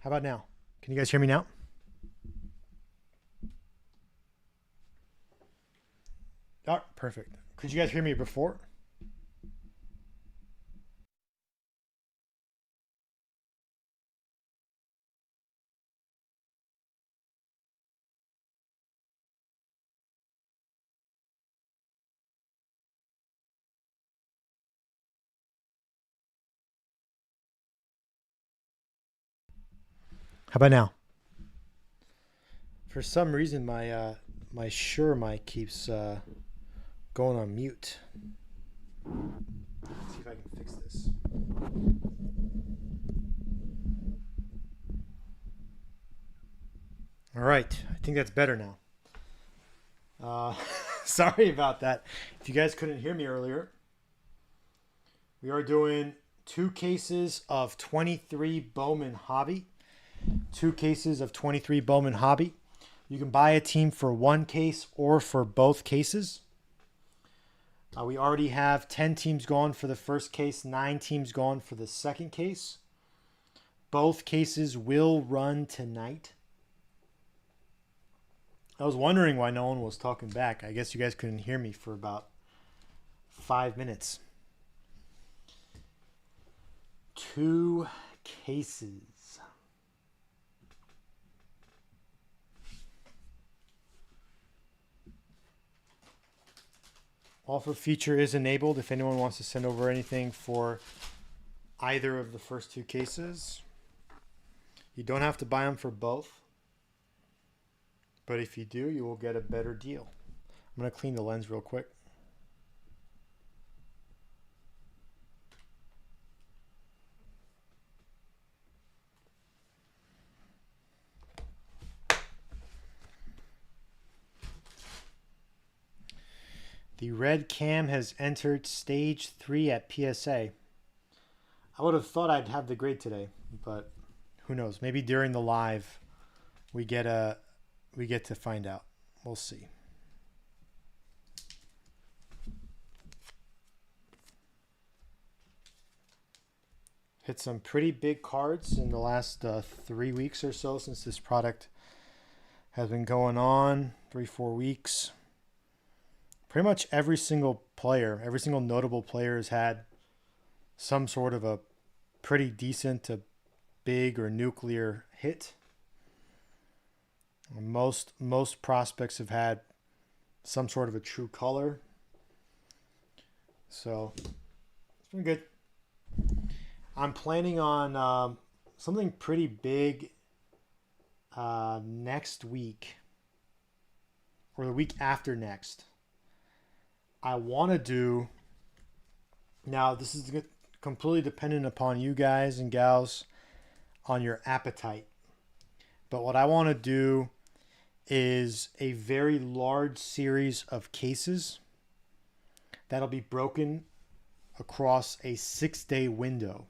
How about now? Can you guys hear me now? Oh, perfect. Could you guys hear me before? How about now? For some reason, my Shure mic keeps going on mute. Let's see if I can fix this. All right, I think that's better now. Uh, Sorry about that. If you guys couldn't hear me earlier, we are doing 2 cases of 23 Bowman Hobby. 2 cases of 23 Bowman Hobby. You can buy a team for 1 case or for both cases. We already have 10 teams gone for the first case, 9 teams gone for the second case. Both cases will run tonight. I was wondering why no one was talking back. I guess you guys couldn't hear me for about 5 minutes. 2 cases. Offer feature is enabled if anyone wants to send over anything for either of the first 2 cases. You don't have to buy them for both, but if you do, you will get a better deal. I'm going to clean the lens real quick. The red cam has entered stage 3 at PSA. I would have thought I'd have the grade today, but who knows? Maybe during the live we get to find out. We'll see. Hit some pretty big cards in the last 3 weeks or so since this product has been going on. 3-4 weeks. Pretty much every single player, every single notable player has had some sort of a pretty decent to big or nuclear hit. Most prospects have had some sort of a true color. So it's been good. I'm planning on something pretty big next week or the week after next. I want to do, now this is completely dependent upon you guys and gals on your appetite. But what I want to do is a very large series of cases that'll be broken across a 6-day window.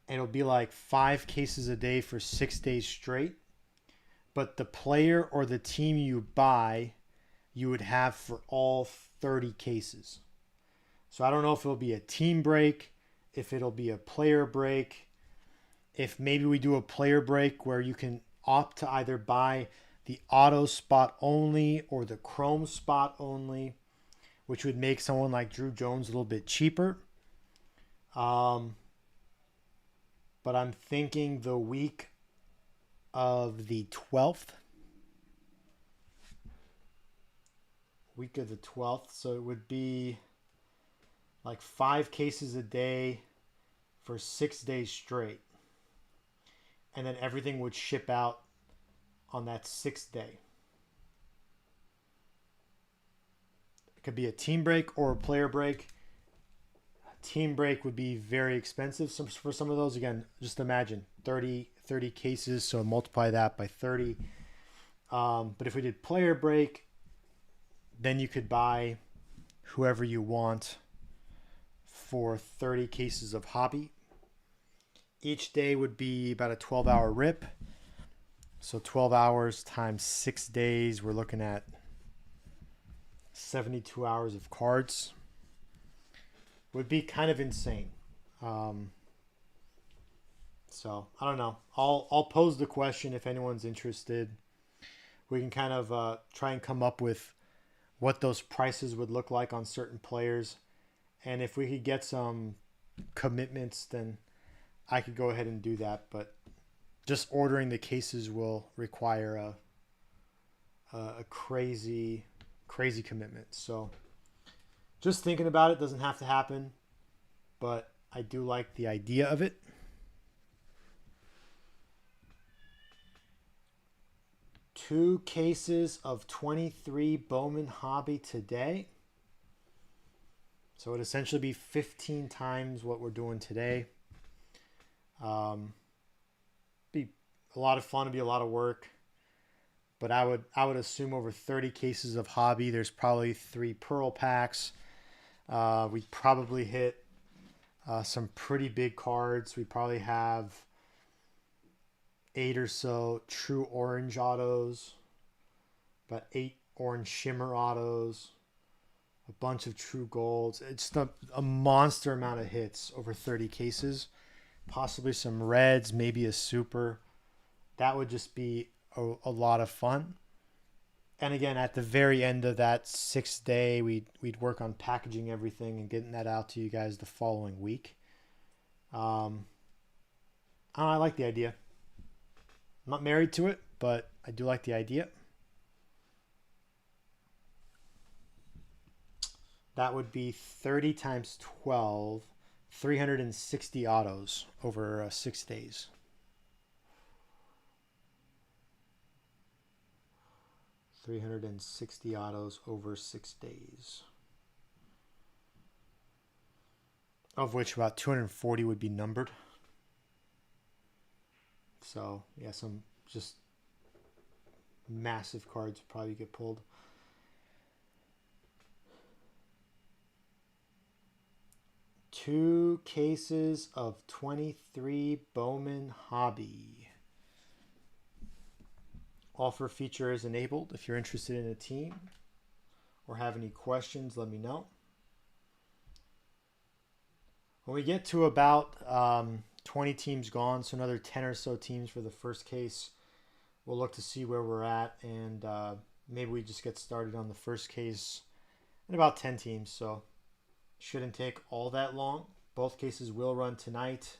And it'll be like 5 cases a day for 6 days straight. But the player or the team you buy, you would have for all 30 cases. So I don't know if it'll be a team break, if it'll be a player break, if maybe we do a player break where you can opt to either buy the auto spot only or the chrome spot only, which would make someone like Drew Jones a little bit cheaper. But I'm thinking the week of the 12th. Week of the 12th. So it would be like 5 cases a day for 6 days straight. And then everything would ship out on that 6th day. It could be a team break or a player break. A team break would be very expensive for some of those. Again, just imagine 30 cases, so multiply that by 30. But if we did player break, then you could buy whoever you want for 30 cases of hobby. Each day would be about a 12-hour rip. So 12 hours times 6 days, we're looking at 72 hours of cards. Would be kind of insane. So I don't know. I'll pose the question if anyone's interested. We can kind of try and come up with what those prices would look like on certain players, and if we could get some commitments, then I could go ahead and do that. But just ordering the cases will require a crazy commitment. So just thinking about it, doesn't have to happen, but I do like the idea of it. Two cases of 23 Bowman Hobby today. So it would essentially be 15 times what we're doing today. Be a lot of fun, to be a lot of work. But I would assume over 30 cases of Hobby, there's probably 3 Pearl packs. We probably hit some pretty big cards. We probably have 8 or so true orange autos, about 8 orange shimmer autos, a bunch of true golds. It's a monster amount of hits over 30 cases, possibly some reds, maybe a super. That would just be a lot of fun. And again, at the very end of that 6th day, we'd work on packaging everything and getting that out to you guys the following week. I like the idea. I'm not married to it, but I do like the idea. That would be 30 times 12, 360 autos over 6 days. $360 autos over 6 days. Of which about 240 would be numbered. So, yeah, some just massive cards probably get pulled. Two cases of 23 Bowman Hobby. Offer feature is enabled. If you're interested in a team or have any questions, let me know. When we get to about 20 teams gone, so another 10 or so teams for the first case, we'll look to see where we're at, and maybe we just get started on the first case in about 10 teams. So shouldn't take all that long. Both cases will run tonight.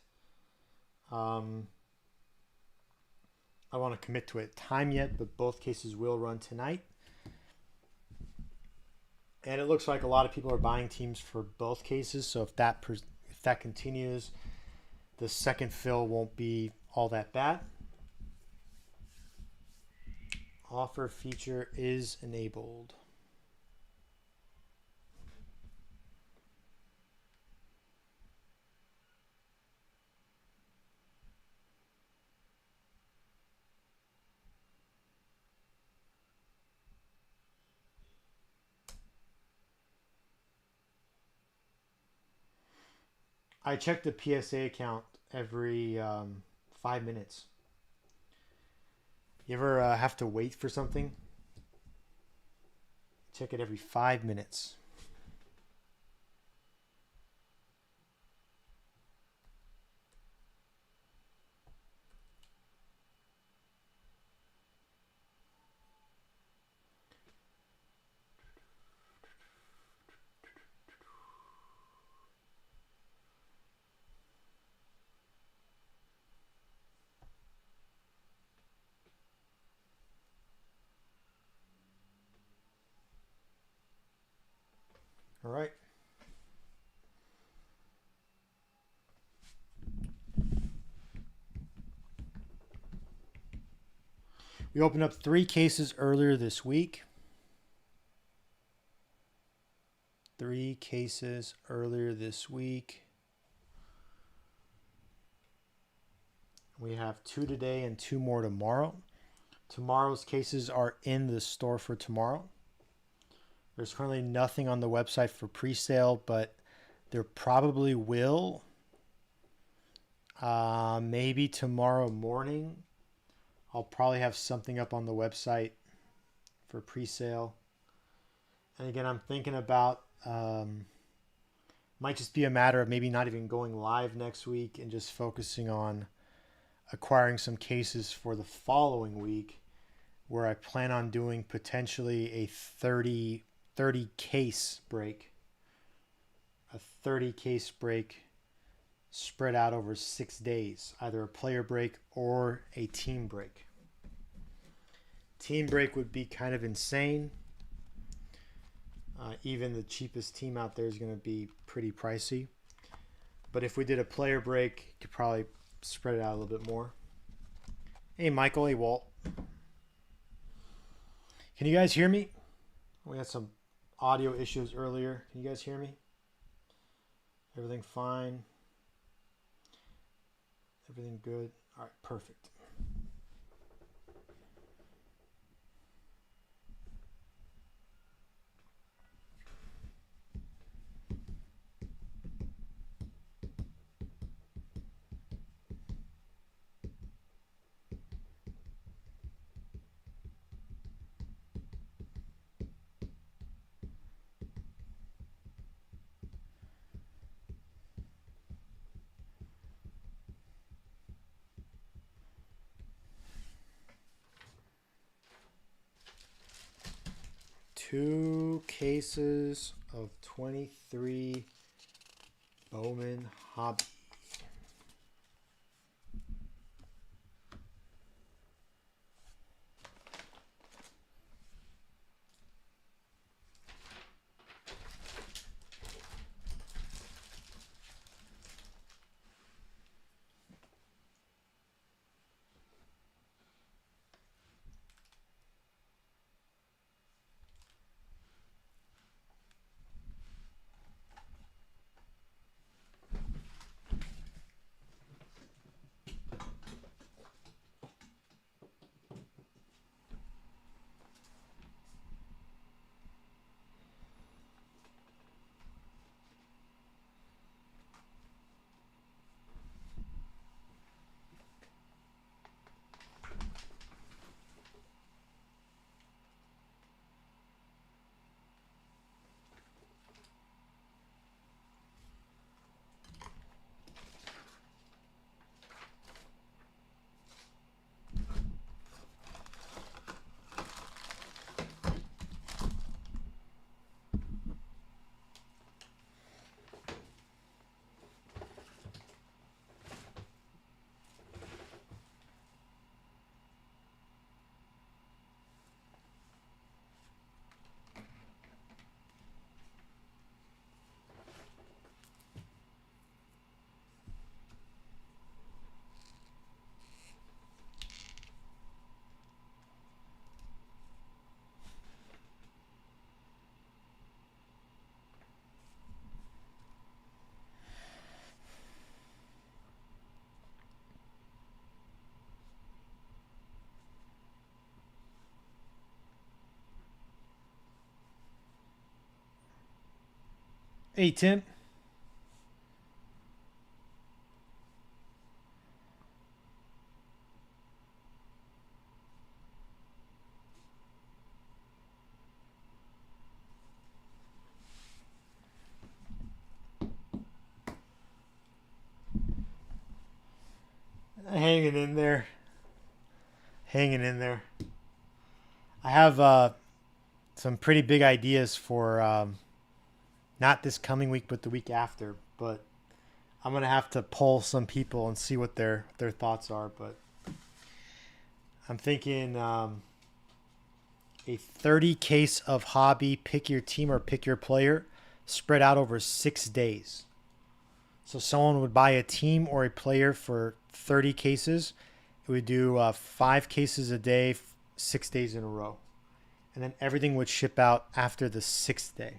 I don't want to commit to a time yet, but both cases will run tonight. And it looks like a lot of people are buying teams for both cases. So if that continues, the second fill won't be all that bad. Offer feature is enabled. I check the PSA account every 5 minutes. You ever have to wait for something? Check it every 5 minutes. All right. We opened up 3 cases earlier this week. 3 cases earlier this week. We have 2 today and 2 more tomorrow. Tomorrow's cases are in the store for tomorrow. There's currently nothing on the website for pre-sale, but there probably will. Maybe tomorrow morning, I'll probably have something up on the website for pre-sale. And again, I'm thinking about, might just be a matter of maybe not even going live next week and just focusing on acquiring some cases for the following week, where I plan on doing potentially a 30 case break. A 30 case break spread out over 6 days, either a player break or a team break. Team break would be kind of insane. Even the cheapest team out there is going to be pretty pricey. But if we did a player break, you could probably spread it out a little bit more. Hey, Michael. Hey, Walt. Can you guys hear me? We had some audio issues earlier. Can you guys hear me? Everything fine? Everything good? All right, perfect. Two cases of 23 Bowman Hobby. Hey, Tim. Hanging in there. Hanging in there. I have some pretty big ideas for not this coming week, but the week after. But I'm gonna have to poll some people and see what their thoughts are. But I'm thinking a 30 case of hobby, pick your team or pick your player, spread out over 6 days. So someone would buy a team or a player for 30 cases. It would do 5 cases a day, 6 days in a row. And then everything would ship out after the 6th day.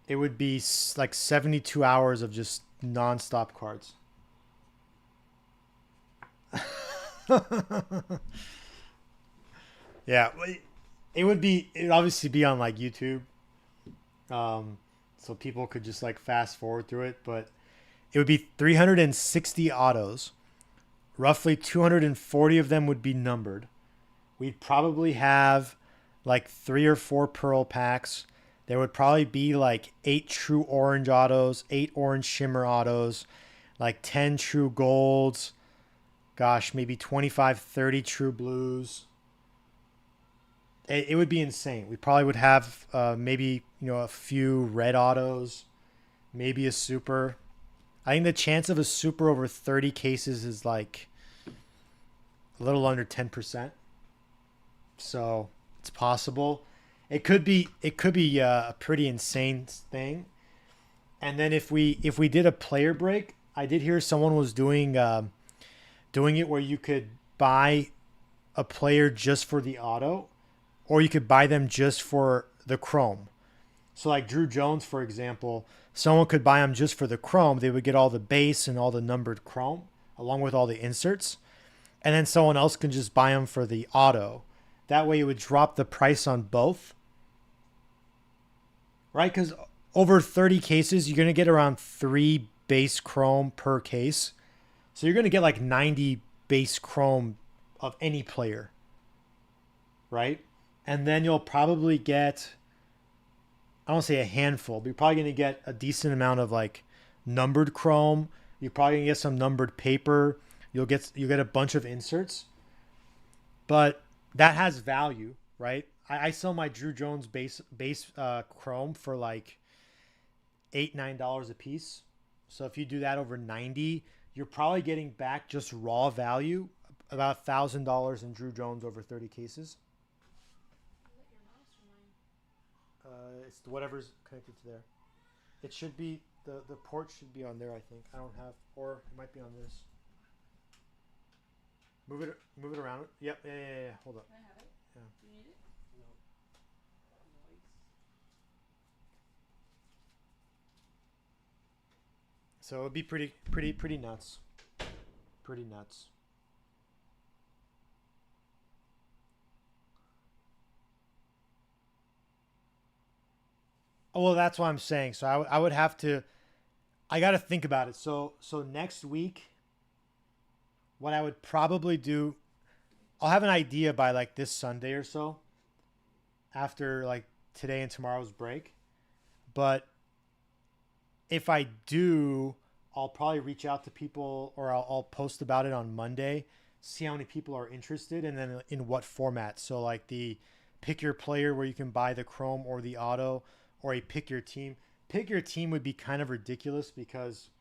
It would be like 72 hours of just nonstop cards. Yeah, it would obviously be on like YouTube. So people could just like fast forward through it, but it would be 360 autos. Roughly 240 of them would be numbered. We'd probably have like 3 or 4 pearl packs. There would probably be like 8 true orange autos, 8 orange shimmer autos. like 10 true golds, gosh, maybe 25, 30 true blues. It would be insane. We probably would have maybe, a few red autos, maybe a super. I think the chance of a super over 30 cases is like a little under 10%. So it's possible. It could be a pretty insane thing. And then if we did a player break, I did hear someone was doing it where you could buy a player just for the auto, or you could buy them just for the chrome. So like Drew Jones, for example, someone could buy him just for the chrome. They would get all the base and all the numbered chrome along with all the inserts. And then someone else can just buy them for the auto. That way it would drop the price on both, right? Because over 30 cases, you're going to get around 3 base chrome per case. So you're going to get like 90 base chrome of any player, right? And then you'll probably get, I don't say a handful, but you're probably going to get a decent amount of like numbered chrome. You're probably going to get some numbered paper. You'll get a bunch of inserts, but that has value, right? I sell my Drew Jones base chrome for like $8-9 a piece. So if you do that over 90, you're probably getting back just raw value about $1,000 in Drew Jones over 30 cases. It's whatever's connected to there. It should be the port should be on there. I think I don't have, or it might be on this. Move it around. Yep. Yeah. Hold up. Can I have it? Yeah. Do you need it? No. Noise. So it'd be pretty nuts. Pretty nuts. Oh, well, that's what I'm saying. So I would have to. I got to think about it. So next week, what I would probably do, I'll have an idea by like this Sunday or so, after like today and tomorrow's break. But if I do, I'll probably reach out to people, or I'll post about it on Monday, see how many people are interested, and then in what format. So like the pick your player where you can buy the chrome or the auto, or a pick your team. Pick your team would be kind of ridiculous because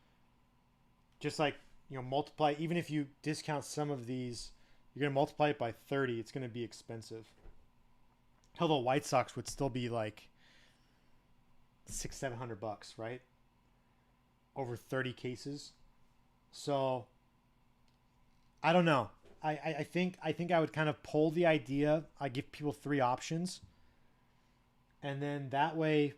just like, multiply, even if you discount some of these, you're going to multiply it by 30. It's going to be expensive. Hell, the White Sox would still be like $600-700, right? Over 30 cases. So I don't know. I think I would kind of poll the idea. I give people 3 options. And then that way,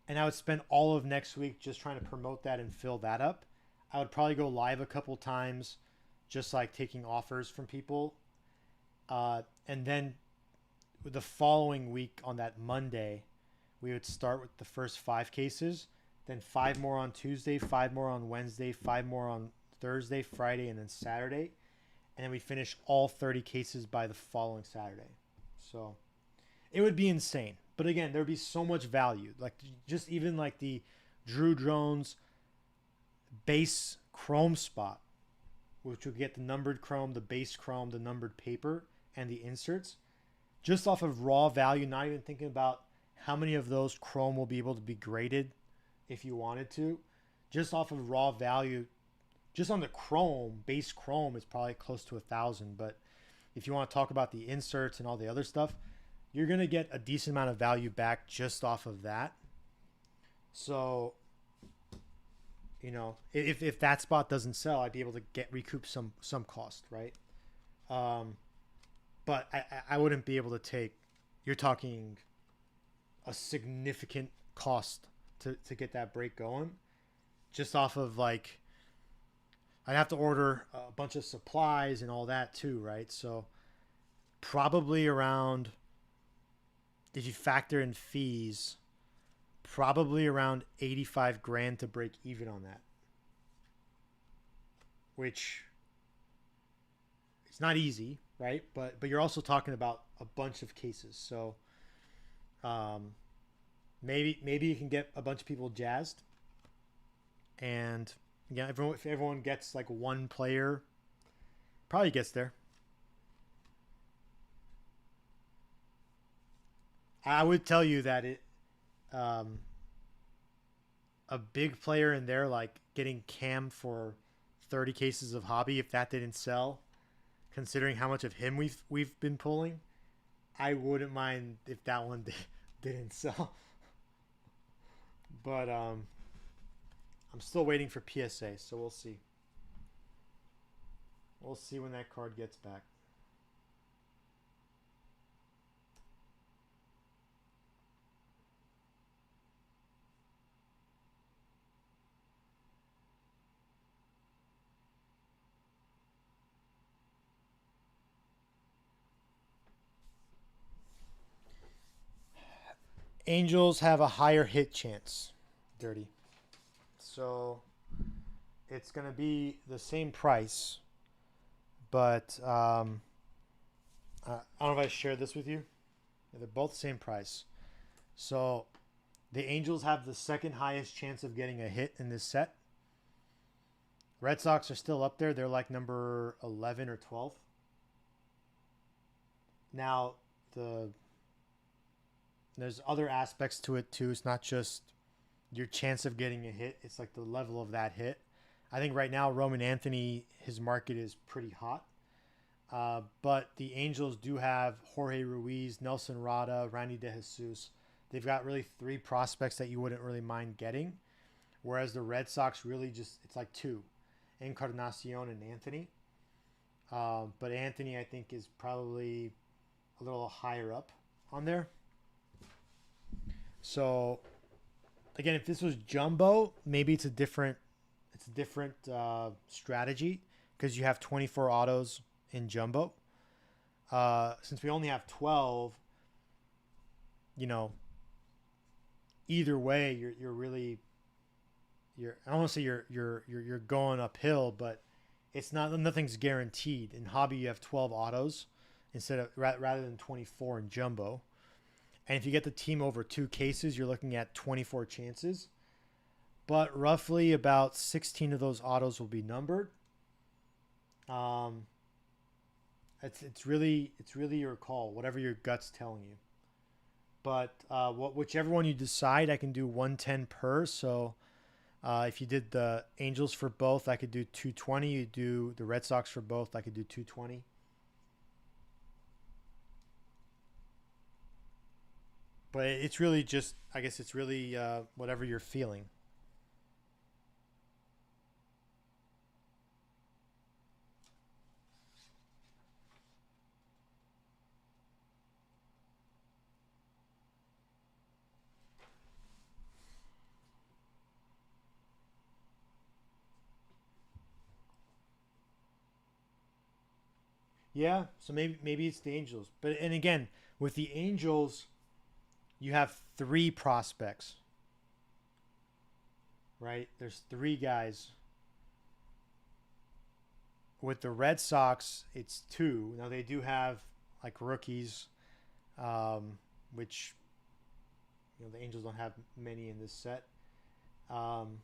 and I would spend all of next week just trying to promote that and fill that up. I would probably go live a couple times, just like taking offers from people. And then the following week on that Monday, we would start with the first 5 cases, then 5 more on Tuesday, 5 more on Wednesday, 5 more on Thursday, Friday, and then Saturday. And then we finish all 30 cases by the following Saturday. So it would be insane. But again, there would be so much value. Like just even like the Drew Jones base chrome spot, which would get the numbered chrome, the base chrome, the numbered paper, and the inserts. Just off of raw value, not even thinking about how many of those chrome will be able to be graded if you wanted to. Just off of raw value, just on the chrome, base chrome is probably close to 1,000. But if you want to talk about the inserts and all the other stuff, you're going to get a decent amount of value back just off of that. So, if that spot doesn't sell, I'd be able to recoup some cost, right? But I wouldn't be able to take, you're talking a significant cost to get that break going. Just off of like, I'd have to order a bunch of supplies and all that too, right? So probably around, if you factor in fees, probably around 85 grand to break even on that. Which it's not easy, right? But you're also talking about a bunch of cases. So maybe you can get a bunch of people jazzed, and Yeah, if everyone gets like one player, probably gets there. I would tell you that um, a big player in there, like getting Cam for 30 cases of hobby, if that didn't sell, considering how much of him we've been pulling, I wouldn't mind if that one didn't sell. But I'm still waiting for PSA, so we'll see. We'll see when that card gets back. Angels have a higher hit chance. Dirty. So it's going to be the same price, but I don't know if I shared this with you. They're both the same price. So the Angels have the second highest chance of getting a hit in this set. Red Sox are still up there. They're like number 11 or 12. Now, there's other aspects to it too. It's not just your chance of getting a hit, it's like the level of that hit. I think right now Roman Anthony, his market is pretty hot. But the Angels do have Jorge Ruiz, Nelson Rada, Randy DeJesus. They've got really three prospects that you wouldn't really mind getting. Whereas the Red Sox really just, it's like two, Encarnacion and Anthony. But Anthony, I think, is probably a little higher up on there. So again, if this was jumbo, maybe it's a different strategy because you have 24 autos in jumbo. Since we only have 12, you know, either way, you're really I don't want to say you're going uphill, but it's not nothing's guaranteed. In hobby, you have 12 autos instead of rather than 24 in jumbo. And if you get the team over two cases, you're looking at 24 chances. But roughly about 16 of those autos will be numbered. Um, it's really your call, whatever your gut's telling you. But whichever one you decide, I can do 110 per. So if you did the Angels for both, I could do 220. You do the Red Sox for both, I could do 220. But it's really just, I guess it's really whatever you're feeling. Yeah, so maybe it's the Angels. But and again, with the Angels, you have three prospects, right? There's three guys. With the Red Sox, it's two. Now they do have like rookies, which the Angels don't have many in this set. Um,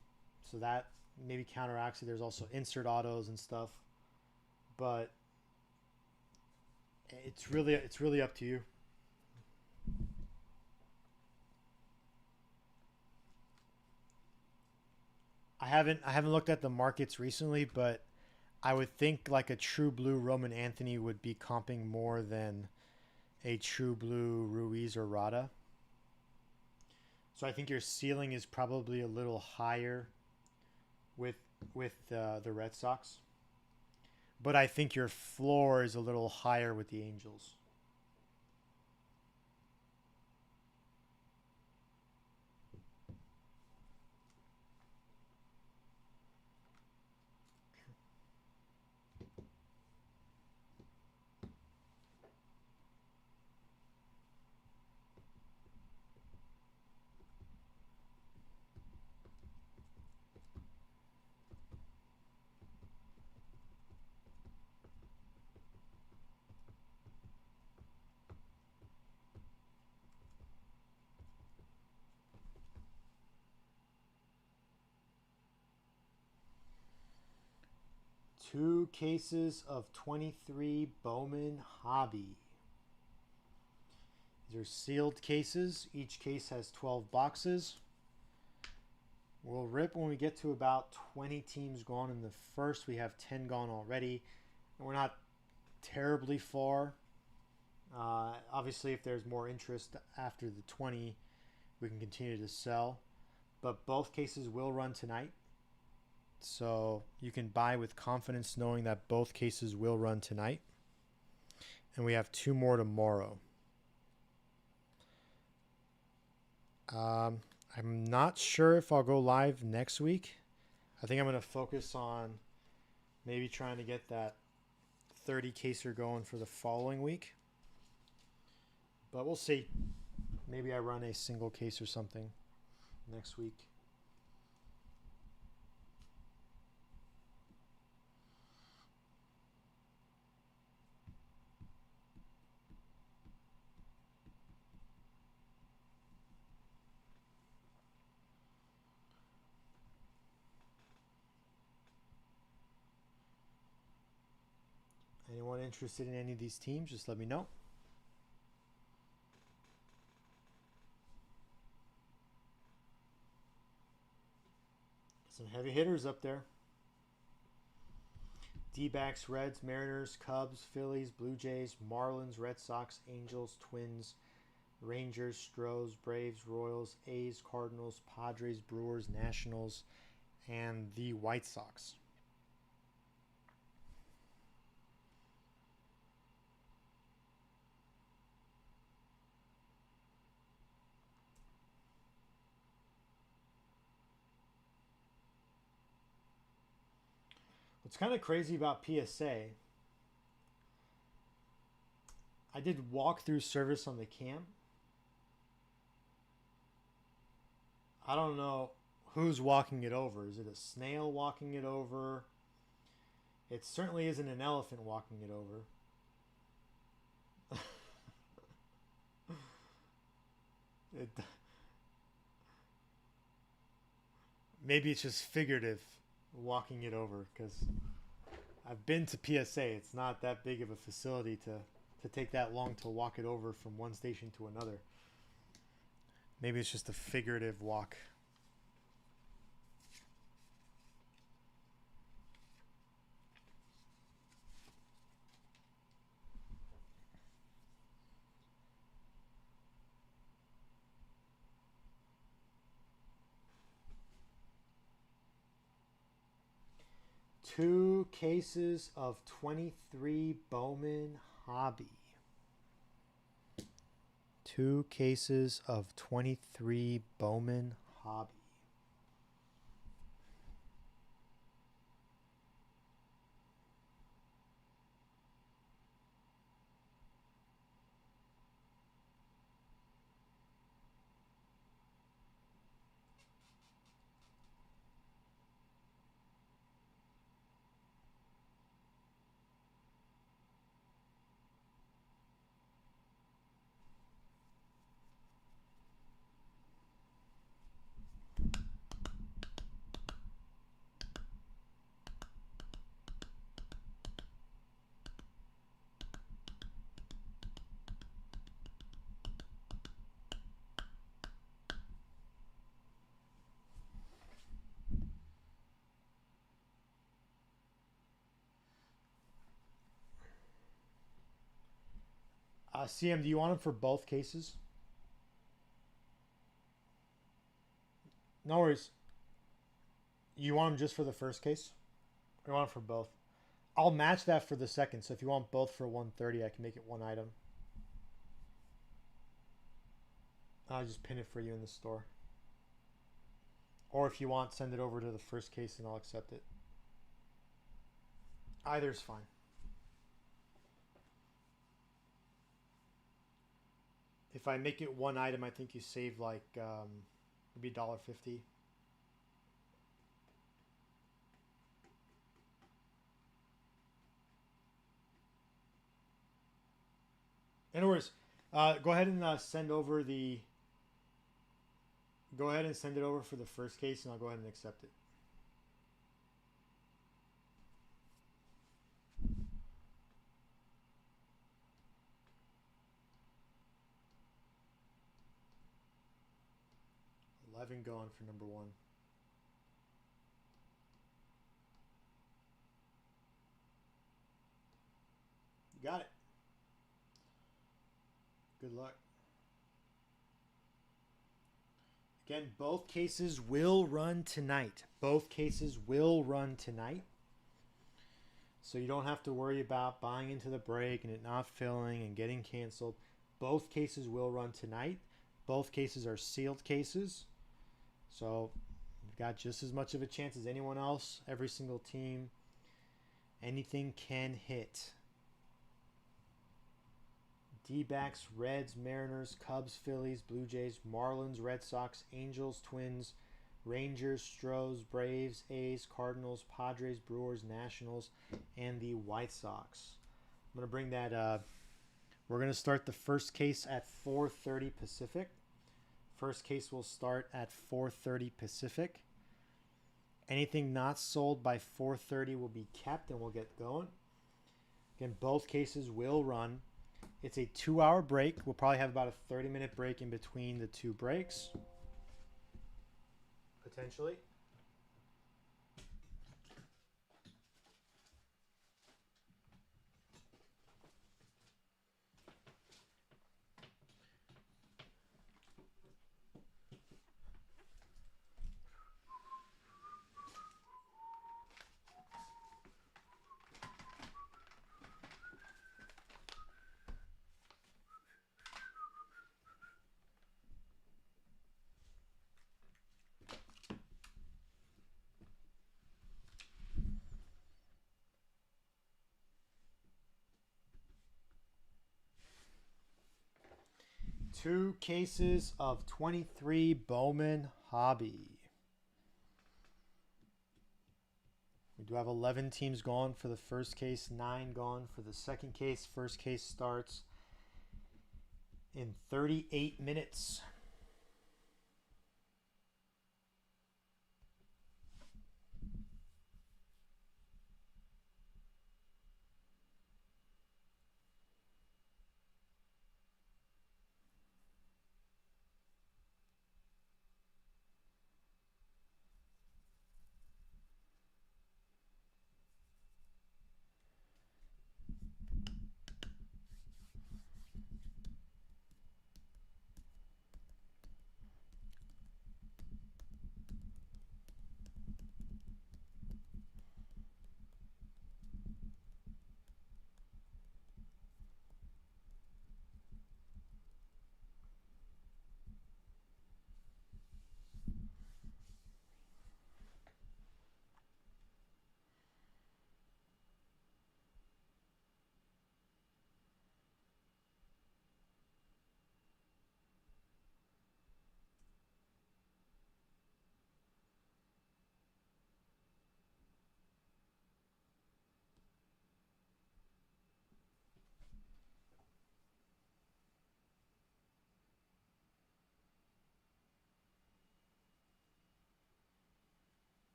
so that maybe counteracts it. There's also insert autos and stuff, but it's really up to you. I haven't looked at the markets recently, but I would think like a true blue Roman Anthony would be comping more than a true blue Ruiz or Rada. So I think your ceiling is probably a little higher with the Red Sox, but I think your floor is a little higher with the Angels. 2 cases of 23 Bowman Hobby. These are sealed cases. Each case has 12 boxes. We'll rip when we get to about 20 teams gone in the first. We have 10 gone already. And we're not terribly far. Obviously, if there's more interest after the 20, we can continue to sell. But both cases will run tonight. So you can buy with confidence knowing that both cases will run tonight. And we have 2 more tomorrow. I'm not sure if I'll go live next week. I think I'm going to focus on maybe trying to get that 30 caser going for the following week. But we'll see. Maybe I run a single case or something next week. Anyone interested in any of these teams, just let me know. Some heavy hitters up there. D-backs, Reds, Mariners, Cubs, Phillies, Blue Jays, Marlins, Red Sox, Angels, Twins, Rangers, Stros, Braves, Royals, A's, Cardinals, Padres, Brewers, Nationals, and the White Sox. What's kind of crazy about PSA, I did walkthrough service on the cam. I don't know who's walking it over. Is it a snail walking it over? It certainly isn't an elephant walking it over. Maybe it's just figurative walking it over, because I've been to PSA. It's not that big of a facility to take that long to walk it over from one station to another. Maybe it's just a figurative walk. Two cases of 23 Bowman Hobby. 2 cases of 23 Bowman Hobby. CM, do you want them for both cases? No worries. You want them just for the first case? Or you want them for both? I'll match that for the second. So if you want both for 130, I can make it one item. I'll just pin it for you in the store. Or if you want, send it over to the first case and I'll accept it. Either's fine. If I make it one item, I think you save like maybe $1.50. Anyways, go ahead and send over the. Go ahead and send it over for the first case, and I'll go ahead and accept it. 11 gone for number 1. You got it. Good luck. Again, both cases will run tonight. Both cases will run tonight. So you don't have to worry about buying into the break and it not filling and getting canceled. Both cases will run tonight. Both cases are sealed cases. So you've got just as much of a chance as anyone else. Every single team. Anything can hit. D-backs, Reds, Mariners, Cubs, Phillies, Blue Jays, Marlins, Red Sox, Angels, Twins, Rangers, Stros, Braves, A's, Cardinals, Padres, Brewers, Nationals, and the White Sox. I'm going to bring that we're going to start the first case at 4:30 Pacific. First case will start at 4:30 Pacific. Anything not sold by 4:30 will be kept and we'll get going. Again, both cases will run. It's a 2-hour break. We'll probably have about a 30-minute break in between the two breaks. Potentially. Two cases of 23 Bowman Hobby. We do have 11 teams gone for the first case, 9 gone for the second case. First case starts in 38 minutes.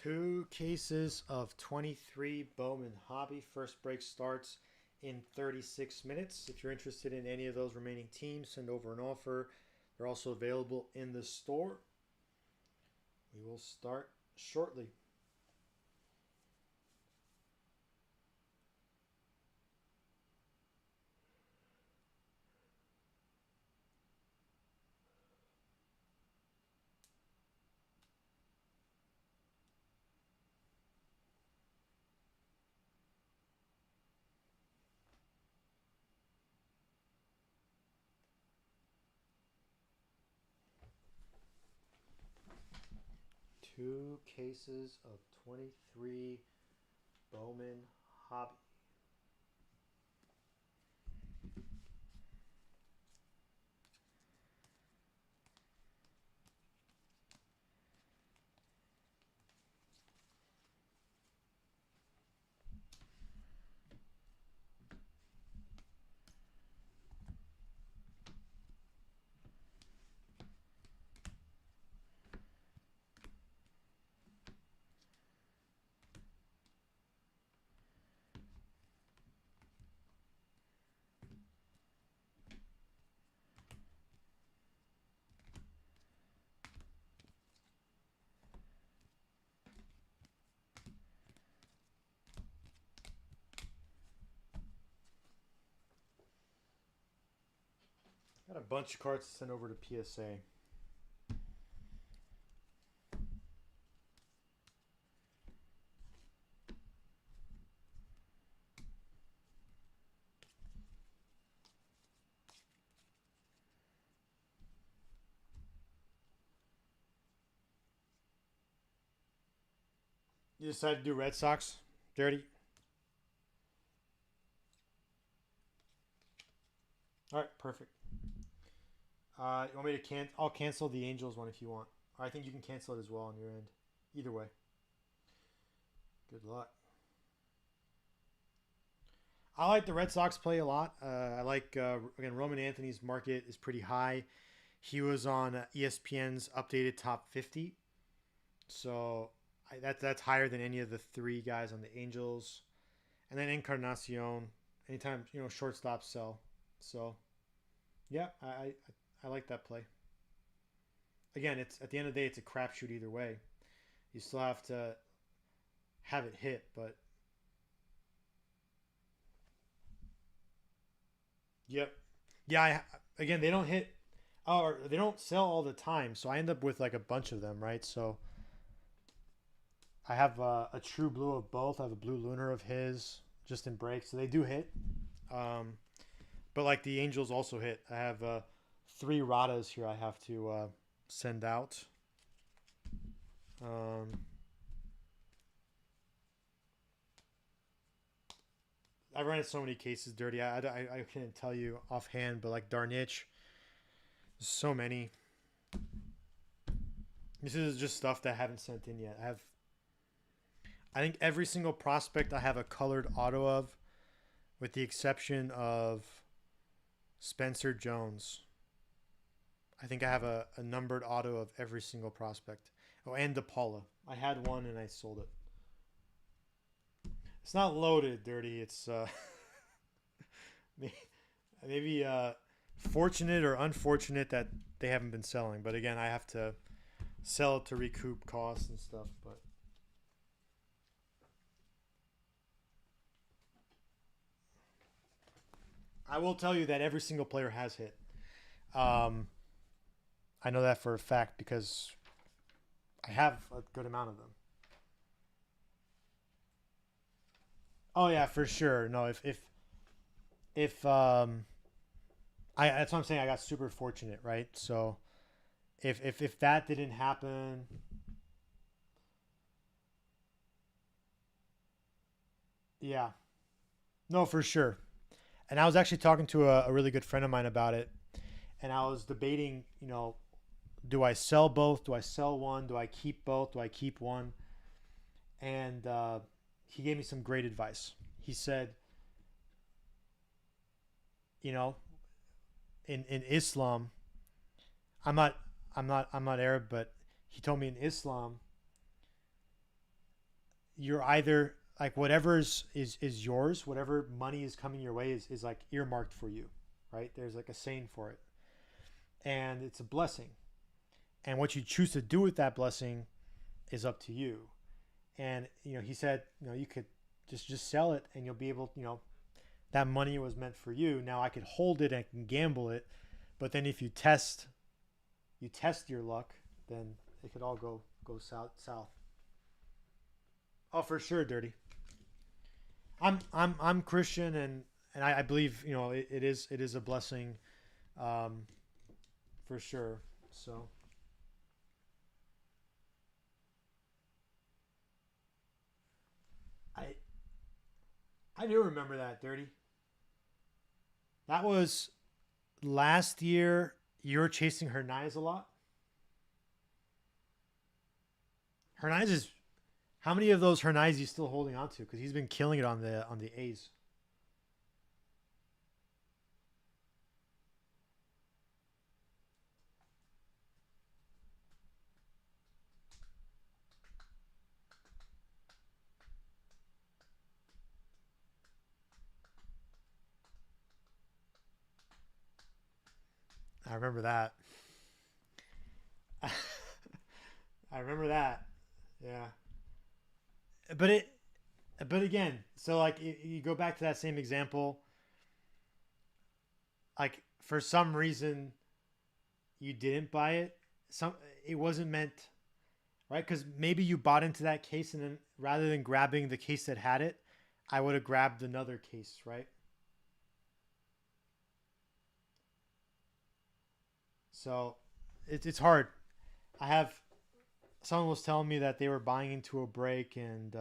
Two cases of 23 Bowman Hobby. First break starts in 36 minutes. If you're interested in any of those remaining teams, send over an offer. They're also available in the store. We will start shortly. Two cases of 23 Bowman Hobby. Got a bunch of cards to send over to PSA. You decided to do Red Sox, Dirty? All right, perfect. You want me to I'll cancel the Angels one if you want. Or I think you can cancel it as well on your end. Either way. Good luck. I like the Red Sox play a lot. I like again Roman Anthony's market is pretty high. He was on ESPN's updated top 50, so that's higher than any of the three guys on the Angels. And then Encarnacion, anytime shortstop sell. So yeah, I like that play. Again, it's at the end of the day, it's a crapshoot either way. You still have to have it hit, but yep, yeah. Again, they don't hit, or they don't sell all the time, so I end up with like a bunch of them, right? So I have a true blue of both. I have a blue lunar of his just in break, so they do hit. Um, but like the Angels also hit. I have three Radas here. I have to send out. Um, I ran so many cases dirty. I can't tell you offhand, but like Darnich, so many. This is just stuff that I haven't sent in yet. I think every single prospect I have a colored auto of, with the exception of Spencer Jones. I think I have a numbered auto of every single prospect. Oh, and DePaula. I had one and I sold it. It's not loaded, dirty. It's maybe fortunate or unfortunate that they haven't been selling. But again, I have to sell it to recoup costs and stuff. But I will tell you that every single player has hit. Um, I know that for a fact because I have a good amount of them. Oh yeah, for sure. No, if I that's what I'm saying. I got super fortunate, right? So if that didn't happen, yeah, no, for sure. And I was actually talking to a really good friend of mine about it, and I was debating, do I sell both? Do I sell one? Do I keep both? Do I keep one? And he gave me some great advice. He said, you know, in Islam, I'm not I'm not Arab, but he told me in Islam, you're either like whatever's is yours, whatever money is coming your way is like earmarked for you, right? There's like a saying for it, and it's a blessing. And what you choose to do with that blessing is up to you. And he said, you could just sell it, and you'll be able, that money was meant for you. Now I could hold it and I can gamble it, but then if you test your luck, then it could all go south. Oh, for sure, dirty. I'm Christian, and I believe it is a blessing, um, for sure. So I I do remember that, dirty. That was last year. You were chasing Hernandez a lot. Hernandez is how many of those Hernandez you still holding on to? Because he's been killing it on the A's. I remember that. I remember that. Yeah, but but again, so like you go back to that same example, like for some reason you didn't buy it, it wasn't meant, right? Because maybe you bought into that case, and then rather than grabbing the case that had it, I would have grabbed another case, right? So it's hard. I have someone was telling me that they were buying into a break, and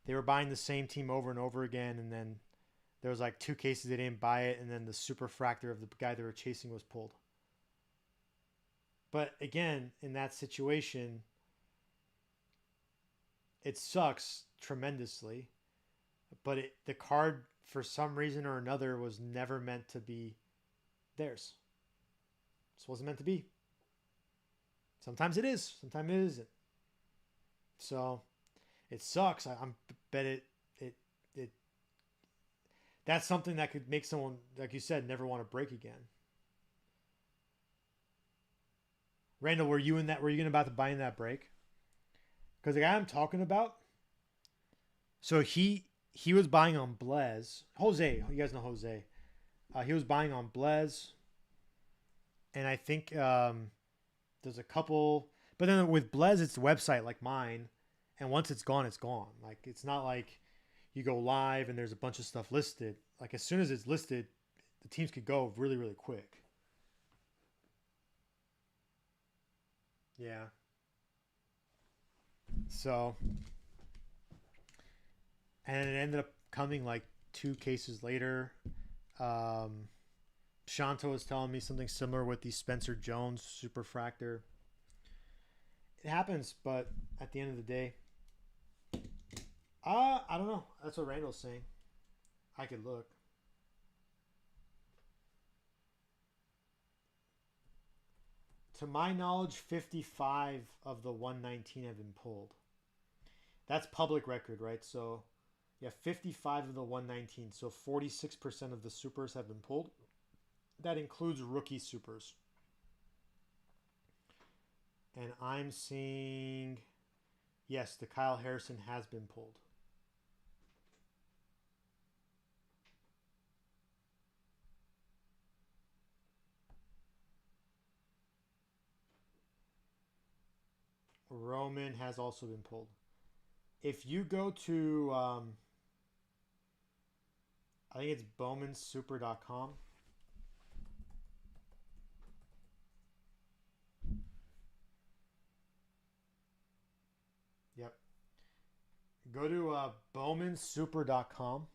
they were buying the same team over and over again, and then there was like 2 cases they didn't buy it, and then the superfractor of the guy they were chasing was pulled. But again, in that situation, it sucks tremendously. But the card, for some reason or another, was never meant to be theirs. This wasn't meant to be. Sometimes it is. Sometimes it isn't. So it sucks. I'm bet it that's something that could make someone, like you said, never want to break again. Randall, were you in that? Were you about to buy in that break? Because the guy I'm talking about, so he was buying on Blaze. Jose, you guys know Jose. He was buying on Blaze, and I think there's a couple. But then with Blaze, it's the website like mine, and once it's gone, it's gone. Like it's not like you go live and there's a bunch of stuff listed. Like as soon as it's listed, the teams could go really, really quick. Yeah. So, and it ended up coming like 2 cases later. Shanto was telling me something similar with the Spencer Jones superfractor. It happens, but at the end of the day, I don't know. That's what Randall's saying. I could look. To my knowledge, 55 of the 119 have been pulled. That's public record, right? So, yeah, 55 of the 119. So 46% of the supers have been pulled. That includes rookie supers. And I'm seeing, yes, the Kyle Harrison has been pulled. Roman has also been pulled. If you go to, I think it's bowmansuper.com. Yep. Go to bowmansuper.com.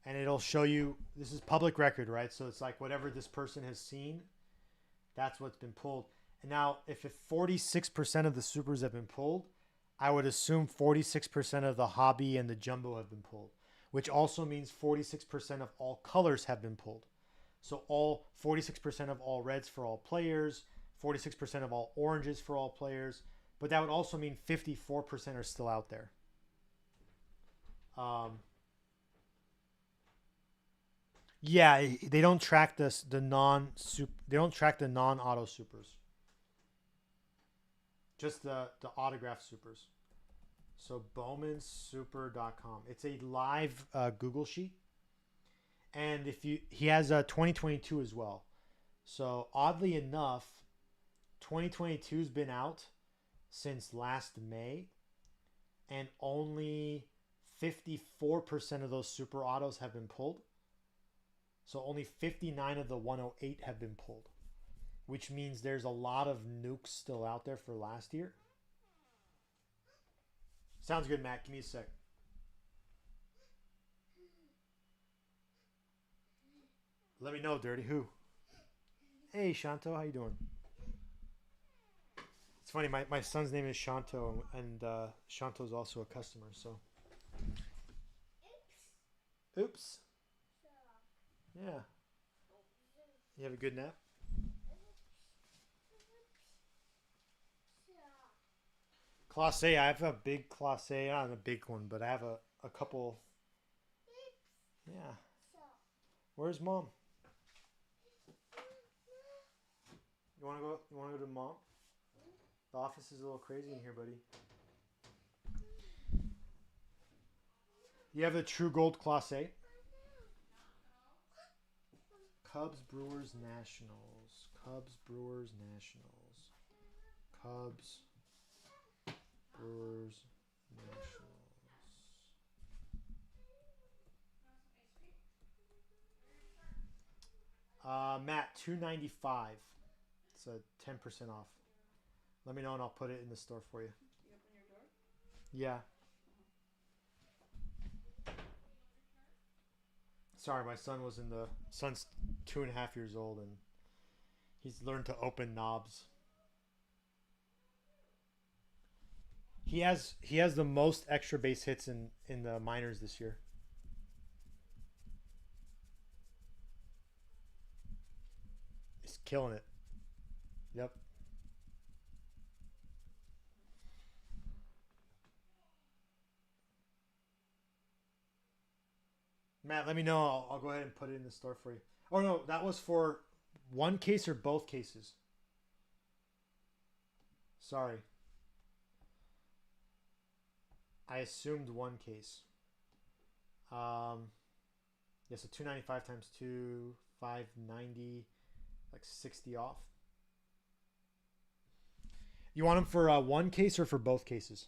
And it'll show you, this is public record, right? So it's like whatever this person has seen, that's what's been pulled. And now, if 46% of the supers have been pulled, I would assume 46% of the hobby and the jumbo have been pulled, which also means 46% of all colors have been pulled. So all 46% of all reds for all players, 46% of all oranges for all players, but that would also mean 54% are still out there. Yeah, they don't track the non-auto supers. Just the autograph supers. So bowmansuper.com. It's a live Google sheet. And he has a 2022 as well. So oddly enough, 2022's been out since last May, and only 54% of those super autos have been pulled. So only 59 of the 108 have been pulled, which means there's a lot of nukes still out there for last year. Sounds good, Matt. Give me a sec. Let me know, Dirty. Who? Hey, Shanto. How you doing? It's funny. My son's name is Shanto, and Shanto's also a customer. So. Oops. Yeah. You have a good nap? Class A. I have a big Class A. Not a big one, but I have a couple. Yeah. Where's Mom? You want to go? You want to go to Mom? The office is a little crazy in here, buddy. You have the True Gold Class A. Cubs, Brewers, Nationals. Cubs, Brewers, Nationals. Cubs, Brewers, Nationals. Matt, $2.95. It's a 10% off. Let me know and I'll put it in the store for you. You open your door? Yeah. Sorry, my son's 2.5 years old and he's learned to open knobs. He has the most extra base hits in the minors this year. He's killing it. Yep. Matt, let me know. I'll go ahead and put it in the store for you. Oh no, that was for one case or both cases. Sorry. I assumed one case. Yeah, so 295 times 2, 590, like 60 off. You want them for one case or for both cases?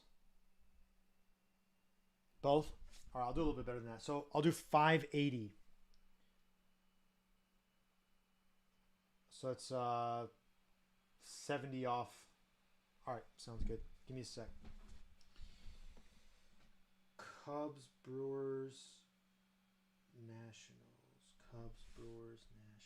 Both? All right, I'll do a little bit better than that. So I'll do 580. So it's 70 off. All right, sounds good. Give me a sec. Cubs, Brewers, Nationals. Cubs, Brewers, Nationals.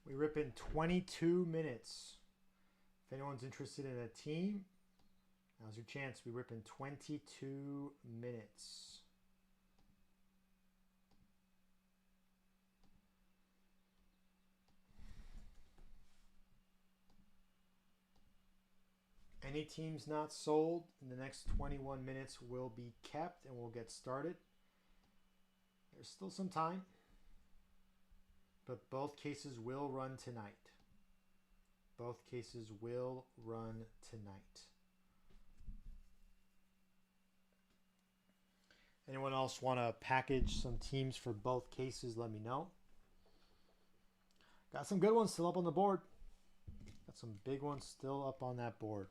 We rip in 22 minutes. If anyone's interested in a team, now's your chance. We rip in 22 minutes. Any teams not sold in the next 21 minutes will be kept and we'll get started. There's still some time, but both cases will run tonight. Both cases will run tonight. Anyone else want to package some teams for both cases? Let me know. Got some good ones still up on the board. Got some big ones still up on that board.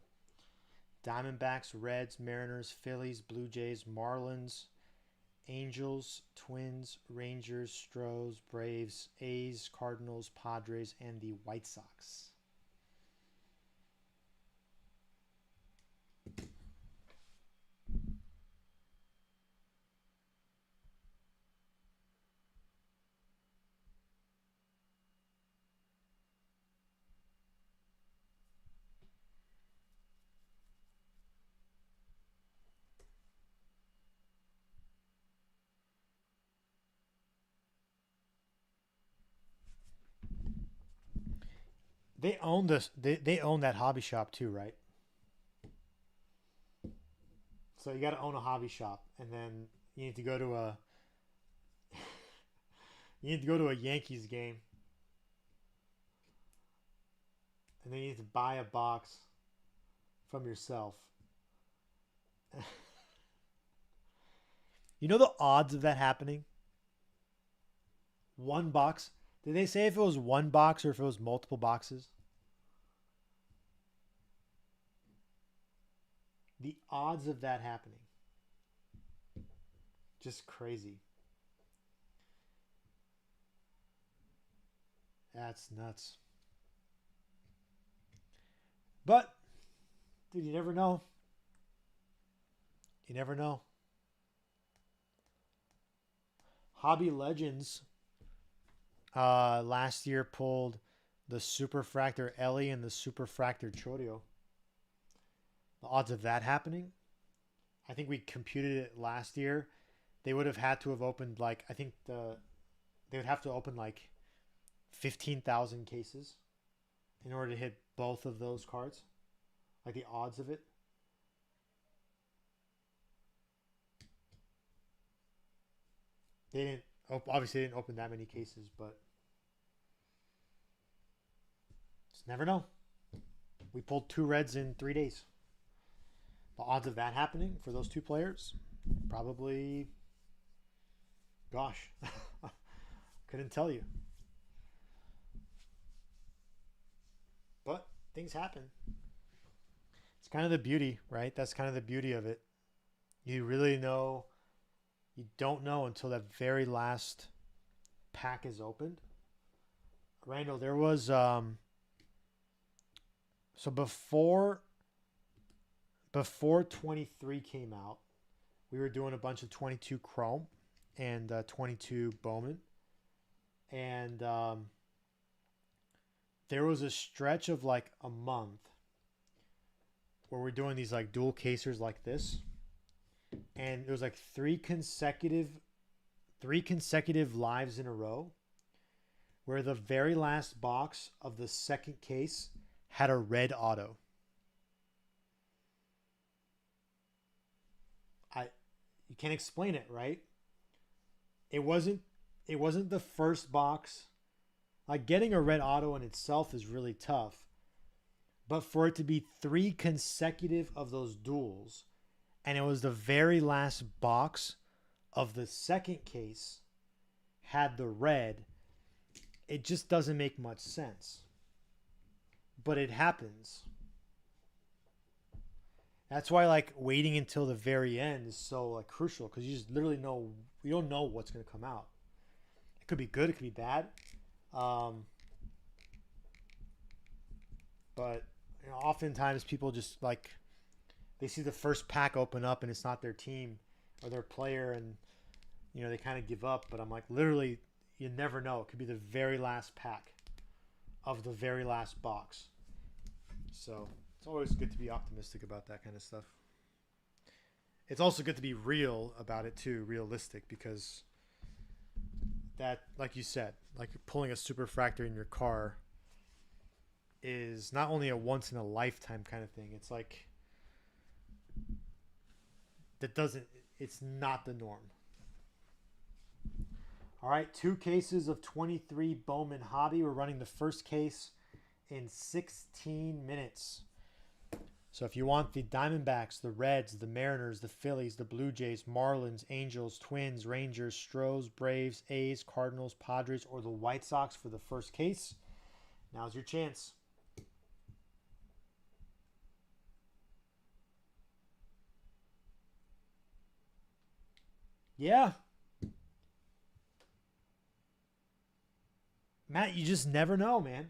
Diamondbacks, Reds, Mariners, Phillies, Blue Jays, Marlins, Angels, Twins, Rangers, Stros, Braves, A's, Cardinals, Padres, and the White Sox. They own this. They own that hobby shop too, right? So you got to own a hobby shop, and then you need to go to a Yankees game, and then you need to buy a box from yourself. You know the odds of that happening? One box. Did they say if it was one box or if it was multiple boxes? The odds of that happening. Just crazy. That's nuts. But, dude, you never know. You never know. Hobby Legends last year pulled the Superfractor Ellie and the Superfractor Chorio. The odds of that happening, I think we computed it last year. They would have had to have opened like, I think they would have to open like 15,000 cases in order to hit both of those cards. Like the odds of it. They didn't, obviously they didn't open that many cases, but just never know. We pulled 2 reds in 3 days. The odds of that happening for those 2 players, probably, gosh, couldn't tell you. But things happen. It's kind of the beauty, right? That's kind of the beauty of it. You really know, you don't know until that very last pack is opened. Randall, there was, so before 23 came out, we were doing a bunch of 22 Chrome and 22 Bowman. And there was a stretch of like a month where we're doing these like dual casers like this. And it was like three consecutive lives in a row where the very last box of the second case had a red auto. You can't explain it, right? It wasn't the first box. Like getting a red auto in itself is really tough. But for it to be 3 consecutive of those duels, and it was the very last box of the second case had the red, it just doesn't make much sense. But it happens. That's why like waiting until the very end is so like crucial, because you just literally know, you don't know what's going to come out. It could be good, it could be bad. But you know, oftentimes people just like, they see the first pack open up and it's not their team or their player, and you know they kind of give up. But I'm like, literally, you never know. It could be the very last pack of the very last box. So it's always good to be optimistic about that kind of stuff. It's also good to be real about it too, realistic, because that, like you said, like pulling a superfractor in your car is not only a once in a lifetime kind of thing. It's like, it's not the norm. All right, 2 cases of 23 Bowman Hobby. We're running the first case in 16 minutes. So if you want the Diamondbacks, the Reds, the Mariners, the Phillies, the Blue Jays, Marlins, Angels, Twins, Rangers, Stros, Braves, A's, Cardinals, Padres, or the White Sox for the first case, now's your chance. Yeah. Matt, you just never know, man.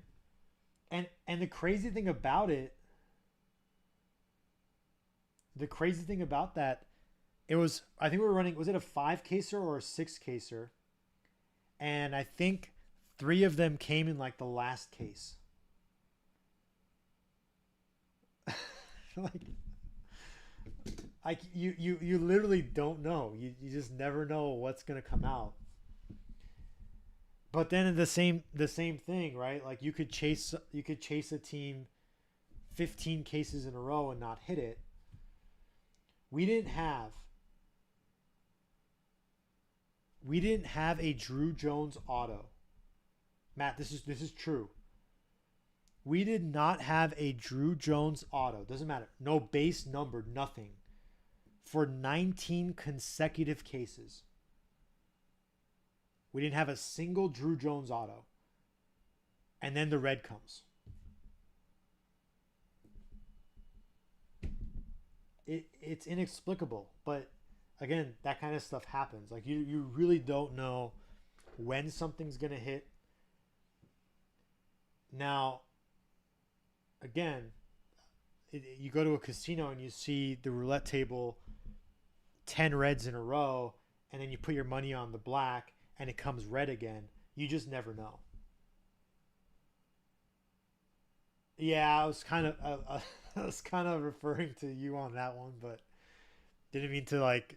And the crazy thing about it, it was, I think we were running, was it a 5 caser or a 6 caser? And I think 3 of them came in like the last case. like you literally don't know. You just never know what's gonna come out. But then the same thing, right? Like you could chase a team 15 cases in a row and not hit it. We didn't have a Drew Jones auto. Matt, this is true. We did not have a Drew Jones auto. Doesn't matter. No base number, nothing. For 19 consecutive cases. We didn't have a single Drew Jones auto. And then the red comes. it's inexplicable. But again, that kind of stuff happens. Like you really don't know when something's gonna hit. Now, again, you go to a casino and you see the roulette table 10 reds in a row, and then you put your money on the black and it comes red again. You just never know. Yeah, I was kind of I was kind of referring to you on that one, but didn't mean to like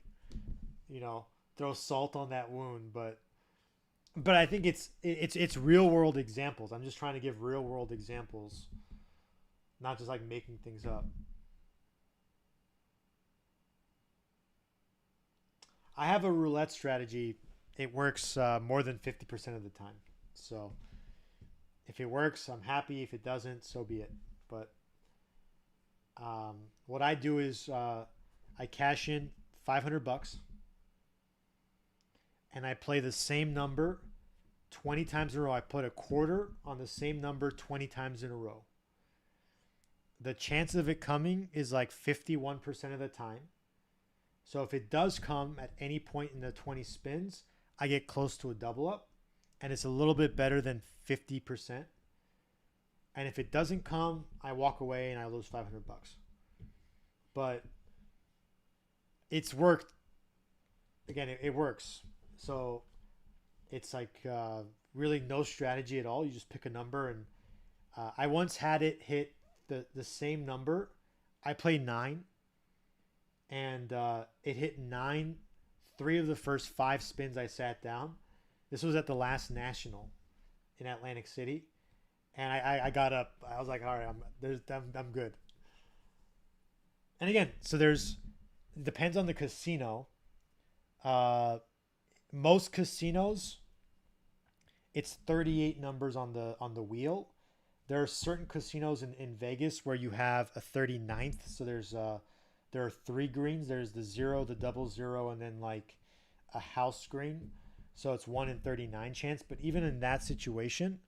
you know throw salt on that wound. But I think it's real world examples. I'm just trying to give real world examples, not just like making things up. I have a roulette strategy. It works more than 50% of the time. So if it works, I'm happy. If it doesn't, so be it. But what I do is I cash in 500 bucks and I play the same number 20 times in a row. I put a quarter on the same number 20 times in a row. The chance of it coming is like 51% of the time. So if it does come at any point in the 20 spins, I get close to a double up, and it's a little bit better than 50%. And if it doesn't come, I walk away and I lose 500 bucks. But it's worked. Again, it works. So it's like really no strategy at all. You just pick a number, and I once had it hit the same number. I played nine, and it hit nine. Three of the first five spins I sat down. This was at the last national in Atlantic City, and I got up. I was like, all right, I'm good. And again, so there's it depends on the casino. Uh, Most casinos, it's 38 numbers on the wheel. There are certain casinos in Vegas where you have a 39th. So there are three greens. There's the zero, the double zero, and then like a house green. So it's 1 in 39 chance. But even in that situation,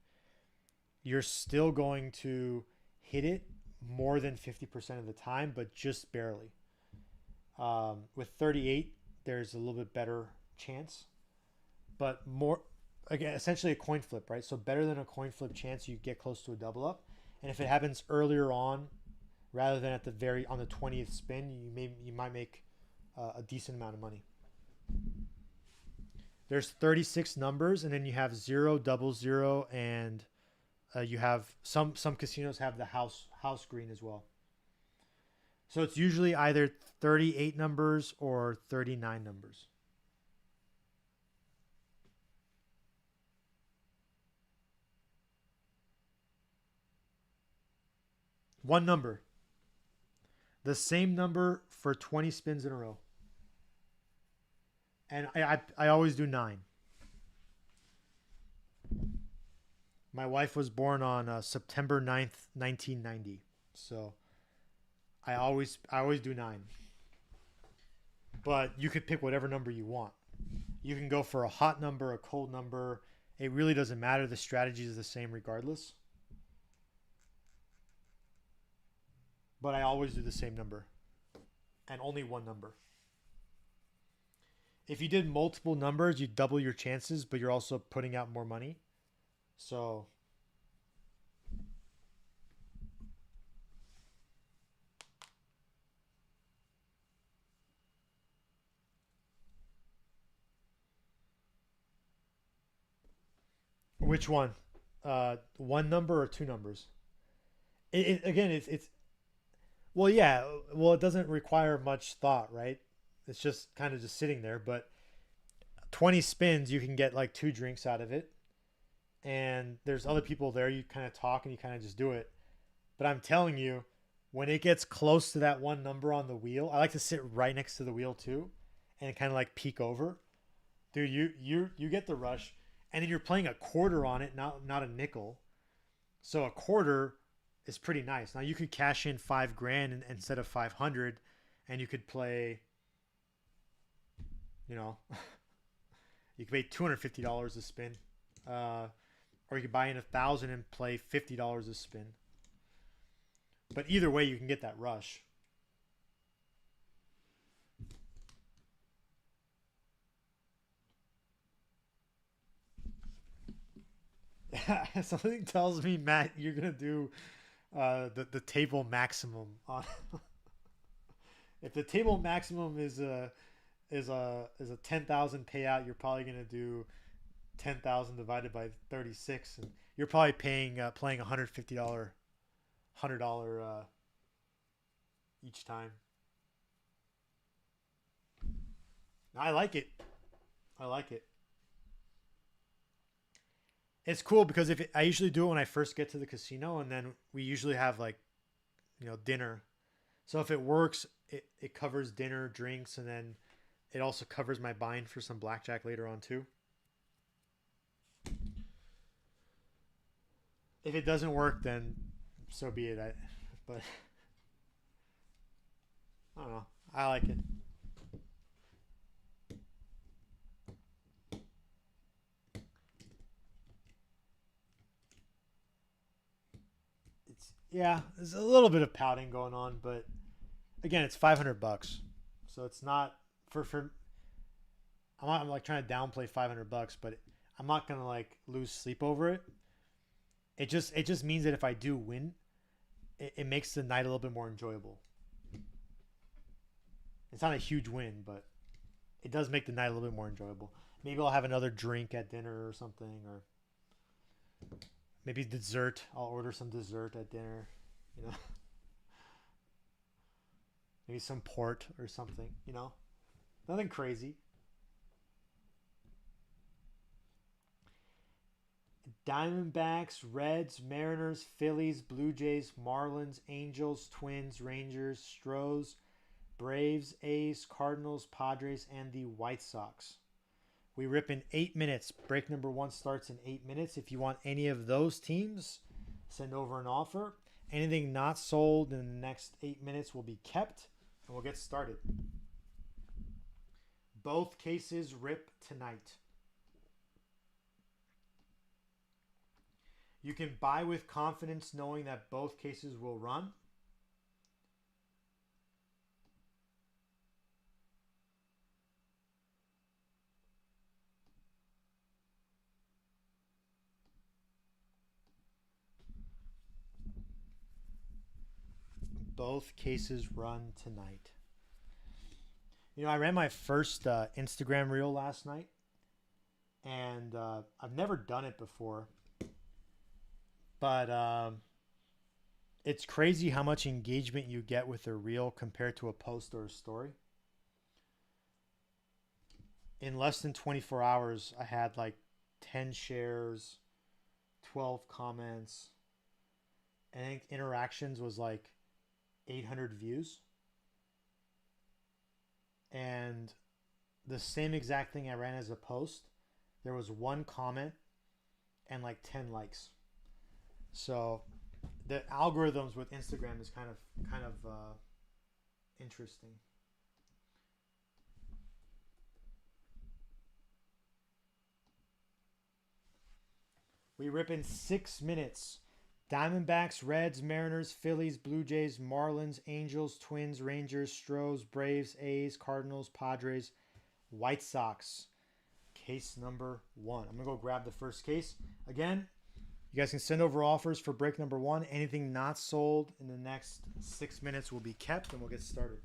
you're still going to hit it more than 50% of the time, but just barely. With 38, there's a little bit better chance, but more again, essentially a coin flip, right? So better than a coin flip chance, you get close to a double up. And if it happens earlier on, rather than at the very on the 20th spin, you might make a decent amount of money. There's 36 numbers, and then you have zero, double zero, and you have some casinos have the house green as well. So it's usually either 38 numbers or 39 numbers. One number. The same number for 20 spins in a row. And I always do nine. My wife was born on September 9th, 1990. So I always do nine. But you could pick whatever number you want. You can go for a hot number, a cold number. It really doesn't matter. The strategy is the same regardless. But I always do the same number and only one number. If you did multiple numbers, you double your chances, but you're also putting out more money. So which one? One number or two numbers? Again, it's well, yeah. Well, it doesn't require much thought, right? It's just kind of just sitting there. But 20 spins, you can get like two drinks out of it. And there's other people there. You kind of talk and you kind of just do it. But I'm telling you, when it gets close to that one number on the wheel, I like to sit right next to the wheel too, and kind of like peek over. Dude, you get the rush, and then you're playing a quarter on it, not a nickel. So a quarter is pretty nice. Now you could cash in 5 grand instead of 500, and you could play, you know, you could pay $250 a spin, uh, or you could buy in 1,000 and play $50 a spin. But either way, you can get that rush. Something tells me, Matt, you're gonna do the table maximum on. If the table maximum is a 10,000 payout, you're probably gonna do 10,000 divided by 36, and you're probably playing $150 each time. I like it. I like it. It's cool because I usually do it when I first get to the casino, and then we usually have like dinner. So if it works, it covers dinner, drinks, and then it also covers my bind for some blackjack later on too. If it doesn't work, then so be it. But I don't know. I like it. Yeah, there's a little bit of pouting going on, but again, it's $500, so it's not for. I'm like trying to downplay $500, but I'm not gonna like lose sleep over it. It just means that if I do win, it makes the night a little bit more enjoyable. It's not a huge win, but it does make the night a little bit more enjoyable. Maybe I'll have another drink at dinner or something, or maybe dessert. I'll order some dessert at dinner. You know, maybe some port or something. Nothing crazy. Diamondbacks, Reds, Mariners, Phillies, Blue Jays, Marlins, Angels, Twins, Rangers, Stros, Braves, A's, Cardinals, Padres, and the White Sox. We rip in 8 minutes. Break number one starts in 8 minutes. If you want any of those teams, send over an offer. Anything not sold in the next 8 minutes will be kept, and we'll get started. Both cases rip tonight. You can buy with confidence knowing that both cases will run. Both cases run tonight. I ran my first Instagram reel last night, and I've never done it before, but it's crazy how much engagement you get with a reel compared to a post or a story. In less than 24 hours, I had like 10 shares, 12 comments, and I think interactions was like 800 views. And the same exact thing I ran as a post, there was one comment and like 10 likes. So the algorithms with Instagram is kind of interesting. We rip in 6 minutes. Diamondbacks, Reds, Mariners, Phillies, Blue Jays, Marlins, Angels, Twins, Rangers, Stros, Braves, A's, Cardinals, Padres, White Sox. Case number one. I'm going to go grab the first case. Again, you guys can send over offers for break number one. Anything not sold in the next 6 minutes will be kept, and we'll get started.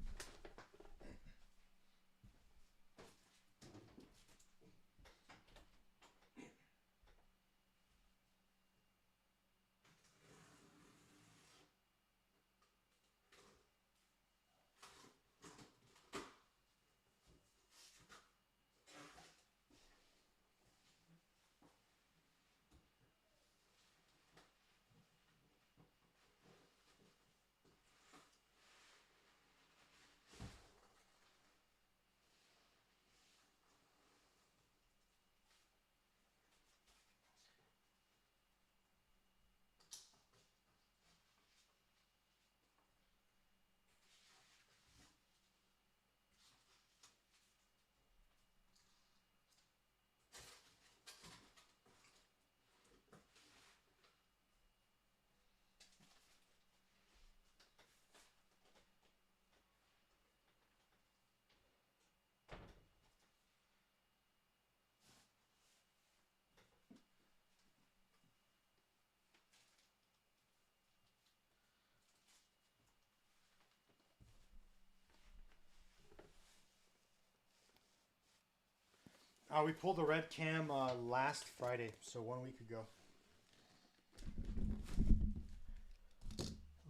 We pulled the red cam last Friday, so 1 week ago.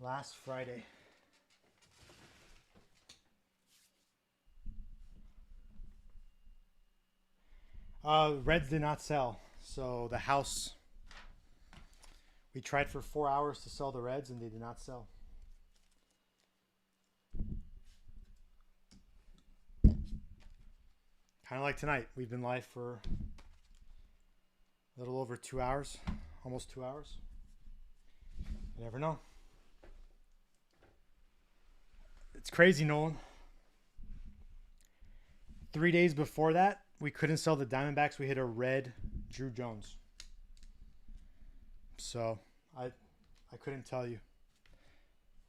Last Friday. Reds did not sell, so the house. We tried for 4 hours to sell the Reds, and they did not sell. Kind of like tonight. We've been live for a little over 2 hours, almost 2 hours. You never know. It's crazy, Nolan. 3 days before that, we couldn't sell the Diamondbacks. We hit a red Drew Jones. So I couldn't tell you.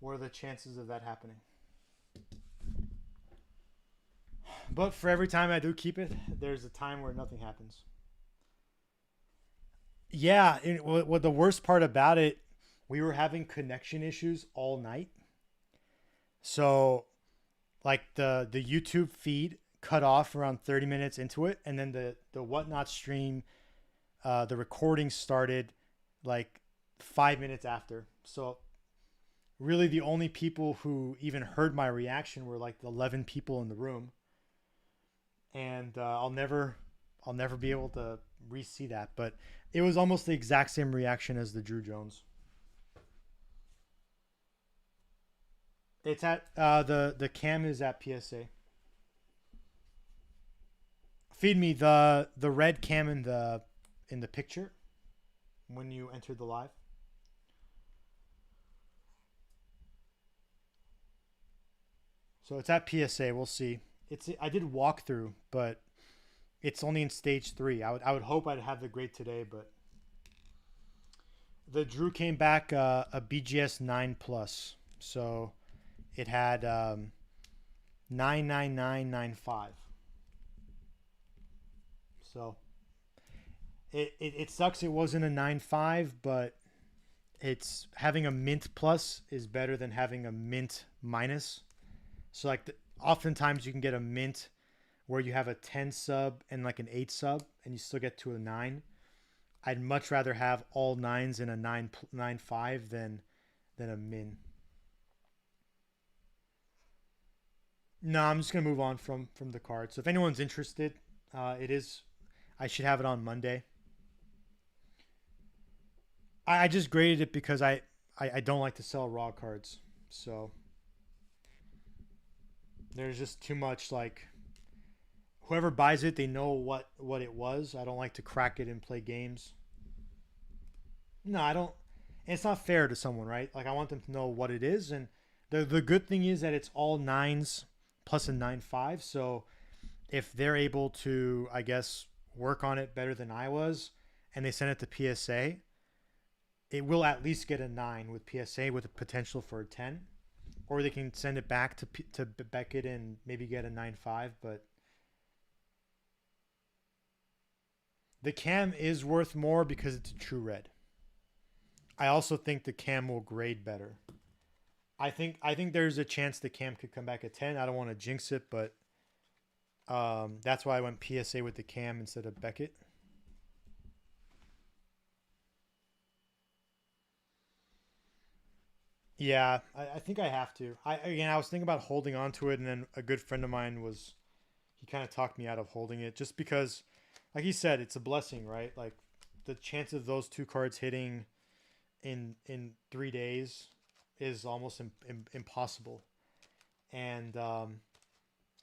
What are the chances of that happening? But for every time I do keep it, there's a time where nothing happens. Yeah, what the worst part about it, we were having connection issues all night. So, like the YouTube feed cut off around 30 minutes into it, and then the Whatnot stream, the recording started like 5 minutes after. So, really, the only people who even heard my reaction were like the 11 people in the room. And I'll never be able to re-see that, but it was almost the exact same reaction as the Drew Jones. It's at the cam is at PSA. Feed me the red cam in the picture when you entered the live. So it's at PSA. We'll see. I did walkthrough, but it's only in stage 3. I would hope I'd have the grade today, but the Drew came back a BGS 9 plus, so it had 99995. So it sucks. It wasn't a 9.5, but it's having a mint plus is better than having a mint minus. So like oftentimes you can get a mint where you have a 10 sub and like an 8 sub and you still get to a 9. I'd much rather have all 9s in a 9.5 than a min. No, I'm just gonna move on from the card. So if anyone's interested, I should have it on Monday. I just graded it because I don't like to sell raw cards. So there's just too much, like, whoever buys it, they know what it was. I don't like to crack it and play games. No, I don't. And it's not fair to someone, right? Like, I want them to know what it is. And the good thing is that it's all 9s plus a 9.5. So if they're able to, I guess, work on it better than I was, and they send it to PSA, it will at least get a 9 with PSA with a potential for a 10. Or they can send it back to Beckett and maybe get a 9.5. But the cam is worth more because it's a true red. I also think the cam will grade better. I think there's a chance the cam could come back at 10. I don't want to jinx it, but that's why I went PSA with the cam instead of Beckett. Yeah, I think I have to. I was thinking about holding on to it, and then a good friend of mine he kind of talked me out of holding it just because, like he said, it's a blessing, right? Like the chance of those 2 cards hitting in 3 days is almost impossible. And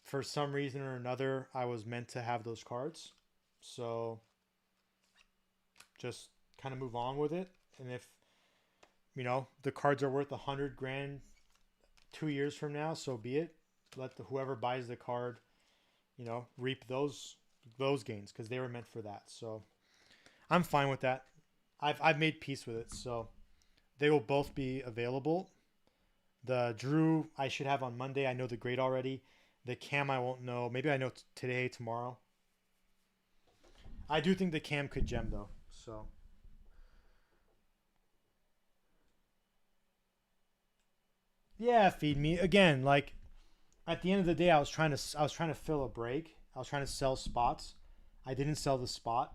for some reason or another, I was meant to have those cards. So just kind of move on with it. And if the cards are worth 100 grand 2 years from now, so be it. Let whoever buys the card, reap those gains because they were meant for that. So I'm fine with that. I've made peace with it. So they will both be available. The Drew I should have on Monday. I know the grade already. The cam I won't know. Maybe I know today, tomorrow. I do think the cam could gem though. So. Yeah, feed me again. Like at the end of the day, I was trying to fill a break. I was trying to sell spots. I didn't sell the spot,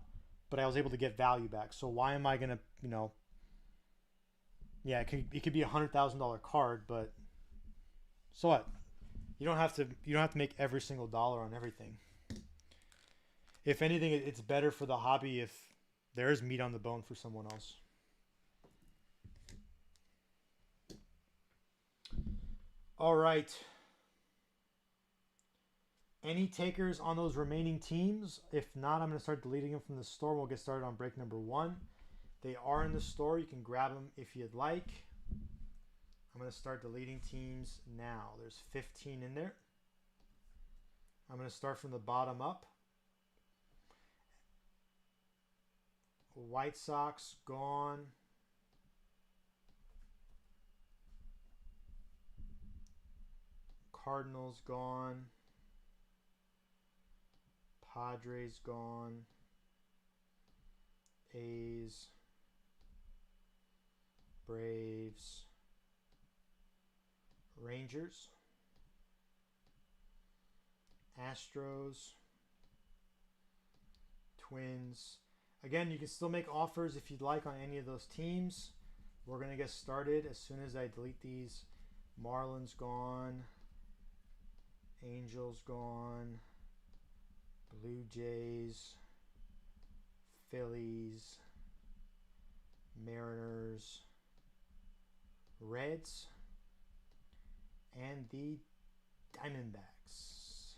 but I was able to get value back. So why am I gonna, yeah, it could be $100,000 card, but so what? You don't have to make every single dollar on everything. If anything, it's better for the hobby if there is meat on the bone for someone else. All right. Any takers on those remaining teams? If not, I'm going to start deleting them from the store. We'll get started on break number 1. They are in the store. You can grab them if you'd like. I'm going to start deleting teams now. There's 15 in there. I'm going to start from the bottom up. White Sox gone. Cardinals gone. Padres gone. A's. Braves. Rangers. Astros. Twins. Again, you can still make offers if you'd like on any of those teams. We're going to get started as soon as I delete these. Marlins gone. Angels gone. Blue Jays. Phillies. Mariners. Reds. And the Diamondbacks.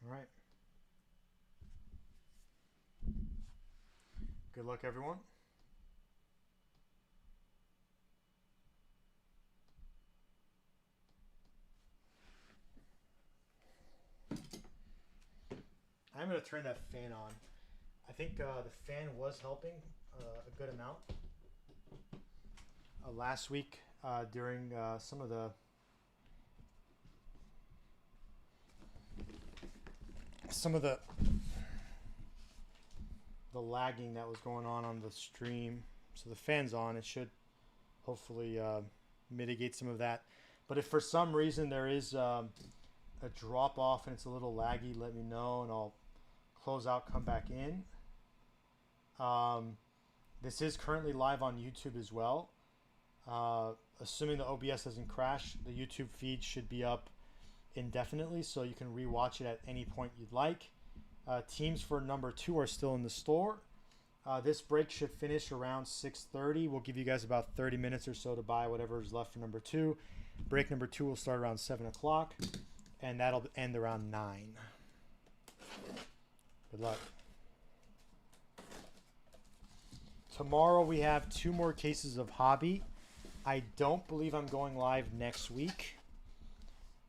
All right. Good luck, everyone. I'm going to turn that fan on. I think the fan was helping a good amount last week during some of the lagging that was going on the stream. So the fan's on. It should hopefully mitigate some of that. But if for some reason there is a drop off and it's a little laggy, let me know and I'll close out, come back in. This is currently live on YouTube as well. Assuming the OBS doesn't crash, the YouTube feed should be up indefinitely, so you can rewatch it at any point you'd like. Teams for number 2 are still in the store. This break should finish around 6:30. We'll give you guys about 30 minutes or so to buy whatever is left for number 2. Break number 2 will start around 7 o'clock, and that'll end around 9. Good luck. Tomorrow we have 2 more cases of hobby. I don't believe I'm going live next week,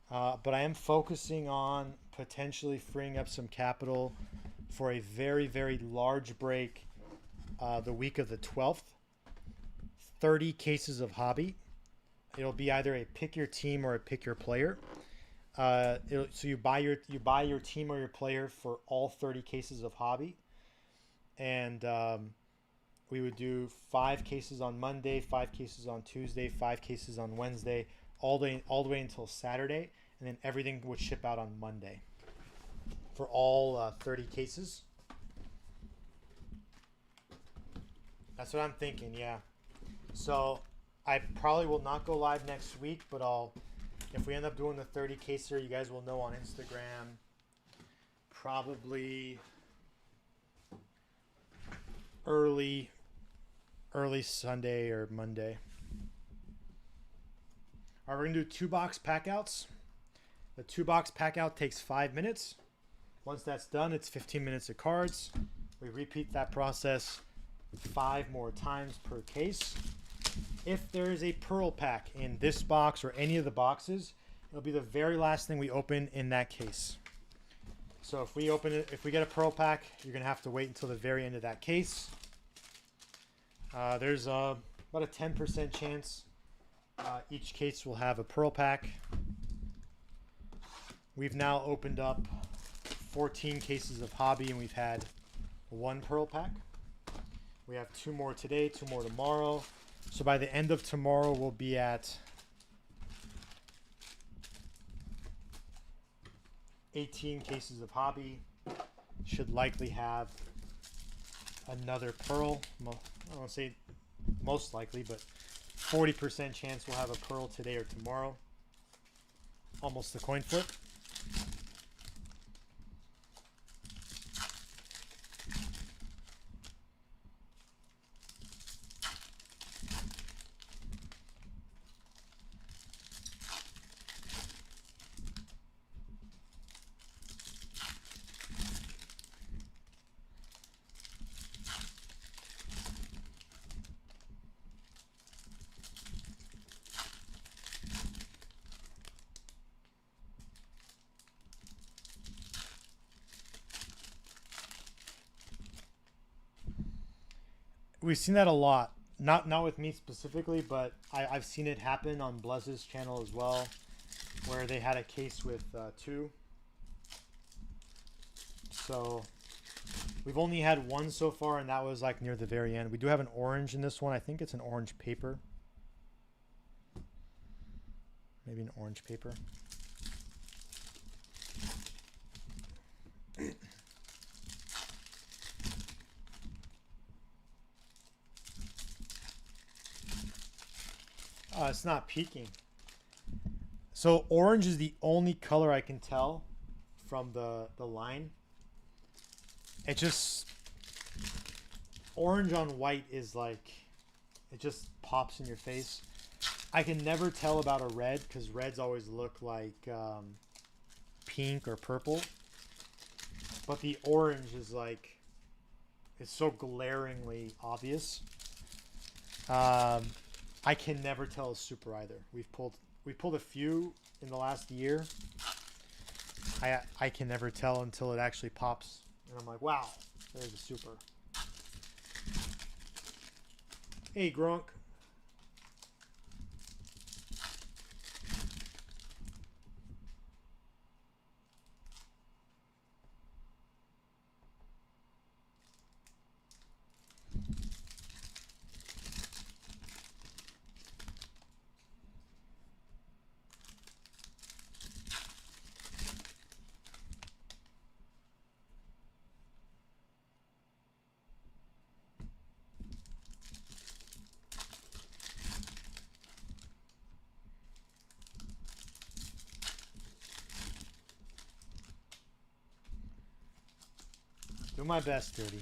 but I am focusing on potentially freeing up some capital for a very, very large break the week of the 12th. 30 cases of hobby. It'll be either a pick your team or a pick your player. So you buy your team or your player for all 30 cases of hobby, and we would do 5 cases on Monday, 5 cases on Tuesday, 5 cases on Wednesday, all the way until Saturday, and then everything would ship out on Monday for all 30 cases. That's what I'm thinking, yeah. So I probably will not go live next week, but if we end up doing the 30 caser, you guys will know on Instagram probably early Sunday or Monday. All right, we're going to do 2-box packouts. The 2-box packout takes 5 minutes. Once that's done, it's 15 minutes of cards. We repeat that process 5 more times per case. If there is a pearl pack in this box or any of the boxes, it'll be the very last thing we open in that case. So if we get a pearl pack, you're going to have to wait until the very end of that case. There's about a 10% chance each case will have a pearl pack. We've now opened up 14 cases of hobby and we've had 1 pearl pack. We have 2 more today, 2 more tomorrow. So by the end of tomorrow, we'll be at 18 cases of hobby. Should likely have another pearl. I don't say most likely, but 40% chance we'll have a pearl today or tomorrow. Almost a coin flip. We've seen that a lot. Not with me specifically, but I've seen it happen on Blez's channel as well, where they had a case with 2. So we've only had 1 so far, and that was like near the very end. We do have an orange in this one. I think it's an orange paper. Maybe an orange paper. It's not peaking. So orange is the only color I can tell from the line. It just, orange on white is like, it just pops in your face. I can never tell about a red because reds always look like pink or purple. But the orange is like, it's so glaringly obvious. I can never tell a super either. We've pulled a few in the last year. I can never tell until it actually pops, and I'm like, wow, there's a super. Hey, Gronk. Do my best, Dirty.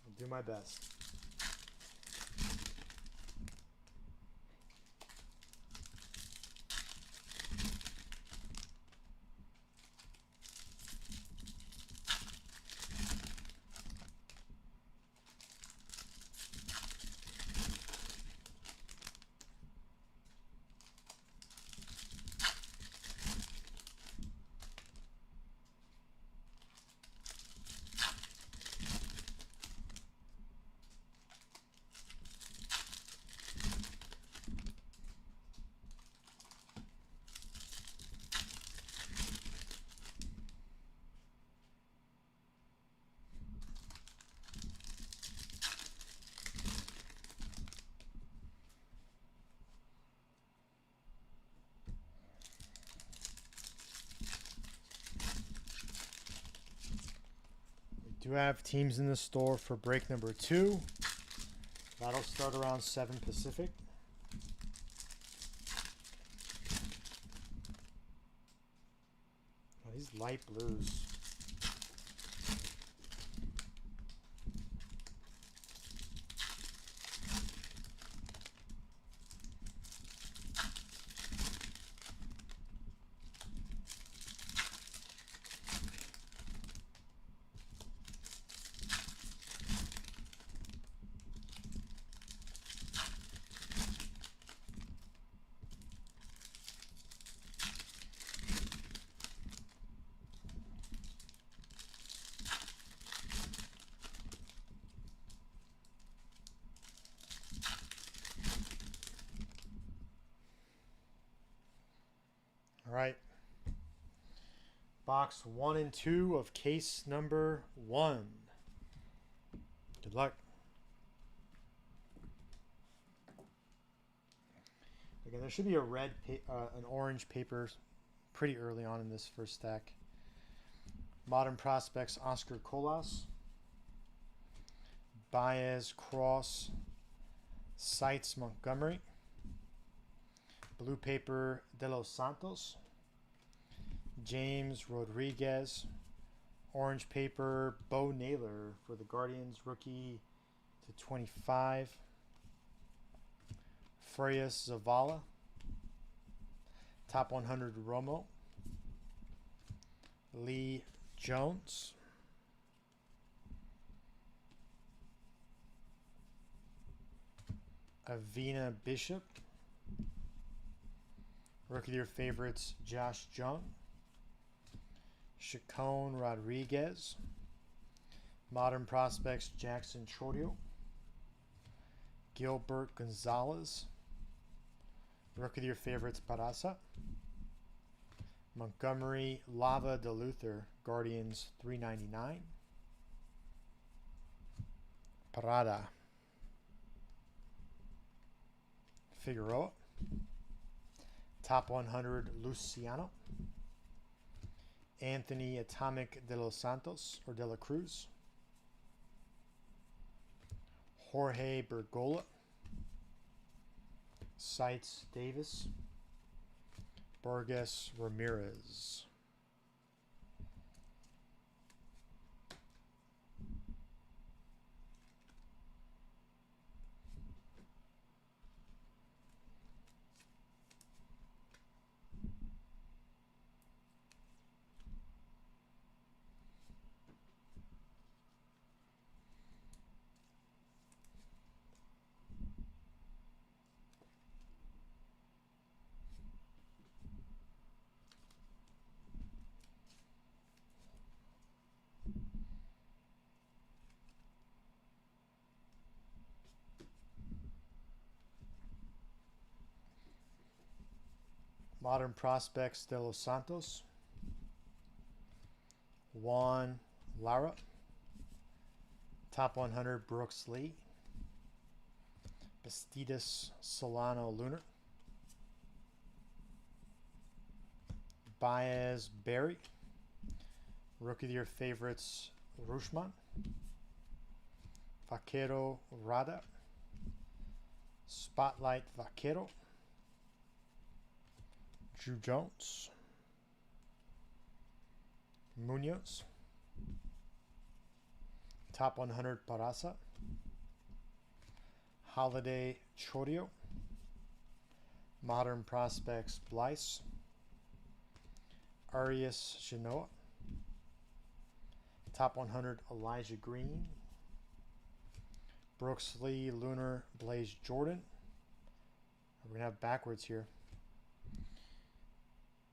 I'll do my best. Do have teams in the store for break number 2. That'll start around 7 Pacific. Oh, these light blues. All right. Box 1 and 2 of case number 1. Good luck. Again, there should be a an orange paper pretty early on in this first stack. Modern Prospects, Oscar Colas. Baez, Cross. Seitz, Montgomery. Blue Paper, De Los Santos. James Rodriguez. Orange Paper, Bo Naylor for the Guardians, rookie /25. Freyas Zavala. Top 100 Romo. Lee Jones. Avina Bishop. Rookie of your favorites, Josh Jung. Chacon Rodriguez. Modern Prospects, Jackson Chorio. Gilbert Gonzalez. Rookie of your favorites, Barasa. Montgomery Lava DeLuther, Guardians $3.99. Parada. Figueroa. Top 100 Luciano. Anthony Atomic De Los Santos or De La Cruz. Jorge Bergola. Seitz Davis. Burgess Ramirez. Modern Prospects, De Los Santos. Juan Lara. Top 100 Brooks Lee. Bastidas Solano Lunar. Baez Berry. Rookie of the Year favorites, Rushman. Vaquero Rada. Spotlight Vaquero. Drew Jones. Munoz. Top 100 Parasa. Holiday Chorio. Modern Prospects Blyce. Arias Genoa. Top 100 Elijah Green. Brooks Lee Lunar Blaze Jordan. We're going to have backwards here.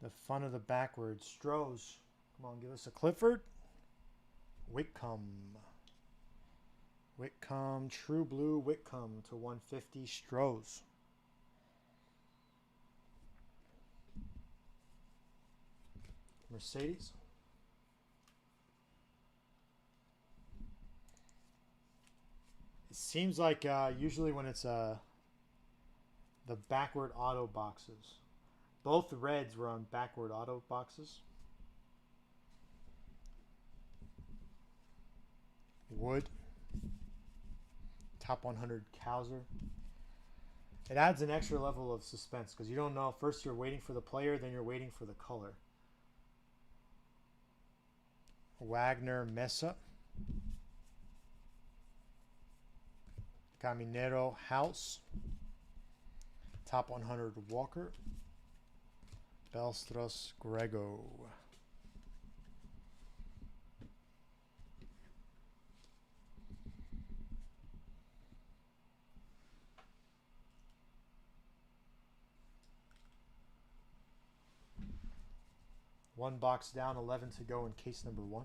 The fun of the backwards. Strohs. Come on, give us a Clifford. Whitcomb. Whitcomb. True Blue Whitcomb /150. Strohs. Mercedes. It seems like usually when it's the backward auto boxes. Both reds were on backward auto boxes. Wood. Top 100 Cowser. It adds an extra level of suspense because you don't know. First you're waiting for the player, then you're waiting for the color. Wagner Mesa. Caminero House. Top 100 Walker. Belstros Grego. One box down, 11 to go in case number 1.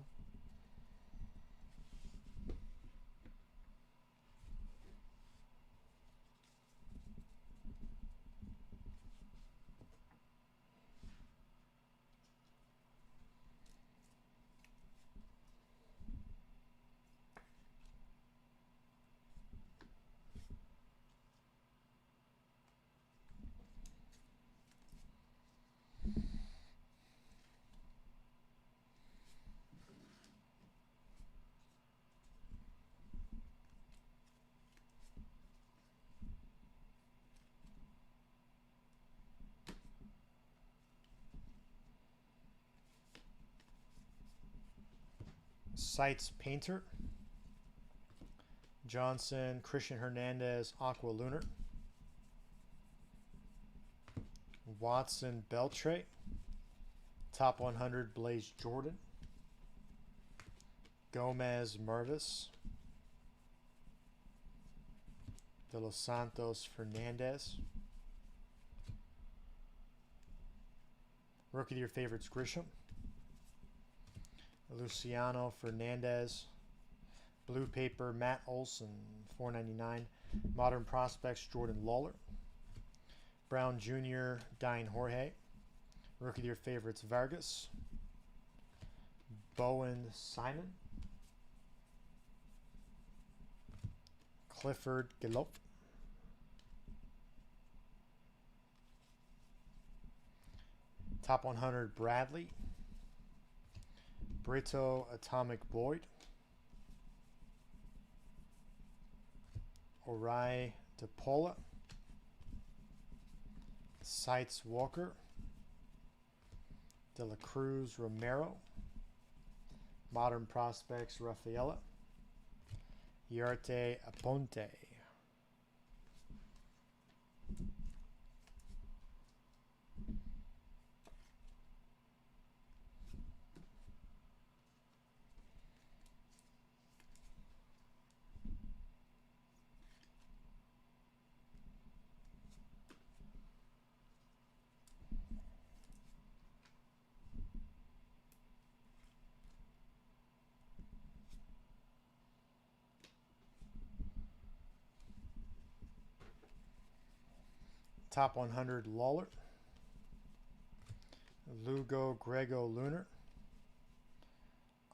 Sites Painter. Johnson, Christian Hernandez, Aqua Lunar. Watson, Beltre. Top 100, Blaze Jordan. Gomez, Mervis. De Los Santos, Fernandez. Rookie of your favorites, Grisham. Luciano, Fernandez. Blue paper, Matt Olson, $4.99. Modern prospects, Jordan Lawler. Brown Jr., Dine Jorge. Rookie of your favorites, Vargas. Bowen, Simon. Clifford, Galop. Top 100, Bradley. Brito, Atomic Boyd. Orai DePaula. Sites Walker. De La Cruz Romero. Modern prospects Rafaela. Yarte Aponte. Top 100, Lawler. Lugo, Grego, Lunar.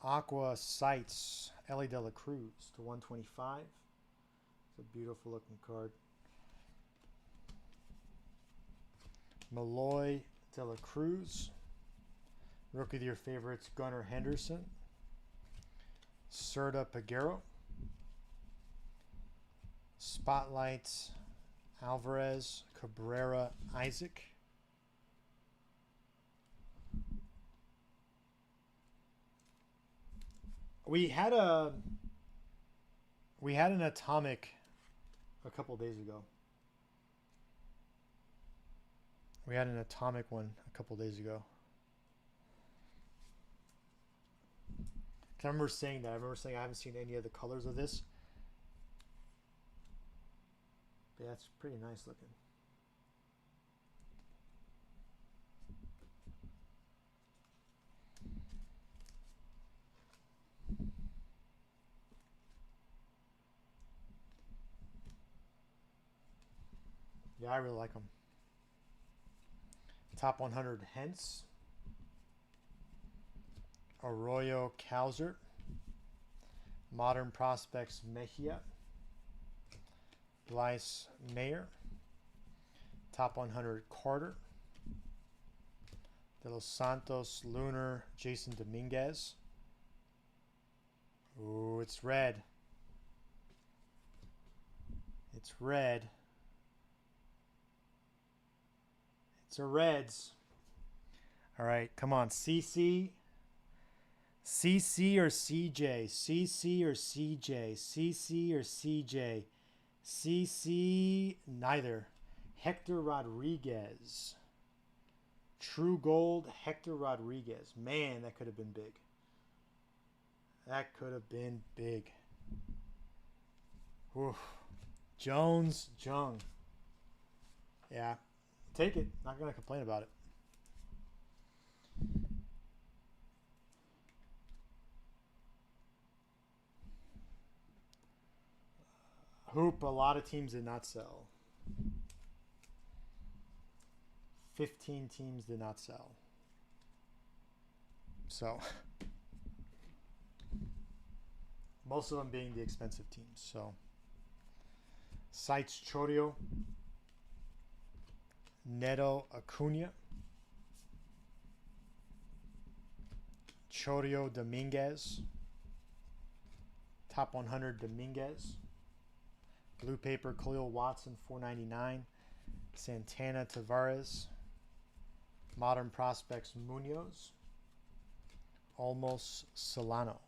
Aqua Sites, Ellie De La Cruz to 125. It's a beautiful looking card. Malloy, De La Cruz. Rookie of your favorites, Gunnar Henderson. Serta Peguero. Spotlights, Alvarez, Cabrera, Isaac. We had an atomic a couple days ago. We had an atomic one a couple days ago. I remember saying that. I remember saying I haven't seen any of the colors of this. But yeah, it's pretty nice looking. Yeah, I really like them. Top 100 Hence. Arroyo Cowser. Modern Prospects Mejia. Blyce Mayer. Top 100 Carter. De Los Santos Lunar Jason Dominguez. Ooh, it's red. It's red. It's a Reds. All right, come on. CC. CC or CJ. CC or CJ. CC or CJ. CC, neither. Hector Rodriguez. True Gold, Hector Rodriguez. Man, that could have been big. That could have been big. Whew. Jones, Jung. Yeah, take it. Not going to complain about it. Hoop, a lot of teams did not sell. 15 teams did not sell. So, most of them being the expensive teams. So, Sites Chorio, Neto Acuna, Chorio Dominguez, Top 100 Dominguez, Blue Paper Khalil Watson, $4.99, Santana Tavares, Modern Prospects Munoz, Almost Solano.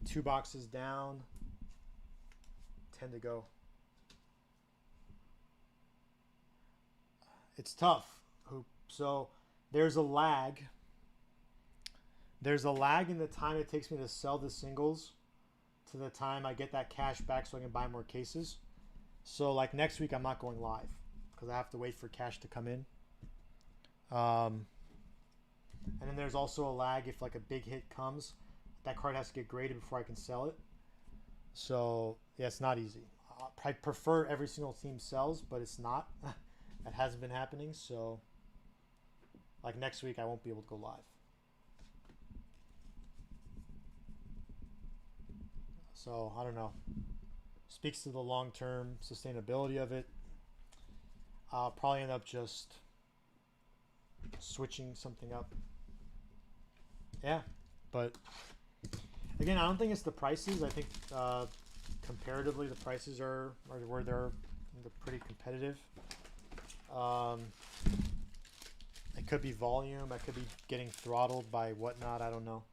2 boxes down. 10 to go. It's tough. So there's a lag. There's a lag in the time it takes me to sell the singles to the time I get that cash back so I can buy more cases. So like next week I'm not going live because I have to wait for cash to come in. And then there's also a lag if like a big hit comes. That card has to get graded before I can sell it. So yeah, it's not easy. I prefer every single team sells, but it's not. That hasn't been happening. So like next week I won't be able to go live. So I don't know. Speaks to the long-term sustainability of it. I'll probably end up just switching something up. Yeah, but again, I don't think it's the prices. I think comparatively the prices are where they're pretty competitive. It could be volume. I could be getting throttled by whatnot. I don't know.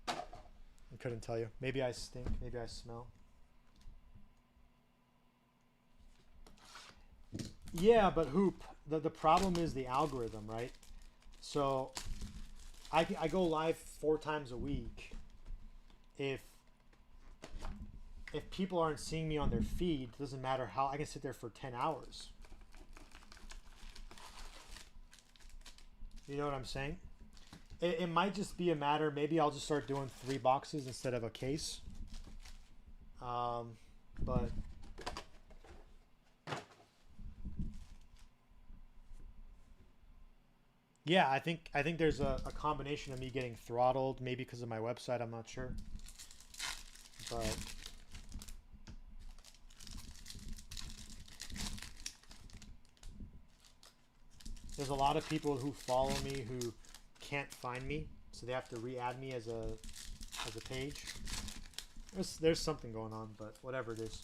I couldn't tell you. Maybe I stink. Maybe I smell. Yeah, but Hoop, the problem is the algorithm, right? So I go live 4 times a week. If people aren't seeing me on their feed, it doesn't matter how I can sit there for 10 hours. You know what I'm saying? It might just be a matter, maybe I'll just start doing 3 boxes instead of a case. But yeah, I think there's a combination of me getting throttled, maybe because of my website, I'm not sure. But there's a lot of people who follow me who can't find me, so they have to re-add me as a page. There's something going on, but whatever it is.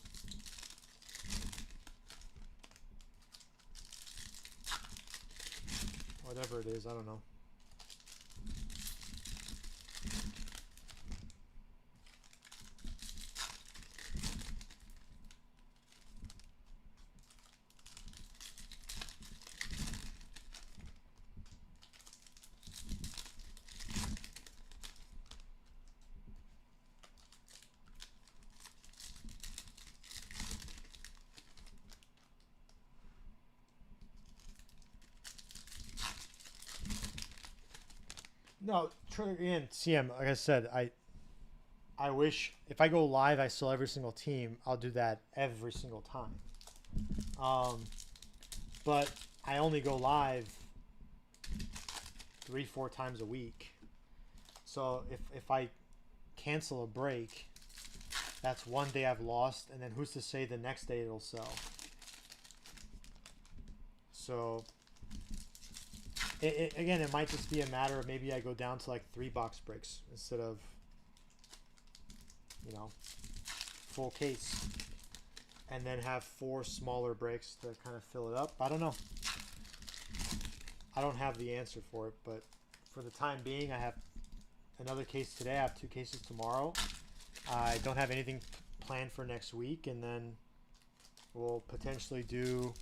Whatever it is, I don't know. No, again, CM, like I said, I wish if I go live, I sell every single team. I'll do that every single time. But I only go live 3-4 times a week. So if I cancel a break, that's one day I've lost, and then who's to say the next day it'll sell? So again, it might just be a matter of maybe I go down to like 3 box breaks instead of, you know, full case, and then have 4 smaller breaks to kind of fill it up. I don't know. I don't have the answer for it, but for the time being, I have another case today. I have 2 cases tomorrow. I don't have anything planned for next week, and then we'll potentially do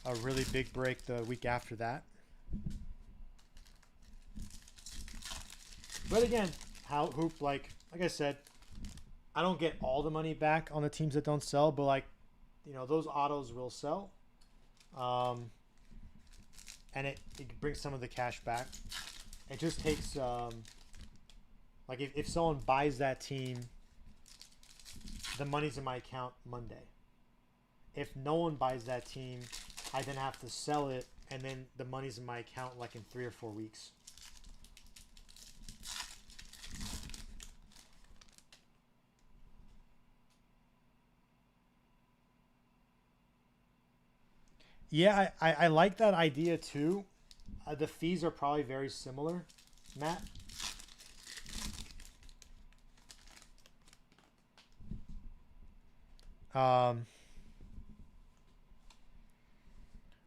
a really big break the week after that. But again, how Hoop, like I said, I don't get all the money back on the teams that don't sell, but like, you know, those autos will sell. And it brings some of the cash back. It just takes, like if someone buys that team, the money's in my account Monday. If no one buys that team, I then have to sell it, and then the money's in my account like in 3 or 4 weeks. Yeah, I like that idea too. The fees are probably very similar, Matt.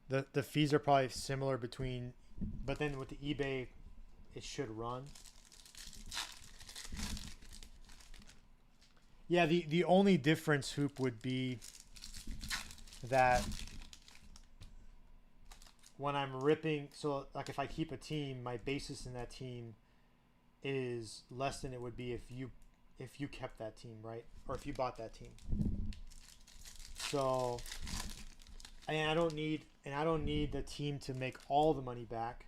The fees are probably similar between, but then with the eBay, it should run. Yeah, the only difference, Hoop, would be that when I'm ripping, so like if I keep a team, my basis in that team is less than it would be if you kept that team, right? Or if you bought that team. So, and I don't need the team to make all the money back,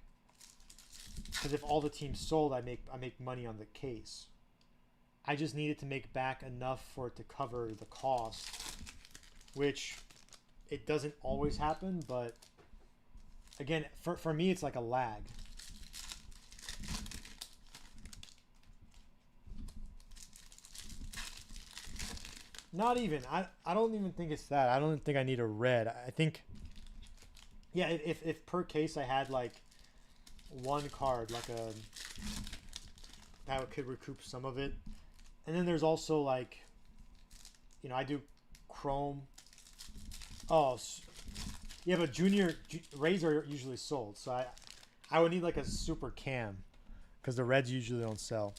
because if all the teams sold, I make money on the case. I just needed to make back enough for it to cover the cost, which it doesn't always happen, but again, for me, it's like a lag. Not even. I don't even think it's that. I don't think I need a red. I think, yeah, if per case I had like one card, like a, that could recoup some of it. And then there's also like, I do Chrome. Oh, yeah, but junior rays are usually sold, so I would need like a super cam, because the reds usually don't sell.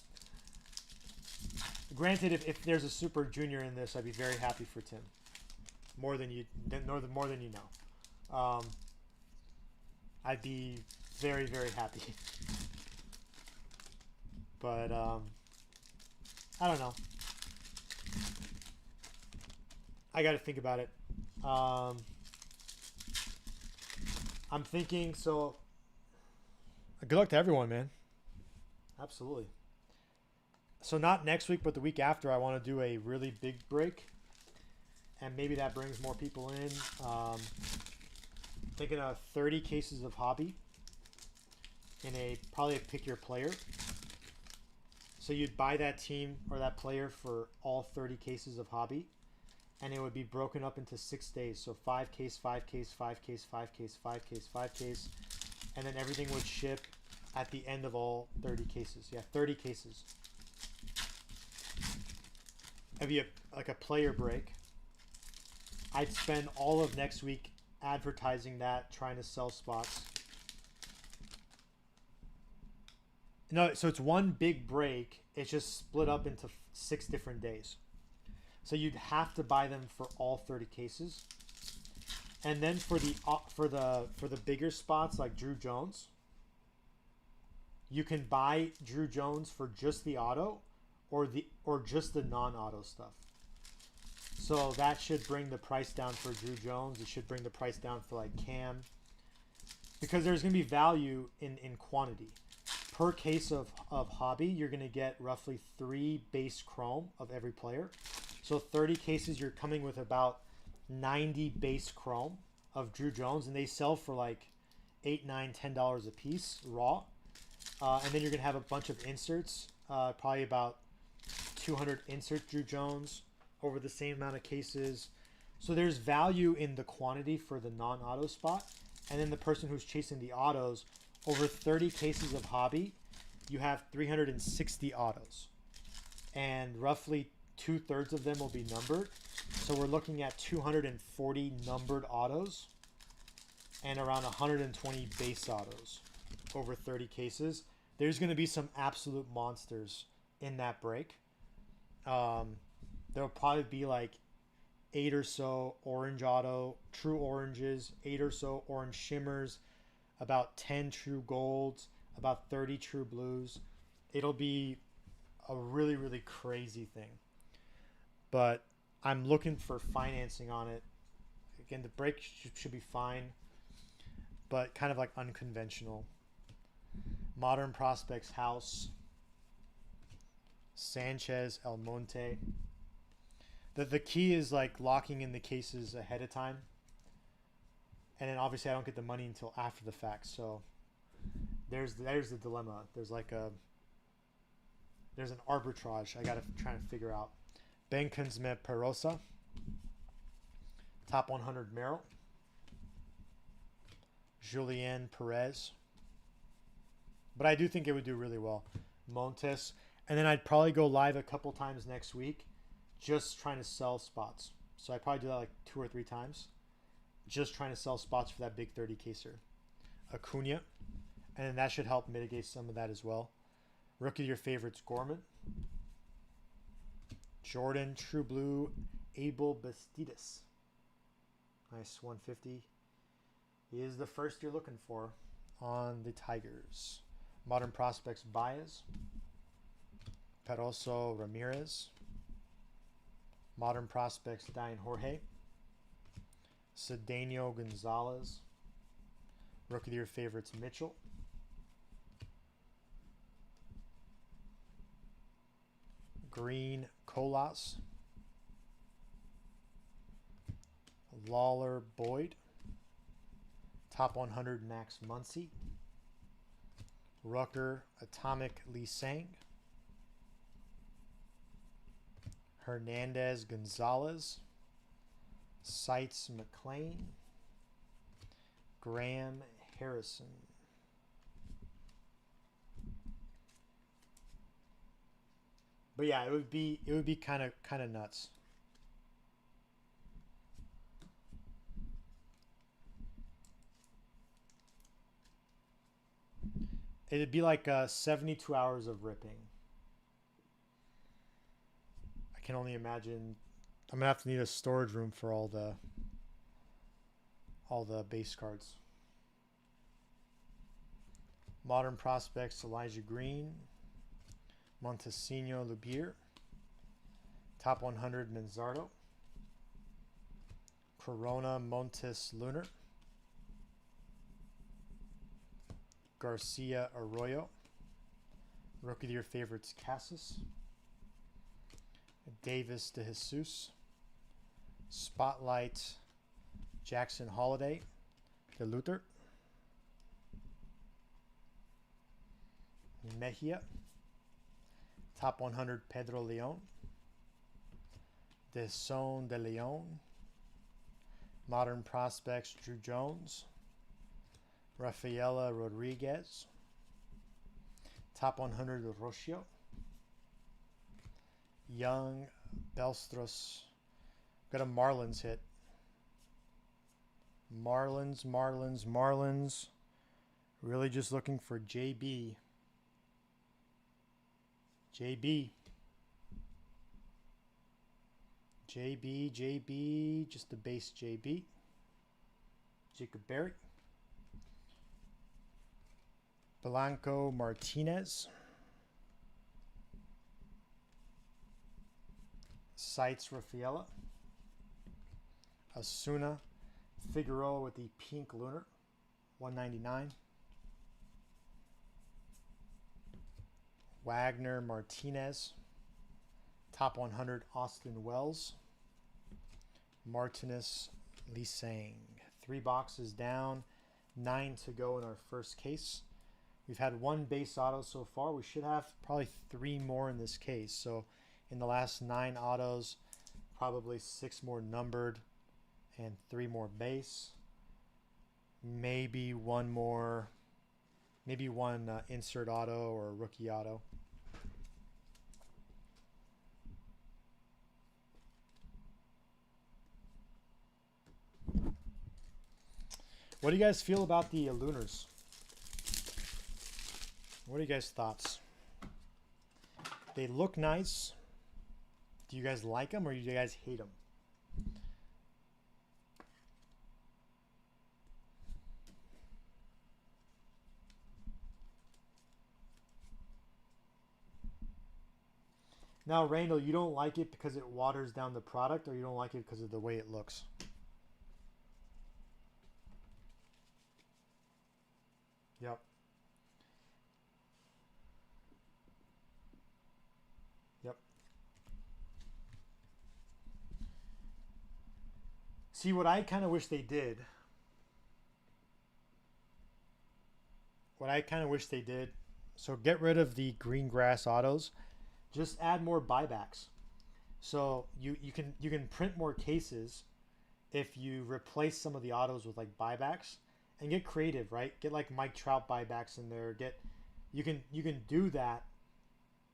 Granted, if there's a super junior in this, I'd be very happy for Tim. More than you know. I'd be very, very happy. But I don't know. I got to think about it. I'm thinking, so good luck to everyone, man. Absolutely. So not next week, but the week after, I want to do a really big break, and maybe that brings more people in. Thinking of 30 cases of hobby in probably a pick your player. So you'd buy that team or that player for all 30 cases of hobby, and it would be broken up into 6 days. So 5 case, 5 case, 5 case, 5 case, 5 case, 5 case, and then everything would ship at the end of all 30 cases. Yeah, 30 cases. It'd be like a player break. I'd spend all of next week advertising that, trying to sell spots. No, so it's one big break. It's just split up into 6 different days. So you'd have to buy them for all 30 cases. And then for the bigger spots like Drew Jones, you can buy Drew Jones for just the auto or just the non-auto stuff. So that should bring the price down for Drew Jones. It should bring the price down for like Cam, because there's going to be value in quantity. Per case of hobby, you're going to get roughly 3 base chrome of every player. So 30 cases, you're coming with about 90 base chrome of Drew Jones, and they sell for like $8, $9, $10 a piece raw. And then you're going to have a bunch of inserts, probably about 200 insert Drew Jones over the same amount of cases. So there's value in the quantity for the non-auto spot. And then the person who's chasing the autos, over 30 cases of hobby, you have 360 autos. And roughly 2/3 of them will be numbered. So we're looking at 240 numbered autos and around 120 base autos over 30 cases. There's going to be some absolute monsters in that break. There'll probably be like 8 or so orange auto, true oranges, 8 or so orange shimmers, about 10 true golds, about 30 true blues. It'll be a really, really crazy thing. But I'm looking for financing on it. Again, the break should be fine, but kind of like unconventional. Modern Prospects House, Sanchez, El Monte. The key is like locking in the cases ahead of time. And then obviously I don't get the money until after the fact. So there's the dilemma. There's an arbitrage I got to try to figure out. Ben Kensme Perosa, top 100 Merrill, Julien Perez. But I do think it would do really well. Montes. And then I'd probably go live a couple times next week just trying to sell spots. So I'd probably do that like 2 or 3 times. Just trying to sell spots for that big 30 caser. Acuna. And then that should help mitigate some of that as well. Rookie of your favorites, Gorman. Jordan True Blue Abel Bastidas. Nice 150. He is the first you're looking for on the Tigers. Modern Prospects Baez. Peroso Ramirez. Modern Prospects Diane Jorge. Cedeno Gonzalez. Rookie of the Year favorites Mitchell. Green Colas. Lawler Boyd. Top 100 Max Muncy. Rucker Atomic Lee Sang. Hernandez Gonzalez. Seitz McLean. Graham Harrison. But yeah, it would be kind of nuts. It'd be like 72 hours of ripping. I can only imagine. I'm gonna have to need a storage room for all the base cards. Modern Prospects Elijah Green. Montesino Lubier. Top 100 Manzardo. Corona Montes Lunar. Garcia Arroyo. Rookie of the Year favorites Casas. Davis de Jesus. Spotlight Jackson Holiday. De Luther. Mejia. Top 100 Pedro Leon. De Son de Leon. Modern Prospects Drew Jones. Rafaela Rodriguez. Top 100 Rocio. Young Belstros. Got a Marlins hit. Marlins. Really just looking for JB. JB, just the base JB. Jacob Berry. Blanco Martinez. Seitz Rafaela. Asuna Figueroa with the pink lunar. 199. Wagner Martinez. Top 100 Austin Wells. Martinez Lee Sang. 3 boxes down. 9 to go in our first case. We've had 1 base auto so far. We should have probably 3 more in this case. So in the last 9 autos, probably 6 more numbered and 3 more base. Maybe 1 more, maybe 1 insert auto or rookie auto. What do you guys feel about the Lunars? What are you guys' thoughts? They look nice. Do you guys like them or do you guys hate them? Now, Randall, you don't like it because it waters down the product, or you don't like it because of the way it looks? Yep. Yep. See, what I kind of wish they did. So get rid of the green grass autos. Just add more buybacks. So you can print more cases if you replace some of the autos with like buybacks and get creative, right? Get like Mike Trout buybacks in there. You can do that.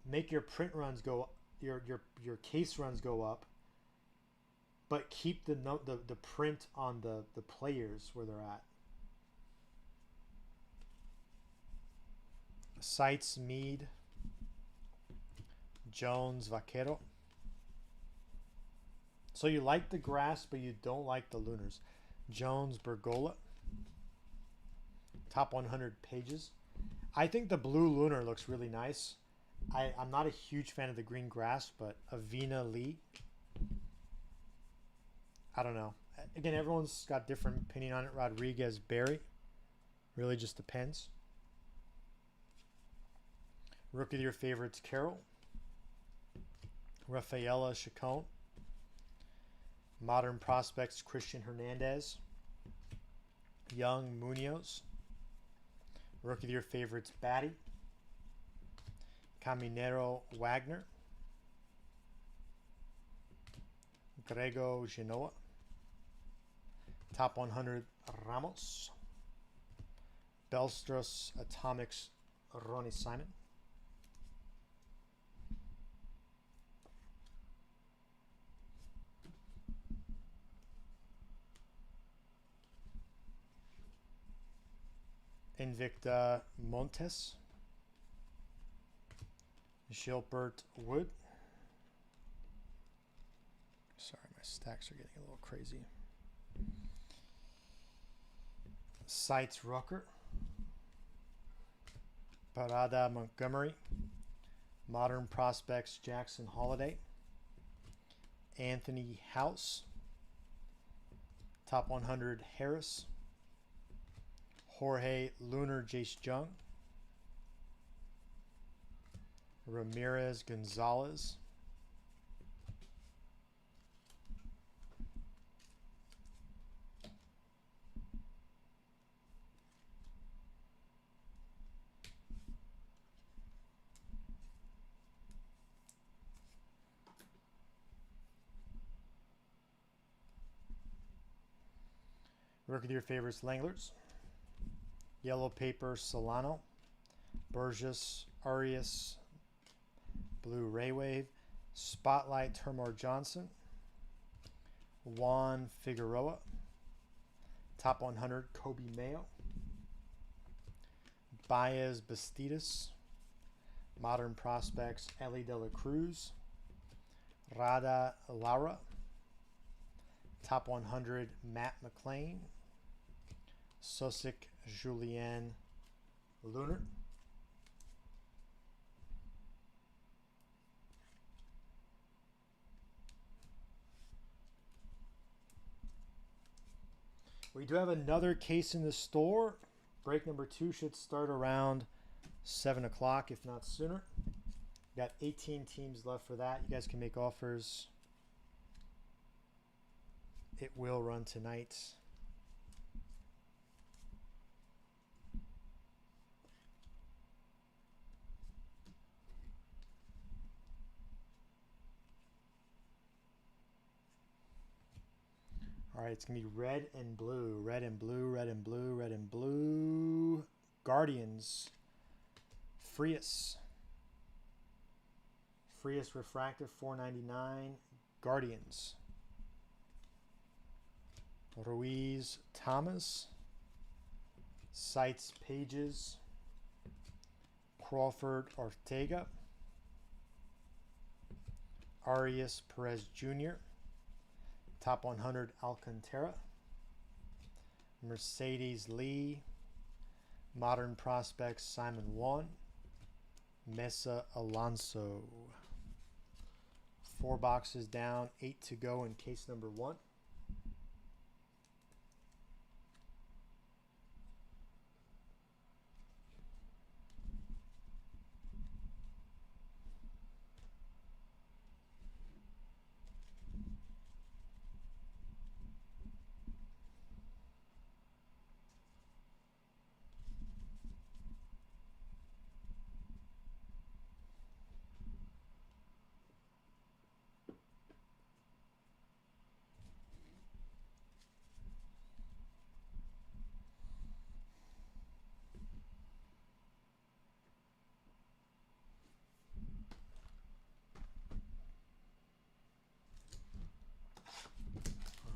Make your print runs go, your case runs go up, but keep the print on the players where they're at. Seitz Mead. Jones Vaquero. So you like the grass, but you don't like the lunars. Jones Bergola. Top 100 pages. I think the blue lunar looks really nice. I'm not a huge fan of the green grass, but Avina Lee. I don't know. Again, everyone's got different opinion on it. Rodriguez Berry. Really just depends. Rookie of your favorites, Carroll. Rafaela Chacon. Modern prospects, Christian Hernandez. Young Munoz. Rookie of your favorites, Batty. Caminero Wagner. Grego Genoa. Top 100 Ramos. Belstros Atomics Ronnie Simon. Invicta Montes. Gilbert Wood. Sorry, my stacks are getting a little crazy. Sites Rucker. Parada Montgomery. Modern Prospects Jackson Holiday. Anthony House. Top 100 Harris. Jorge Lunar Jace Jung. Ramirez Gonzalez. Rookie of your favorites, Langlers. Yellow Paper, Solano. Burgess, Arias. Blue Ray Wave. Spotlight, Termar Johnson. Juan Figueroa. Top 100, Kobe Mayo. Baez Bastidas. Modern Prospects, Ellie De La Cruz. Rada Lara. Top 100, Matt McLean. Sosik Julien Lunar. We do have another case in the store. Break number 2 should start around 7 o'clock, if not sooner. Got 18 teams left for that. You guys can make offers. It will run tonight. All right, it's going to be red and blue, red and blue, red and blue, red and blue. Guardians. Frias. Frias Refractor, $4.99. Guardians. Ruiz Thomas. Sites Pages. Crawford Ortega. Arias Perez Jr. Top 100 Alcantara. Mercedes Lee. Modern Prospects Simon Wan. Mesa Alonso. 4 boxes down, 8 to go in case number 1.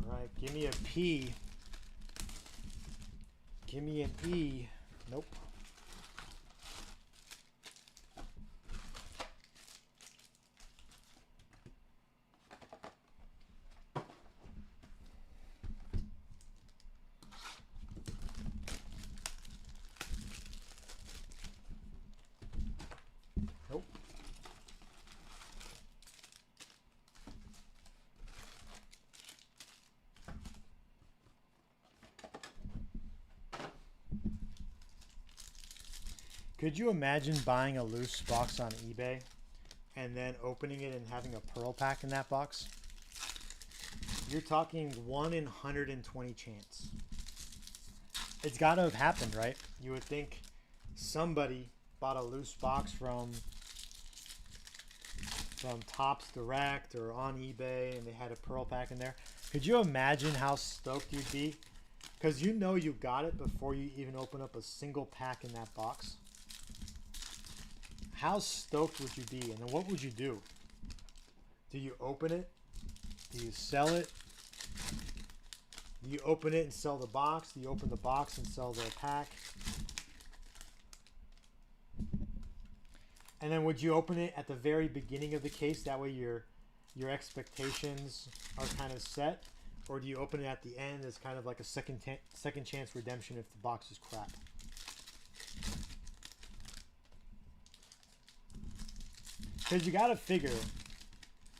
All right, give me a P. Give me an E. Nope. Could you imagine buying a loose box on eBay and then opening it and having a pearl pack in that box? You're talking 1 in 120 chance. It's got to have happened, right? You would think somebody bought a loose box from Topps Direct or on eBay and they had a pearl pack in there. Could you imagine how stoked you'd be? Because you know you got it before you even open up a single pack in that box. How stoked would you be? And then what would you do? Do you open it? Do you sell it? Do you open it and sell the box? Do you open the box and sell the pack? And then would you open it at the very beginning of the case? That way your expectations are kind of set. Or do you open it at the end as kind of like a second chance redemption if the box is crap? Because you got to figure,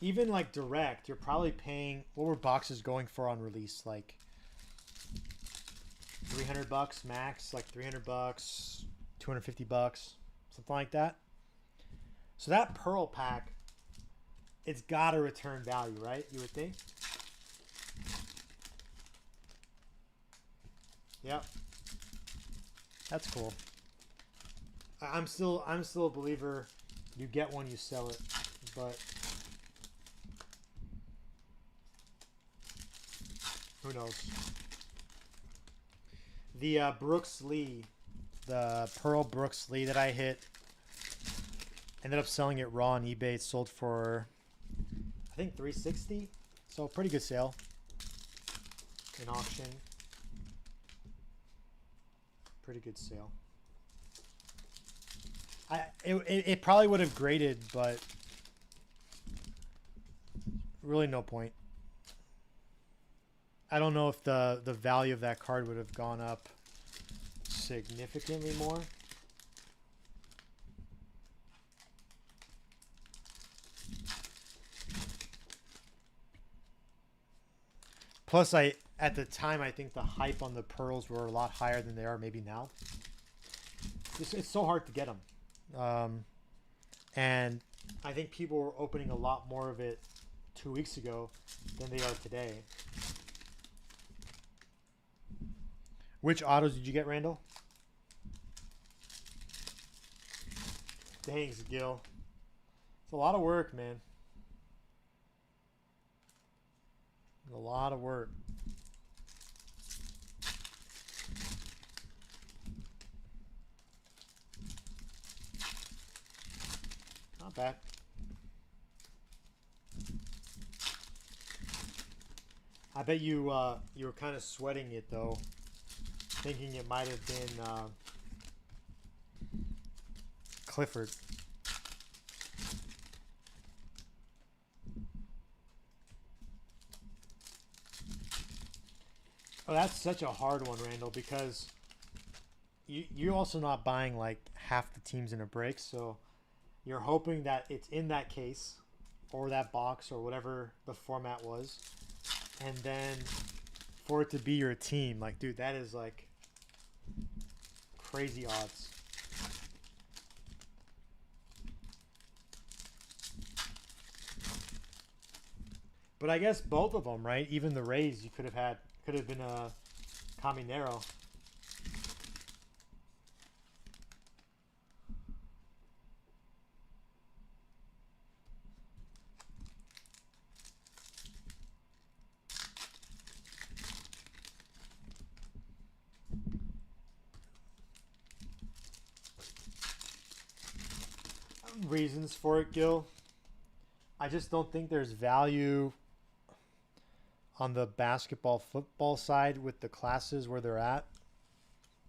even like direct, you're probably paying, what were boxes going for on release? Like $300 max, like $300, $250, something like that. So that pearl pack, it's got to return value, right? You would think. Yep. That's cool. I'm still a believer. You get one, you sell it, but who knows? The Brooks Lee, the Pearl Brooks Lee that I hit, ended up selling it raw on eBay. It sold for, I think, $360. So pretty good sale in auction. Pretty good sale. It probably would have graded, but really no point. I don't know if the value of that card would have gone up significantly more. Plus, at the time, I think the hype on the pearls were a lot higher than they are maybe now. It's so hard to get them. And I think people were opening a lot more of it 2 weeks ago than they are today. Which autos did you get, Randall? Thanks, Gil. It's a lot of work, man. A lot of work. Not bad. I bet you were kind of sweating it though, thinking it might have been Clifford. Oh, that's such a hard one, Randall, because you're also not buying like half the teams in a break, so you're hoping that it's in that case or that box or whatever the format was, and then for it to be your team, like, dude, that is like crazy odds. But I guess both of them, right? Even the Rays, you could have been a Caminero. Reasons for it, Gil. I just don't think there's value on the basketball football side with the classes where they're at.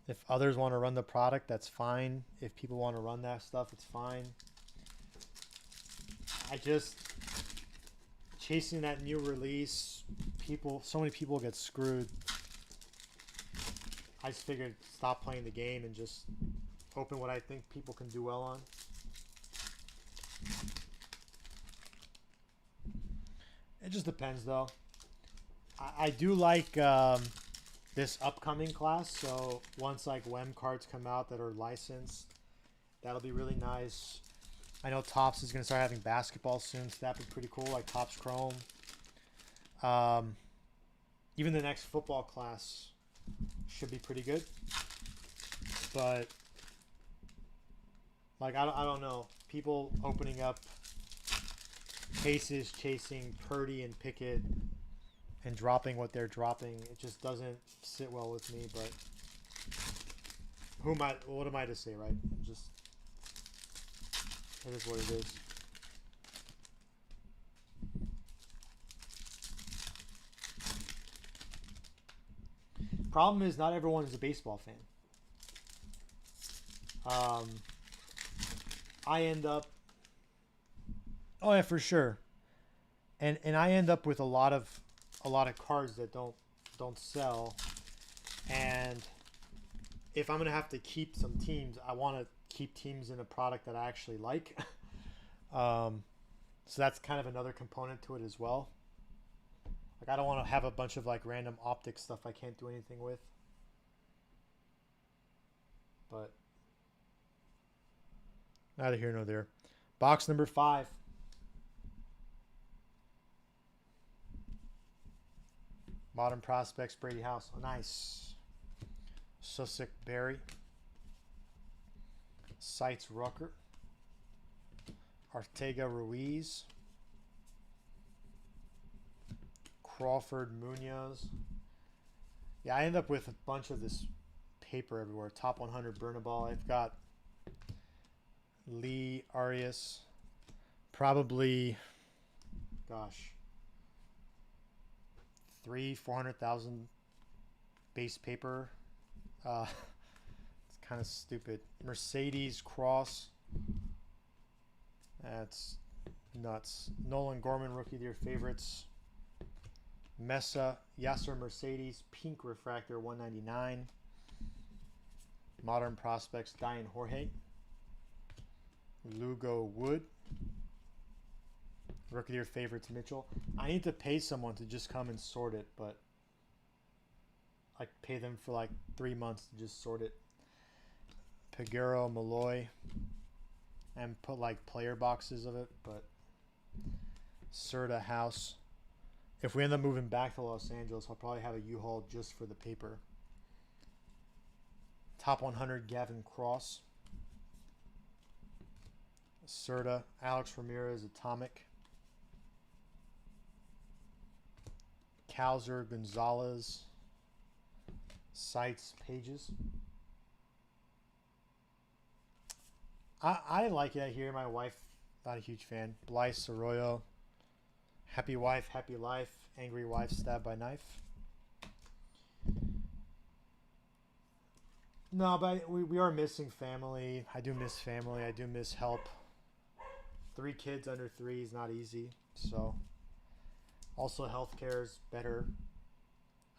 If others want to run the product, that's fine. If people want to run that stuff, it's fine. I just chasing that new release, so many people get screwed. I just figured stop playing the game and just open what I think people can do well on. It just depends, though. I do like this upcoming class. So once like WEM cards come out that are licensed, That'll be really nice. I know Topps is going to start having basketball soon, so that'd be pretty cool, like Topps Chrome. Even the next football class should be pretty good. But, like, I don't know. People opening up cases, chasing Purdy and Pickett and dropping what they're dropping, it just doesn't sit well with me. But what am I to say, right? Just, it is what it is. Problem is, not everyone is a baseball fan. I end up, oh yeah, for sure, and I end up with a lot of cards that don't sell, and if I'm gonna have to keep some teams, I want to keep teams in a product that I actually like. So that's kind of another component to it as well. Like, I don't want to have a bunch of like random optic stuff I can't do anything with. But neither here nor there. Box number 5. Modern Prospects, Brady House. Oh, nice. Susik Berry. Seitz Rucker. Ortega Ruiz. Crawford Munoz. Yeah, I end up with a bunch of this paper everywhere. Top 100 Bernabal. I've got Lee Arias. Probably, gosh, 400,000 base paper. It's kind of stupid. Mercedes Cross. That's nuts. Nolan Gorman, rookie of the year favorites. Mesa, Yasser Mercedes, pink refractor, 199. Modern Prospects, Diane Jorge. Lugo Wood. Rookie of the year favorites, Mitchell. I need to pay someone to just come and sort it, but I pay them for like 3 months to just sort it. Peguero, Malloy. And put like player boxes of it, but Serta House. If we end up moving back to Los Angeles, I'll probably have a U-Haul just for the paper. Top 100, Gavin Cross. Serta, Alex Ramirez, Atomic. Cowser, Gonzalez. Seitz, Pages. I like it. I hear my wife, not a huge fan. Blythe Arroyo. Happy wife, happy life. Angry wife, stabbed by knife. No, but we are missing family. I do miss family. I do miss help. 3 kids under 3 is not easy. So, also healthcare is better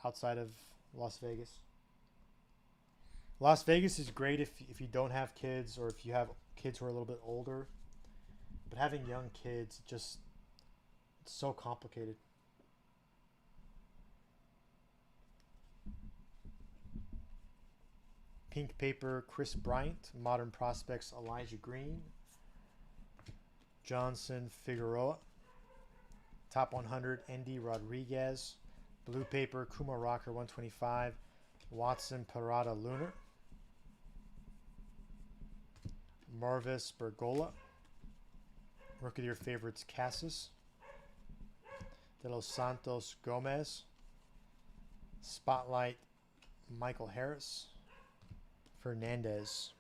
outside of Las Vegas. Las Vegas is great if you don't have kids or if you have kids who are a little bit older. But having young kids, just, it's so complicated. Pink paper, Chris Bryant. Modern Prospects, Elijah Green. Johnson Figueroa. Top 100, Andy Rodriguez. Blue paper, Kuma Rocker, 125. Watson Parada Lunar. Marvis Bergola. Rookie of the year favorites, Cassis. De Los Santos Gomez. Spotlight, Michael Harris. Fernandez.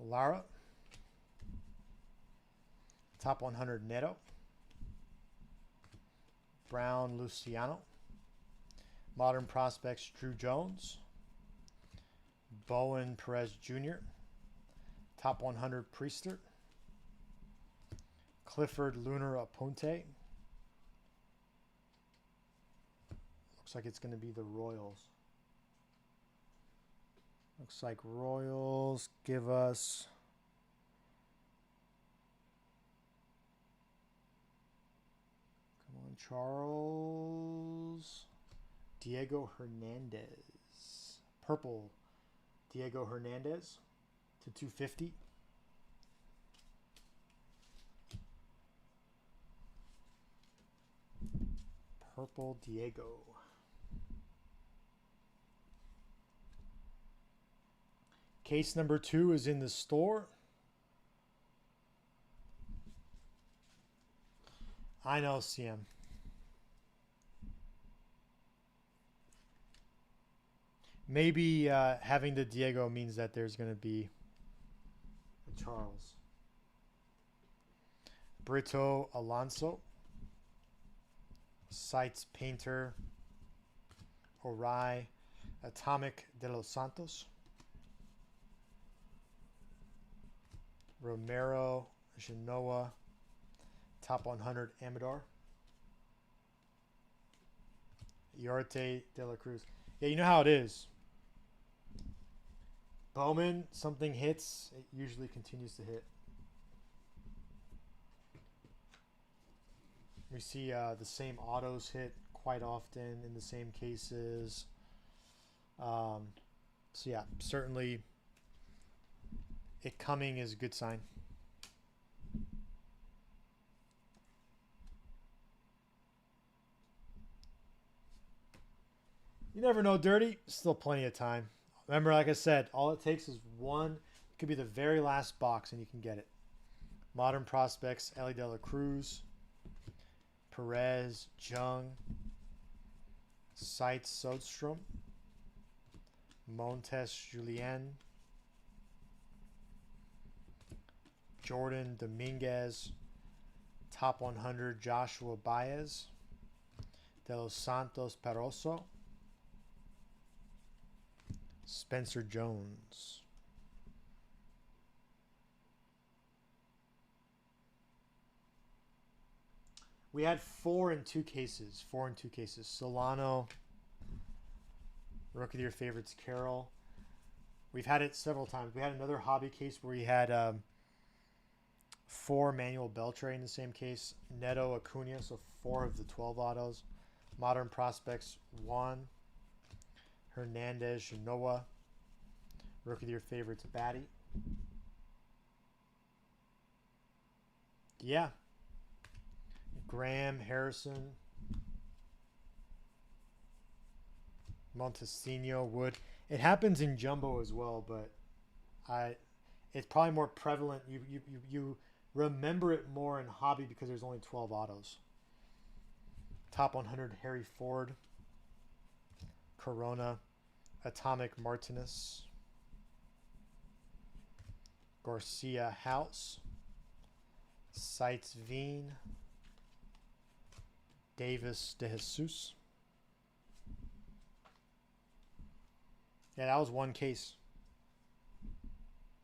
Lara. Top 100 Neto. Brown, Luciano. Modern prospects, Drew Jones. Bowen, Perez Jr. Top 100, Priester. Clifford, Lunar, Aponte. Looks like it's going to be the Royals. Looks like Royals give us... Come on, Charles. Diego Hernandez. Purple. Diego Hernandez to 250. Purple Diego. Case number 2 is in the store. I know, CM. Maybe having the Diego means that there's going to be a Charles. Brito Alonso. Sites Painter. Orai. Atomic de los Santos. Romero, Genoa, Top 100 Amador. Yorte de la Cruz. Yeah, you know how it is. Bowman, something hits, it usually continues to hit. We see the same autos hit quite often in the same cases. So yeah, certainly it coming is a good sign. You never know, Dirty. Still plenty of time. Remember, like I said, all it takes is one. It could be the very last box, and you can get it. Modern prospects, Ellie De La Cruz, Perez, Jung, Seitz Sodstrom, Montes Julien, Jordan Dominguez, Top 100 Joshua Baez, De Los Santos Peroso, Spencer Jones. We had 4 in 2 cases. 4 in 2 cases. Solano, Rookie of Your Favorites, Carroll. We've had it several times. We had another hobby case where we had 4 Manuel Beltre in the same case. Neto Acuna, so 4 of the 12 autos. Modern Prospects, 1. Hernandez, Genoa. Rookie of Your Favorites, Batty. Yeah. Graham, Harrison. Montesino, Wood. It happens in jumbo as well, but it's probably more prevalent. You remember it more in hobby because there's only 12 autos. Top 100 Harry Ford, Corona, Atomic Martinez, Garcia House, Sites Veen, Davis De Jesus. Yeah, that was one case.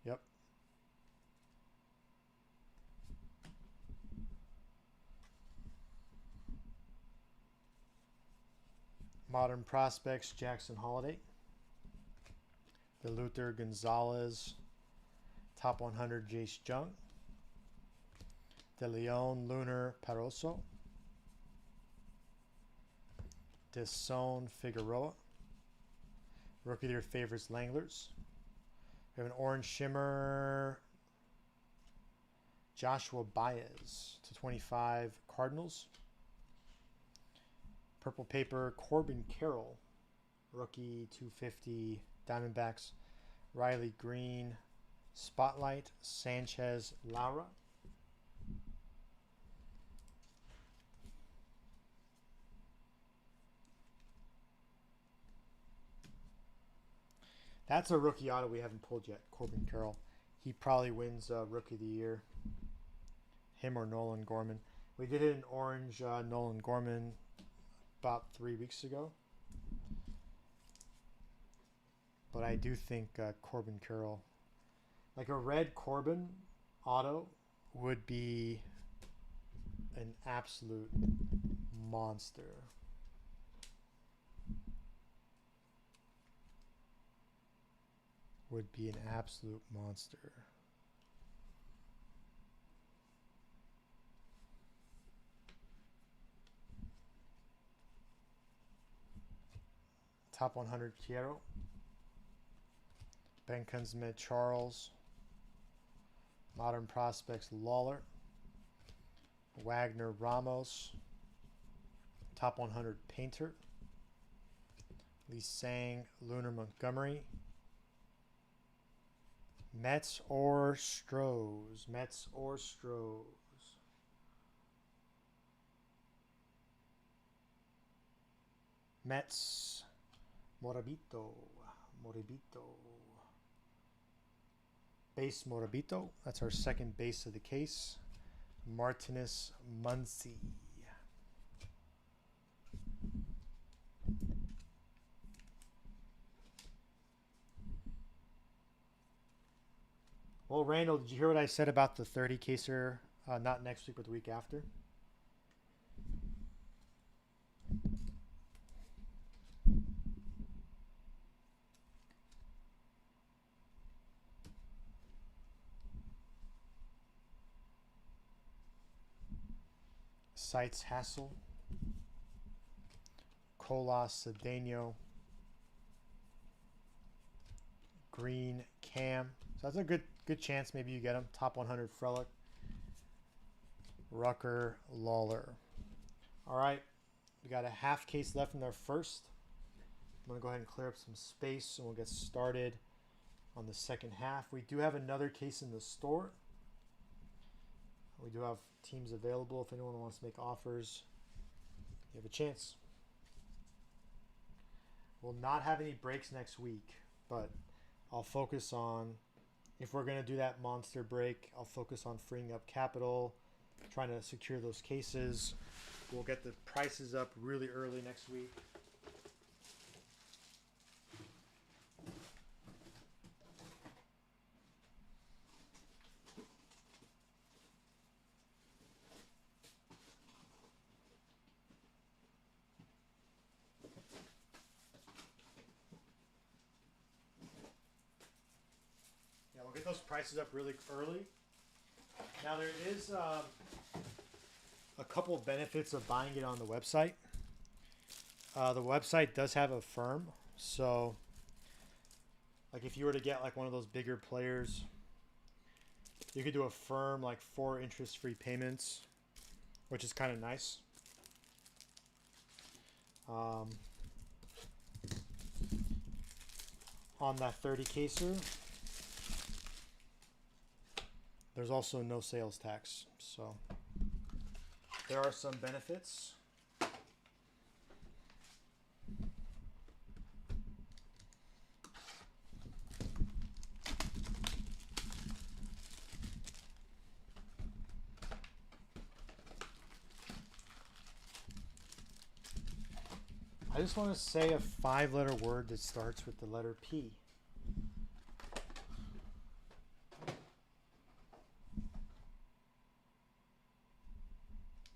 Yep. Modern Prospects, Jackson Holiday. De Luther Gonzalez, Top 100 Jace Jung. De Leon Lunar Peroso. Deson Figueroa. Rookie of Your Favorites, Langlers. We have an Orange Shimmer, Joshua Baez to 25 Cardinals. Purple Paper, Corbin Carroll. Rookie 250 Diamondbacks. Riley Green, Spotlight, Sanchez Laura. That's a rookie auto we haven't pulled yet, Corbin Carroll. He probably wins Rookie of the Year. Him or Nolan Gorman. We did it in orange, Nolan Gorman. about 3 weeks ago. But I do think Corbin Carroll, like a red Corbin auto, would be an absolute monster. Would be an absolute monster. Top 100 Quiero. Ben Kunsmet Charles. Modern Prospects Lawler. Wagner Ramos. Top 100 Painter. Lee Sang, Lunar Montgomery. Mets or Strohs. Mets or Strohs. Mets. Morabito. Base Morabito. That's our second base of the case. Martinez Muncy. Well, Randall, did you hear what I said about the 30 caser? Not next week, but the week after. Sites Hassel. Colas Cedeno. Green Cam. So that's a good chance maybe you get him. Top 100 Frelick. Rucker Lawler. All right. We got a half case left in our first. I'm going to go ahead and clear up some space and we'll get started on the second half. We do have another case in the store. We do have teams available. If anyone wants to make offers, you have a chance. We'll not have any breaks next week, but I'll focus on, if we're going to do that monster break, I'll focus on freeing up capital, trying to secure those cases. We'll get the prices up really early next week. Yeah, we'll get those prices up really early. Now there is a couple of benefits of buying it on the website. The website does have a firm, so like if you were to get like one of those bigger players, you could do a firm like 4 interest-free payments, which is kind of nice. On that 30 caser, there's also no sales tax, so there are some benefits. I just want to say a 5-letter word that starts with the letter P.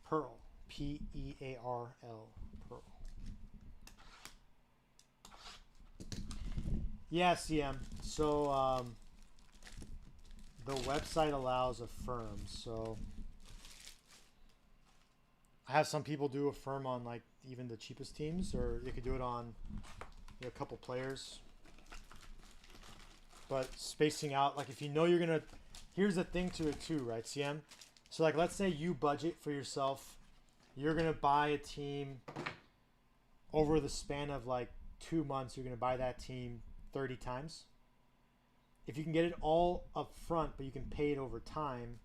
Pearl. P-E-A-R-L. Pearl. Yeah, CM. So the website allows a firm. So I have some people do a firm on like even the cheapest teams, or you could do it on a couple players. But spacing out, like if you know you're gonna, here's the thing to it too, right, CM? So like let's say you budget for yourself, you're gonna buy a team over the span of like 2 months, you're gonna buy that team 30 times. If you can get it all up front, but you can pay it over time,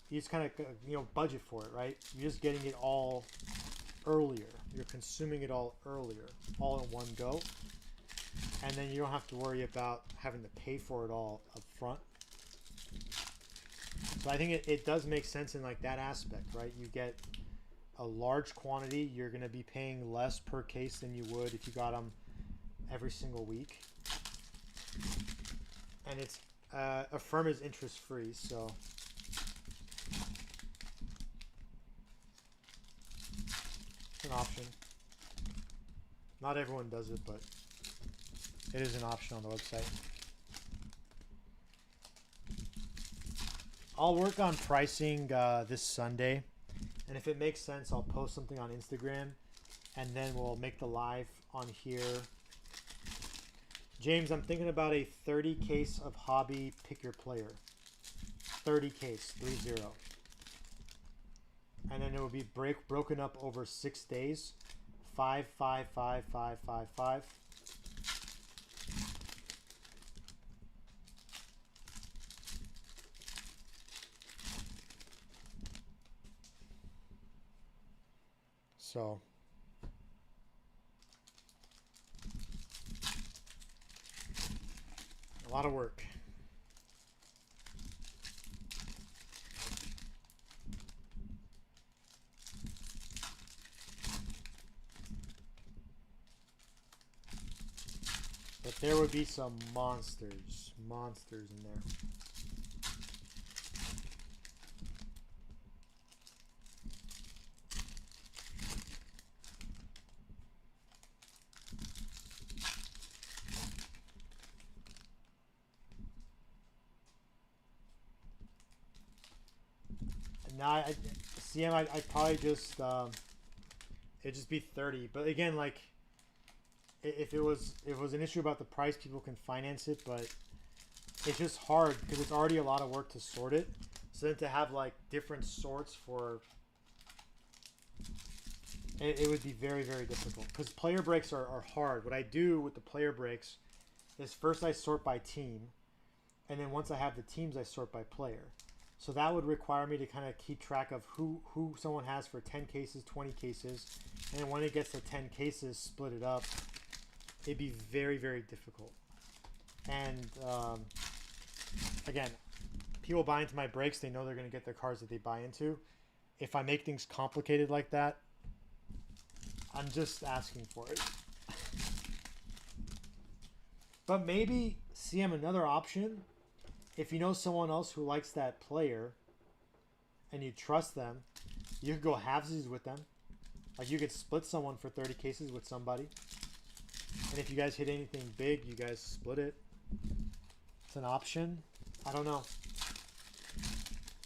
you just kind of budget for it, right? You're just getting it all earlier. You're consuming it all earlier, all in one go, and then you don't have to worry about having to pay for it all up front. So I think it does make sense in like that aspect, right? You get a large quantity, you're going to be paying less per case than you would if you got them every single week. And it's Affirm is interest free, so it's an option. Not everyone does it, but it is an option on the website. I'll work on pricing this Sunday, and if it makes sense, I'll post something on Instagram, and then we'll make the live on here. James, I'm thinking about a 30 case of hobby pick your player. 30 case, 30. And then it will be broken up over 6 days. 5, 5, 5, 5, 5, 5. So a lot of work. But there would be some monsters in there. Now, CM, I'd probably just it'd just be 30. But again, like if it was an issue about the price, people can finance it, but it's just hard because it's already a lot of work to sort it. So then to have like different sorts for it would be very, very difficult because player breaks are hard. What I do with the player breaks is first I sort by team, and then once I have the teams, I sort by player. So that would require me to kind of keep track of who someone has for 10 cases, 20 cases, and then when it gets to 10 cases, split it up. It'd be very, very difficult. And again, people buy into my breaks, they know they're going to get the cards that they buy into. If I make things complicated like that, I'm just asking for it. But maybe CM another option. If you know someone else who likes that player and you trust them, you could go halvesies with them. Like you could split someone for 30 cases with somebody. And if you guys hit anything big, you guys split it. It's an option. I don't know.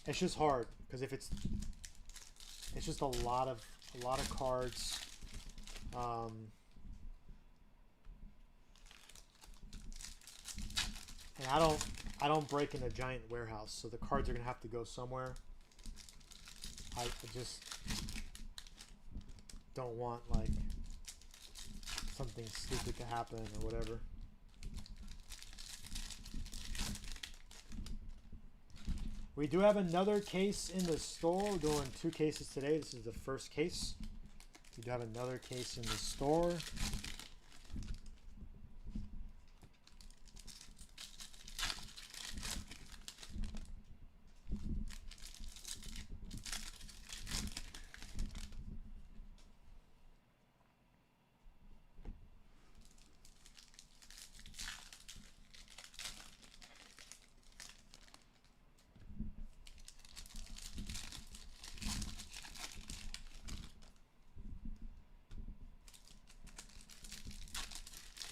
It's just hard because if it's just a lot of cards. And I don't break in a giant warehouse, so the cards are gonna have to go somewhere. I just don't want like something stupid to happen or whatever. We do have another case in the store. We're doing 2 cases today. This is the first case. We do have another case in the store.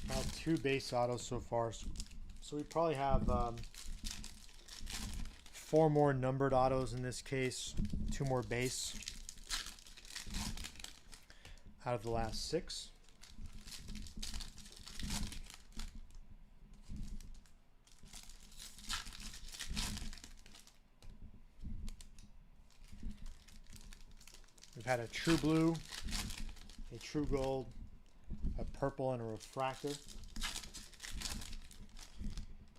I have 2 base autos so far, so we probably have 4 more numbered autos in this case, 2 more base out of the last 6. We've had a true blue, a true gold, a purple, and a refractor.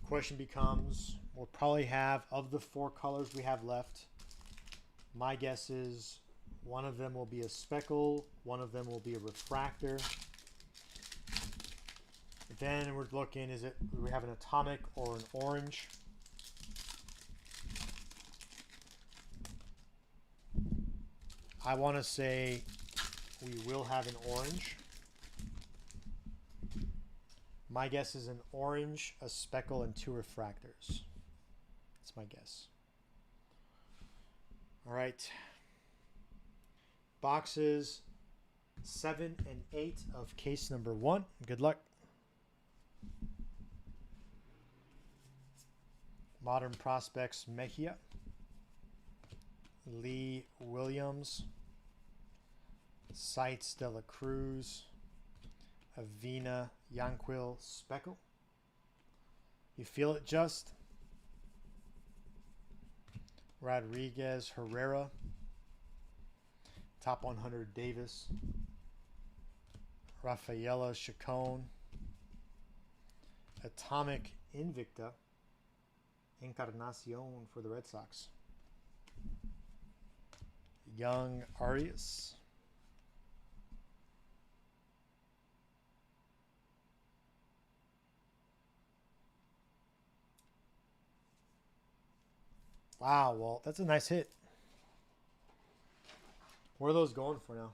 Question becomes, we'll probably have, of the 4 colors we have left, my guess is one of them will be a speckle, one of them will be a refractor. Then we're looking, do we have an atomic or an orange? I want to say we will have an orange. My guess is an orange, a speckle, and 2 refractors. That's my guess. All right. Boxes 7 and 8 of case number 1. Good luck. Modern Prospects Mejia, Lee Williams, Sites de la Cruz, Avina Yanquil Speckle. You feel it just? Rodriguez Herrera, Top 100 Davis, Rafaela Chacon, Atomic Invicta, Encarnacion for the Red Sox, Young Arias, wow, well, that's a nice hit. Where are those going for now?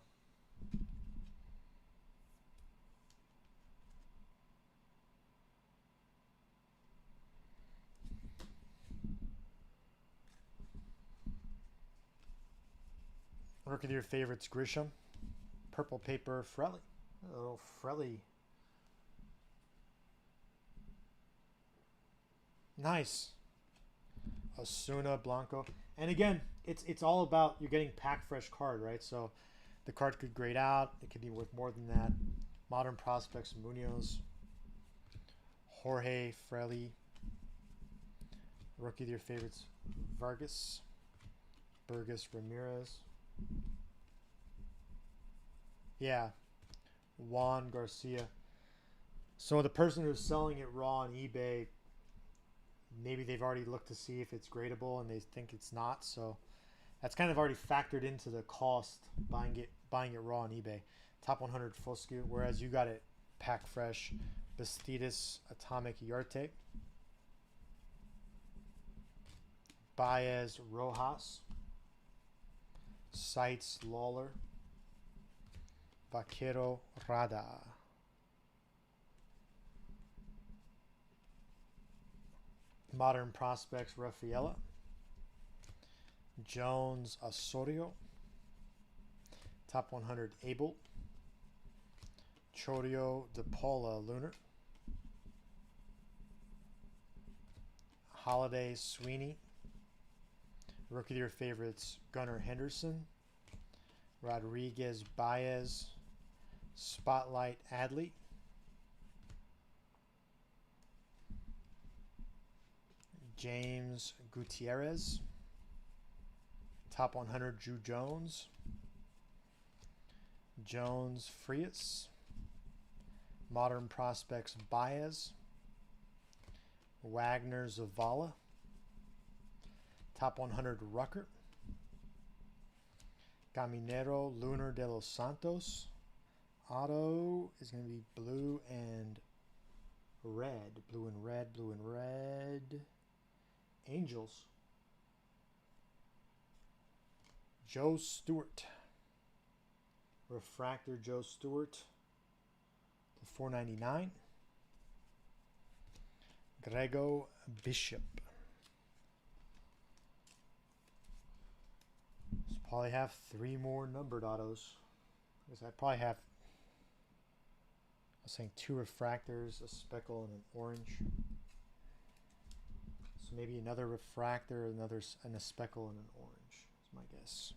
Rookie of your favorites, Grisham. Purple paper, Frelly. Oh, Frelly. Nice. Osuna, Blanco. And again, it's all about you're getting pack fresh card, right? So the card could grade out. It could be worth more than that. Modern Prospects, Munoz. Jorge Frelly. Rookie of your favorites, Vargas. Burgess Ramirez. Yeah. Juan Garcia. So the person who's selling it raw on eBay, maybe they've already looked to see if it's gradable and they think it's not. So that's kind of already factored into the cost buying it raw on eBay. Top 100 Foscue, whereas you got it pack fresh. Bastidas Atomic Yarte. Baez Rojas. Sites Lawler. Vaquero Rada. Modern Prospects Rafaela. Jones Osorio. Top 100 Abel. Chorio De Paula Lunar. Holiday Sweeney. Rookie of your favorites, Gunnar Henderson. Rodriguez Baez. Spotlight Adley. James Gutierrez. Top 100 Drew Jones. Jones Frias. Modern Prospects Baez. Wagner Zavala. Top 100 Rucker. Caminero Lunar de los Santos. Auto is going to be blue and red. Blue and red, blue and red. Angels. Joe Stewart. Refractor Joe Stewart. To 499. Grego Bishop. So probably have 3 more numbered autos. Because I probably have, I was saying 2 refractors, a speckle, and an orange. So maybe another refractor, and a speckle, and an orange. Is my guess.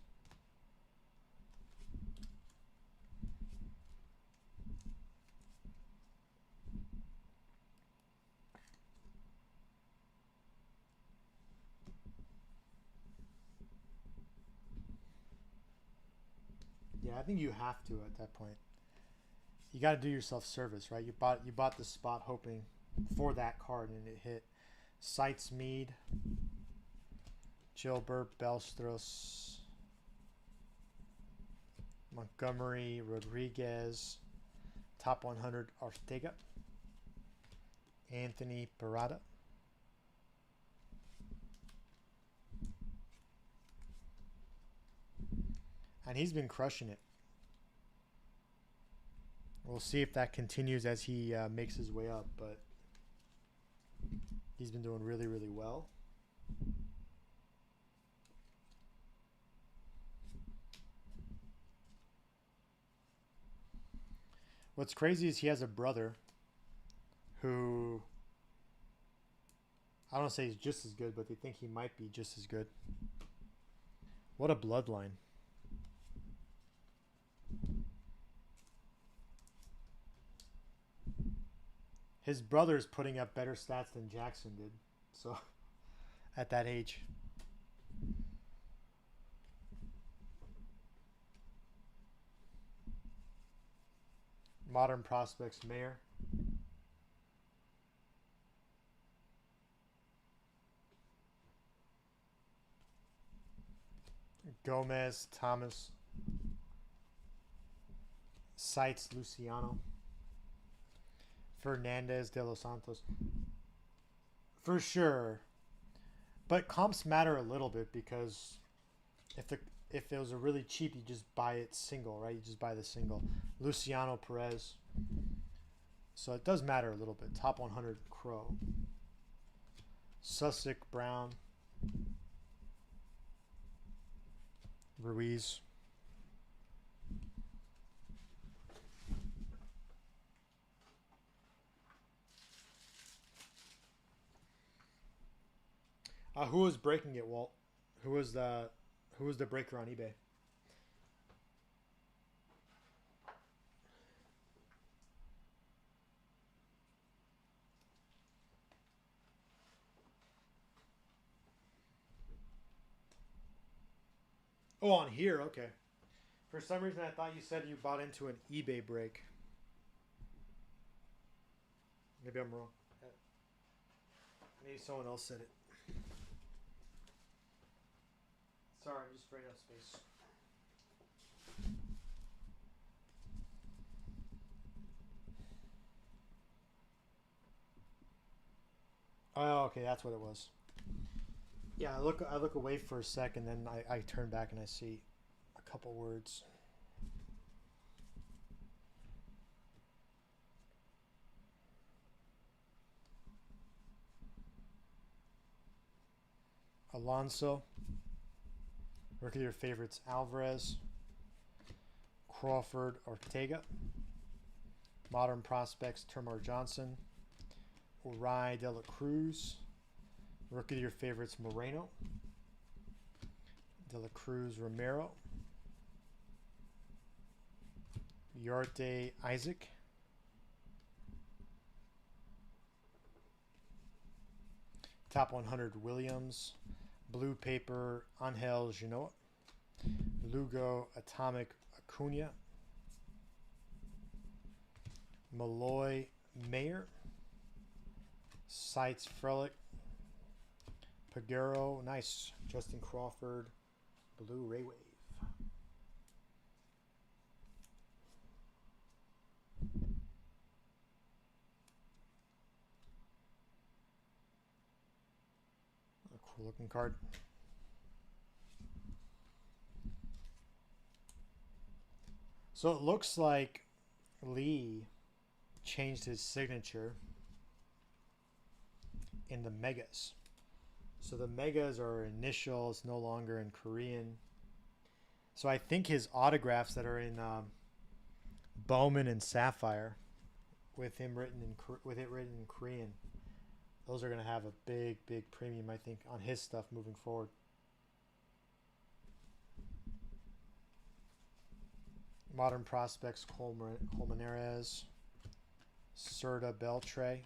Yeah, I think you have to at that point. You got to do yourself service, right? You bought the spot hoping for that card, and it hit. Sites Mead, Gilbert Belstros, Montgomery Rodriguez, Top 100 Ortega, Anthony Parada. And he's been crushing it. We'll see if that continues as he makes his way up, but he's been doing really, really well. What's crazy is he has a brother who, I don't say he's just as good, but they think he might be just as good. What a bloodline. His brother's putting up better stats than Jackson did. So, at that age. Modern Prospects Mayor. Gomez, Thomas. Seitz, Luciano. Fernandez, De Los Santos. For sure. But comps matter a little bit because if it was a really cheap, you just buy it single, right? You just buy the single. Luciano, Perez. So it does matter a little bit. Top 100, Crow. Sussick, Brown. Ruiz. Who was breaking it, Walt? Who was the breaker on eBay? Oh, on here, okay. For some reason, I thought you said you bought into an eBay break. Maybe I'm wrong. Maybe someone else said it. Sorry, I'm just afraid of space. Oh, okay, that's what it was. Yeah, I look away for a second, then I turn back and I see a couple words. Alonso. Look at your favorites: Alvarez, Crawford, Ortega. Modern Prospects: Termar Johnson, Uri De La Cruz. Rookie of your favorites: Moreno, De La Cruz, Romero, Yarte, Isaac. Top 100, Williams. Blue Paper, Angel Genoa. Lugo, Atomic, Acuna. Malloy, Mayer. Seitz, Frelick. Pagero, nice. Justin Crawford, Blue Ray Wave. A cool looking card. So it looks like Lee changed his signature in the megas. So the megas are initials, no longer in Korean. So I think his autographs that are in Bowman and Sapphire, with it written in Korean, those are going to have a big premium, I think, on his stuff moving forward. Modern Prospects: Colmenares, Serta, Beltre.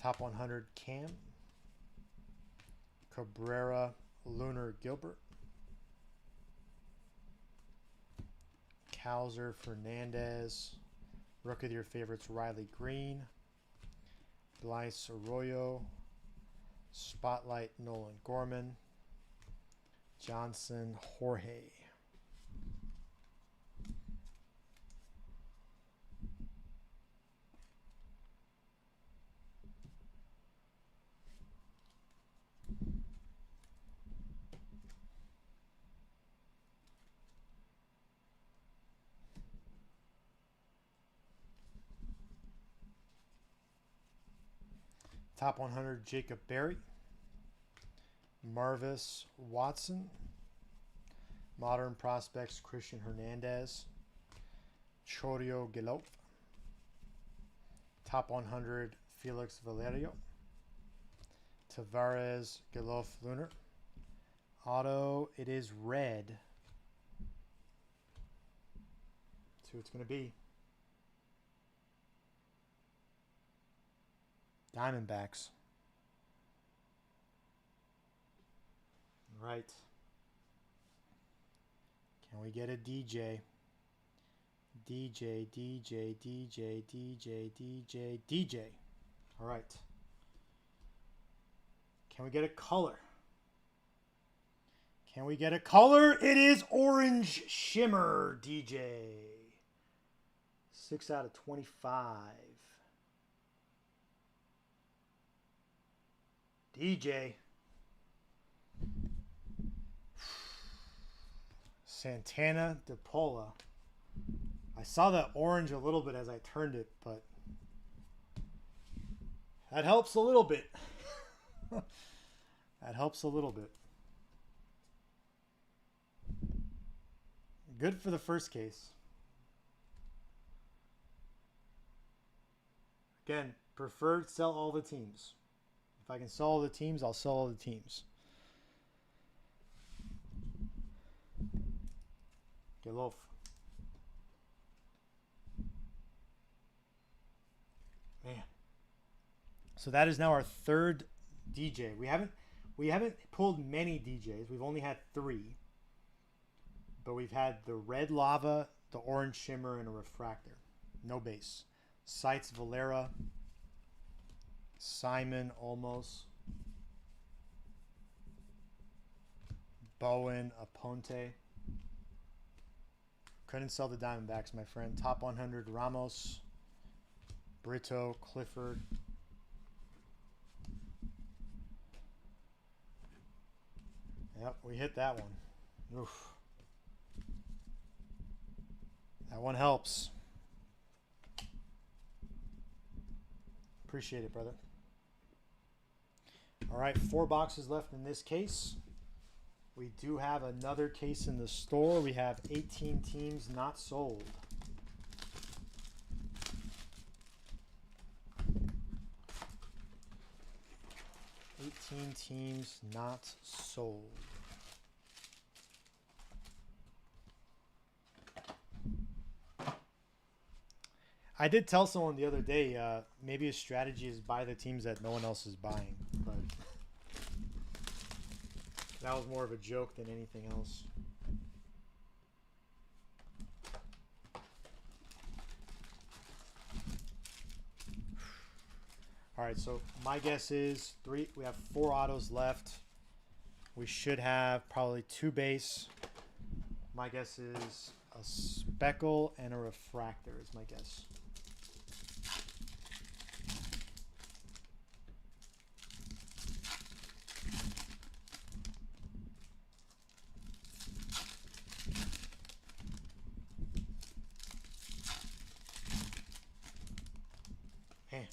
Top 100, Cam. Cabrera, Lunar, Gilbert. Cowser, Fernandez. Rookie of your favorites: Riley Green. Blyce Arroyo. Spotlight, Nolan Gorman. Johnson, Jorge. Top 100, Jacob Berry. Marvis Watson. Modern prospects, Christian Hernandez. Chorio Gelop. Top 100, Felix Valerio. Tavares Gelof Lunar. Auto, it is red. Let's see what it's going to be. Diamondbacks. Right. Can we get a DJ? DJ, DJ, DJ, DJ, DJ, DJ. All right. Can we get a color? Can we get a color? It is Orange Shimmer, DJ. 6 out of 25. DJ. Santana DePaula. I saw that orange a little bit as I turned it, but that helps a little bit. That helps a little bit. Good for the first case. Again, preferred sell all the teams. If I can sell all the teams, I'll sell all the teams. Gelof. Man. So that is now our third DJ. We haven't pulled many DJs. We've only had 3. But we've had the red lava, the orange shimmer, and a refractor. No base. Sites Valera. Simon Olmos. Bowen Aponte. Couldn't sell the Diamondbacks, my friend. Top 100 Ramos. Brito, Clifford. Yep, we hit that one. Oof. That one helps. Appreciate it, brother. All right, 4 boxes left in this case. We do have another case in the store. We have 18 teams not sold. Teams not sold. I did tell someone the other day, maybe a strategy is buy the teams that no one else is buying, but that was more of a joke than anything else. All right, so my guess is we have 4 autos left. We should have probably 2 base. My guess is a speckle and a refractor is my guess. Man.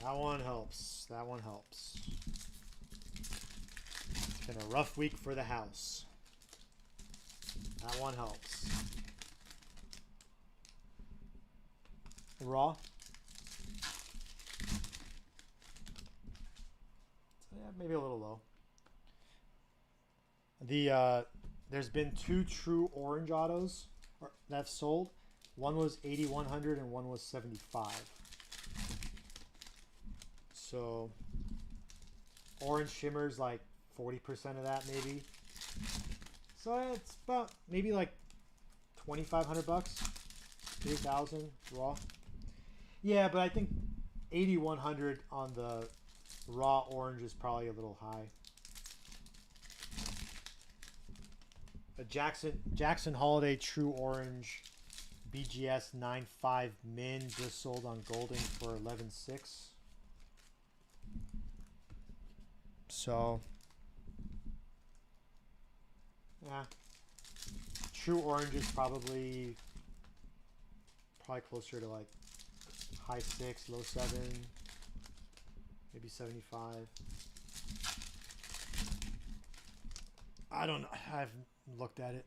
That one helps. That one helps. It's been a rough week for the house. That one helps. Raw. Yeah, maybe a little low. There's been 2 true orange autos that sold. One was 8,100 and one was 75. So orange shimmer's like 40% of that maybe. So it's about maybe like 2,500 bucks, 3,000 raw. Yeah, but I think 8,100 on the raw orange is probably a little high. A Jackson Holiday True Orange BGS 9.5 min just sold on Golding for 11.6. So, yeah. True orange is probably closer to like high 6, low 7, maybe 75. I don't know. I've looked at it.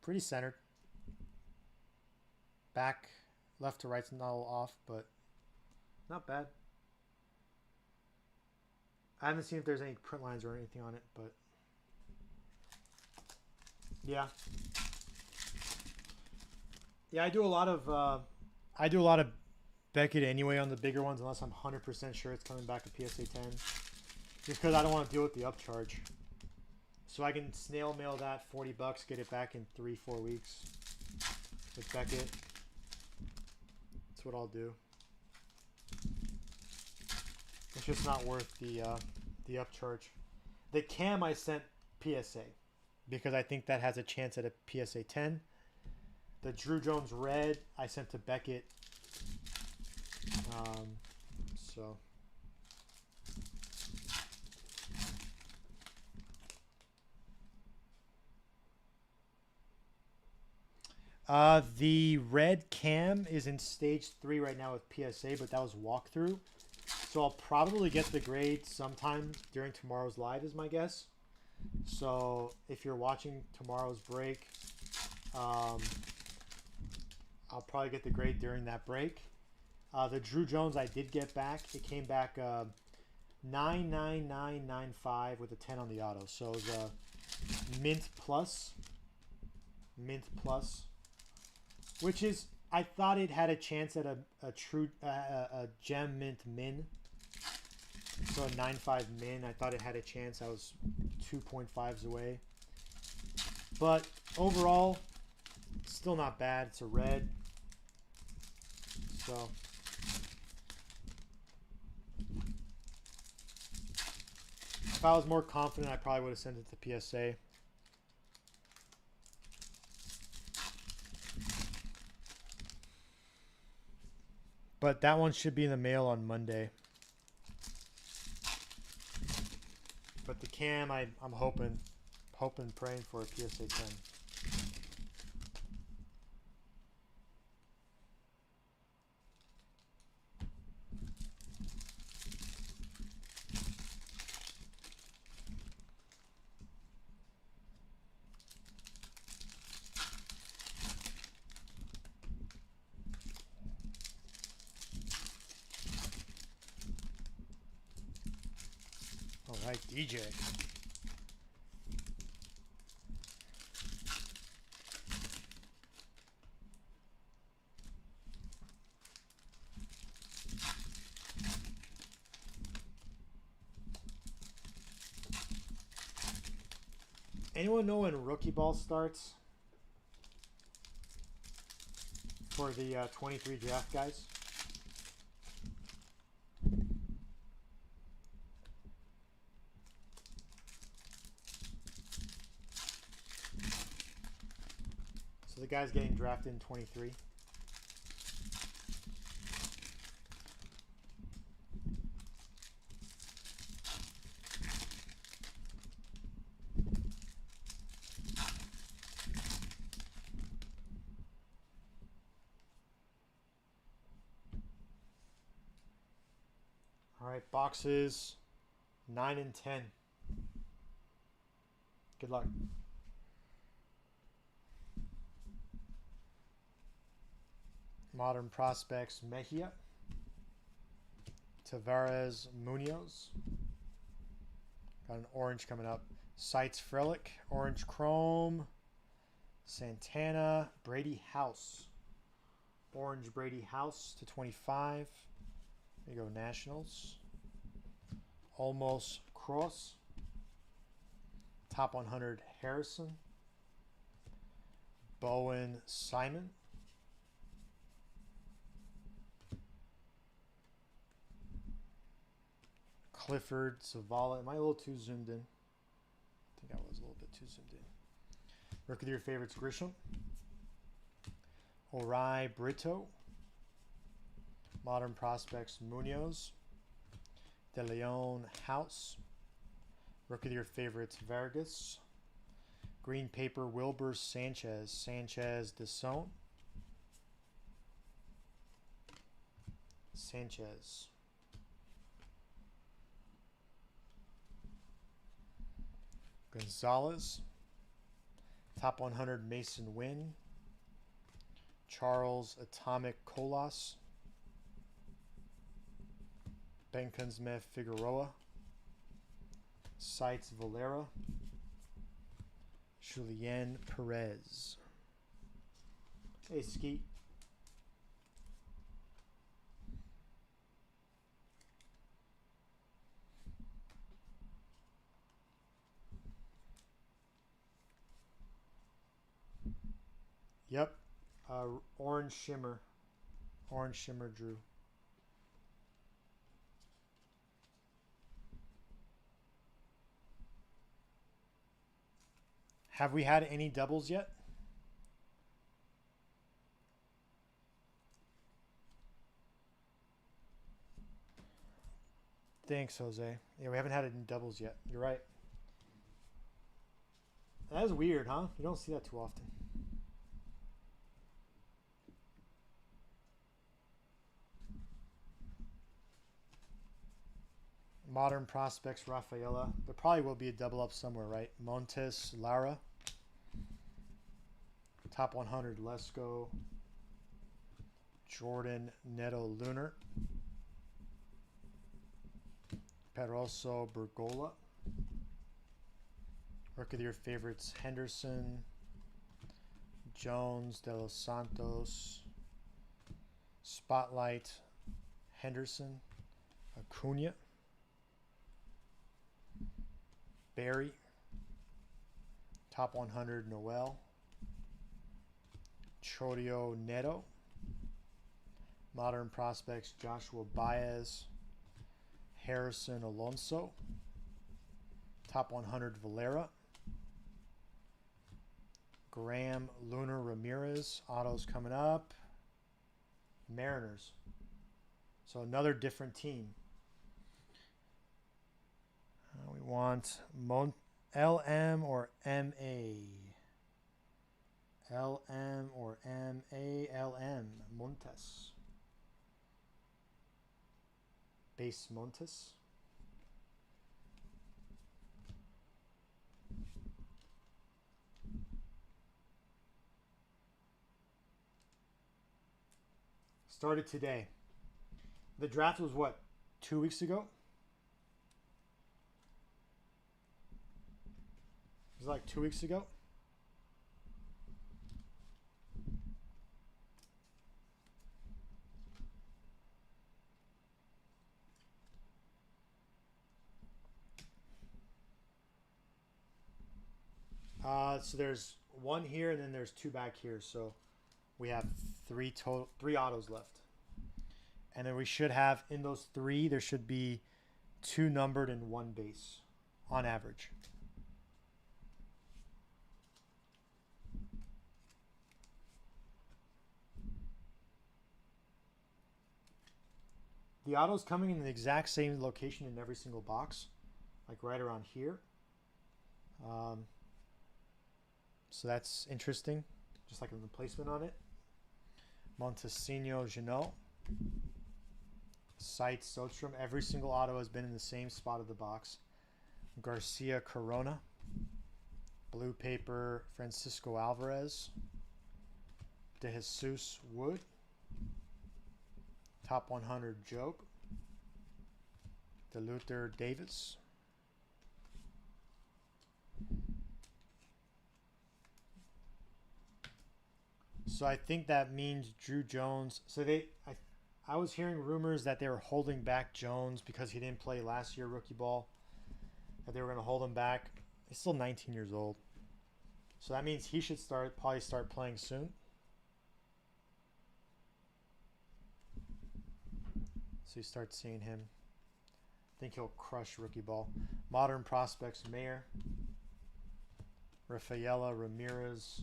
Pretty centered. Back, left to right's not a little off, but not bad. I haven't seen if there's any print lines or anything on it, but yeah. Yeah, I do a lot of Beckett anyway on the bigger ones unless I'm 100% sure it's coming back to PSA 10. Just because I don't want to deal with the upcharge. So I can snail mail that $40, get it back in 3-4 weeks with Beckett. That's what I'll do. It's just not worth the upcharge. The cam I sent PSA because I think that has a chance at a PSA 10. The Drew Jones red I sent to Beckett. So. The red cam is in stage 3 right now with PSA, but that was walkthrough. So I'll probably get the grade sometime during tomorrow's live is my guess. So if you're watching tomorrow's break, I'll probably get the grade during that break. The Drew Jones I did get back. It came back 99995 with a 10 on the auto. So it was a mint plus. Which is, I thought it had a chance at a true a gem mint min. So a 9.5 min, I thought it had a chance. I was 2.5s away. But overall, still not bad. It's a red. So if I was more confident, I probably would have sent it to PSA. But that one should be in the mail on Monday. But the cam, I'm hoping, praying for a PSA 10. All right, DJ. Anyone know when rookie ball starts for the 23 draft guys? So the guy's getting drafted in 23. All right, boxes 9 and 10. Good luck. Modern prospects Mejia, Tavares, Munoz. Got an orange coming up. Sites Frelick, orange chrome. Santana, Brady House. Orange Brady House to 25. There you go, Nationals. Almost Cross. Top 100 Harrison. Bowen Simon. Clifford Zavala. Am I a little too zoomed in? I think I was a little bit too zoomed in. Rookie of your favorites, Grisham. Orai Brito. Modern prospects, Munoz. De Leon House. Rookie of your favorites, Vargas. Green paper, Wilbur Sanchez. Sanchez DeSone. Sanchez. Gonzalez. Top 100, Mason Wynn. Charles Atomic Colas. Benkensmith Figueroa. Sites Valera. Julien Perez. Hey, Skeet. Yep. Orange Shimmer. Orange Shimmer Drew. Have we had any doubles yet? Thanks, Jose. Yeah, we haven't had it in doubles yet. You're right. That is weird, huh? You don't see that too often. Modern prospects, Rafaela. There probably will be a double up somewhere, right? Montes, Lara. Top 100, Lesko. Jordan, Neto, Lunar. Peroso, Bergola. Rookie of your favorites, Henderson. Jones, De Los Santos. Spotlight, Henderson. Acuna. Barry. Top 100, Noel. Chorio Neto. Modern prospects, Joshua Baez. Harrison Alonso. Top 100, Valera. Graham Lunar Ramirez. Autos coming up. Mariners. So another different team. We want LM or MA. LM or MALM. Montes. Base Montes. Started today. The draft was what, 2 weeks ago? It was like 2 weeks ago. So there's one here and then there's two back here. So we have three autos left. And then we should have, in those three, there should be two numbered and one base on average. The auto's coming in the exact same location in every single box, like right around here. So that's interesting, just like a replacement on it. Montesino Janot. Sight Sotrom. Every single auto has been in the same spot of the box. Garcia Corona. Blue paper Francisco Alvarez. De Jesus Wood. Top 100 Joke. De Luther Davis. So I think that means Drew Jones. So I was hearing rumors that they were holding back Jones because he didn't play last year rookie ball. That they were going to hold him back. He's still 19 years old. So that means he should probably start playing soon. So you start seeing him. I think he'll crush rookie ball. Modern prospects, Mayer. Rafaela Ramirez,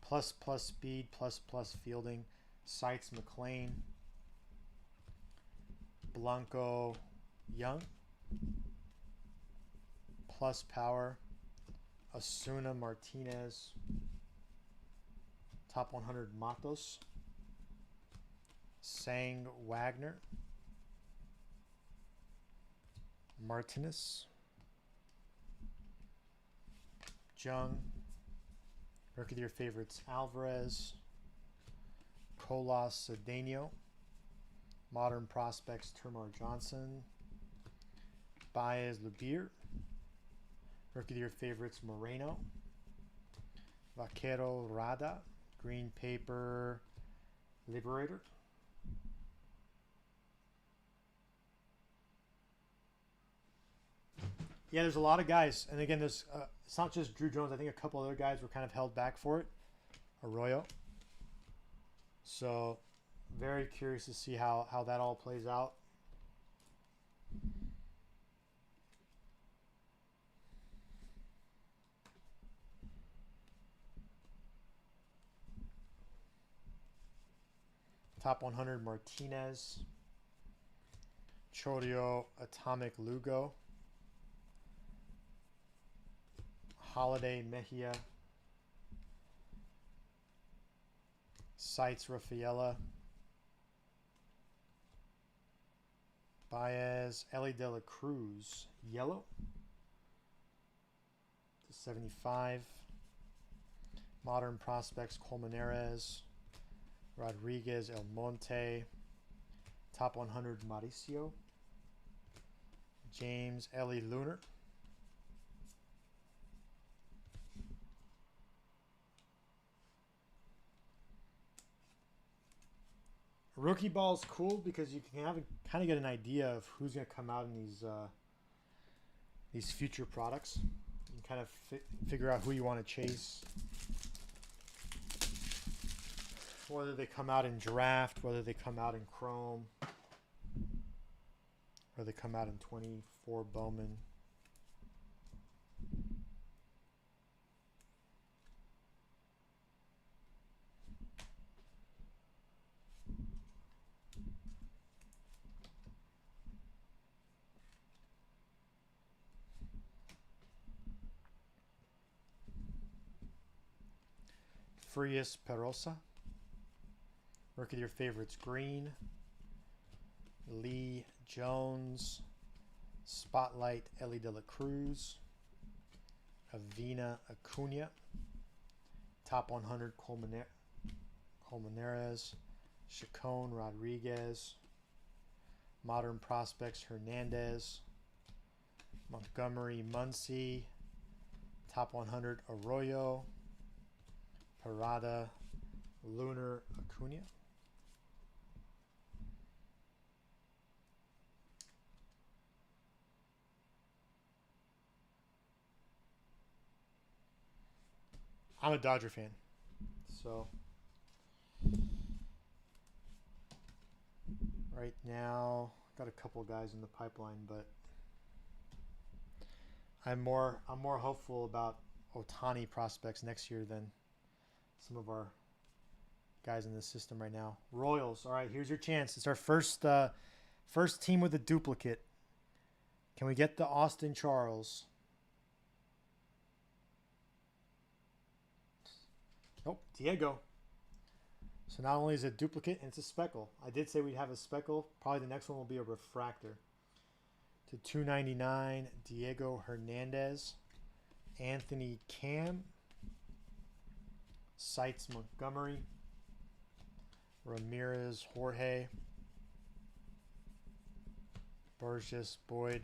plus speed, plus fielding. Sites McLean. Blanco Young, plus power. Asuna Martinez, top 100 Matos. Sang Wagner. Martinez. Jung. Rookie of your favorites, Alvarez. Colas Cedeno. Modern prospects, Termar Johnson. Baez Lubir. Rookie of your favorites, Moreno. Vaquero Rada. Green paper, Liberator. Yeah, there's a lot of guys. And again, there's it's not just Drew Jones. I think a couple other guys were kind of held back for it. Arroyo. So, very curious to see how that all plays out. Top 100 Martinez. Chorio Atomic Lugo. Holiday Mejia. Sites Rafaela. Baez, Ellie De La Cruz, yellow to 75. Modern prospects, Colmenares, Rodriguez, El Monte. Top 100 Mauricio. James, Ellie Lunar. Rookie ball is cool because you can kind of get an idea of who's going to come out in these future products. You can kind of figure out who you want to chase. Whether they come out in draft, whether they come out in Chrome, or they come out in 24 Bowman. Frias Perosa. Rookie of your favorites, Green. Lee Jones. Spotlight, Ellie De La Cruz. Avina Acuna. Top 100, Colmenares. Chacon Rodriguez. Modern prospects, Hernandez. Montgomery Muncy. Top 100, Arroyo. Parada, Lunar, Acuna. I'm a Dodger fan, so right now got a couple guys in the pipeline, but I'm more hopeful about Ohtani prospects next year than some of our guys in the system right now. Royals. All right, here's your chance. It's our first team with a duplicate. Can we get the Austin Charles? Nope, Diego. So not only is it a duplicate, and it's a speckle. I did say we'd have a speckle. Probably the next one will be a refractor. To 299, Diego Hernandez. Anthony Cam. Sites Montgomery. Ramirez Jorge. Burgess Boyd.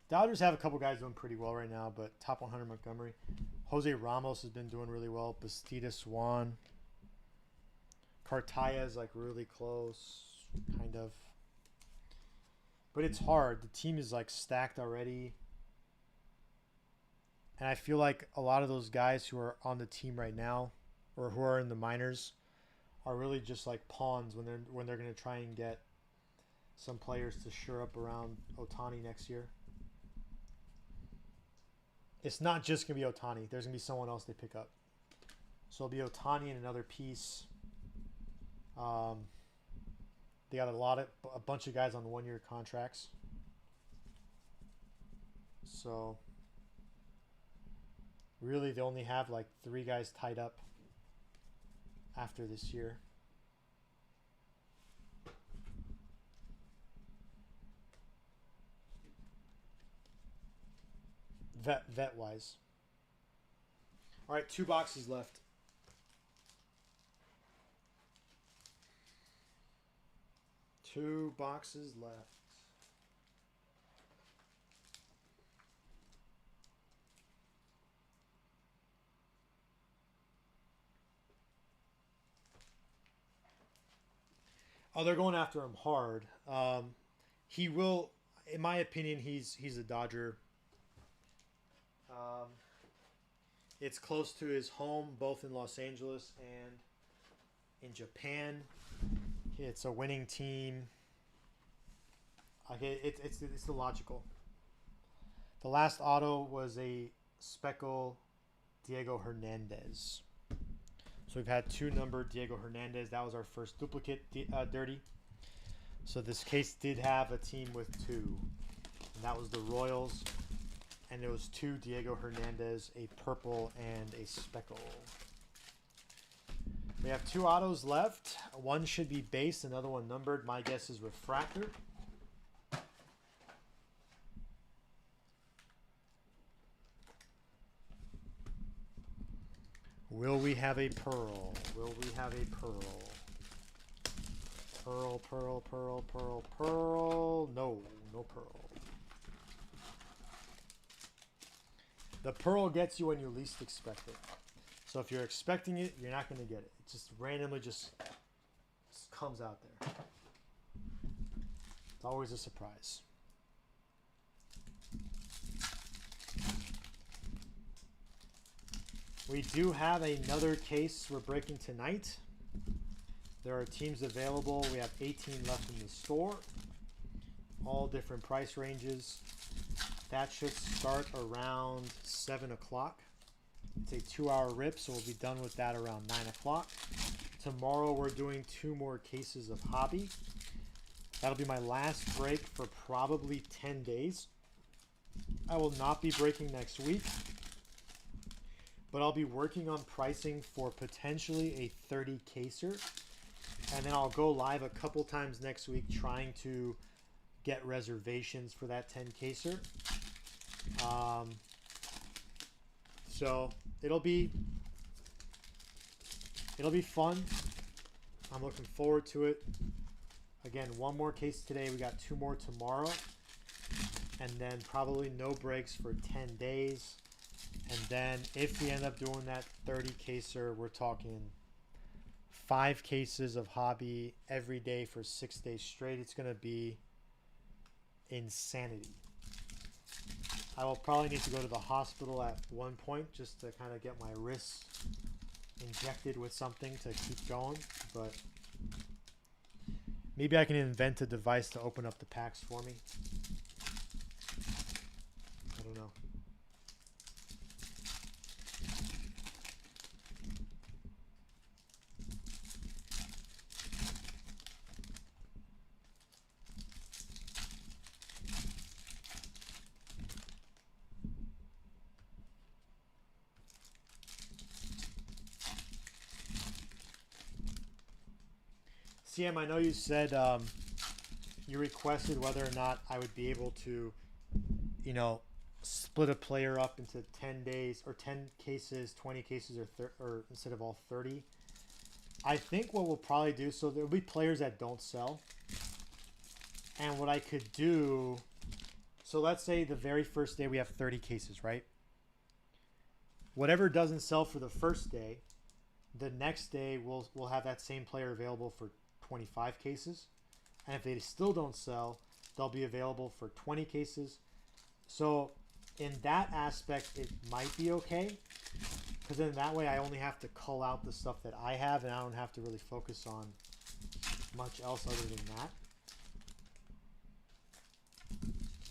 Dodgers have a couple guys doing pretty well right now, but top 100 Montgomery. Jose Ramos has been doing really well. Bastida Swan. Cartaya is like really close, kind of. But it's hard. The team is like stacked already. And I feel like a lot of those guys who are on the team right now or who are in the minors are really just like pawns when they're going to try and get some players to shore up around Ohtani next year. It's not just going to be Otani. There's going to be someone else they pick up. So it'll be Otani and another piece. They got a bunch of guys on 1-year contracts. So really they only have like 3 guys tied up after this year. Vet wise. All right, 2 boxes left. Two boxes left. Oh, they're going after him hard. He will, in my opinion, he's a Dodger. It's close to his home, both in Los Angeles and in Japan. It's a winning team. Okay, it's the logical. The last auto was a Speckle Diego Hernandez. So we've had 2 numbered Diego Hernandez. That was our first duplicate dirty. So this case did have a team with 2. And that was the Royals. And it was 2 Diego Hernandez, a purple, and a Speckle. We have 2 autos left. One should be base, another one numbered. My guess is refractor. Will we have a pearl? Will we have a pearl? Pearl, pearl, pearl, pearl, pearl. No, no pearl. The pearl gets you when you least expect it. So if you're expecting it, you're not going to get it. It just randomly just comes out there. It's always a surprise. We do have another case we're breaking tonight. There are teams available. We have 18 left in the store. All different price ranges. That should start around 7 o'clock. It's a 2-hour rip, so we'll be done with that around 9 o'clock. Tomorrow we're doing 2 more cases of hobby. That'll be my last break for probably 10 days. I will not be breaking next week, but I'll be working on pricing for potentially a 30 caser. And then I'll go live a couple times next week trying to get reservations for that 10 caser. So it'll be fun. I'm looking forward to it. Again, 1 more case today. We got 2 more tomorrow. And then probably no breaks for 10 days. And then if we end up doing that 30 caser, we're talking 5 cases of hobby every day for 6 days straight. It's going to be insanity. I will probably need to go to the hospital at one point just to kind of get my wrists injected with something to keep going. But maybe I can invent a device to open up the packs for me. I don't know. CM, I know you said you requested whether or not I would be able to, split a player up into 10 days or 10 cases, 20 cases, or instead of all 30. I think what we'll probably do, so there'll be players that don't sell. And what I could do, so let's say the very first day we have 30 cases, right? Whatever doesn't sell for the first day, the next day we'll have that same player available for 25 cases. And if they still don't sell, they'll be available for 20 cases. So in that aspect, it might be okay. Because then that way I only have to cull out the stuff that I have and I don't have to really focus on much else other than that.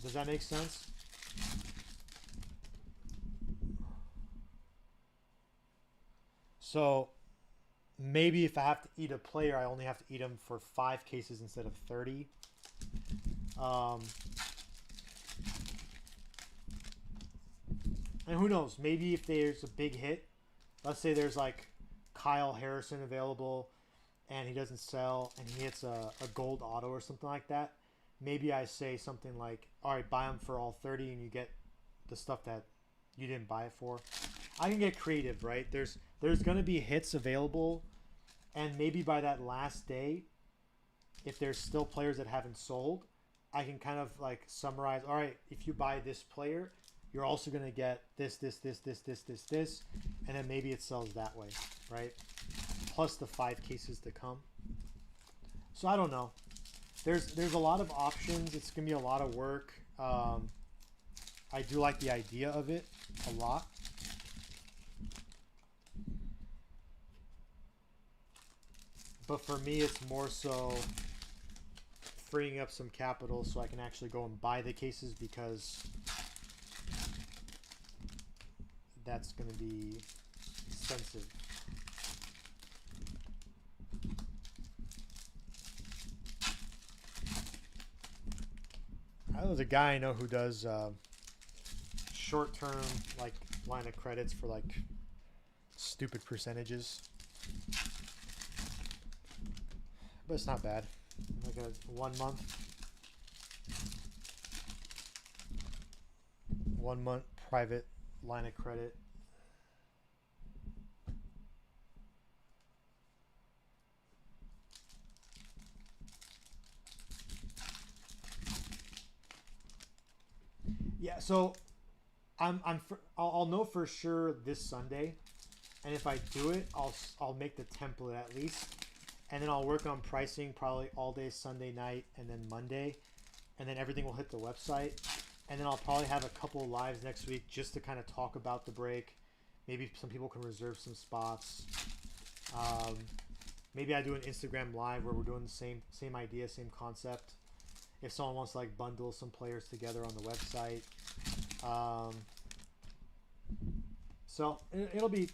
Does that make sense? So maybe if I have to eat a player, I only have to eat him for 5 cases instead of 30. And who knows? Maybe if there's a big hit, let's say there's like Kyle Harrison available and he doesn't sell and he hits a gold auto or something like that. Maybe I say something like, all right, buy him for all 30 and you get the stuff that you didn't buy it for. I can get creative, right? There's going to be hits available, and maybe by that last day, if there's still players that haven't sold, I can kind of like summarize, all right, if you buy this player, you're also going to get this, and then maybe it sells that way, right? Plus the 5 cases to come. So I don't know. There's a lot of options. It's going to be a lot of work. I do like the idea of it a lot. But for me, it's more so freeing up some capital so I can actually go and buy the cases, because that's going to be expensive. There's a guy I know who does short-term like line of credits for like stupid percentages, but it's not bad. Like a 1 month private line of credit. Yeah, so I'll know for sure this Sunday, and if I do it, I'll make the template at least, and then I'll work on pricing probably all day Sunday night and then Monday, and then everything will hit the website, and then I'll probably have a couple lives next week just to kind of talk about the break. Maybe some people can reserve some spots. Maybe I do an Instagram live where we're doing the same idea, same concept. If someone wants to like bundle some players together on the website. So it'll be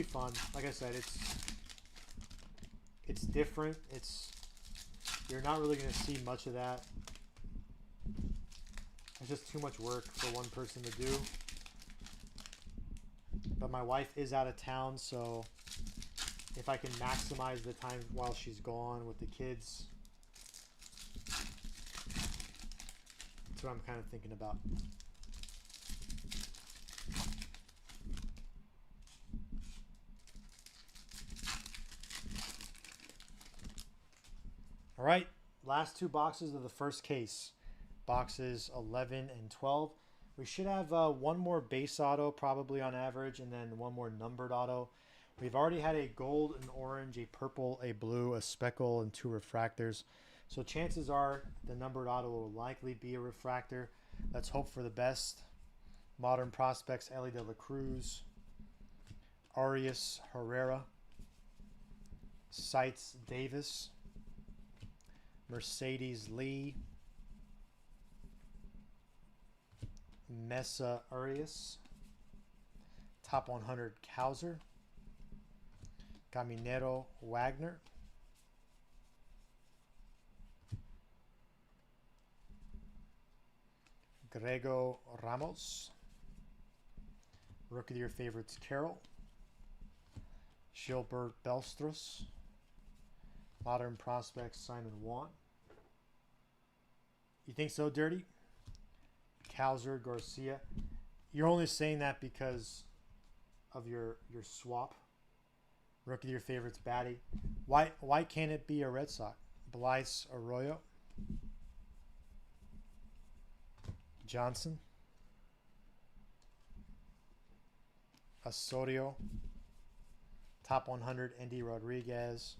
fun. Like I said, it's different. You're not really going to see much of that. It's just too much work for one person to do. But my wife is out of town, so if I can maximize the time while she's gone with the kids, that's what I'm kind of thinking about. All right, last 2 boxes of the first case. Boxes 11 and 12. We should have one more base auto probably on average, and then one more numbered auto. We've already had a gold, an orange, a purple, a blue, a speckle, and 2 refractors. So chances are the numbered auto will likely be a refractor. Let's hope for the best. Modern prospects: Ellie De La Cruz, Arias Herrera, Sites Davis, Mercedes Lee, Mesa Urias, Top 100 Kauser, Caminero Wagner, Grego Ramos, Rookie of the Year favorites Carroll, Gilbert Belstros, Modern prospects Simon Wan. You think so, Dirty? Kauser Garcia. You're only saying that because of your swap. Rookie of your favorites, Batty. Why can't it be a Red Sox? Blyce Arroyo, Johnson, Osorio, Top 100 Andy Rodriguez,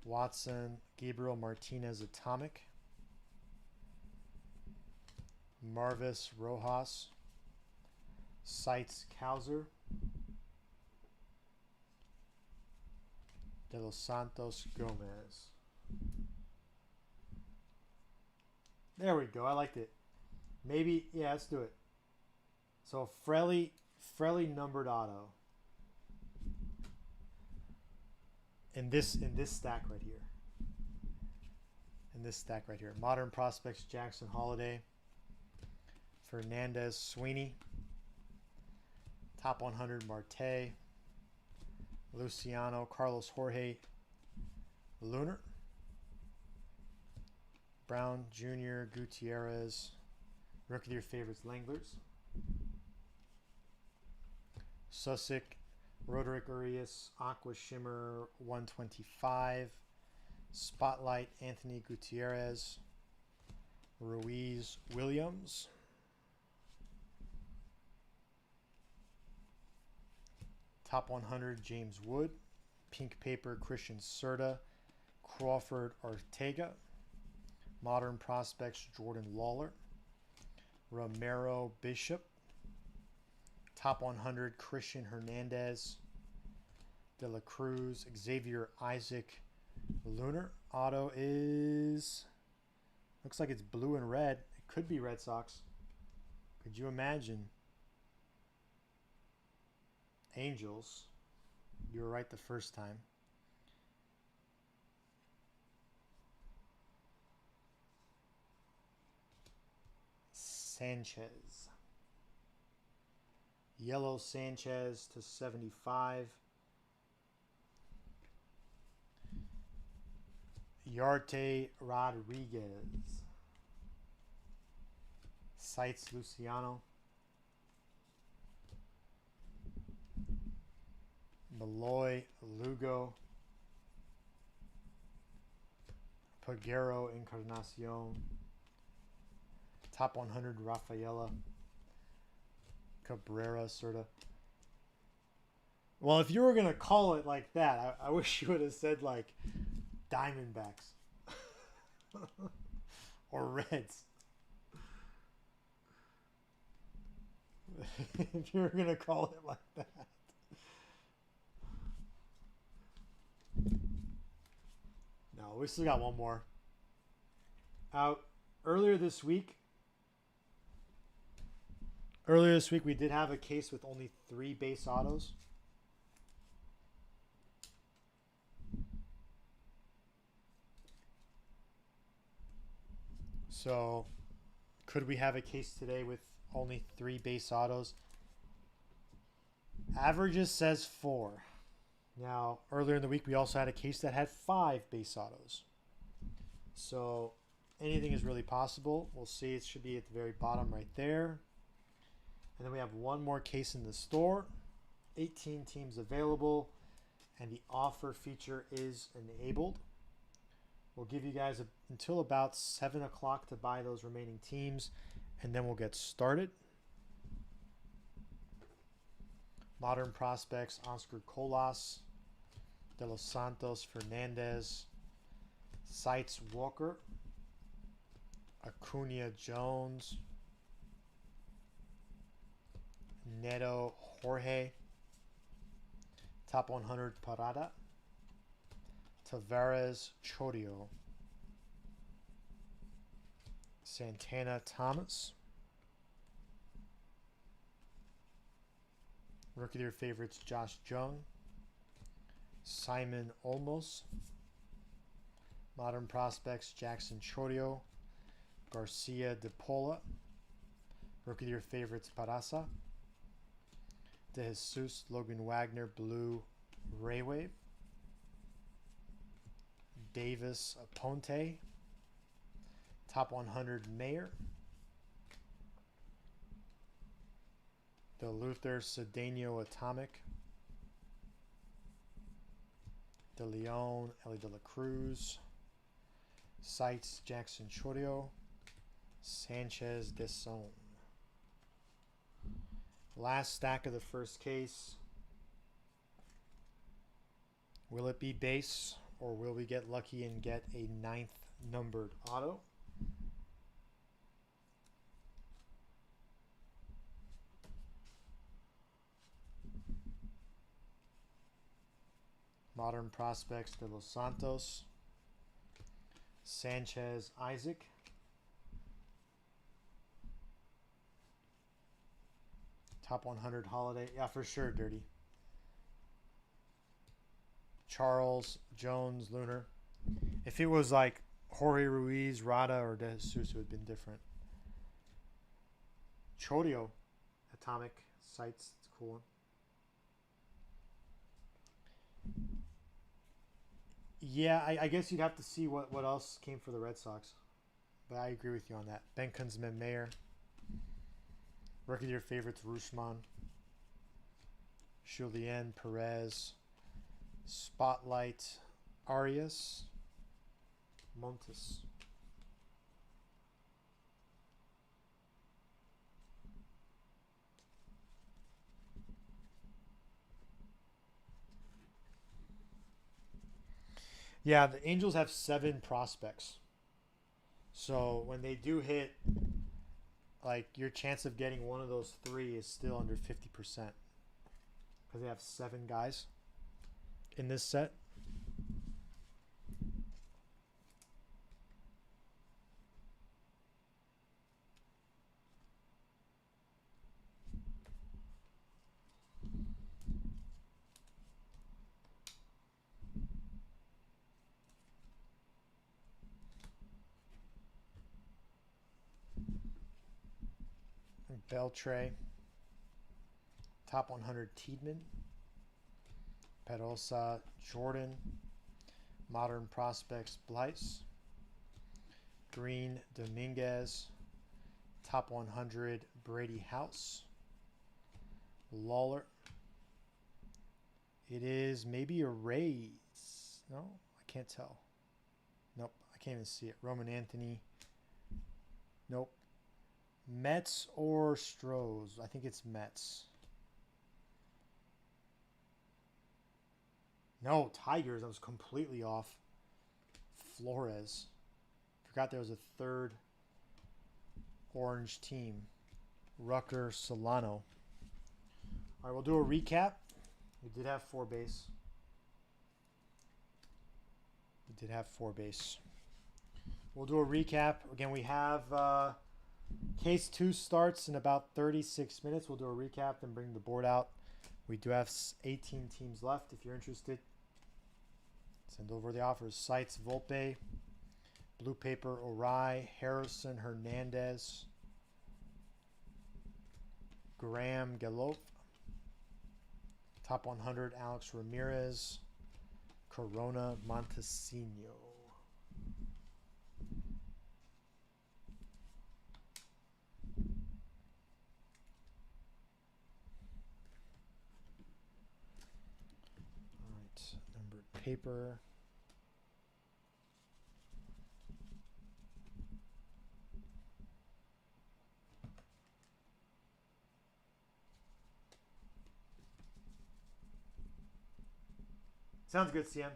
Watson, Gabriel Martinez Atomic, Marvis Rojas, Sites Kauser, De Los Santos Gomez. There we go. I liked it. Maybe, yeah, let's do it. So Frelly numbered auto. in this stack right here. In this stack right here. Modern prospects: Jackson Holiday, Fernandez, Sweeney. Top 100: Marte, Luciano, Carlos Jorge, Lunar, Brown Jr., Gutierrez. Rookie of your favorites: Langlers, Susick, Roderick Urias, Aqua Shimmer 125, Spotlight, Anthony Gutierrez, Ruiz, Williams, Top 100, James Wood, Pink Paper, Christian Serta, Crawford Ortega, Modern Prospects, Jordan Lawler, Romero Bishop, Top 100, Christian Hernandez, De La Cruz, Xavier Isaac, Lunar. Auto is, looks like it's blue and red. It could be Red Sox. Could you imagine? Angels. You were right the first time. Sanchez. Yellow Sanchez to 75. Yarte Rodriguez. Sites Luciano. Malloy Lugo. Peguero Encarnacion. Top 100 Rafaela. Cabrera Serta. Well, if you were going to call it like that, I wish you would have said like Diamondbacks or Reds. If you were going to call it like that. No, we still got one more. Earlier this week, we did have a case with only 3 base autos. So, could we have a case today with only 3 base autos? Averages says 4. Now, earlier in the week, we also had a case that had 5 base autos. So, anything is really possible. We'll see. It should be at the very bottom right there. And then we have one more case in the store. 18 teams available. And the offer feature is enabled. We'll give you guys until about 7 o'clock to buy those remaining teams. And then we'll get started. Modern prospects: Oscar Colas, De Los Santos, Fernandez, Sites Walker, Acuna Jones, Neto Jorge, Top 100 Parada, Tavares Chorio, Santana Thomas, Rookie of your favorites: Josh Jung, Simon Olmos, Modern prospects: Jackson Chorio, Garcia De Paula, Rookie of your favorites: Parasa, De Jesus, Logan Wagner, Blue Raywave, Davis Aponte, Top 100 Mayer, De Luther Cedeno Atomic, De Leon Ellie De La Cruz, Sites Jackson Chorio, Sanchez Deson. Last stack of the first case. Will it be base, or will we get lucky and get a 9th numbered auto? Modern prospects: De Los Santos, Sanchez Isaac, Top 100 Holiday. Yeah, for sure, Dirty. Charles, Jones, Lunar. If it was like Jorge Ruiz, Rada, or De Jesus, it would have been different. Chorio, Atomic Sights. It's a cool one. Yeah, I guess you'd have to see what else came for the Red Sox. But I agree with you on that. Ben Kunzman, Mayer. Rookie of your favorites, Rusman. Julien, Perez. Spotlight, Arias. Montes. Yeah, the Angels have 7 prospects. So when they do hit, like your chance of getting one of those 3 is still under 50%. Because they have 7 guys in this set. Beltre. Top 100 Tiedemann. Pedrosa, Jordan. Modern Prospects, Blyce. Green, Dominguez. Top 100 Brady House. Lawler. It is maybe a Rays. No, I can't tell. Nope, I can't even see it. Roman Anthony. Nope. Mets or Stros? I think it's Mets. No, Tigers. I was completely off. Flores. Forgot there was a third orange team. Rucker, Solano. All right, we'll do a recap. We did have 4 base. We'll do a recap. Again, we have case 2 starts in about 36 minutes. We'll do a recap and bring the board out. We do have 18 teams left. If you're interested, send over the offers. Sites, Volpe. Blue paper, Orai. Harrison, Hernandez. Graham, Galop. Top 100, Alex Ramirez. Corona, Montesino. All right, numbered paper. Sounds good, CM.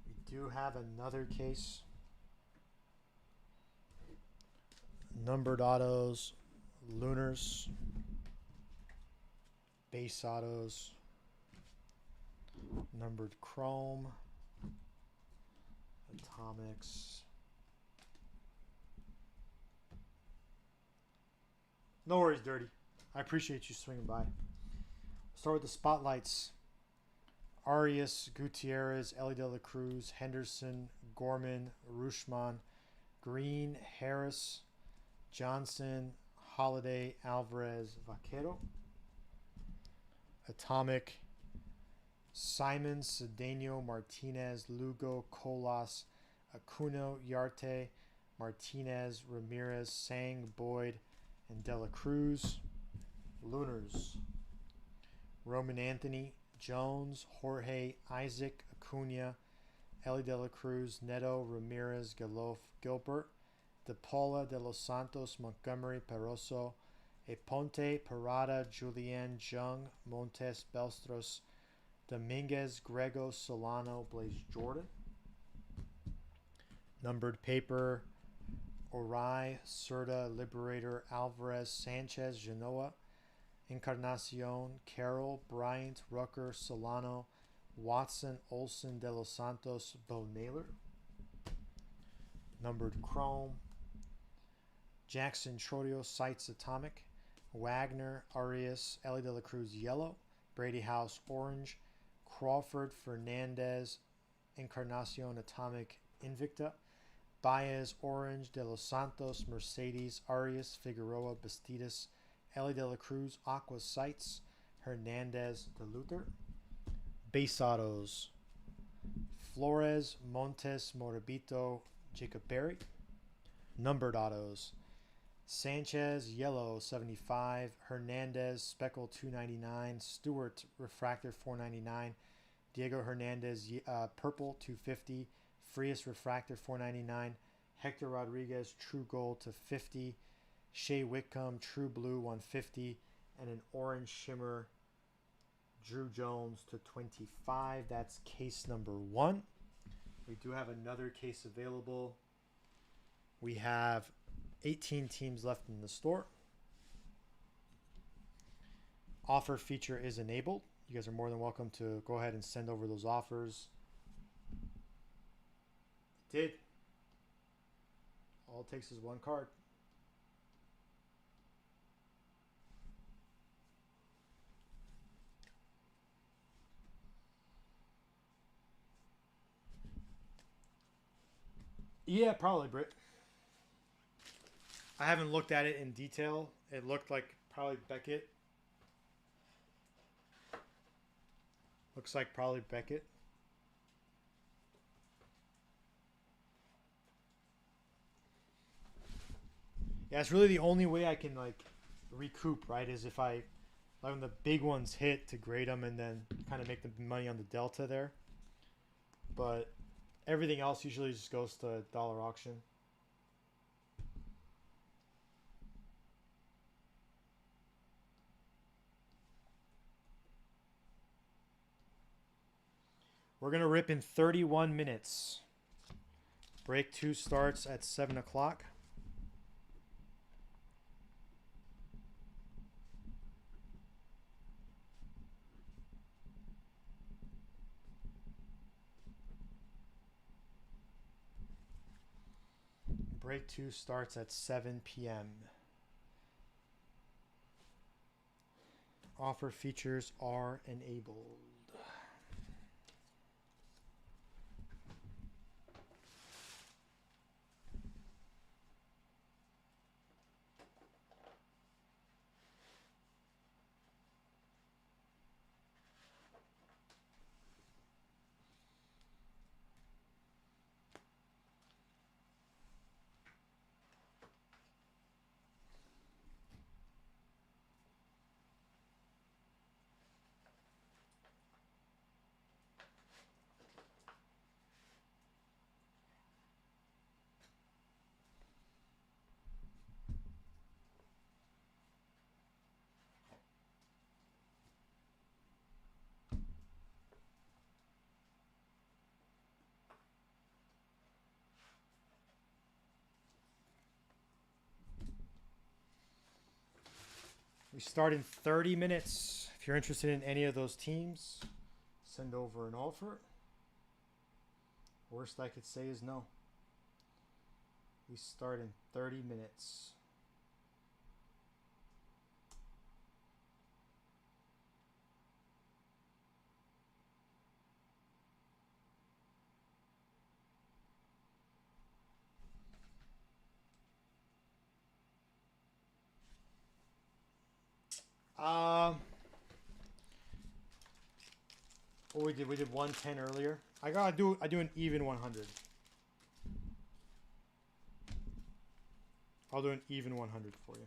We do have another case. Numbered autos, Lunars, base autos, numbered chrome, atomics. No worries, Dirty. I appreciate you swinging by. Start with the spotlights. Arias, Gutierrez, Ellie De La Cruz, Henderson, Gorman, Rushman, Green, Harris, Johnson, Holiday, Alvarez, Vaquero. Atomic, Simon, Cedeno, Martinez, Lugo, Colas, Acuno, Yarte, Martinez, Ramirez, Sang, Boyd, and De La Cruz. Lunars, Roman Anthony, Jones, Jorge, Isaac, Acuna, Ellie De La Cruz, Neto, Ramirez, Galof, Gilbert, De Paula, De Los Santos, Montgomery, Peroso, Eponte, Parada, Julien, Jung, Montes, Belstros, Dominguez, Grego, Solano, Blaze Jordan. Numbered paper, Orai, Serta, Liberator, Alvarez, Sanchez, Genoa, Encarnacion, Carroll, Bryant, Rucker, Solano, Watson, Olsen, De Los Santos, Bo Naylor. Numbered Chrome. Jackson, Trodio, Sights, Atomic. Wagner, Arias, Ellie De La Cruz, Yellow. Brady House, Orange. Crawford, Fernandez, Encarnacion, Atomic, Invicta. Baez, Orange. De Los Santos, Mercedes, Arias, Figueroa, Bastidas, Ellie De La Cruz, Aqua, Sights. Hernandez, DeLuther. Base autos. Flores, Montes, Morabito, Jacob Berry. Numbered autos. Sanchez, Yellow, 75. Hernandez, Speckle, 299. Stewart, Refractor, 499. Diego Hernandez, Purple, 250. Frias, Refractor, 499. Hector Rodriguez, True Gold, to 50. Shea Whitcomb, True Blue, 150. And an Orange Shimmer, Drew Jones, to 25. That's case number 1. We do have another case available. We have 18 teams left in the store. Offer feature is enabled. You guys are more than welcome to go ahead and send over those offers. It did. All it takes is one card. Yeah, probably, Britt. I haven't looked at it in detail. It looked like probably Beckett. Looks like probably Beckett. Yeah, it's really the only way I can like recoup, right? Is if I like when the big ones hit to grade them and then kind of make the money on the delta there. But everything else usually just goes to dollar auction. We're going to rip in 31 minutes. Break 2 starts at 7 o'clock. Break 2 starts at 7 p.m. Offer features are enabled. We start in 30 minutes. If you're interested in any of those teams, send over an offer. Worst I could say is no. We start in 30 minutes. What we did 110 earlier. I do an even 100. I'll do an even 100 for you.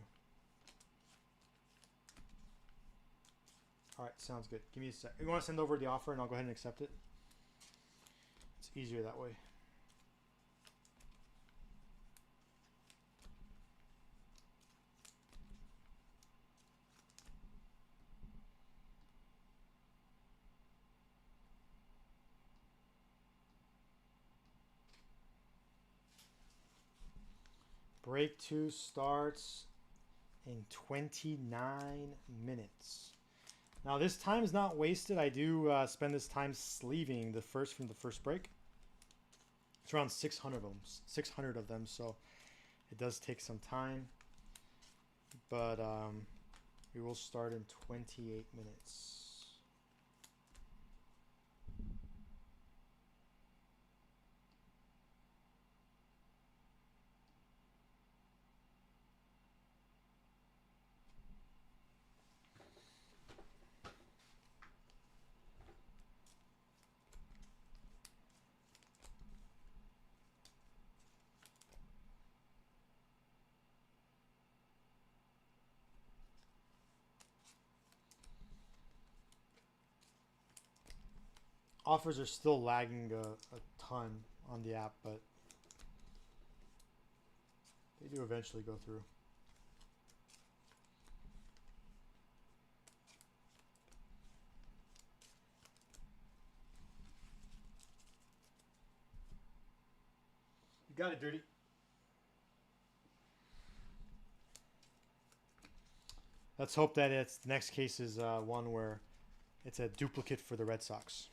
All right, sounds good. Give me a sec. You want to send over the offer and I'll go ahead and accept it? It's easier that way. Break 2 starts in 29 minutes. Now this time is not wasted. I do spend this time sleeving the first from the first break. It's around 600 of them. 600 of them, so it does take some time. But we will start in 28 minutes. Offers are still lagging a ton on the app, but they do eventually go through. You got it, Dirty. Let's hope that the next case is one where it's a duplicate for the Red Sox.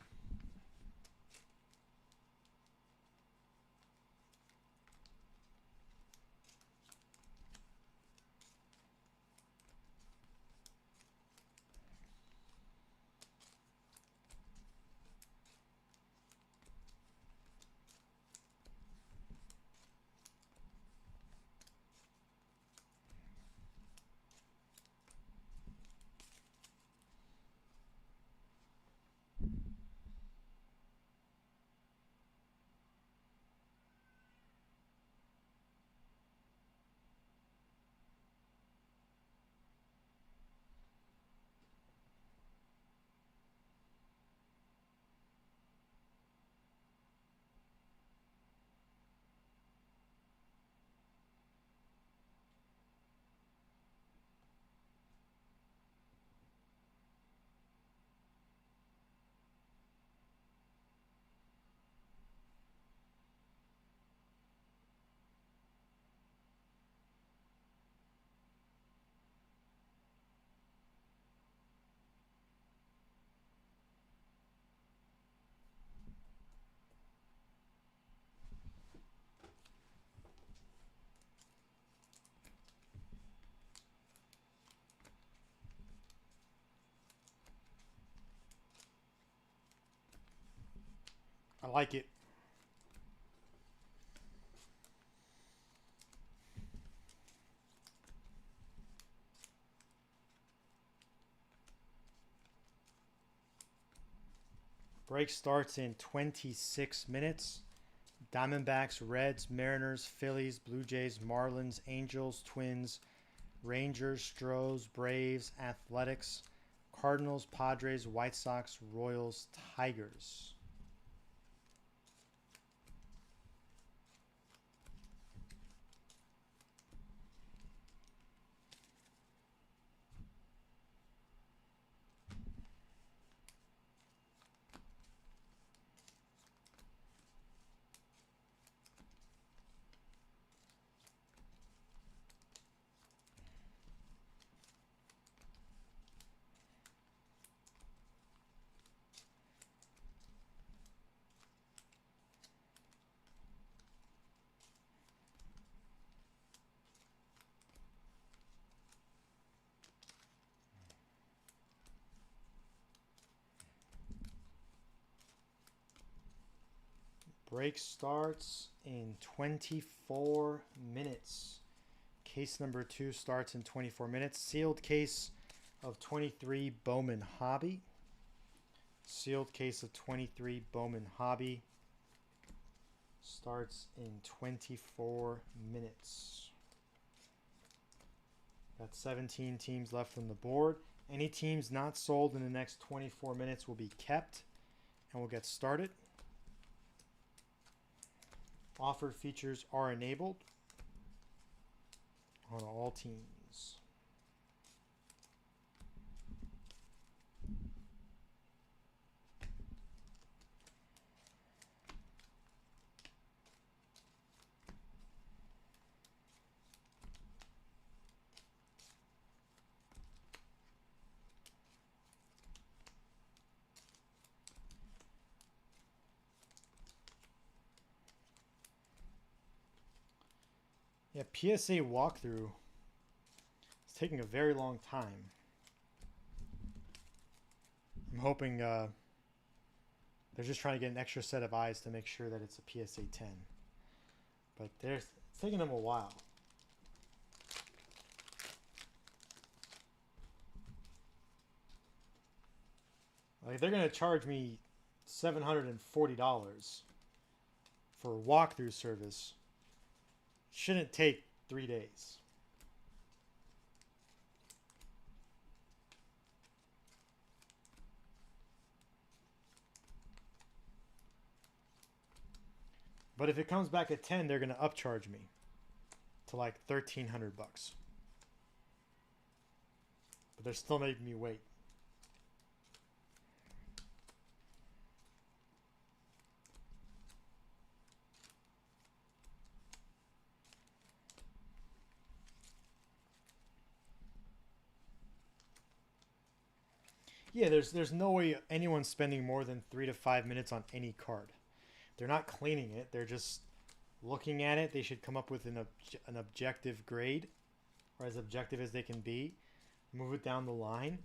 I like it. Break starts in 26 minutes. Diamondbacks, Reds, Mariners, Phillies, Blue Jays, Marlins, Angels, Twins, Rangers, Stros, Braves, Athletics, Cardinals, Padres, White Sox, Royals, Tigers. Break starts in 24 minutes. Case number 2 starts in 24 minutes. Sealed case of 23 Bowman Hobby. Sealed case of 23 Bowman Hobby starts in 24 minutes. Got 17 teams left on the board. Any teams not sold in the next 24 minutes will be kept, and we'll get started. Offer features are enabled on all teams. Yeah, PSA walkthrough. It's taking a very long time. I'm hoping they're just trying to get an extra set of eyes to make sure that it's a PSA 10. But it's taking them a while. Like, they're going to charge me $740 for walkthrough service. Shouldn't take 3 days. But if it comes back at 10, they're going to upcharge me to like $1,300. But they're still making me wait. Yeah, there's no way anyone's spending more than 3 to 5 minutes on any card. They're not cleaning it. They're just looking at it. They should come up with an objective grade, or as objective as they can be. Move it down the line.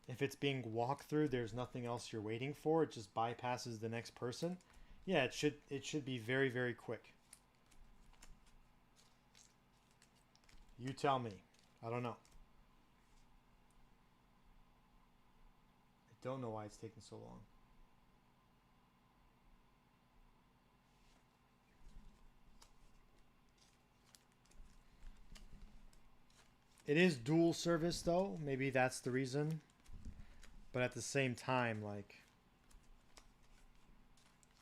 If it's being walked through, there's nothing else you're waiting for. It just bypasses the next person. Yeah, it should be very, very quick. You tell me. I don't know. I don't know why it's taking so long. It is dual service though. Maybe that's the reason. But at the same time, like,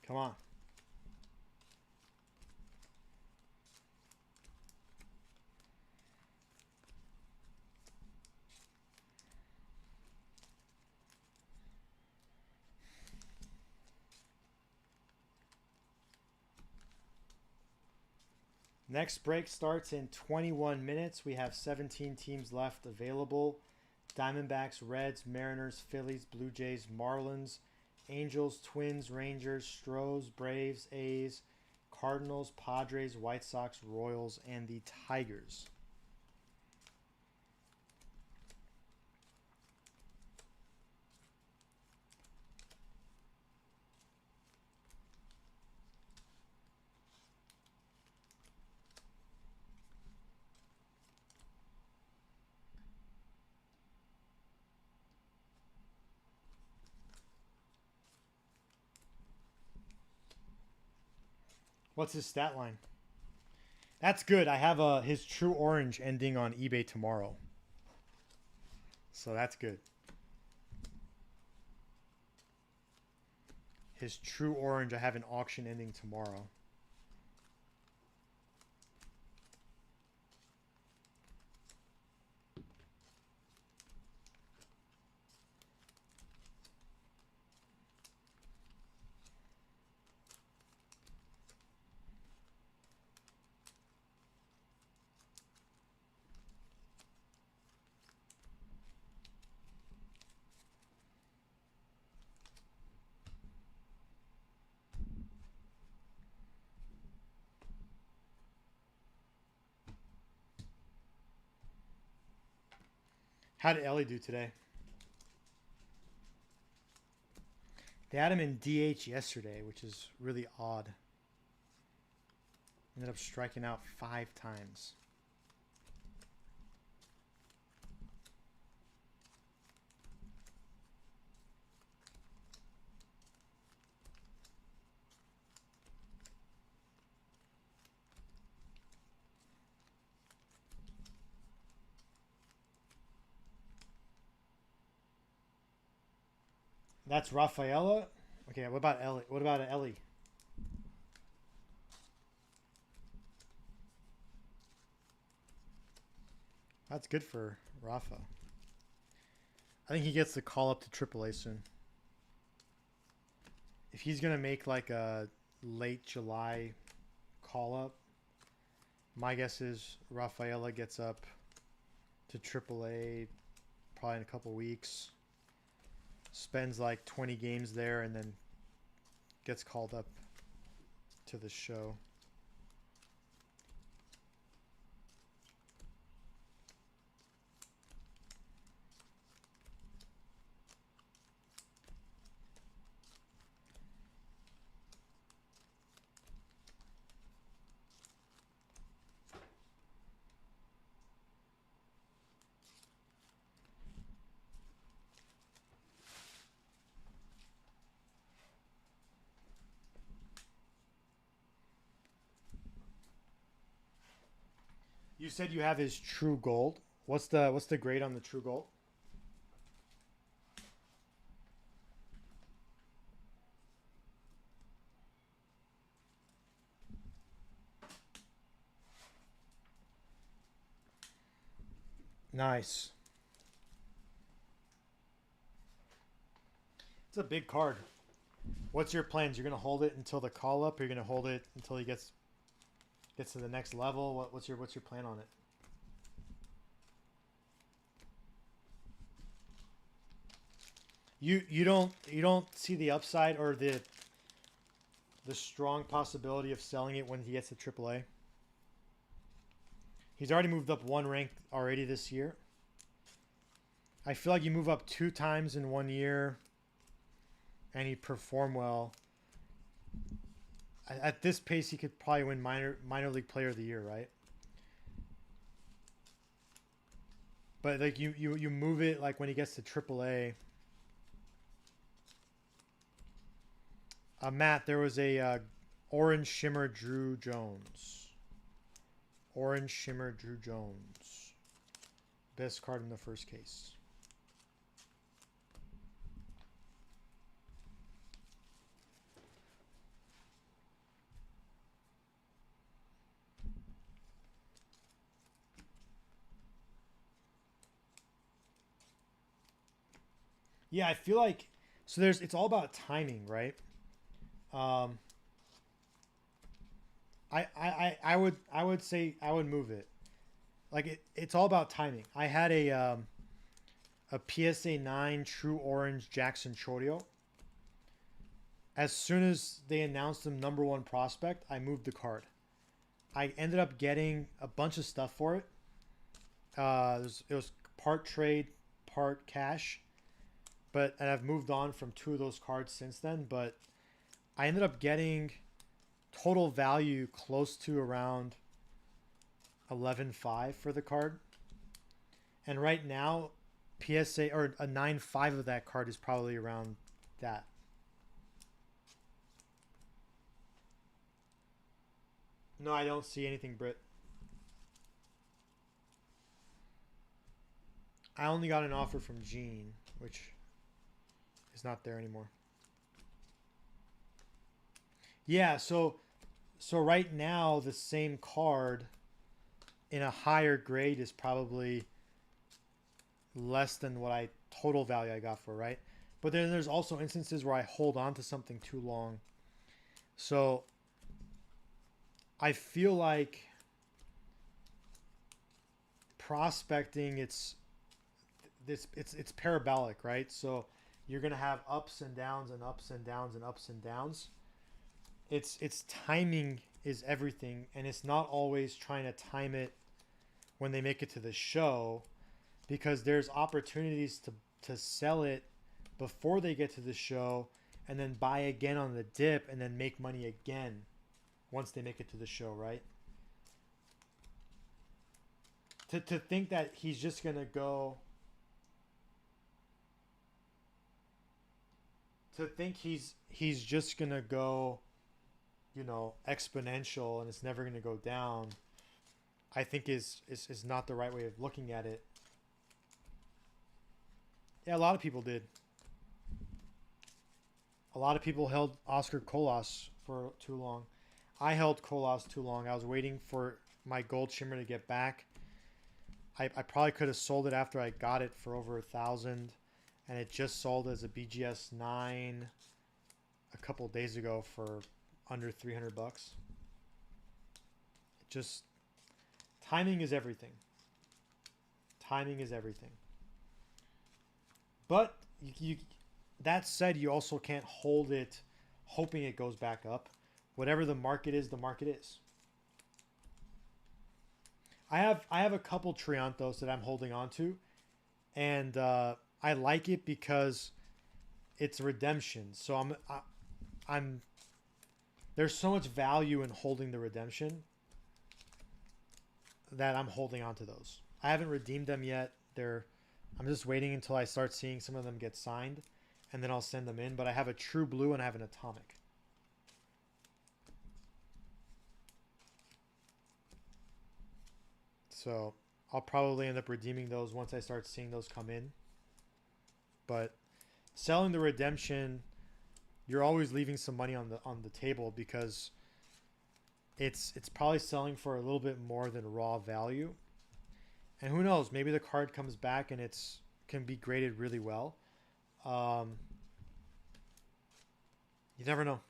come on. Next break starts in 21 minutes. We have 17 teams left available. Diamondbacks, Reds, Mariners, Phillies, Blue Jays, Marlins, Angels, Twins, Rangers, Stros, Braves, A's, Cardinals, Padres, White Sox, Royals, and the Tigers. What's his stat line? That's good. I have his True Orange ending on eBay tomorrow. So that's good. His True Orange, I have an auction ending tomorrow. How did Ellie do today? They had him in DH yesterday, which is really odd. Ended up striking out 5 times. That's Rafaela. Okay, what about Ellie? What about Ellie? That's good for Rafa. I think he gets the call up to AAA soon. If he's gonna make like a late July call up, my guess is Rafaela gets up to AAA probably in a couple weeks. Spends like 20 games there and then gets called up to the show. You said you have his true gold. What's the grade on the true gold? Nice. It's a big card. What's your plans? You're gonna hold it until the call up, or you're gonna hold it until he gets to the next level? What's your plan on it? You don't see the upside or the strong possibility of selling it when he gets to AAA. He's already moved up one rank already this year. I feel like you move up 2 times in 1 year and you perform well. At this pace, he could probably win minor league player of the year, right? But like you move it like when he gets to AAA. Matt, there was a Orange Shimmer Drew Jones. Orange Shimmer Drew Jones. Best card in the first case. Yeah, I feel like so it's all about timing, right? Um, I would say I would move it. Like it's all about timing. I had a PSA 9 True Orange Jackson Chorio. As soon as they announced him #1 prospect, I moved the card. I ended up getting a bunch of stuff for it. It was part trade, part cash. And I've moved on from 2 of those cards since then. But I ended up getting total value close to around 11.5 for the card. And right now, PSA or a 9.5 of that card is probably around that. No, I don't see anything, Britt. I only got an offer from Gene, which is not there anymore. Yeah, so right now the same card in a higher grade is probably less than what I total value I got for, right? But then there's also instances where I hold on to something too long. So I feel like prospecting it's parabolic, right? So you're gonna have ups and downs and ups and downs and ups and downs. It's timing is everything, and it's not always trying to time it when they make it to the show, because there's opportunities to sell it before they get to the show and then buy again on the dip and then make money again once they make it to the show, right? To think that he's just gonna go to think he's just gonna go, exponential and it's never gonna go down, I think is not the right way of looking at it. Yeah, a lot of people did. A lot of people held Oscar Colas for too long. I held Colas too long. I was waiting for my gold shimmer to get back. I probably could have sold it after I got it for over 1,000, and it just sold as a BGS 9 a couple days ago for under $300. Just timing is everything. Timing is everything. But that said, you also can't hold it hoping it goes back up. Whatever the market is, the market is. I have a couple Triantos that I'm holding on to, and I like it because it's redemption. So I'm there's so much value in holding the redemption that I'm holding on to those. I haven't redeemed them yet. I'm just waiting until I start seeing some of them get signed, and then I'll send them in. But I have a True Blue and I have an Atomic. So I'll probably end up redeeming those once I start seeing those come in. But selling the redemption, you're always leaving some money on the table because it's probably selling for a little bit more than raw value. And who knows, maybe the card comes back and it's can be graded really well. You never know.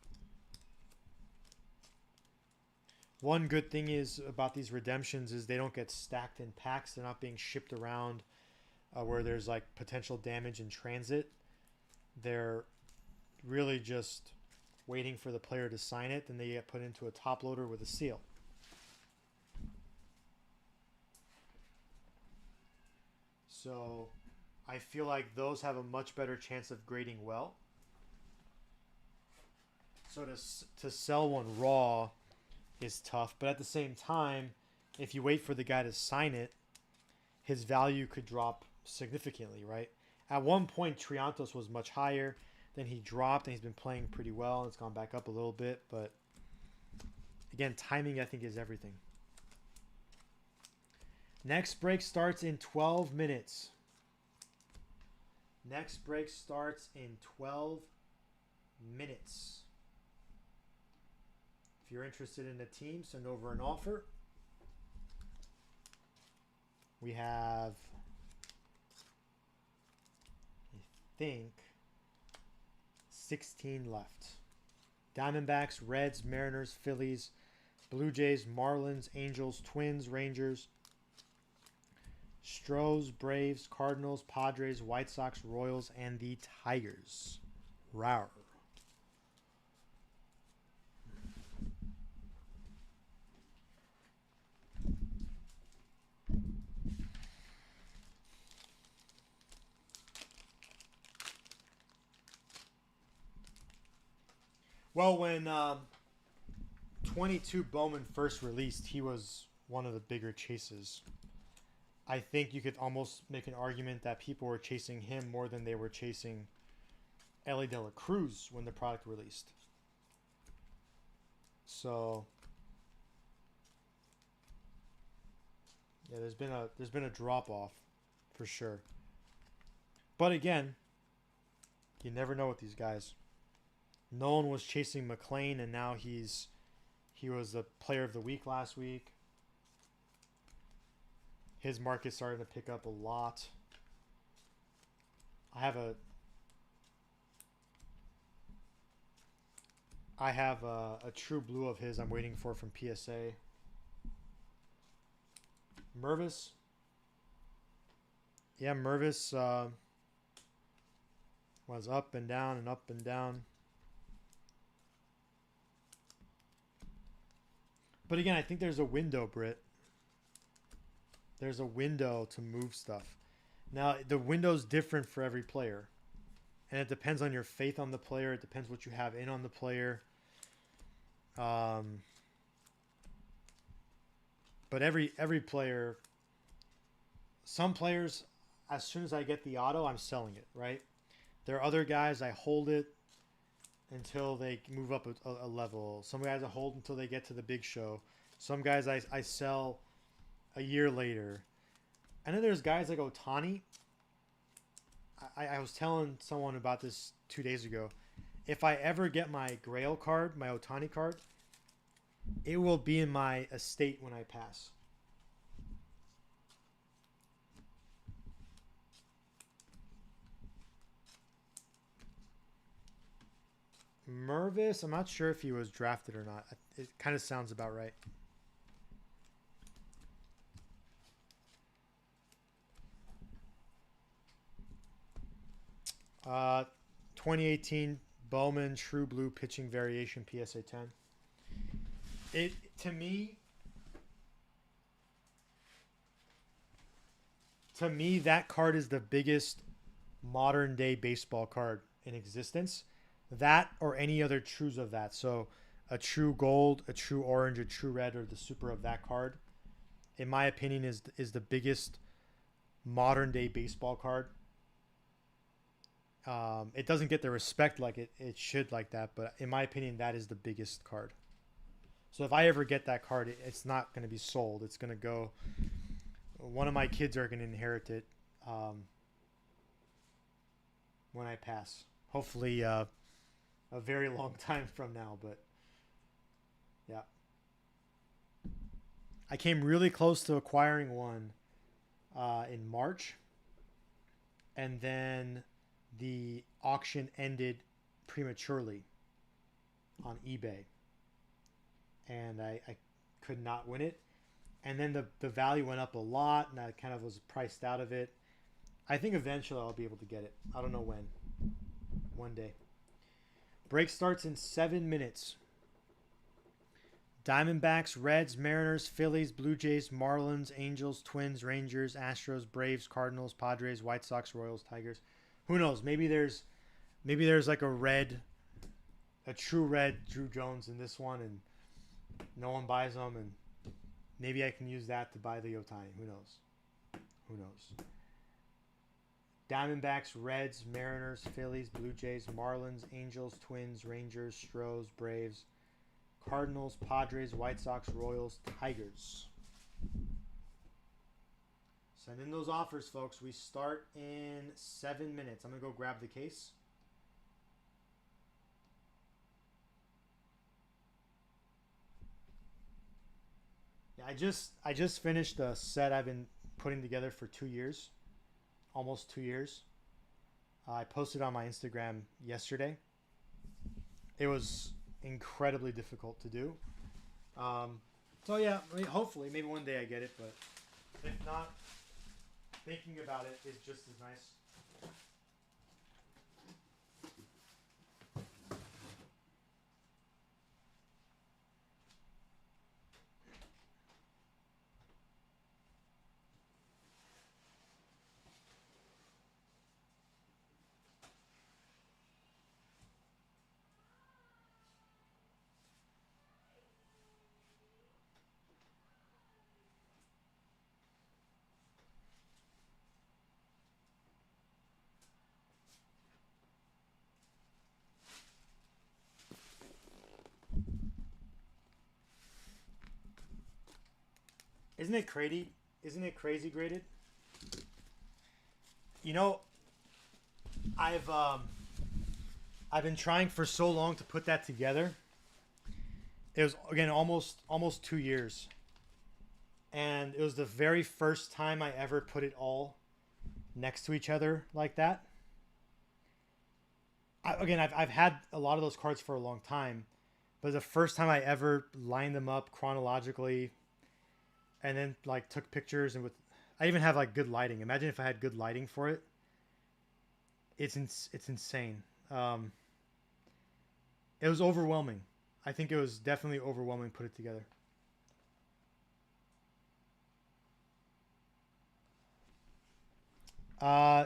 One good thing is about these redemptions is they don't get stacked in packs. They're not being shipped around where there's like potential damage in transit. They're really just waiting for the player to sign it. Then they get put into a top loader with a seal. So I feel like those have a much better chance of grading well. So to sell one raw is tough, but at the same time, if you wait for the guy to sign it, his value could drop significantly, right? At one point, Triantos was much higher. Then he dropped, and he's been playing pretty well. It's gone back up a little bit, but again, timing I think is everything. Next break starts in 12 minutes. Next break starts in 12 minutes. If you're interested in a team, send over an offer. We have, I think, 16 left. Diamondbacks, Reds, Mariners, Phillies, Blue Jays, Marlins, Angels, Twins, Rangers, Stros, Braves, Cardinals, Padres, White Sox, Royals, and the Tigers. Rawr. Well, when 22 Bowman first released, he was one of the bigger chases. I think you could almost make an argument that people were chasing him more than they were chasing Ellie De La Cruz when the product released. So yeah, there's been a drop off for sure. But again, you never know with these guys. Nolan was chasing McLean, and now he was the player of the week last week. His market's starting to pick up a lot. I have a true blue of his I'm waiting for from PSA. Mervis. Yeah, Mervis was up and down and up and down. But again, I think there's a window, Britt. There's a window to move stuff. Now, the window's different for every player. And it depends on your faith on the player. It depends what you have in on the player. But every player... Some players, as soon as I get the auto, I'm selling it, right? There are other guys, I hold it until they move up a level. Some guys I hold until they get to the big show. Some guys I sell a year later. And then there's guys like Ohtani. I was telling someone about this 2 days ago. If I ever get my Grail card, my Ohtani card, it will be in my estate when I pass. Mervis, I'm not sure if he was drafted or not. It kind of sounds about right. Uh, 2018 Bowman True Blue Pitching Variation PSA 10. To me, that card is the biggest modern day baseball card in existence. That or any other trues of that. So a true gold, a true orange, a true red, or the super of that card, in my opinion, is the biggest modern day baseball card. It doesn't get the respect like it should like that, but in my opinion, that is the biggest card. So if I ever get that card, it's not going to be sold. It's going to go one of my kids are going to inherit it when I pass. Hopefully, a very long time from now. But yeah, I came really close to acquiring one in March, and then the auction ended prematurely on eBay, and I could not win it. And then the value went up a lot, and I kind of was priced out of it. I think eventually I'll be able to get it. I don't know when. One day. Break starts in 7 minutes. Diamondbacks, Reds, Mariners, Phillies, Blue Jays, Marlins, Angels, Twins, Rangers, Astros, Braves, Cardinals, Padres, White Sox, Royals, Tigers. Who knows? Maybe there's like a true red Drew Jones in this one, and no one buys them, and maybe I can use that to buy the Otani. Who knows? Who knows? Diamondbacks, Reds, Mariners, Phillies, Blue Jays, Marlins, Angels, Twins, Rangers, Stros, Braves, Cardinals, Padres, White Sox, Royals, Tigers. Send in those offers, folks. We start in 7 minutes. I'm going to go grab the case. Yeah, I just finished a set I've been putting together for 2 years. Almost 2 years. I posted on my Instagram yesterday. It was incredibly difficult to do. So yeah, hopefully, maybe one day I get it, but if not, thinking about it is just as nice. Isn't it crazy? Isn't it crazy graded? You know, I've been trying for so long to put that together. It was again almost 2 years, and it was the very first time I ever put it all next to each other like that. I've had a lot of those cards for a long time, but the first time I ever lined them up chronologically, and then like took pictures, and I even have like good lighting. Imagine if I had good lighting for it. It's insane. It was overwhelming. I think it was definitely overwhelming to put it together.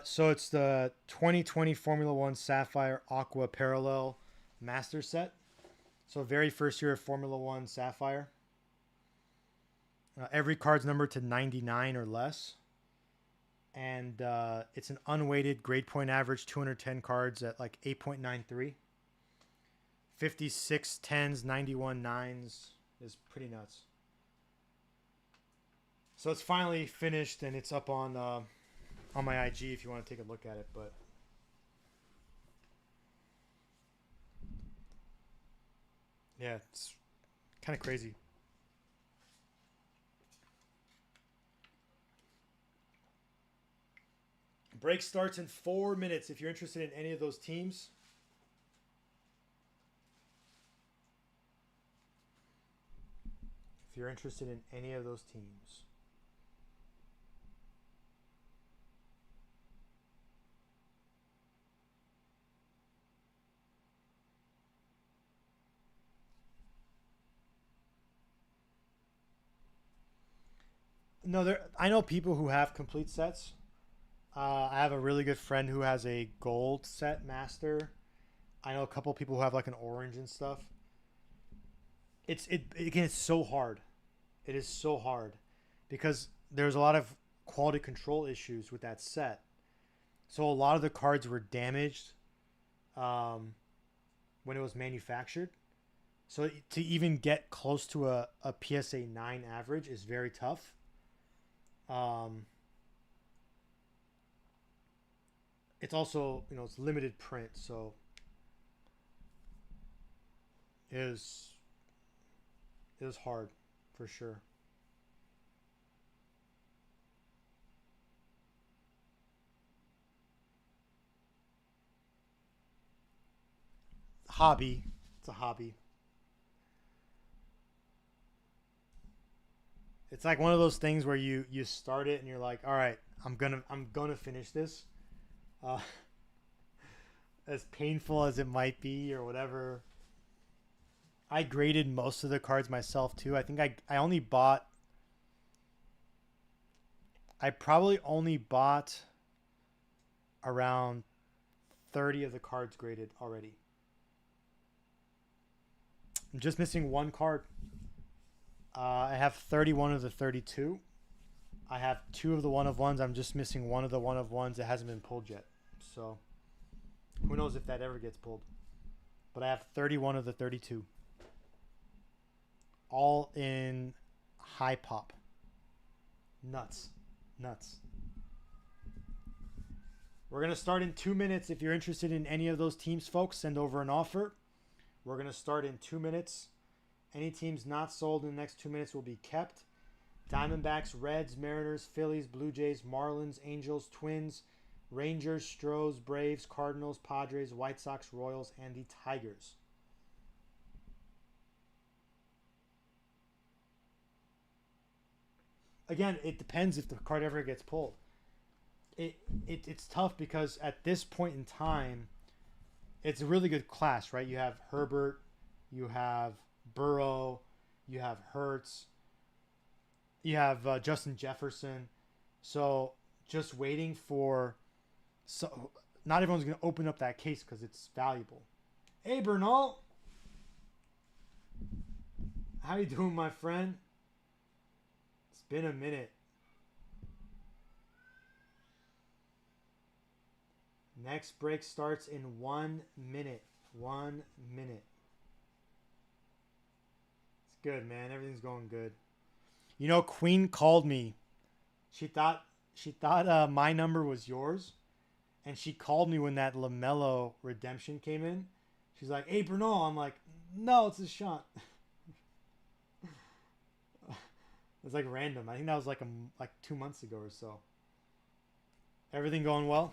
So it's the 2020 Formula One Sapphire Aqua Parallel Master Set. So very first year of Formula One Sapphire. Every card's numbered to 99 or less. And it's an unweighted grade point average, 210 cards at like 8.93. 56 10s, 91 9s is pretty nuts. So it's finally finished, and it's up on my IG if you want to take a look at it. But yeah, it's kind of crazy. Break starts in 4 minutes. If you're interested in any of those teams. If you're interested in any of those teams. No, I know people who have complete sets. I have a really good friend who has a gold set master. I know a couple people who have like an orange and stuff. Again, it's so hard. It is so hard because there's a lot of quality control issues with that set. So a lot of the cards were damaged when it was manufactured. So to even get close to a PSA 9 average is very tough. Um, it's also, it's limited print, so it is it is hard for sure. Hobby. It's a hobby. It's like one of those things where you start it and you're like, all right, I'm gonna finish this. Uh, as painful as it might be or whatever. I graded most of the cards myself too. I think I only bought. I probably only bought around 30 of the cards graded already. I'm just missing one card. I have 31 of the 32. I have two of the one of ones. I'm just missing one of the one of ones that hasn't been pulled yet. So who knows if that ever gets pulled. But I have 31 of the 32. All in high pop. Nuts. Nuts. We're going to start in 2 minutes. If you're interested in any of those teams, folks, send over an offer. We're going to start in 2 minutes. Any teams not sold in the next 2 minutes will be kept. Diamondbacks, Reds, Mariners, Phillies, Blue Jays, Marlins, Angels, Twins, Rangers, Stros, Braves, Cardinals, Padres, White Sox, Royals, and the Tigers. Again, it depends if the card ever gets pulled. It's tough because at this point in time, it's a really good class, right? You have Herbert, you have Burrow, you have Hurts, you have Justin Jefferson. So just waiting for, so not everyone's going to open up that case because it's valuable. Hey, Bernal, how you doing, my friend? It's been a minute. Next break starts in 1 minute. 1 minute. It's good, man. Everything's going good. You know, Queen called me. She thought my number was yours, and she called me when that LaMelo redemption came in. She's like, "Hey, Bernal." I'm like, "No, it's a shot." It's like random. I think that was like 2 months ago or so. Everything going well?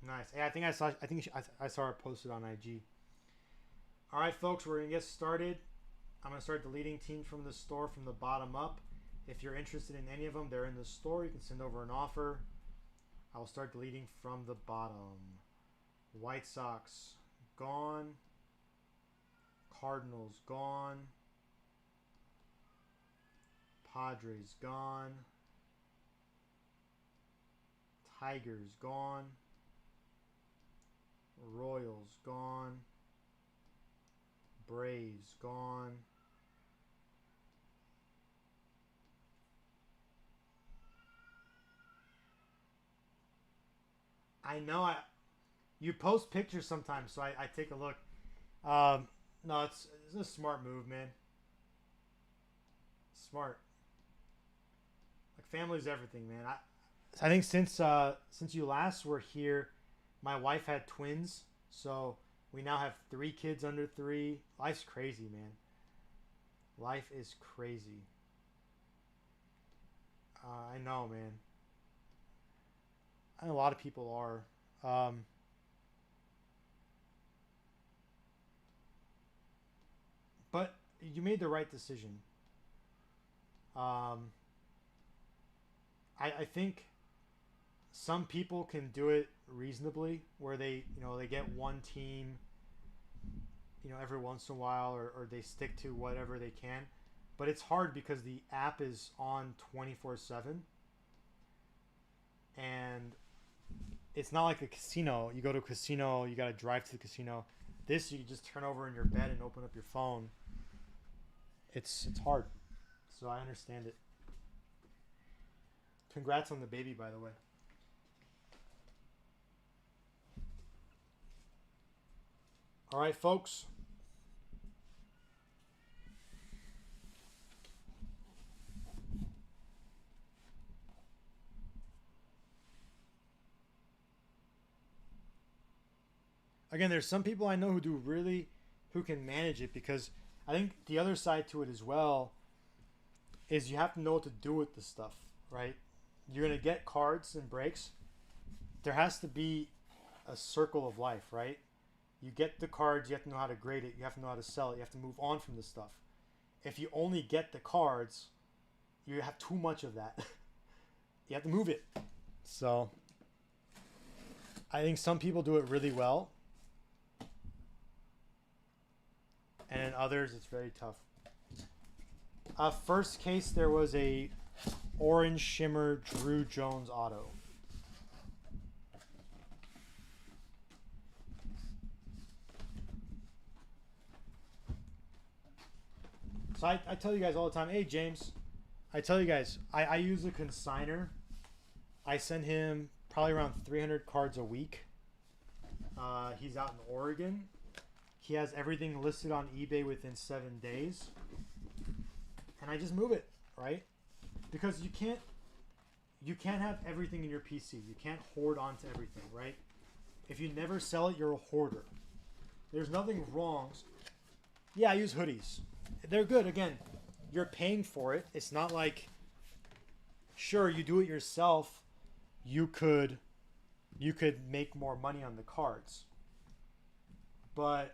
Nice. Hey, I saw her posted on IG. All right, folks, we're gonna get started. I'm gonna start deleting teams from the store from the bottom up. If you're interested in any of them, they're in the store. You can send over an offer. I will start deleting from the bottom. White Sox gone. Cardinals gone. Padres gone. Tigers gone. Royals gone. Braves gone. I know you post pictures sometimes, so I take a look. Um, no, it's a smart move, man. Smart. Like family's everything, man. I think since you last were here, my wife had twins, so we now have 3 kids under 3. Life's crazy, man. Life is crazy. I know, man. And a lot of people are. Um, but you made the right decision. Um, I think some people can do it reasonably, where they get one team, every once in a while, or they stick to whatever they can. But it's hard because the app is on 24/7, and it's not like a casino. You go to a casino, you got to drive to the casino. This you can just turn over in your bed and open up your phone. It's hard, so I understand it. Congrats on the baby, by the way. All right, folks. Again, there's some people I know who can manage it, because I think the other side to it as well is you have to know what to do with the stuff, right? You're going to get cards and breaks. There has to be a circle of life, right? You get the cards, you have to know how to grade it, you have to know how to sell it, you have to move on from the stuff. If you only get the cards, you have too much of that. You have to move it. So I think some people do it really well, and in others it's very tough. First case, there was a orange shimmer Drew Jones auto. So I tell you guys all the time, hey James, I tell you guys, I use a consigner. I send him probably around 300 cards a week. He's out in Oregon. He has everything listed on eBay within 7 days. And I just move it, right? Because you can't have everything in your PC. You can't hoard onto everything, right? If you never sell it, you're a hoarder. There's nothing wrong. Yeah, I use hoodies. They're good. Again, you're paying for it. It's not like, sure, you do it yourself, you could make more money on the cards. But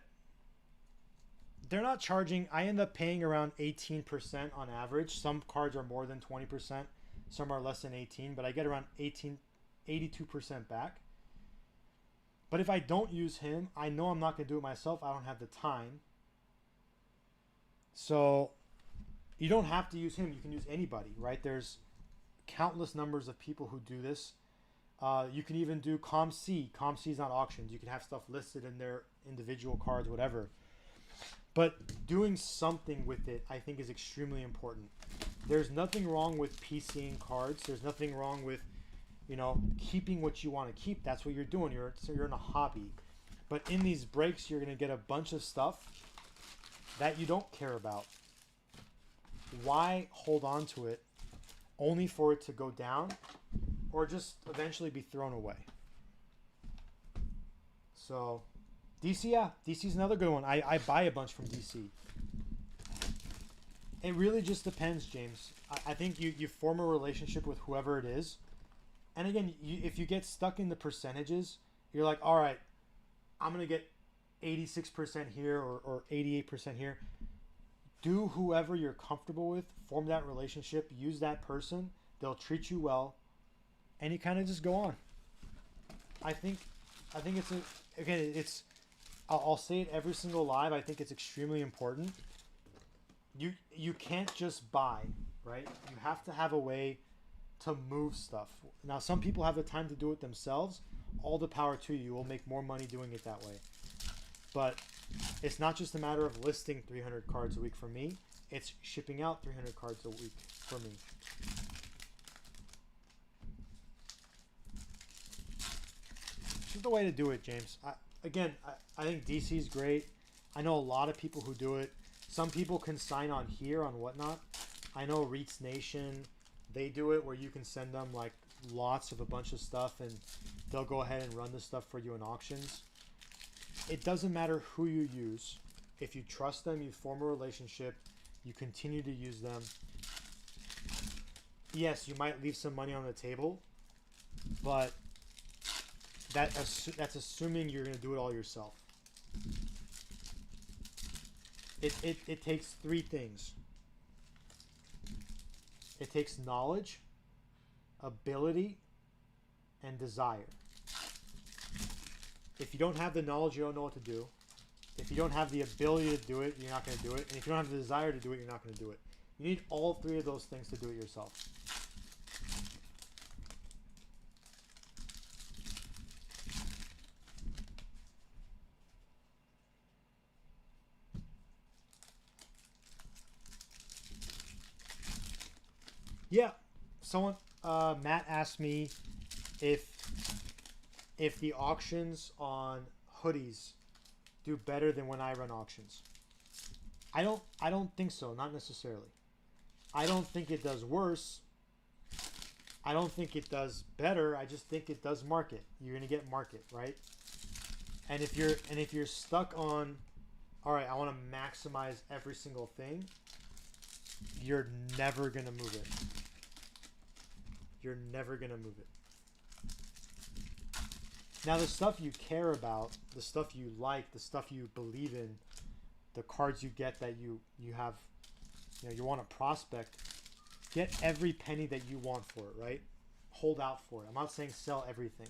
they're not charging. I end up paying around 18% on average. Some cards are more than 20%. Some are less than 18, but I get around 82% back. But if I don't use him, I know I'm not going to do it myself. I don't have the time. So you don't have to use him. You can use anybody, right? There's countless numbers of people who do this. You can even do ComC. ComC is not auctions. You can have stuff listed in their individual cards, whatever. But doing something with it, I think, is extremely important. There's nothing wrong with PCing cards. There's nothing wrong with, keeping what you want to keep. That's what you're doing. You're in a hobby. But in these breaks, you're going to get a bunch of stuff that you don't care about. Why hold on to it only for it to go down or just eventually be thrown away? So DC, yeah, DC's another good one. I buy a bunch from DC. It really just depends, James. I think you form a relationship with whoever it is. And again, if you get stuck in the percentages, you're like, all right, I'm going to get 86% here or 88% here. Do whoever you're comfortable with, form that relationship, use that person. They'll treat you well, and you kind of just go on. I think it's I'll say it every single live. I think it's extremely important. You can't just buy, right? You have to have a way to move stuff. Now, some people have the time to do it themselves. All the power to you. You will make more money doing it that way. But it's not just a matter of listing 300 cards a week for me. It's shipping out 300 cards a week for me. This is the way to do it, James. I think DC is great. I know a lot of people who do it. Some people can sign on here on Whatnot. I know REITs Nation, they do it where you can send them like lots of a bunch of stuff and they'll go ahead and run the stuff for you in auctions. It doesn't matter who you use. If you trust them, you form a relationship, you continue to use them. Yes, you might leave some money on the table, but that's assuming you're going to do it all yourself. It takes three things. It takes knowledge, ability, and desire. If you don't have the knowledge, you don't know what to do. If you don't have the ability to do it, you're not going to do it. And if you don't have the desire to do it, you're not going to do it. You need all three of those things to do it yourself. Yeah, someone, Matt asked me if the auctions on hoodies, do better than when I run auctions? I don't think so, not necessarily. I don't think it does worse. I don't think it does better. I just think it does market. You're going to get market, right? And if you're stuck on, all right, I want to maximize every single thing, you're never going to move it. You're never going to move it. Now, the stuff you care about, the stuff you like, the stuff you believe in, the cards you get that you have, you want to prospect, get every penny that you want for it, right? Hold out for it. I'm not saying sell everything.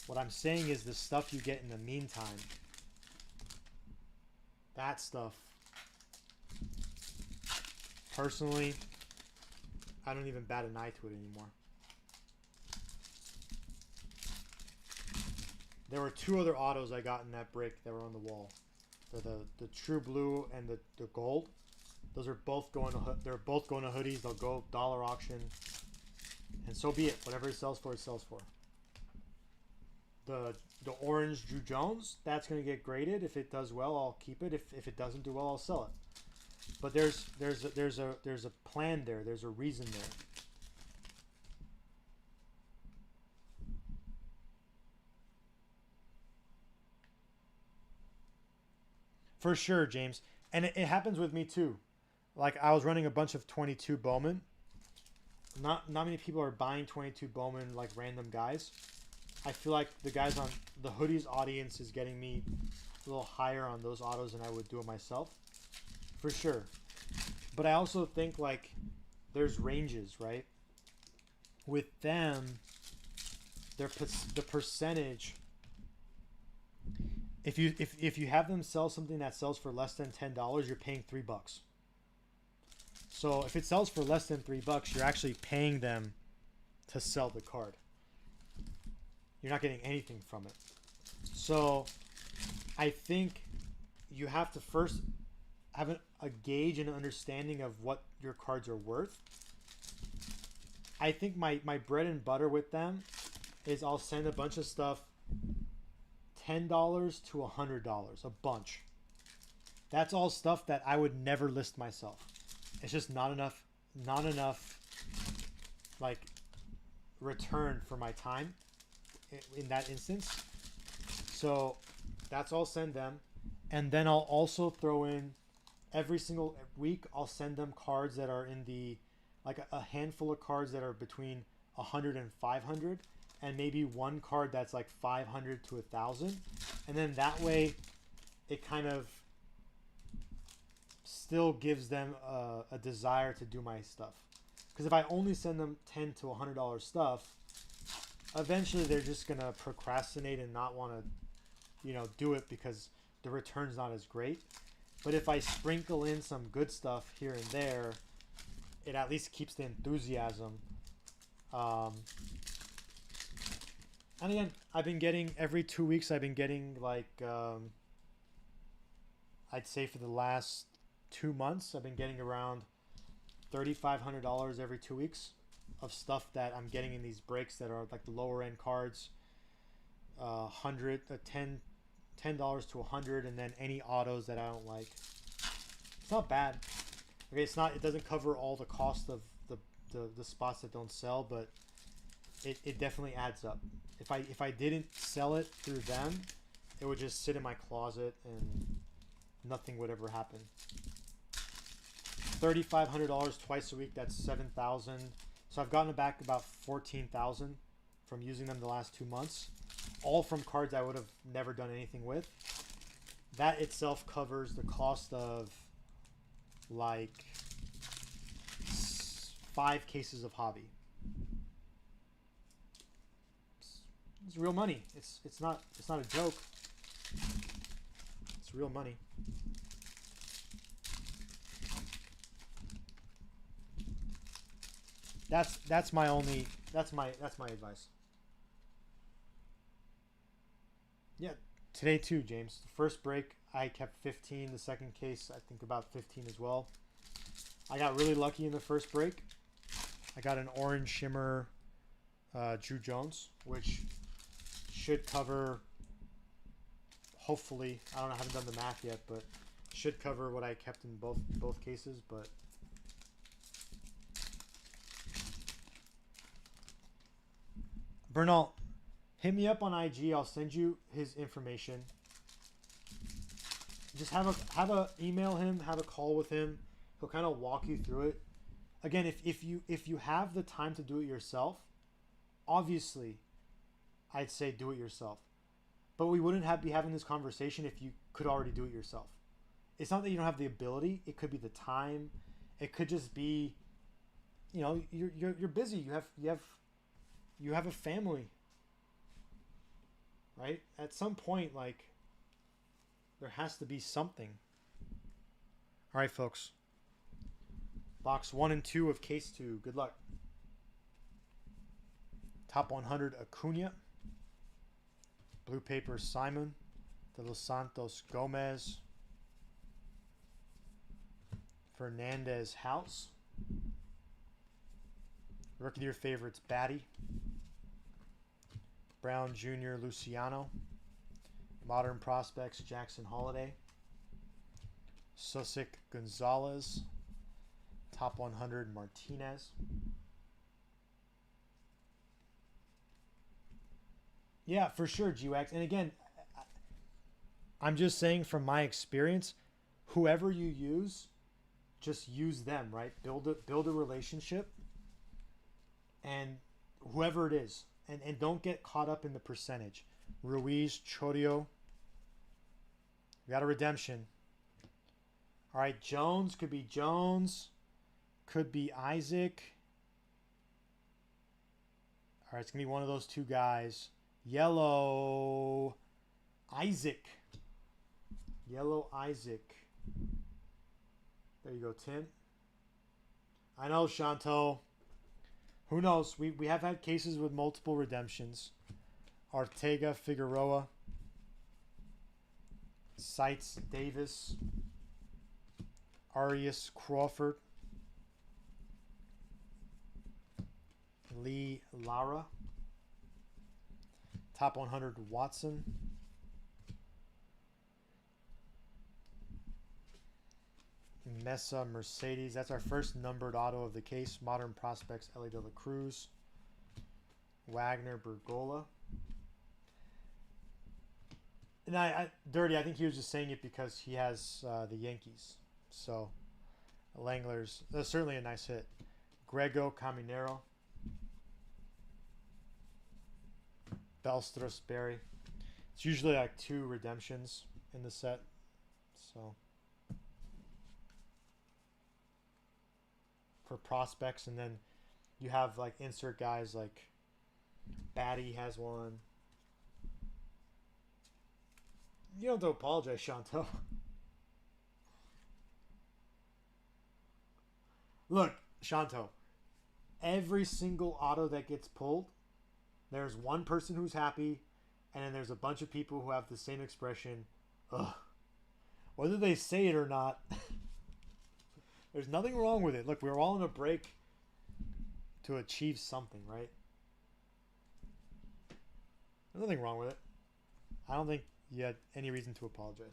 What I'm saying is the stuff you get in the meantime, that stuff, personally, I don't even bat an eye to it anymore. There were 2 other autos I got in that break that were on the wall. They're the true blue and the gold. Those are both going to hoodies. They'll go dollar auction, and so be it. Whatever it sells for, it sells for. The orange Drew Jones, that's going to get graded. If it does well, I'll keep it. If it doesn't do well, I'll sell it. But there's a plan there. There's a reason there. For sure, James. And it happens with me too. Like, I was running a bunch of 22 Bowman. Not many people are buying 22 Bowman, like random guys. I feel like the guys on the hoodies audience is getting me a little higher on those autos than I would do it myself. For sure. But I also think, like, there's ranges, right? With them, the percentage, if you have them sell something that sells for less than $10, you're paying $3. So if it sells for less than $3, you're actually paying them to sell the card. You're not getting anything from it. So I think you have to first have a gauge and an understanding of what your cards are worth. I think my bread and butter with them is I'll send a bunch of stuff $10 to $100, a bunch. That's all stuff that I would never list myself. It's just not enough like return for my time in that instance. So that's all send them. And then I'll also throw in every single week, I'll send them cards that are in the, like a handful of cards that are between 100 and 500, and maybe one card that's like 500 to 1,000. And then that way it kind of still gives them a desire to do my stuff. Because if I only send them $10 to $100 stuff, eventually they're just gonna procrastinate and not want to, do it because the return's not as great. But if I sprinkle in some good stuff here and there, it at least keeps the enthusiasm. And again, I've been getting every 2 weeks. I've been getting like I'd say for the last 2 months, I've been getting around $3,500 every 2 weeks of stuff that I'm getting in these breaks that are like the lower end cards, $10 to $100, and then any autos that I don't like. It's not bad. Okay, it doesn't cover all the cost of the spots that don't sell, but it definitely adds up. If I didn't sell it through them, it would just sit in my closet and nothing would ever happen. $3,500 twice a week, that's $7,000. So I've gotten back about $14,000 from using them the last 2 months, all from cards I would have never done anything with. That itself covers the cost of like 5 cases of hobby. It's real money. It's not a joke. It's real money. That's my advice. Yeah, today too, James. The first break I kept 15. The second case I think about 15 as well. I got really lucky in the first break. I got an orange shimmer Drew Jones, which should cover hopefully, I don't know, I haven't done the math yet, but should cover what I kept in both cases. But Bernal, hit me up on IG. I'll send you his information. Just have a email him, have a call with him. He'll kind of walk you through it. Again, if you have the time to do it yourself, obviously, I'd say do it yourself. But we wouldn't be having this conversation if you could already do it yourself. It's not that you don't have the ability. It could be the time. It could just be, you're busy. You have a family, right? At some point, like, there has to be something. All right, folks. Box 1 and 2 of case 2. Good luck. Top 100 Acuna. Blue paper Simon. De Los Santos Gomez. Fernandez House. Rookie of the Year favorites Batty. Brown Jr. Luciano. Modern prospects Jackson Holiday. Sosik Gonzalez. Top 100 Martinez. Yeah, for sure, GWAX. And again, I'm just saying from my experience, whoever you use, just use them, right? Build a relationship, and whoever it is, and don't get caught up in the percentage. Ruiz, Chorio. We got a redemption. All right, Jones could be Jones, could be Isaac. All right, it's gonna be one of those two guys. Yellow Isaac. Yellow Isaac. There you go, Tim. I know, Shanto. Who knows? We have had cases with multiple redemptions. Ortega Figueroa. Seitz Davis. Arias Crawford. Lee Lara. Top 100 Watson. Mesa Mercedes. That's our first numbered auto of the case. Modern prospects Ellie De La Cruz. Wagner Bergola. And Dirty, I think he was just saying it because he has the Yankees. So, Langler's. That's certainly a nice hit. Grego Caminero. Belstros Berry. It's usually like 2 redemptions in the set. So, for prospects, and then you have like insert guys like Batty has one. You don't have to apologize, Shanto. Look, Shanto, every single auto that gets pulled, there's one person who's happy, and then there's a bunch of people who have the same expression. Ugh. Whether they say it or not, there's nothing wrong with it. Look, we're all in a break to achieve something, right? There's nothing wrong with it. I don't think you had any reason to apologize.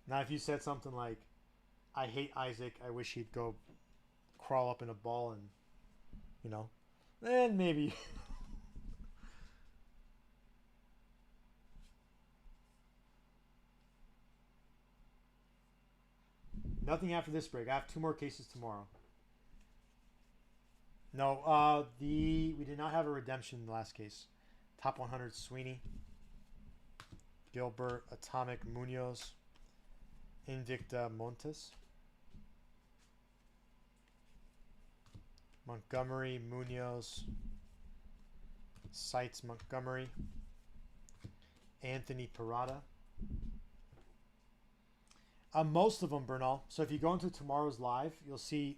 Now, if you said something like, I hate Isaac, I wish he'd go crawl up in a ball and, then maybe. Nothing after this break. I have 2 more cases tomorrow. No, we did not have a redemption in the last case. Top 100 Sweeney. Gilbert Atomic Munoz. Invicta Montes. Montgomery Munoz. Seitz Montgomery. Anthony Parada. Most of them, Bernal. So if you go into tomorrow's live, you'll see,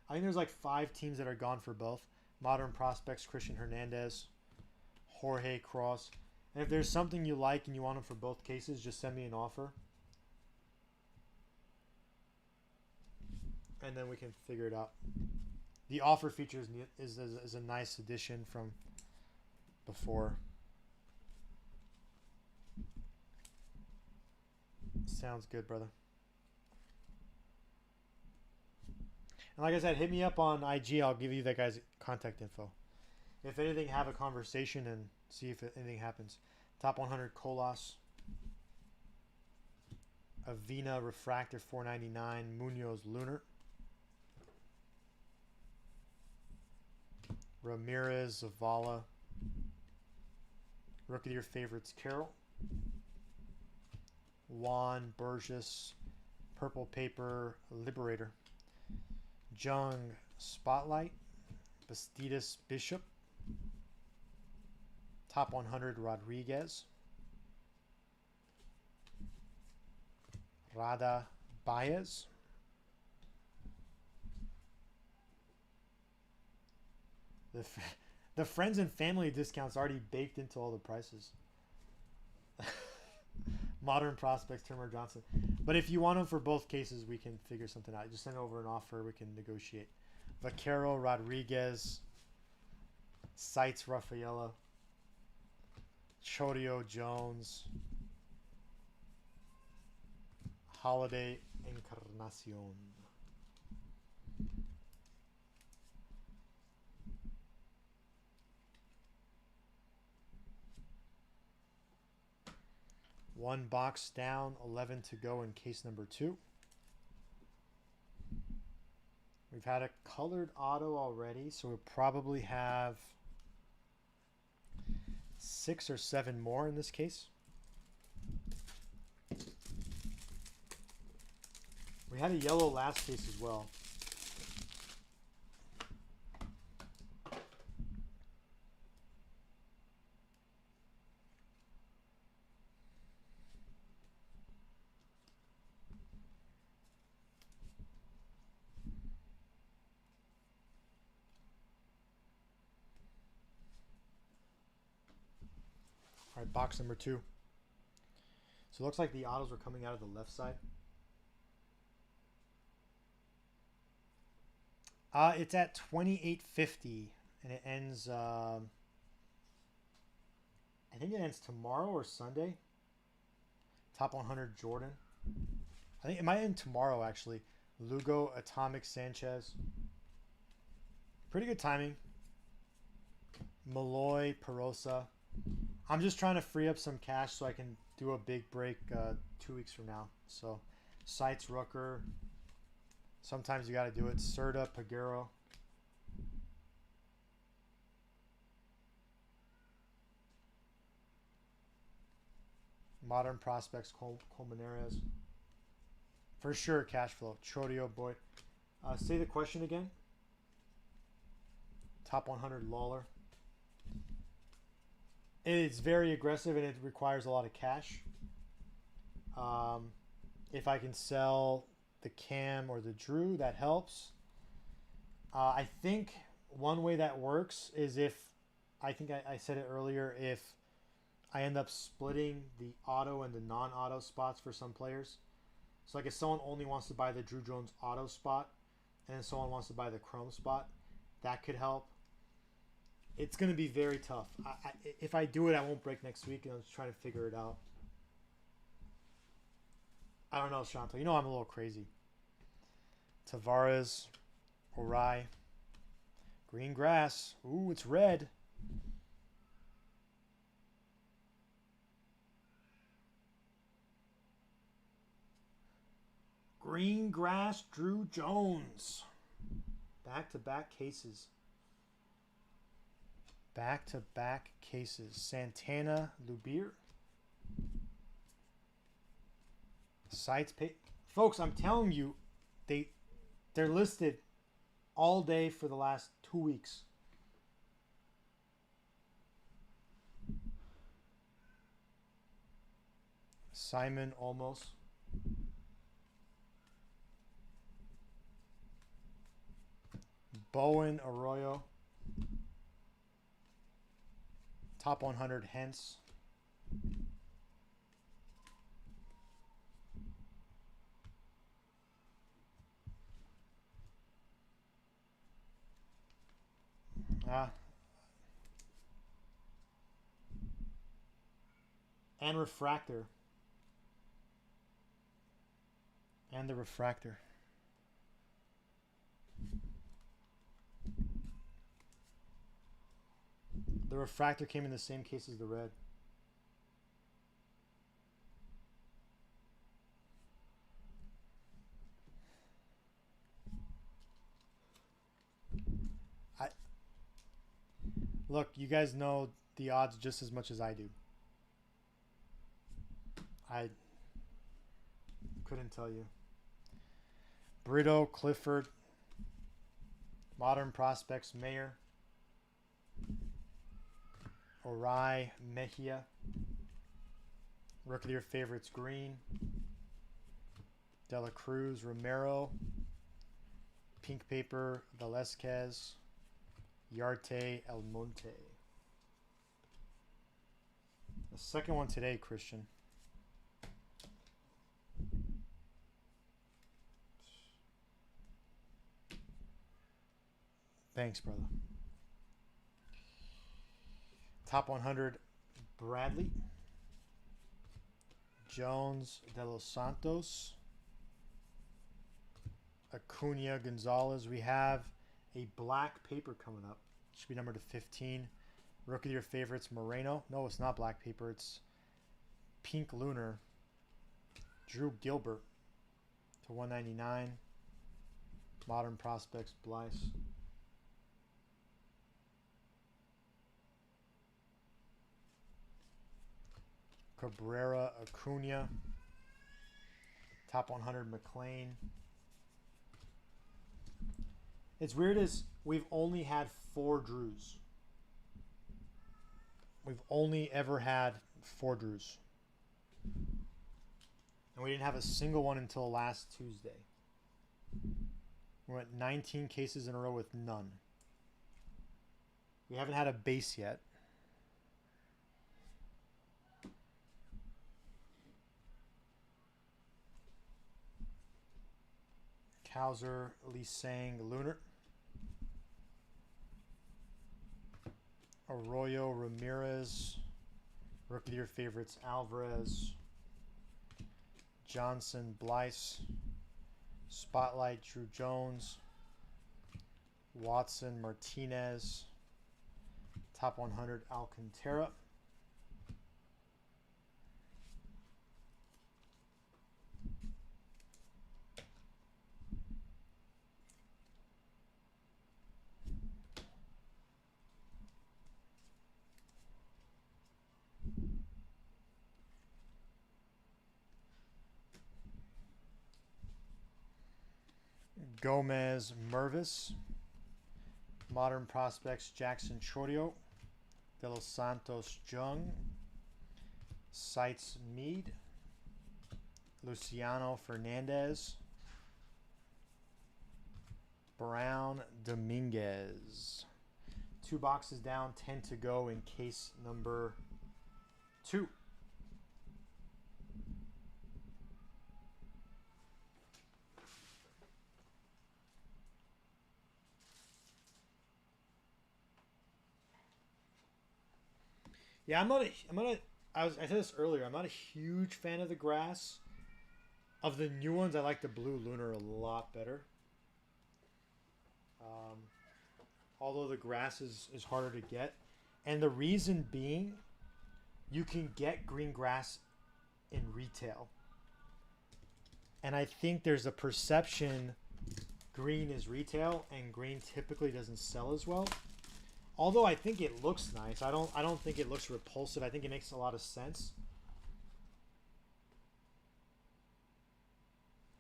I think there's like 5 teams that are gone for both. Modern prospects, Christian Hernandez, Jorge Cross. And if there's something you like and you want them for both cases, just send me an offer. And then we can figure it out. The offer feature is a nice addition from before. Sounds good, brother. And like I said, hit me up on IG. I'll give you that guy's contact info. If anything, have a conversation and see if anything happens. Top 100 Colas. Avena Refractor 499. Munoz Lunar. Ramirez Zavala. Rookie of your favorites Carroll. Juan Burgess. Purple Paper Liberator. Jung Spotlight. Bastidas Bishop. Top 100 Rodriguez. Rada Baez. The friends and family discounts already baked into all the prices. Modern prospects, Turner Johnson. But if you want them for both cases, we can figure something out. Just send over an offer. We can negotiate. Vaquero, Rodriguez. Sites, Rafaela. Chorio, Jones. Holiday, Encarnacion. One box down, 11 to go in case number 2. We've had a colored auto already, so we'll probably have 6 or 7 more in this case. We had a yellow last case as well. All right, box number 2. So it looks like the autos are coming out of the left side. It's at 2850, and it ends. I think it ends tomorrow or Sunday. Top 100 Jordan. I think it might end tomorrow actually. Lugo, Atomic, Sanchez. Pretty good timing. Malloy, Perosa. I'm just trying to free up some cash so I can do a big break 2 weeks from now. So, Sites, Rooker. Sometimes you got to do it. Serta, Pagero. Modern prospects, Colmenares. For sure, cash flow. Chorio, boy. Say the question again. Top 100 Lawler. It's very aggressive and it requires a lot of cash. If I can sell the Cam or the Drew, that helps. I think one way that works is if, I think I said it earlier, if I end up splitting the auto and the non-auto spots for some players. So like if someone only wants to buy the Drew Jones auto spot and then someone wants to buy the Chrome spot, that could help. It's going to be very tough. If I do it, I won't break next week, and I'm just trying to figure it out. I don't know, Shanto. You know I'm a little crazy. Tavares, Orai, green grass. Ooh, it's red. Green grass, Drew Jones. Back-to-back cases. Back-to-back cases. Santana, Lubir. Sites pay. Folks, I'm telling you, they're listed all day for the last 2 weeks. Simon almost. Bowen Arroyo. Top 100 Hence. And Refractor. And the refractor. The refractor came in the same case as the red. Look, you guys know the odds just as much as I do. I couldn't tell you. Brito, Clifford, Modern Prospects, Mayer, Orai, Mejia, Rookie of the Year favorites, Green, De La Cruz, Romero, Pink Paper, Velasquez, Yarte, El Monte. The second one today, Christian. Thanks, brother. Top 100, Bradley, Jones, De Los Santos, Acuna, Gonzalez. We have a black paper coming up. Should be numbered to 15. Rookie of the Year favorites, Moreno. No, it's not black paper. It's pink lunar. Drew Gilbert to 199. Modern Prospects, Blyce. Cabrera, Acuna. Top 100, McLean. It's weird as we've only had 4 Drews. We've only ever had 4 Drews. And we didn't have a single one until last Tuesday. We went 19 cases in a row with none. We haven't had a base yet. Hauser, Lee Sang, Lunar. Arroyo, Ramirez. Rookie of the Year favorites, Alvarez. Johnson, Blyce. Spotlight, Drew Jones. Watson, Martinez. Top 100, Alcantara. Gomez, Mervis. Modern Prospects, Jackson Chorio. De Los Santos, Jung. Seitz, Mead. Luciano Fernandez. Brown, Dominguez. 2 boxes down, 10 to go in case number 2. Yeah, I said this earlier. I'm not a huge fan of the grass. Of the new ones, I like the blue lunar a lot better. Although the grass is harder to get. And the reason being, you can get green grass in retail. And I think there's a perception green is retail and green typically doesn't sell as well. Although I think it looks nice. I don't think it looks repulsive. I think it makes a lot of sense.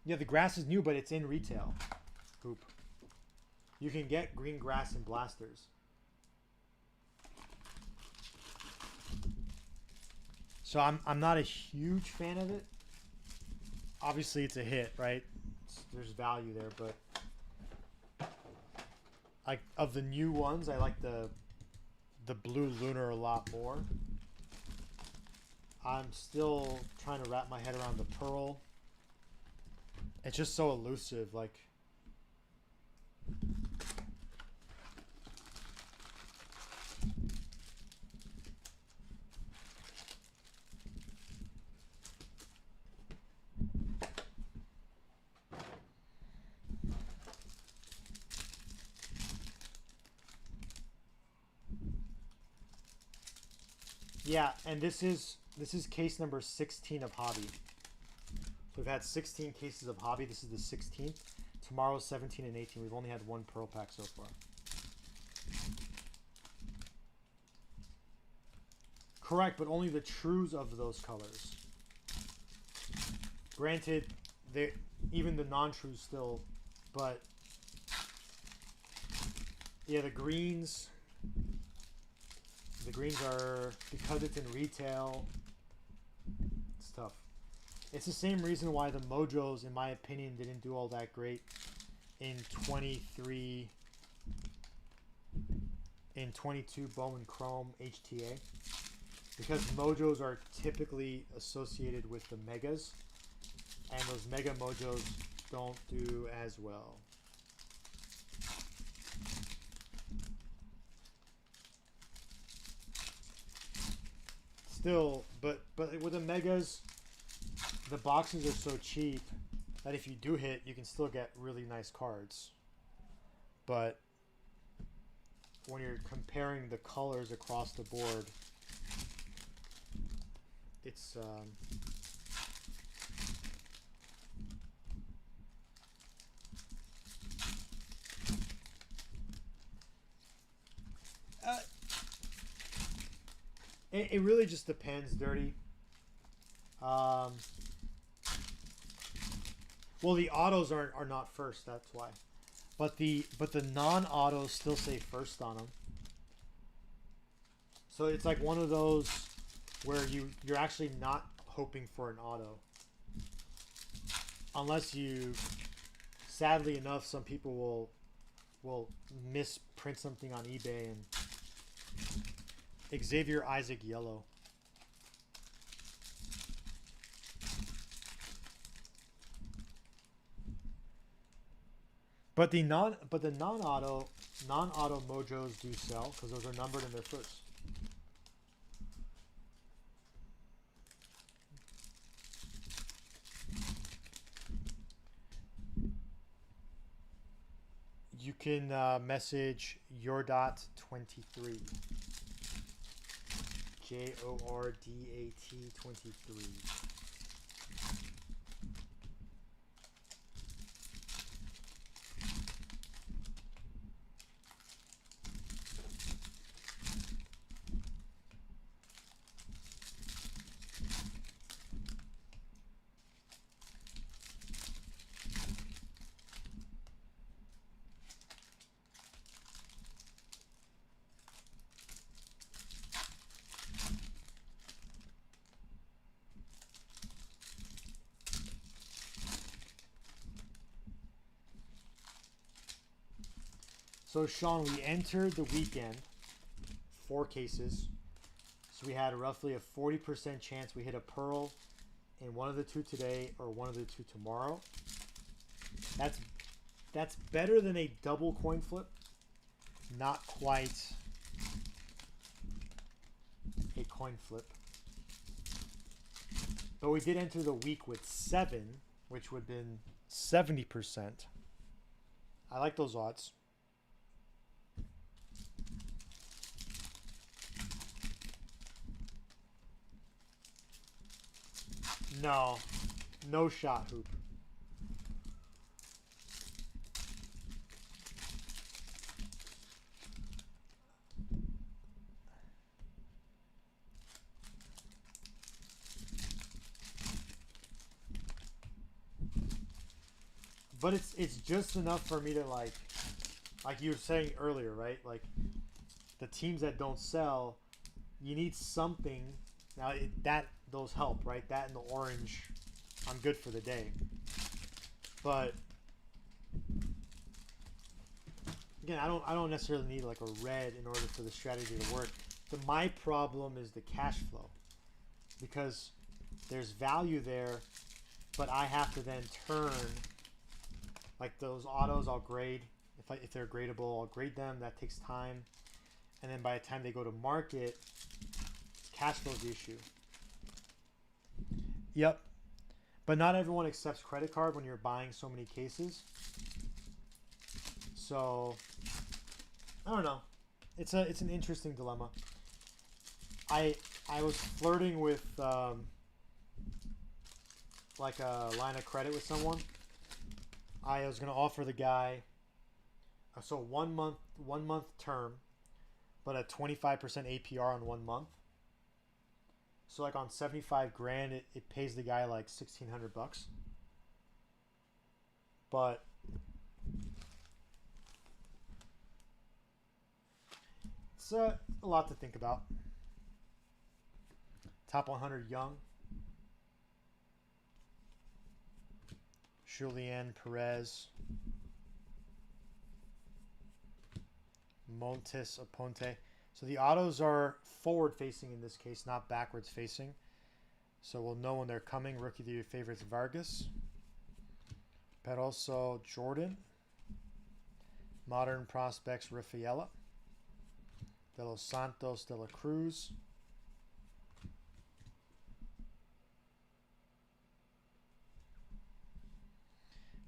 Yeah, the grass is new, but it's in retail. Hoop. You can get green grass in blasters. So I'm not a huge fan of it. Obviously, it's a hit, right? There's value there, but like of the new ones, I like the blue lunar a lot more. I'm still trying to wrap my head around the pearl. It's just so elusive, like. Yeah, and this is case number 16 of hobby. So we've had 16 cases of hobby. This is the 16th. Tomorrow's 17 and 18. We've only had one pearl pack so far. Correct, but only the trues of those colors. Granted, even the non-trues still, but yeah, the greens are, because it's in retail, it's tough. It's the same reason why the Mojos, in my opinion, didn't do all that great in 23, in 22 Bowman Chrome HTA. Because Mojos are typically associated with the Megas, and those Mega Mojos don't do as well. Still, but with the Megas, the boxes are so cheap that if you do hit, you can still get really nice cards. But when you're comparing the colors across the board, it's it really just depends, Dirty. Well, the autos are not first. That's why, but the non-autos still say first on them. So it's like one of those where you're actually not hoping for an auto, unless you. Sadly enough, some people will misprint something on eBay and Xavier Isaac yellow. But the non-auto Mojos do sell because those are numbered in their first. You can message your.23. JORDAT 23. So Sean, we entered the weekend, 4 cases. So we had roughly a 40% chance we hit a pearl in one of the 2 today or one of the 2 tomorrow. That's better than a double coin flip. Not quite a coin flip. But we did enter the week with 7, which would have been 70%. I like those odds. No. No shot, Hoop. But it's just enough for me to like you were saying earlier, right? Like the teams that don't sell, you need something. Now those help, right? That and the orange, I'm good for the day. But again, I don't necessarily need like a red in order for the strategy to work. My problem is the cash flow, because there's value there, but I have to then turn. Like those autos, I'll grade. If they're gradable, I'll grade them. That takes time, and then by the time they go to market, cash flow is the issue. Yep, but not everyone accepts credit card when you're buying so many cases. So I don't know. It's an interesting dilemma. I was flirting with like a line of credit with someone. I was gonna offer the guy so 1 month term, but a 25% APR on 1 month. So like on 75 grand, it pays the guy like $1,600. But it's a lot to think about. Top 100 Young, Julian Perez, Montes Aponte. So the autos are forward facing in this case, not backwards facing. So we'll know when they're coming. Rookie of the Year favorites Vargas, Peroso Jordan, Modern Prospects Rafaela, De Los Santos De La Cruz,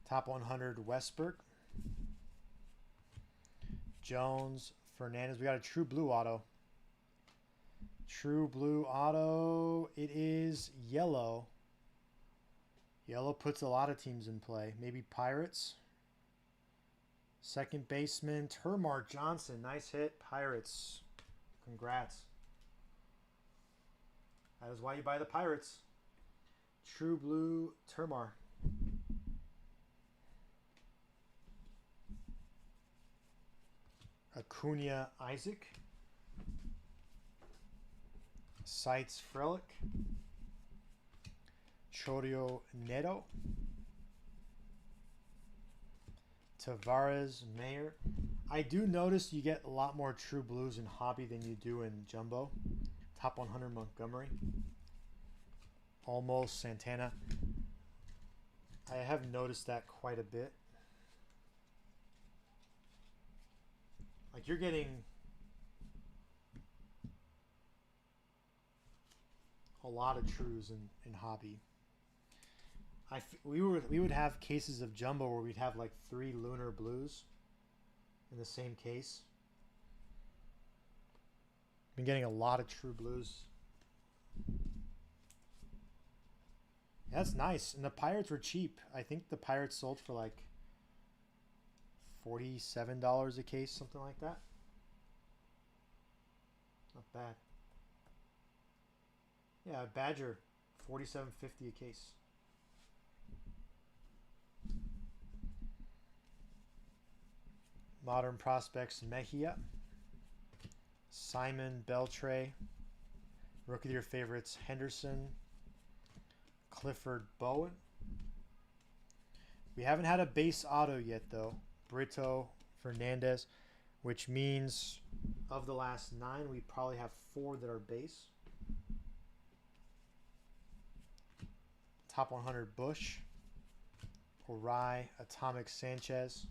Top 100 Westberg, Jones, Fernandez. We got a True Blue auto. True Blue auto. It is yellow. Yellow puts a lot of teams in play. Maybe Pirates. Second baseman, Termar Johnson. Nice hit, Pirates. Congrats. That is why you buy the Pirates. True Blue, Termar. Acuna Isaac, Sites Frelick, Chorio Neto, Tavares Mayer. I do notice you get a lot more True Blues in Hobby than you do in Jumbo. Top 100 Montgomery, Almost Santana. I have noticed that quite a bit. Like you're getting a lot of trues in Hobby. We would have cases of Jumbo where we'd have like 3 Lunar Blues in the same case. Been getting a lot of True Blues. Yeah, that's nice. And the Pirates were cheap. I think the Pirates sold for like $47 a case, something like that. Not bad. Yeah, Badger, $47.50 a case. Modern Prospects Mejia, Simon Beltre, Rookie of the Year favorites Henderson, Clifford Bowen. We haven't had a base auto yet though. Brito Fernandez, which means of the last 9, we probably have 4 that are base. Top 100 Bush, Orai, Atomic Sanchez.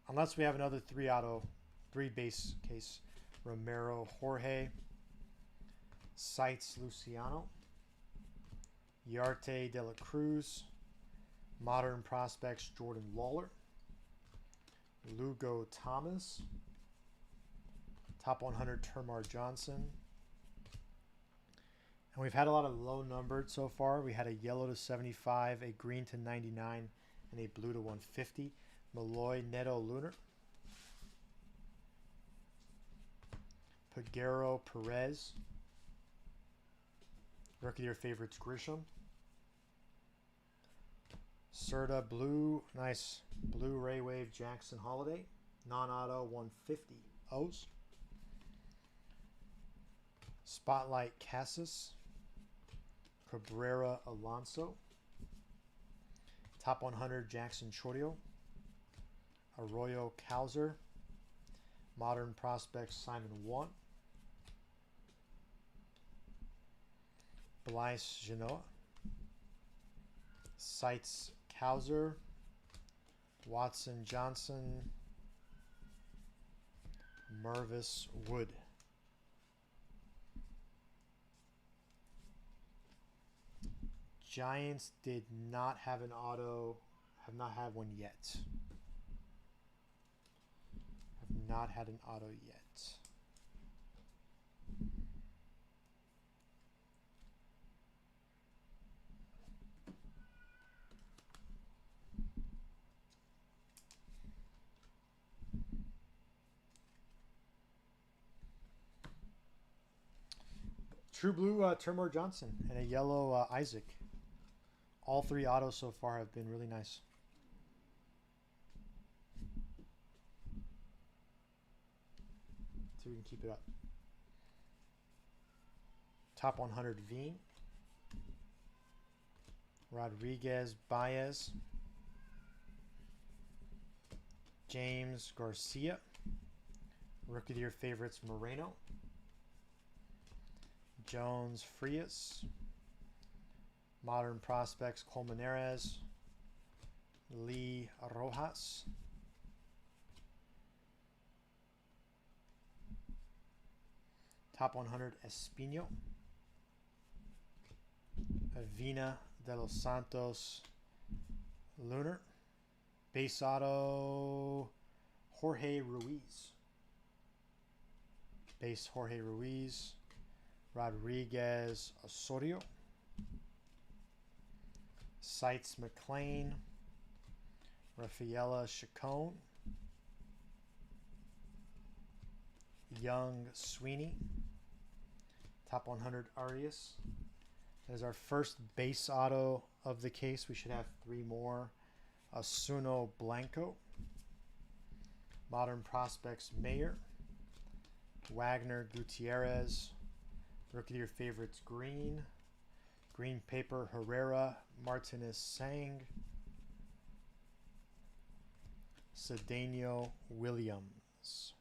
Unless we have another 3 base case. Romero Jorge, Sites Luciano, Yarte De La Cruz, Modern Prospects Jordan Lawler, Lugo Thomas, Top 100 Termar Johnson. And we've had a lot of low numbered so far. We had a yellow to 75, a green to 99, and a blue to 150. Malloy Neto Lunar, Peguero Perez, Rookie of the Year favorites Grisham, Serta Blue, nice Blue Ray Wave Jackson Holiday, non-auto 150 O's, Spotlight Cassis, Cabrera Alonso, Top 100 Jackson Chorio, Arroyo Calzer, Modern Prospects Simon 1, Blyce Genoa, Sites Calzer, Watson Johnson, Mervis Wood. Giants did not have an auto, have not had one yet. Have not had an auto yet. True Blue Turmore Johnson and a yellow Isaac. All 3 autos so far have been really nice. So we can keep it up. Top 100 Veen. Rodriguez Baez. James Garcia. Rookie of the Year favorites Moreno. Jones Frias. Modern prospects Colmenares. Lee Rojas. Top 100 Espino. Avina de los Santos Lunar. Base auto Jorge Ruiz. Base Jorge Ruiz. Rodriguez Osorio. Sites McLean. Rafaela Chacon. Young Sweeney. Top 100 Arias. That is our first base auto of the case. We should have 3 more. Asuno Blanco. Modern prospects Mayer. Wagner Gutierrez. Rookie of your favorites Green. Green paper Herrera. Martinez Sang. Cedeno Williams.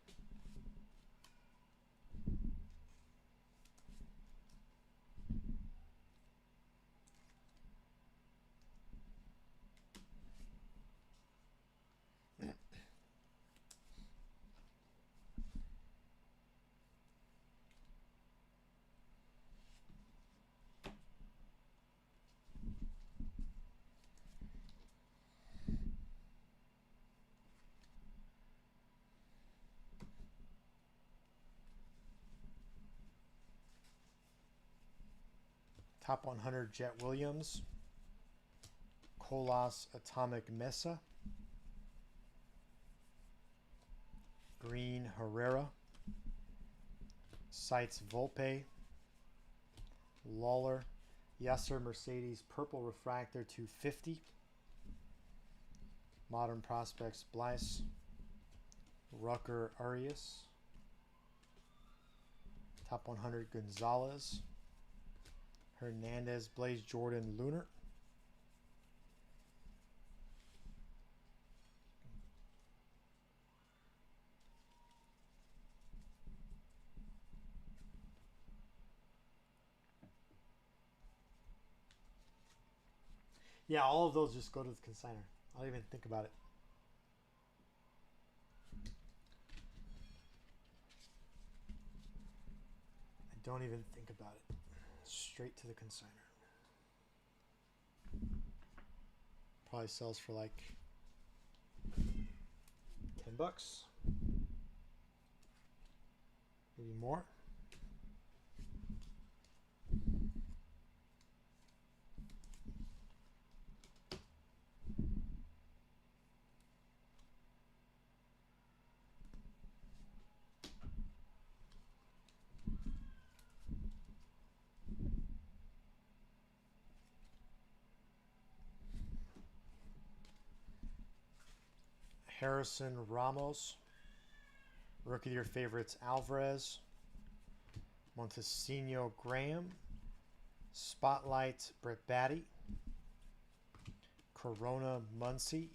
Top 100 Jet Williams. Colas Atomic Mesa. Green Herrera. Sites Volpe. Lawler. Yasser Mercedes Purple Refractor 250. Modern Prospects Blyce. Rucker Arias. Top 100 Gonzalez. Hernandez Blaze Jordan Lunar. Yeah, all of those just go to the consigner. I don't even think about it. I don't even think about it. Straight to the consigner. Probably sells for like $10. Maybe more. Harrison Ramos. Rookie of the Year favorites Alvarez. Montesino Graham. Spotlight Brett Batty. Corona Muncy.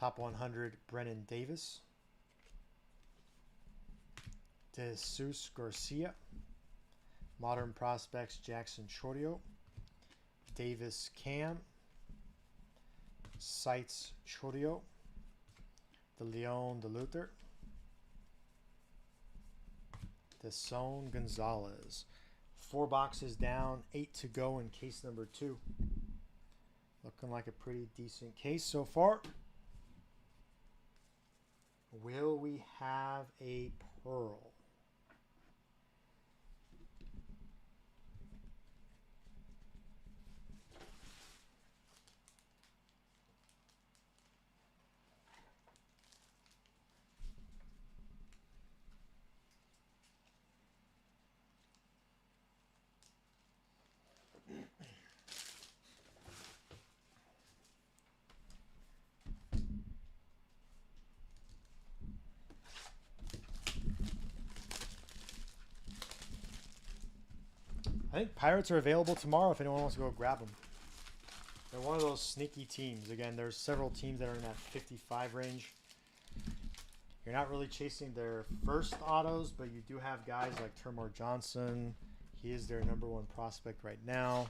Top 100 Brennan Davis. Jesus Garcia. Modern Prospects Jackson Chorio. Davis Cam. Sites Chorio. De Leon De Luther. Deson Gonzalez. 4 boxes down, 8 to go in case number 2. Looking like a pretty decent case so far. Will we have a Pearl? I think Pirates are available tomorrow if anyone wants to go grab them. They're one of those sneaky teams. Again, there's several teams that are in that 55 range. You're not really chasing their first autos, but you do have guys like Termar Johnson. He is their #1 prospect right now.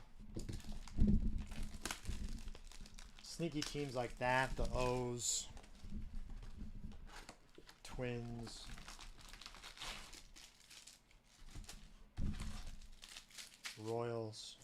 Sneaky teams like that, the O's, Twins, Royals.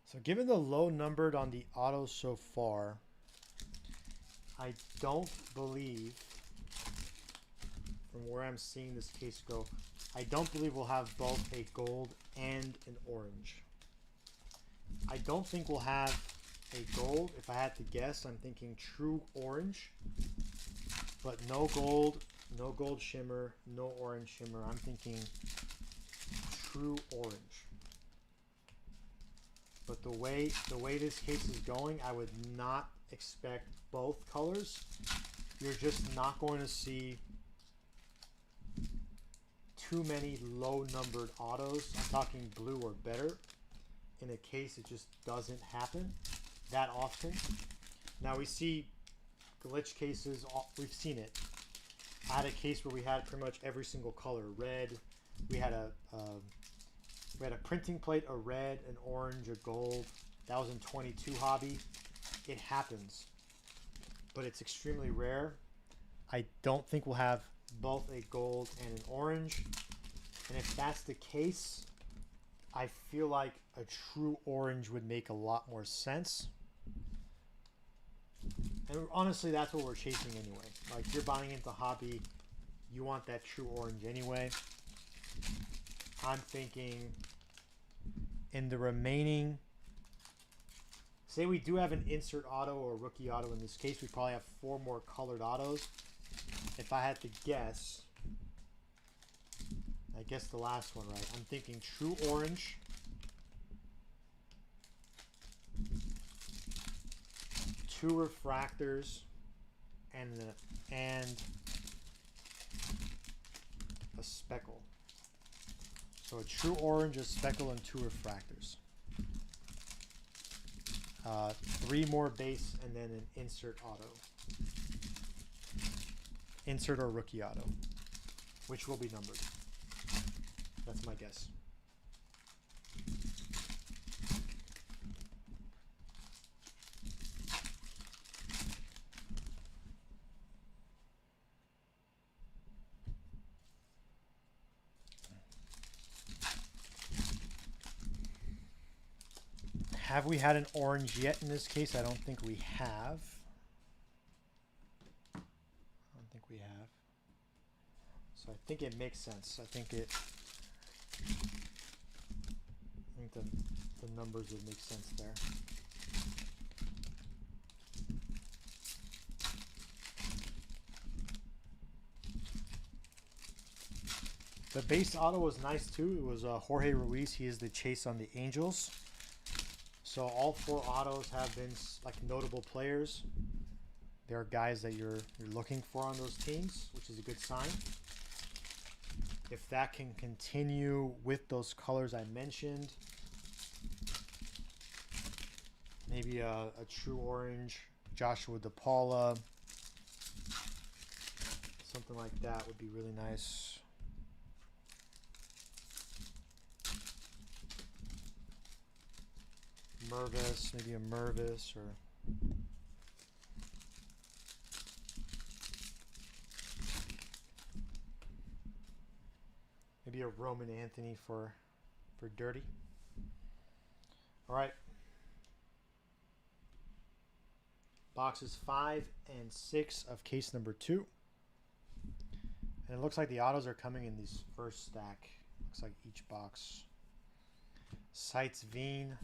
So given the low numbered on the autos so far, I don't believe, from where I'm seeing this case go, I don't believe we'll have both a gold and an orange. I don't think we'll have a gold. If I had to guess, I'm thinking true orange, but no gold shimmer, no orange shimmer. I'm thinking true orange. But the way this case is going, I would not expect both colors. You're just not going to see too many low numbered autos. I'm talking blue or better. In a case, it just doesn't happen that often. Now we see glitch cases. We've seen it. I had a case where we had pretty much every single color. Red. We had a printing plate, a red, an orange, a gold. That was in 22 hobby. It happens, but it's extremely rare. I don't think we'll have both a gold and an orange. And if that's the case, I feel like a true orange would make a lot more sense. And honestly, that's what we're chasing anyway. Like, you're buying into hobby, you want that true orange anyway. I'm thinking in the remaining, say we do have an insert auto or rookie auto in this case, we probably have 4 more colored autos. If I had to guess, I guess the last one, right? I'm thinking true orange, two refractors, and a speckle. So a true orange, a speckle, and 2 refractors. 3 more base, and then an insert auto. Insert or rookie auto, which will be numbered. That's my guess. Have we had an orange yet in this case? I don't think we have. So I think it makes sense. I think the numbers would make sense there. The base auto was nice too. It was Jorge Ruiz. He is the chase on the Angels. So all 4 autos have been like notable players. There are guys that you're looking for on those teams, which is a good sign. If that can continue with those colors I mentioned, maybe a true orange, Joshua DePaula, something like that would be really nice. Mervis, maybe a Mervis or maybe a Roman Anthony for dirty. All right. Boxes 5 and 6 of case number 2. And it looks like the autos are coming in these first stack. Looks like each box. Seitz Veen,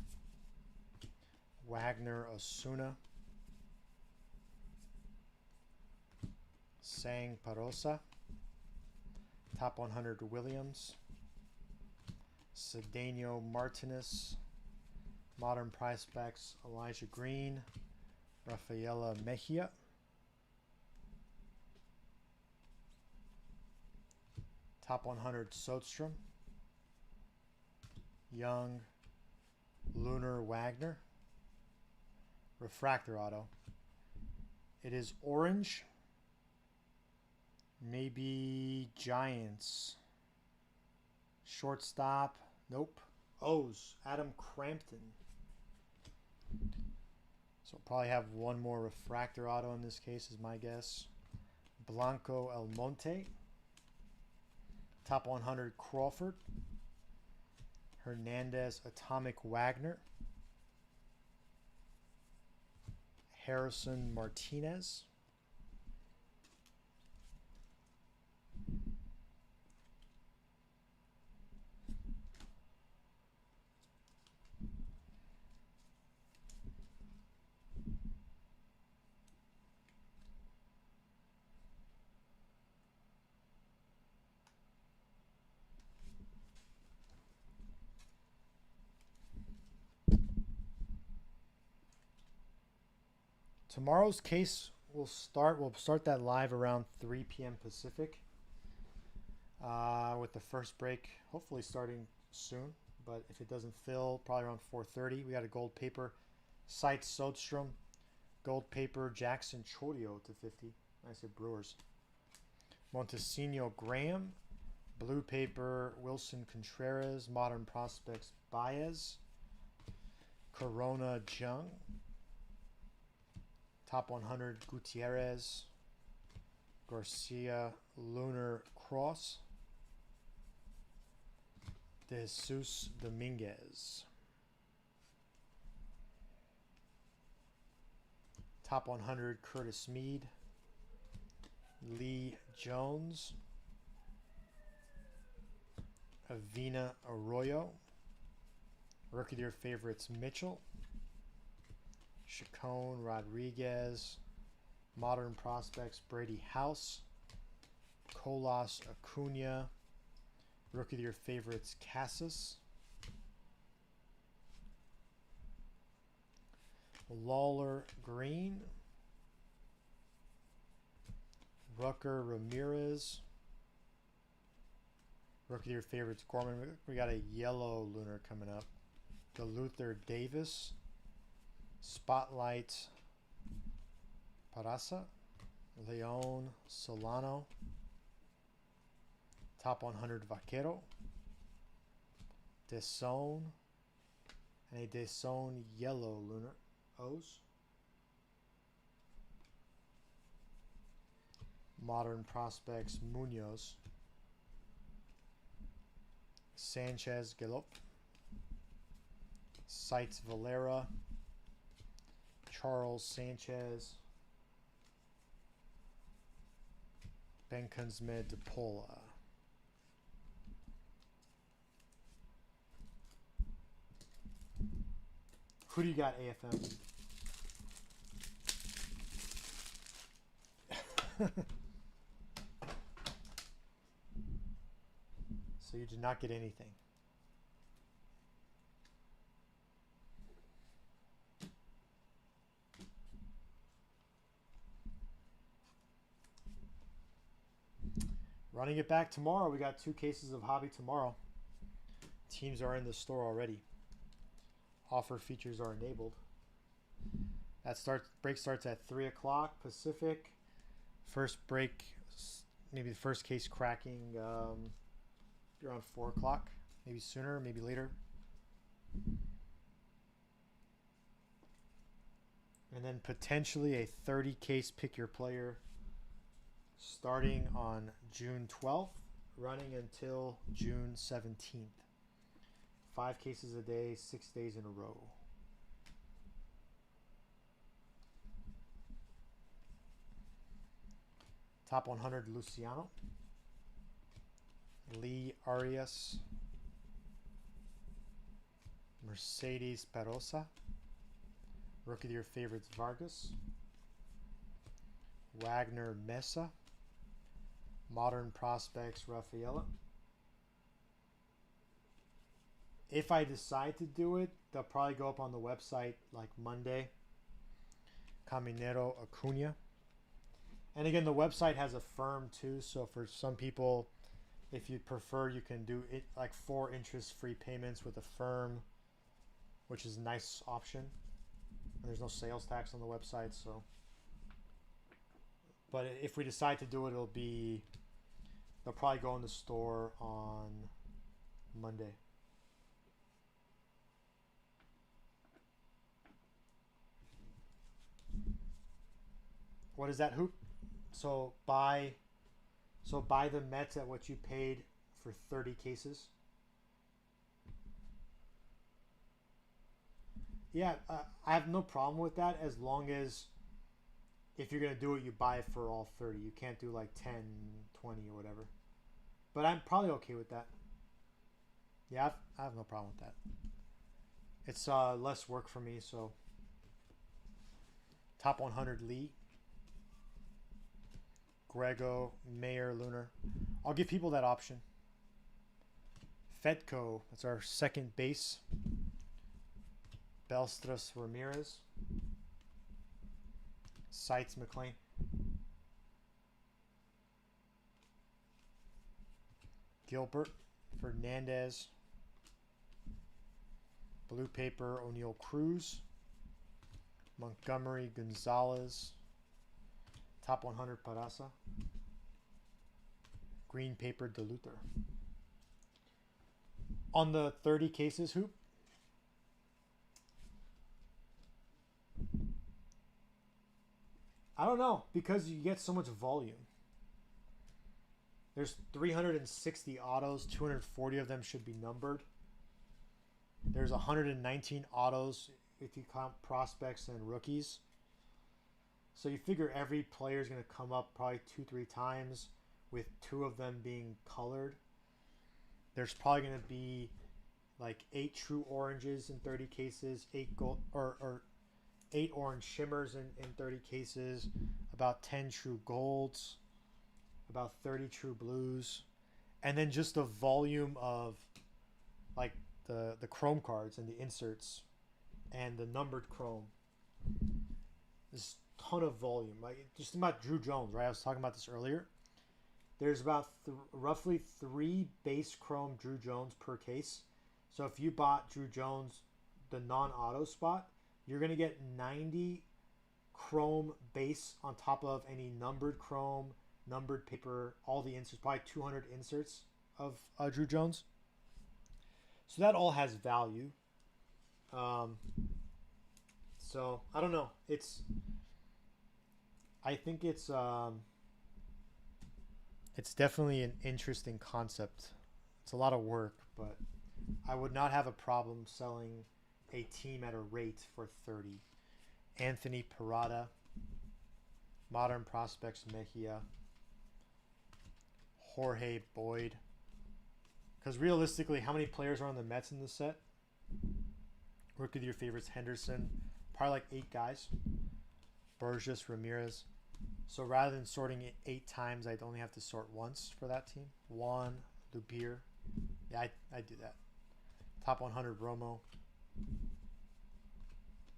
Wagner Osuna, Sang Parosa, Top 100 Williams, Cedeno Martinez, Modern Prospects Elijah Green, Rafaela Mejia, Top 100 Soderstrom, Young, Lunar Wagner, Refractor Auto. It is orange, maybe Giants. Shortstop, nope. O's, Adam Crampton. So we'll probably have one more refractor auto in this case is my guess. Blanco El Monte. Top 100 Crawford. Hernandez Atomic Wagner. Harrison Martinez. Tomorrow's case will start. We'll start that live around 3 p.m. Pacific. With the first break hopefully starting soon. But if it doesn't fill, probably around 4:30. We got a gold paper. Seitz Soderstrom. Gold paper Jackson Chorio to 50. I said Brewers. Montesino Graham. Blue paper Wilson Contreras. Modern Prospects Baez. Corona Jung. Top 100 Gutierrez, Garcia, Lunar Cross, De Jesus Dominguez. Top 100 Curtis Mead, Lee Jones, Avina Arroyo, Rookie of the Year favorites Mitchell, Chacon Rodriguez, Modern Prospects Brady House, Colas Acuna, Rookie of the Year favorites Cassis, Lawler Green, Rucker Ramirez, Rookie of the Year favorites Gorman. We got a yellow lunar coming up. DeLuther Davis, Spotlight Parasa, Leon Solano, Top 100 Vaquero, Deson, and a Deson yellow lunar O's. Modern Prospects Munoz, Sanchez Galop, Seitz Valera, Charles Sanchez, Benkensmed DePola. Who do you got, AFM? So you did not get anything. Running it back tomorrow. We got 2 cases of hobby tomorrow. Teams are in the store already. Offer features are enabled. Break starts at 3 o'clock Pacific. First break, maybe the first case cracking around 4 o'clock. Maybe sooner, maybe later. And then potentially a 30 case pick your player starting on June 12th, running until June 17th. 5 cases a day, 6 days in a row. Top 100 Luciano, Lee Arias, Mercedes Perosa, Rookie of your favorites Vargas, Wagner Mesa, Modern Prospects Rafaela. If I decide to do it, they'll probably go up on the website like Monday. Caminero Acuna. And again, the website has a firm too, so for some people, if you prefer, you can do it like 4 interest-free payments with a firm, which is a nice option. And there's no sales tax on the website, so. But if we decide to do it, they'll probably go in the store on Monday. What is that, Hoop? So buy the Mets at what you paid for 30 cases. Yeah, I have no problem with that as long as if you're going to do it, you buy it for all 30. You can't do like 10, 20 or whatever. But I'm probably okay with that. Yeah, I have no problem with that. It's less work for me, so. Top 100 Lee. Grego, Mayer, Lunar. I'll give people that option. Fedco, that's our second base. Belstras Ramirez. Sites McLean. Gilbert, Fernandez. Blue paper, O'Neal Cruz. Montgomery, Gonzalez. Top 100 Parasa. Green paper Deluter. On the 30 cases, Hoop. I don't know, because you get so much volume. There's 360 autos, 240 of them should be numbered. There's 119 autos if you count prospects and rookies. So you figure every player is going to come up probably 2-3 times, with 2 of them being colored. There's probably going to be like 8 true oranges in 30 cases, 8 gold or 8 orange shimmers in 30 cases, about 10 true golds, about 30 true blues, and then just the volume of like the chrome cards and the inserts and the numbered chrome. There's a ton of volume. Like just about Drew Jones, right? I was talking about this earlier. There's about roughly 3 base chrome Drew Jones per case. So if you bought Drew Jones, the non-auto spot, you're going to get 90 chrome base on top of any numbered chrome, numbered paper, all the inserts, probably 200 inserts of Drew Jones. So that all has value. So I don't know. I think it's definitely an interesting concept. It's a lot of work, but I would not have a problem selling a team at a rate for 30. Anthony Parada, Modern Prospects Mejia, Jorge Boyd. Because realistically, how many players are on the Mets in this set? Rookie of your favorites, Henderson. Probably like 8 guys. Burgess, Ramirez. So rather than sorting it 8 times, I'd only have to sort once for that team. Juan, Lubir. Yeah, I do that. Top 100 Romo.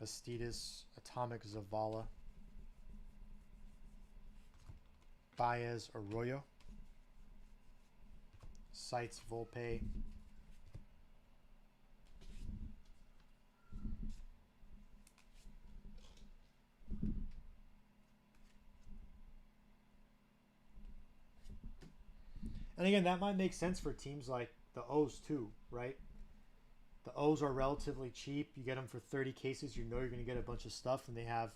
Bastidas, Atomic Zavala. Baez, Arroyo. Sites, Volpe. And again, that might make sense for teams like the O's too, right? The O's are relatively cheap. You get them for 30 cases. You know you're going to get a bunch of stuff, and they have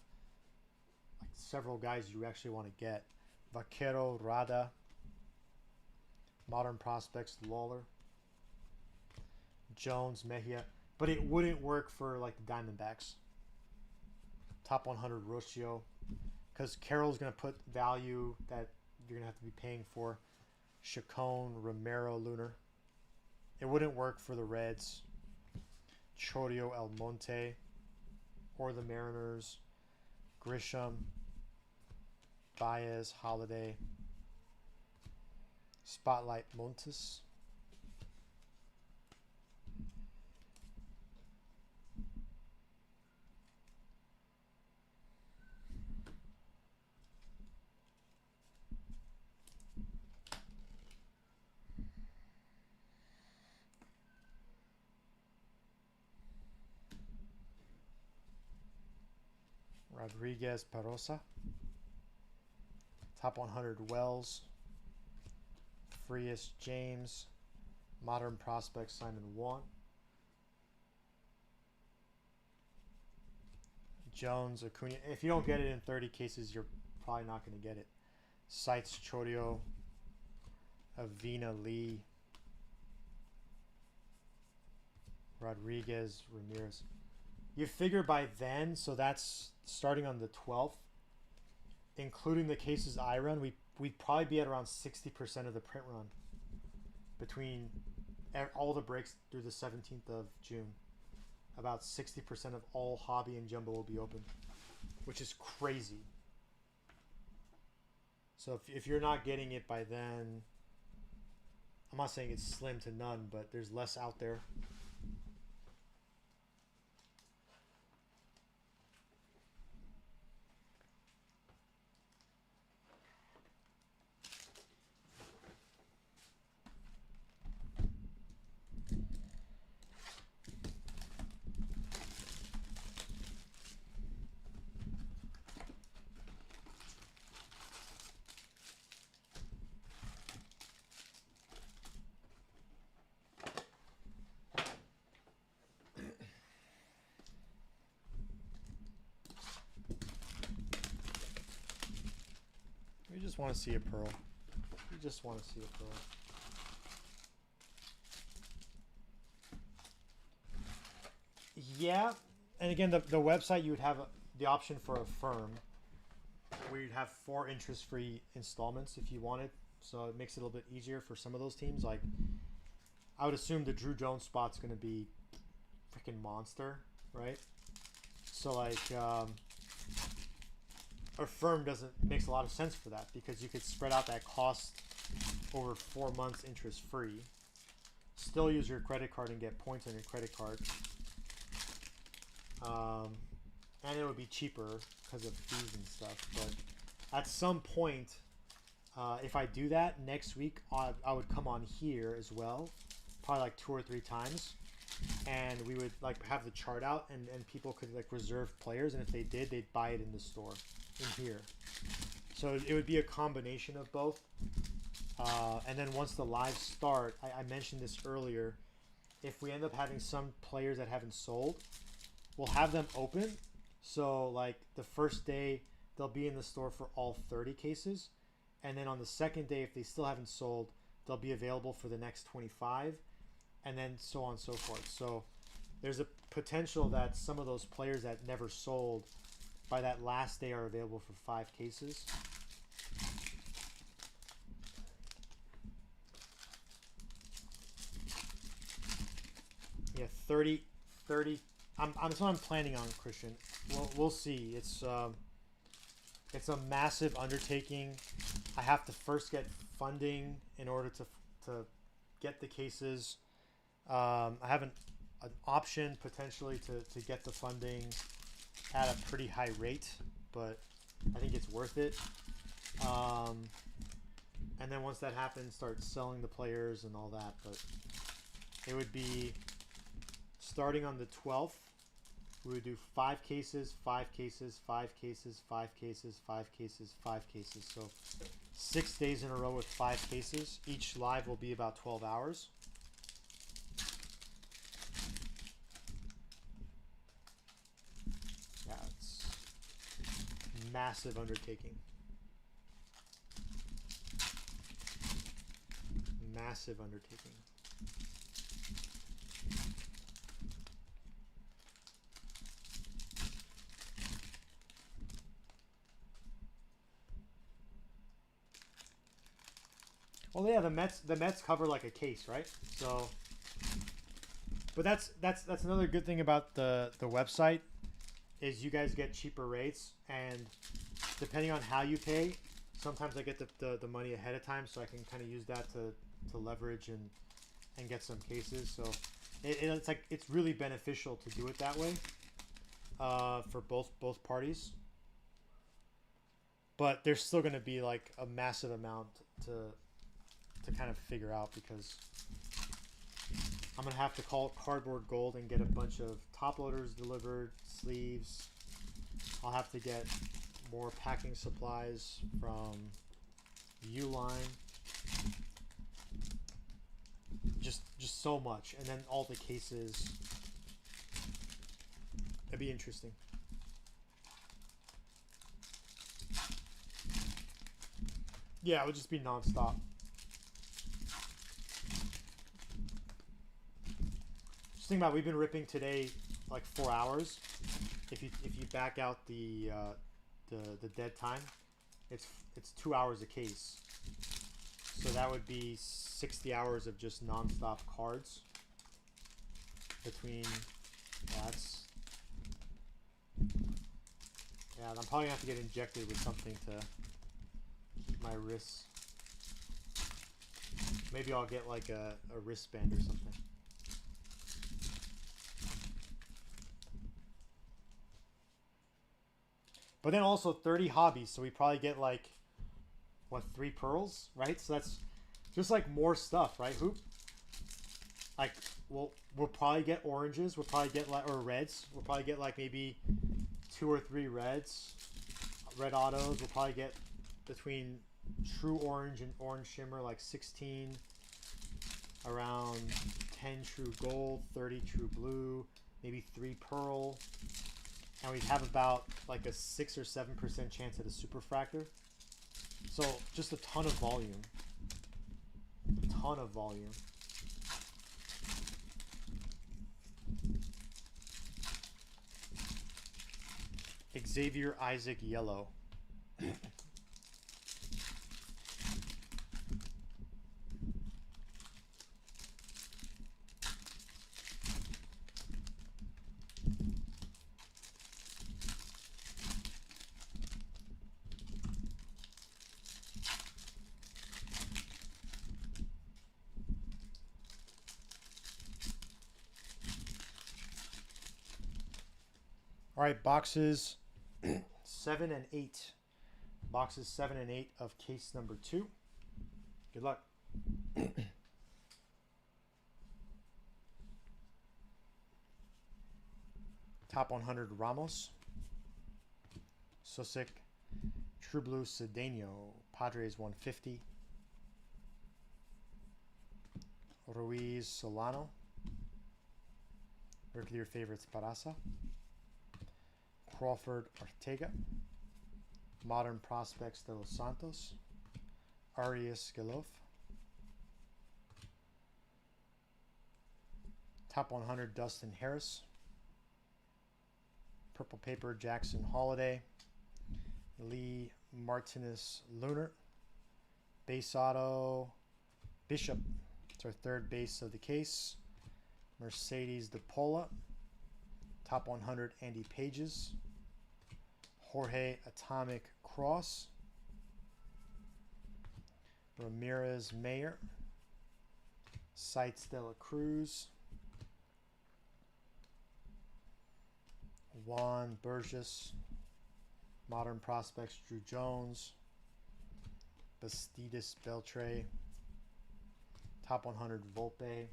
like several guys you actually want to get. Vaquero, Rada, Modern Prospects, Lawler, Jones, Mejia. But it wouldn't work for like the Diamondbacks. Top 100 Rocio. Because Carroll's going to put value that you're going to have to be paying for. Chacon, Romero, Lunar. It wouldn't work for the Reds. Chorio, Almonte. Or the Mariners. Grisham. Baez, Holiday. Spotlight, Montes. Rodriguez, Perosa. Top 100 Wells. Frias, James. Modern Prospect, Simon Wan. Jones, Acuna. If you don't get it in 30 cases, you're probably not going to get it. Sites, Chorio. Avina, Lee. Rodriguez, Ramirez. You figure by then, so that's starting on the 12th, including the cases I run, we'd probably be at around 60% of the print run between all the breaks through the 17th of June. About 60% of all hobby and jumbo will be open, which is crazy. So if you're not getting it by then, I'm not saying it's slim to none, but there's less out there. We just want to see a pearl. We just want to see a pearl. Yeah, and again, the website, you would have the option for a firm where you'd have 4 interest-free installments if you wanted. So it makes it a little bit easier for some of those teams. Like, I would assume the Drew Jones spot's going to be freaking monster, right? So like, a firm makes a lot of sense for that, because you could spread out that cost over 4 months interest free, still use your credit card and get points on your credit card, and it would be cheaper because of fees and stuff. But at some point, if I do that next week, I would come on here as well, probably like 2 or 3 times, and we would like have the chart out, and people could like reserve players, and if they did, they'd buy it in the store in here. So it would be a combination of both. And then once the lives start, I mentioned this earlier, if we end up having some players that haven't sold, we'll have them open. So like the first day, they'll be in the store for all 30 cases. And then on the second day, if they still haven't sold, they'll be available for the next 25, and then so on and so forth. So there's a potential that some of those players that never sold, by that last day, are available for 5 cases. Yeah, 30. That's what I'm planning on, Christian. We'll see. It's a massive undertaking. I have to first get funding in order to get the cases. I have an option potentially to get the funding at a pretty high rate, but I think it's worth it. And then once that happens, start selling the players and all that. But it would be starting on the 12th. We would do 5 cases, 5 cases, 5 cases, 5 cases, 5 cases, 5 cases. So 6 days in a row with 5 cases. Each live will be about 12 hours. Yeah, it's massive undertaking. Massive undertaking. Well, yeah, the Mets cover like a case, right? So, but that's another good thing about the website is you guys get cheaper rates, and depending on how you pay, sometimes I get the money ahead of time, so I can kind of use that to leverage and get some cases. So it's like it's really beneficial to do it that way for both parties. But there's still going to be like a massive amount to kind of figure out, because I'm going to have to call Cardboard Gold and get a bunch of top loaders delivered, sleeves. I'll have to get more packing supplies from Uline. Just so much, and then all the cases. It'd be interesting. Yeah, it would just be nonstop. Just think about it, we've been ripping today like 4 hours. If you back out the dead time, it's 2 hours a case. So that would be 60 hours of just nonstop cards between that's. Yeah, I'm probably gonna have to get injected with something to my wrists. Maybe I'll get like a wristband or something. But then also 30 hobbies, so we probably get like what, 3 pearls, right? So that's just like more stuff, right? Hoop. Like we'll probably get oranges. We'll probably get like, or reds. We'll probably get like maybe 2 or 3 reds, red autos. We'll probably get between true orange and orange shimmer like 16, around 10 true gold, 30 true blue, maybe 3 pearl, and we have about like a 6 or 7% chance at a superfractor. So just a ton of volume. A ton of volume. Xavier Isaac yellow. All right, boxes 7 and 8. Boxes 7 and 8 of case number 2. Good luck. Top 100 Ramos. Susik. True Blue Cedeno. Padres 150. Ruiz Solano. Your clear favorites Parasa. Crawford Ortega. Modern Prospects de los Santos. Arias Gelof. Top 100 Dustin Harris. Purple Paper Jackson Holiday. Lee Martinez Lunar. Base auto Bishop. It's our third base of the case. Mercedes DePola. Top 100 Andy Pages. Jorge Atomic Cross. Ramirez Mayer. Sites de la Cruz. Juan Burgess. Modern Prospects Drew Jones. Bastidas Beltre. Top 100 Volpe.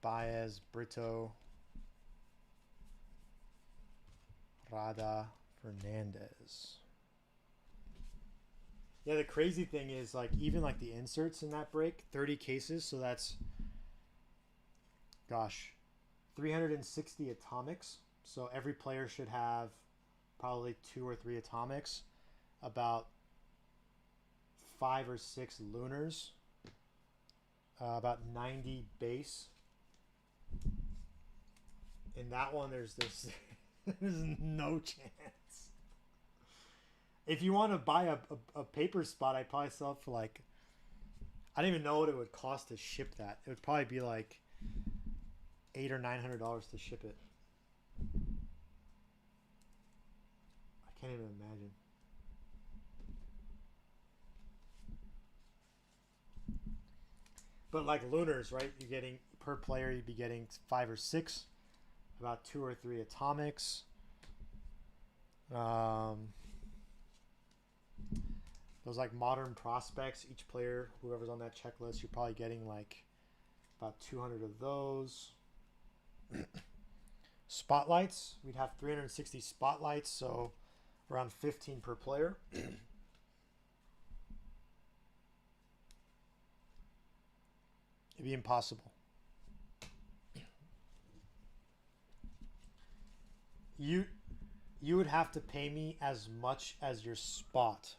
Baez Brito. Rada Fernandez. Yeah, the crazy thing is like even like the inserts in that break, 30 cases, so that's gosh, 360 atomics. So every player should have probably 2 or 3 atomics, about 5 or 6 lunars, about 90 base. In that one, there's no chance. If you want to buy a paper spot, I'd probably sell it for like, I don't even know what it would cost to ship that. It would probably be like $800 or $900 to ship it. I can't even imagine. But like lunars, right? You're getting per player, you'd be getting 5 or 6, about 2 or 3 atomics. Those like modern prospects, each player, whoever's on that checklist, you're probably getting like about 200 of those. Spotlights, we'd have 360 spotlights, so around 15 per player. It'd be impossible. You would have to pay me as much as your spot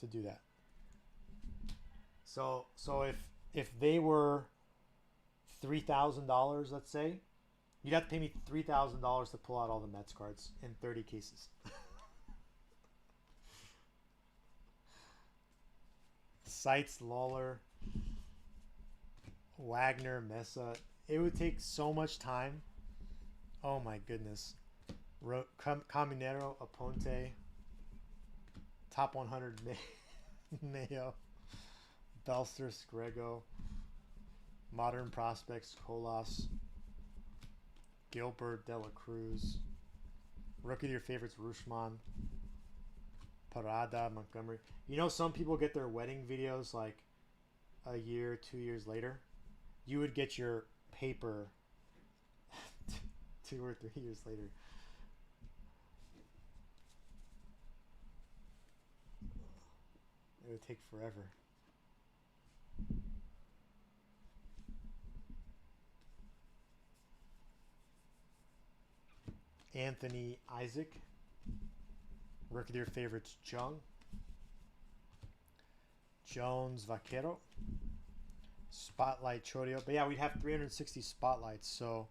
to do that. So if they were $3,000, let's say, you'd have to pay me $3,000 to pull out all the Mets cards in 30 cases. Seitz, Lawler, Wagner, Mesa. It would take so much time. Oh my goodness. Caminero, Aponte, top 100 Mayo, Belster, Sgrego, modern prospects, Colas, Gilbert, Dela Cruz, rookie of your favorites, Rushman, Parada, Montgomery. You know, some people get their wedding videos like a year, 2 years later. You would get your paper 2 or 3 years later. It would take forever. Anthony Isaac. Rookie of your favorites, Jung. Jones, Vaquero. Spotlight, Chorio. But yeah, we'd have 360 spotlights, so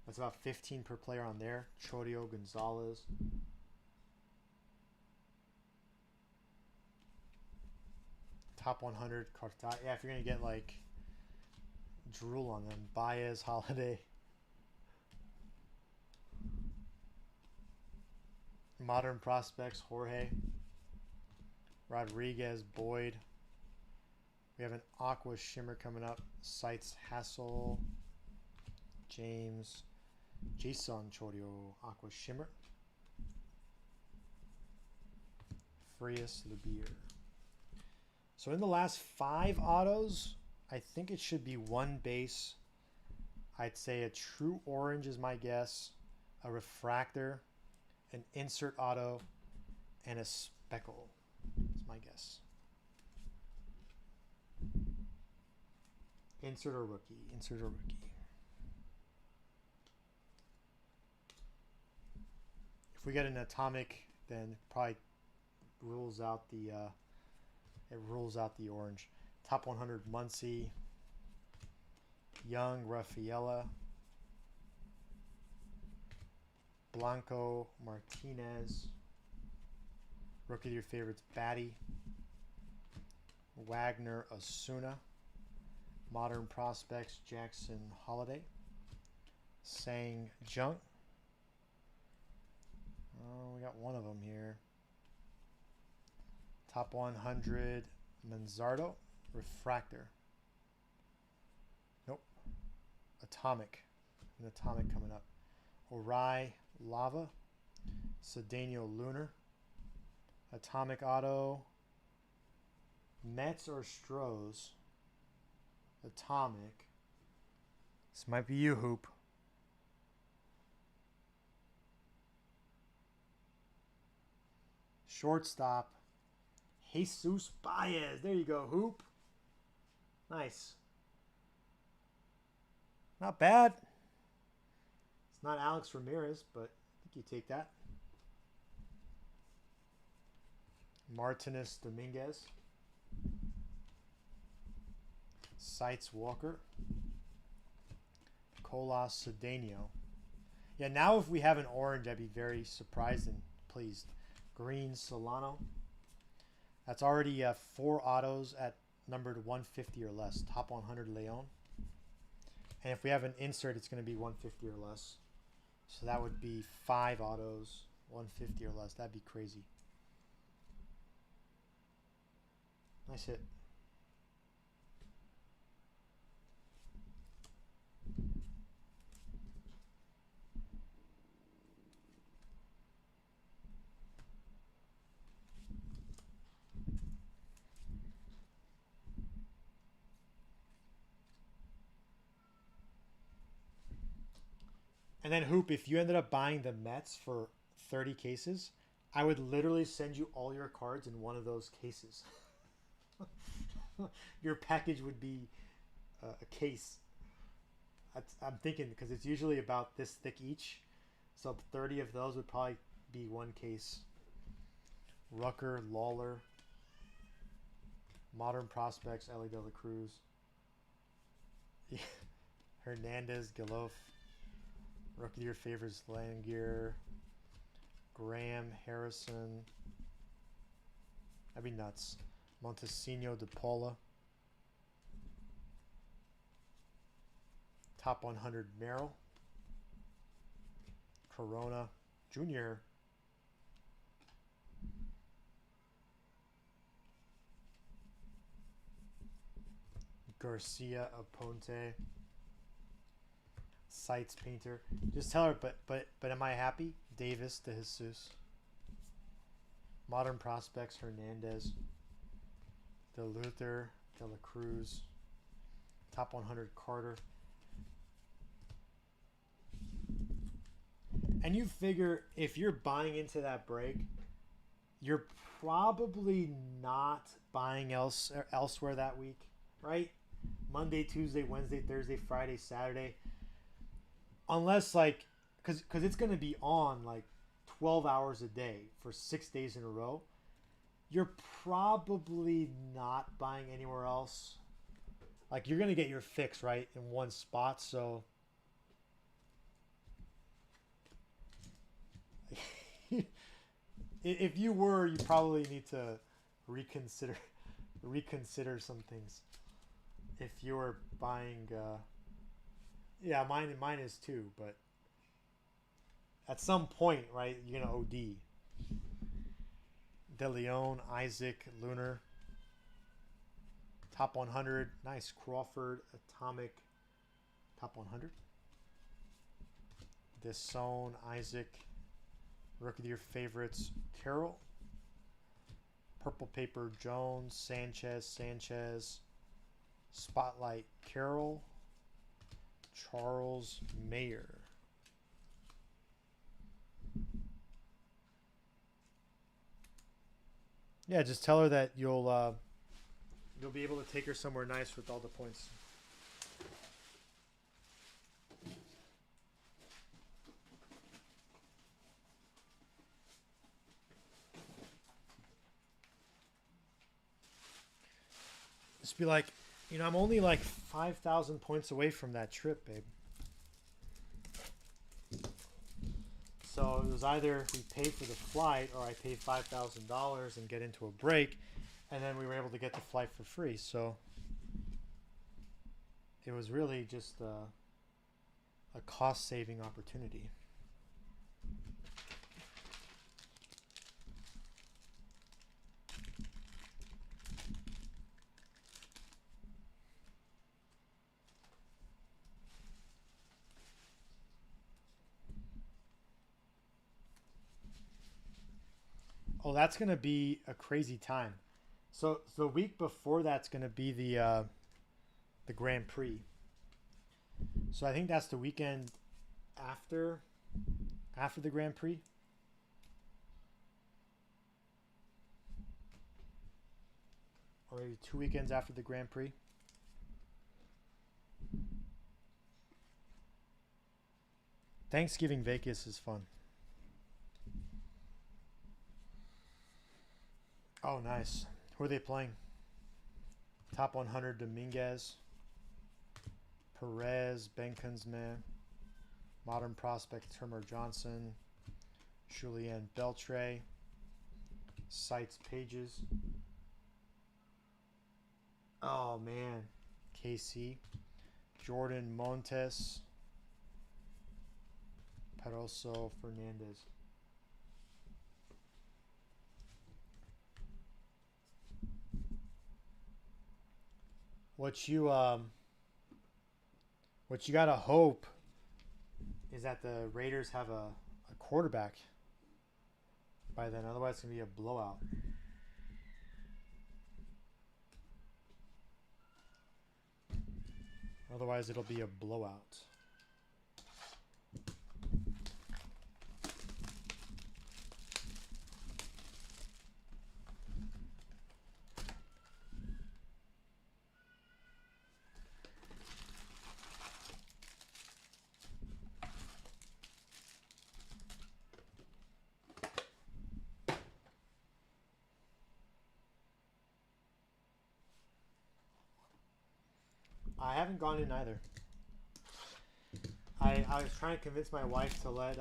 that's about 15 per player on there. Chorio, Gonzalez. Top 100, Carta. Yeah, if you're going to get like drool on them. Baez, Holiday. Modern prospects, Jorge. Rodriguez, Boyd. We have an Aqua Shimmer coming up. Seitz, Hassel. James. Jason Chorio, Aqua Shimmer. Frias, Lubier. So in the last 5 autos, I think it should be 1 base. I'd say a true orange is my guess. A refractor. An insert auto. And a speckle is my guess. Insert or rookie. Insert or rookie. If we get an atomic, then it probably rules out the orange. Top 100, Muncy, Young, Rafaela, Blanco, Martinez. Rookie of your favorites, Batty, Wagner, Osuna. Modern prospects, Jackson, Holiday, Sang, Junk. Oh, we got one of them here. Top 100, Manzardo, refractor. Nope. Atomic. An atomic coming up. Orai, Lava. Cedeno, Lunar. Atomic auto. Mets or Strohs. Atomic. This might be you, Hoop. Shortstop. Jesus Baez. There you go, Hoop. Nice. Not bad. It's not Alex Ramirez, but I think You take that. Martinez Dominguez. Sites Walker. Colas Cedeno. Yeah, now if we have an orange, I'd be very surprised and pleased. Green Solano. That's already 4 autos at numbered 150 or less. Top 100 Leon. And if we have an insert, it's going to be 150 or less. So that would be 5 autos, 150 or less. That'd be crazy. Nice hit. And then Hoop, if you ended up buying the Mets for 30 cases, I would literally send you all your cards in one of those cases. Your package would be a case. I'm thinking because it's usually about this thick each. So 30 of those would probably be one case. Rucker, Lawler, Modern Prospects, Ellie De La Cruz. Hernandez, Golovkin. Rookie of your favorites, Langier, Graham, Harrison. That'd be nuts. Montesino, DePaula. Top 100, Merrill. Corona, Junior. Garcia, Aponte. Sites Painter. Just tell her, but am I happy? Davis De Jesus. Modern Prospects, Hernandez. De Luther, De La Cruz. Top 100, Carter. And you figure if you're buying into that break, you're probably not buying elsewhere that week, right? Monday, Tuesday, Wednesday, Thursday, Friday, Saturday. Unless like, because it's going to be on like 12 hours a day for 6 days in a row, you're probably not buying anywhere else. Like you're going to get your fix right in one spot. So if you were, you probably need to reconsider some things. If you were buying. Yeah, mine is too, but at some point, right, you're gonna OD. De Leon, Isaac, Lunar, top 100, nice. Crawford, Atomic, top 100. Desaune, Isaac, rookie of your favorites, Carroll. Purple Paper, Jones, Sanchez, Spotlight, Carroll. Charles Mayer. Yeah, just tell her that you'll be able to take her somewhere nice with all the points. Just be like, I'm only like 5,000 points away from that trip, babe. So it was either we pay for the flight or I pay $5,000 and get into a break, and then we were able to get the flight for free. So it was really just a cost-saving opportunity. Oh, that's going to be a crazy time. So the week before that's going to be the Grand Prix. So I think that's the weekend after the Grand Prix. Or maybe 2 weekends after the Grand Prix. Thanksgiving Vegas is fun. Oh, nice. Who are they playing? Top 100 Dominguez, Perez, Benkinsman, Modern Prospect Turmer Johnson, Julien Beltre, Sites Pages. Oh man, KC, Jordan Montes, Peroso Fernandez. What you gotta hope is that the Raiders have a quarterback by then. Otherwise, it's gonna be a blowout. Otherwise, it'll be a blowout. I haven't gone in either. I was trying to convince my wife to let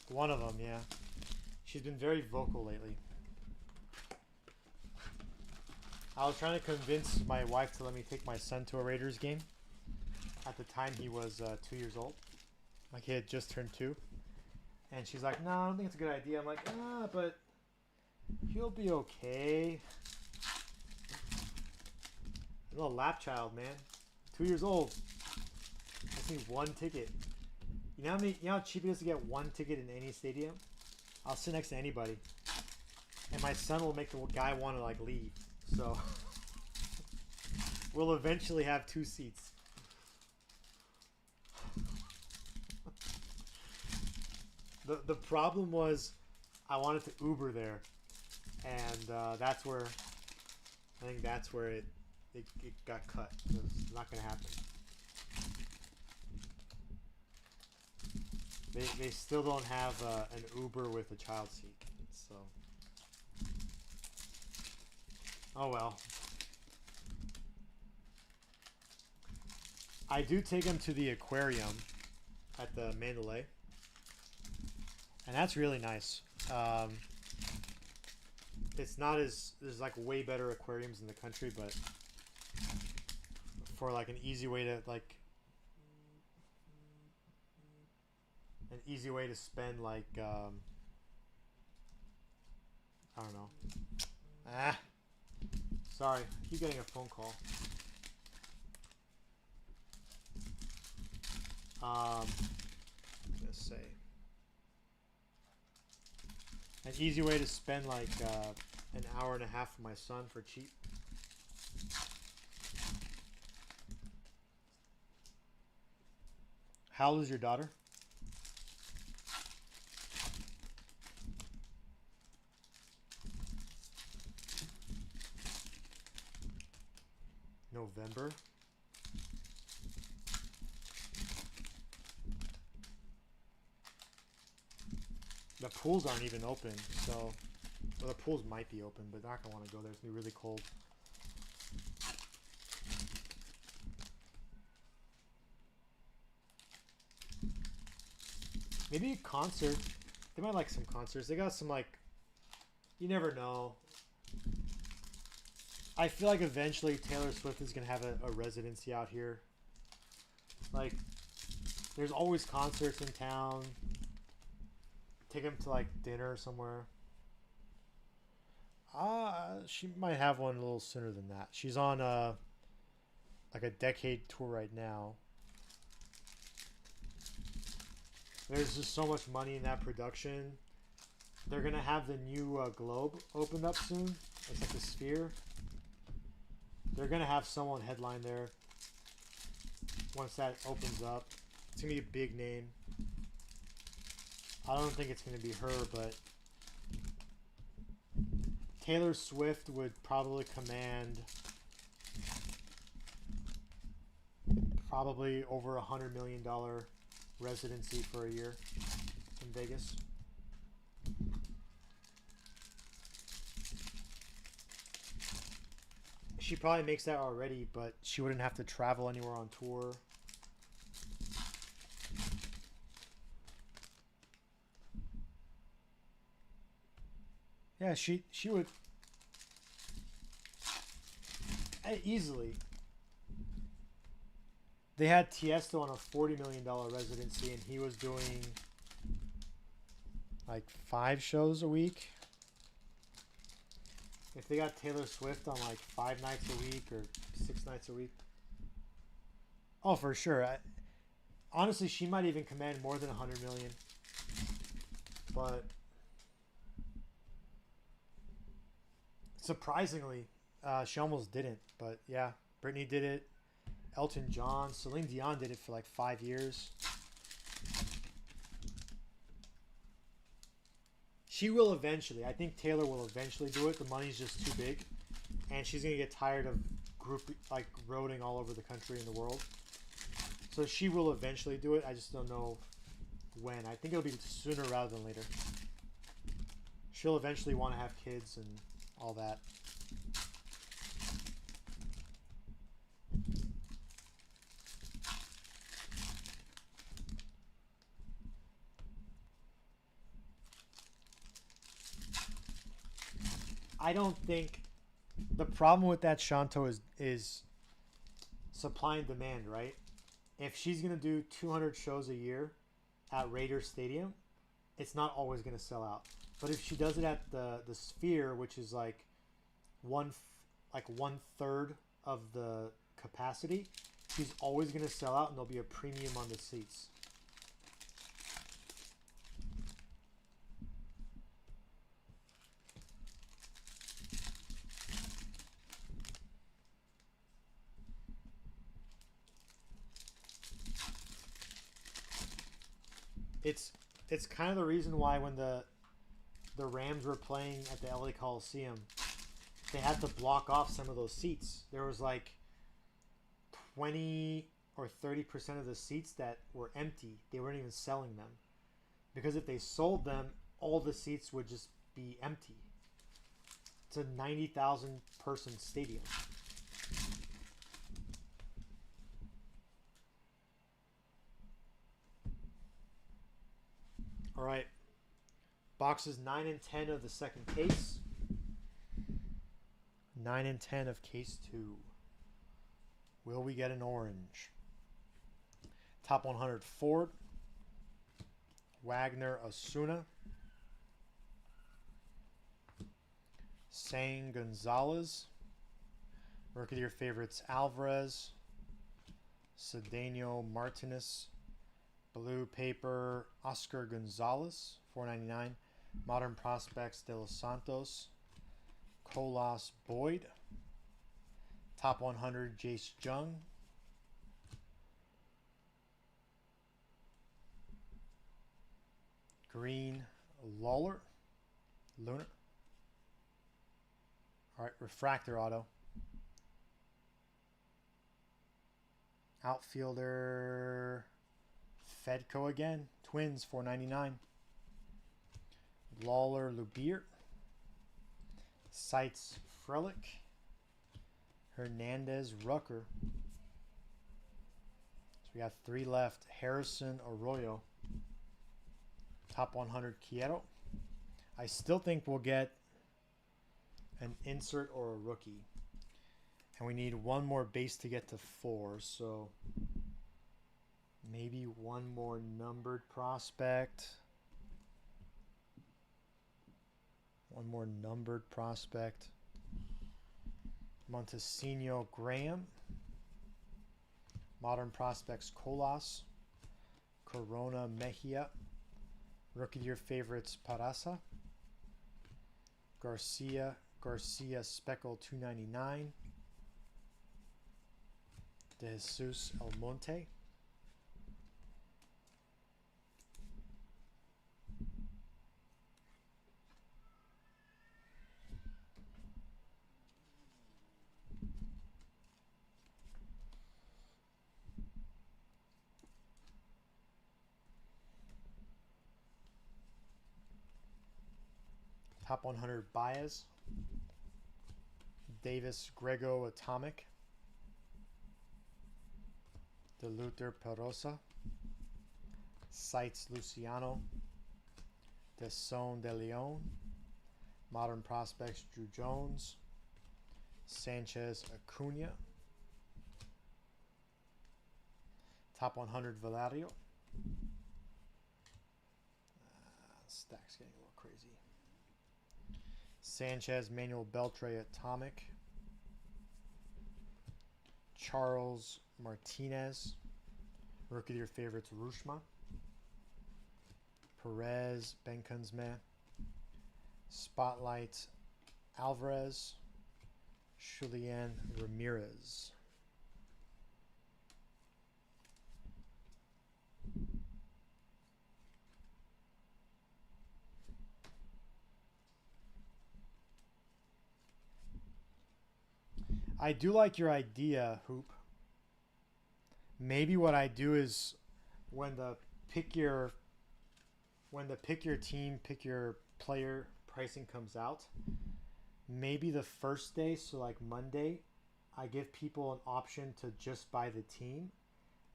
one of them, yeah. She's been very vocal lately. I was trying to convince my wife to let me take my son to a Raiders game. At the time, he was 2 years old. My kid just turned 2. And she's like, no, I don't think it's a good idea. I'm like, but he'll be okay. A little lap child, man. 2 years old. That's me one ticket. You know how cheap it is to get one ticket in any stadium? I'll sit next to anybody. And my son will make the guy want to like leave. So we'll eventually have 2 seats. The problem was I wanted to Uber there. And that's where it got cut. It's not going to happen. They still don't have an Uber with a child seat. So, oh well. I do take them to the aquarium at the Mandalay. And that's really nice. It's not as... There's like way better aquariums in the country, but for like an easy way to like... An easy way to spend like... I don't know. Sorry. I keep getting a phone call. I'm gonna say... An easy way to spend like an hour and a half with my son for cheap. How old is your daughter? November. The pools aren't even open, so... Well, the pools might be open, but they're not going to want to go there. It's going to be really cold. Maybe a concert. They might like some concerts. They got some, like... You never know. I feel like eventually Taylor Swift is going to have a residency out here. Like, there's always concerts in town. Take him to like dinner somewhere. She might have one a little sooner than that. She's on like a decade tour right now. There's just so much money in that production. They're gonna have the new Globe opened up soon. It's like a sphere. They're gonna have someone headline there once that opens up. It's gonna be a big name. I don't think it's going to be her, but Taylor Swift would probably command probably over $100 million residency for a year in Vegas. she probably makes that already, but she wouldn't have to travel anywhere on tour. Yeah, she would easily. They had Tiesto on a $40 million residency, and he was doing like 5 shows a week. If they got Taylor Swift on like 5 nights a week or 6 nights a week, oh, for sure. Honestly, she might even command more than 100 million. But surprisingly, she almost didn't. But yeah, Britney did it. Elton John, Celine Dion did it for like 5 years. She will eventually. I think Taylor will eventually do it. The money's just too big, and she's gonna get tired of roading all over the country and the world. So she will eventually do it. I just don't know when. I think it'll be sooner rather than later. She'll eventually want to have kids and all that. I don't think the problem with that, Shanto, is supply and demand, right? If she's gonna do 200 shows a year at Raiders Stadium, it's not always gonna sell out. But if she does it at the Sphere, which is like one third of the capacity, she's always gonna sell out, and there'll be a premium on the seats. It's kind of the reason why when the Rams were playing at the LA Coliseum, they had to block off some of those seats. There was like 20 or 30% of the seats that were empty. They weren't even selling them. Because if they sold them, all the seats would just be empty. It's a 90,000 person stadium. All right. Boxes 9 and 10 of the second case. 9 and 10 of case 2. Will we get an orange? Top 100 Ford. Wagner Osuna. Sang Gonzalez. Rookie of your favorites Alvarez. Cedeno Martinez. Blue paper Oscar Gonzalez, $4.99. Modern prospects De Los Santos. Colas Boyd. Top 100 Jace Jung. Green Lawler. Lunar. All right, refractor auto. Outfielder Fedco again. Twins, $4.99. Lawler Lubier. Seitz Frelick. Hernandez Rucker. So we got 3 left. Harrison Arroyo. Top 100 Quieto. I still think we'll get an insert or a rookie. And we need one more base to get to 4. So maybe one more numbered prospect. One more numbered prospect. Montesino Graham. Modern prospects Colas. Corona Mejia. Rookie of your favorites Parasa. Garcia Speckle $2.99. De Jesus Almonte. Top 100 Baez. Davis Grego Atomic. De Luther Perosa. Sites Luciano. De Son de Leon. Modern Prospects Drew Jones. Sanchez Acuna. Top 100 Valerio. Stack's getting a little crazy. Sanchez Manuel Beltre Atomic. Charles Martinez. Rookie of your favorites Rushma. Perez Benkunzme. Spotlight Alvarez. Julian Ramirez. I do like your idea, Hoop. Maybe what I do is when the pick your team, pick your player pricing comes out, maybe the first day, so like Monday, I give people an option to just buy the team,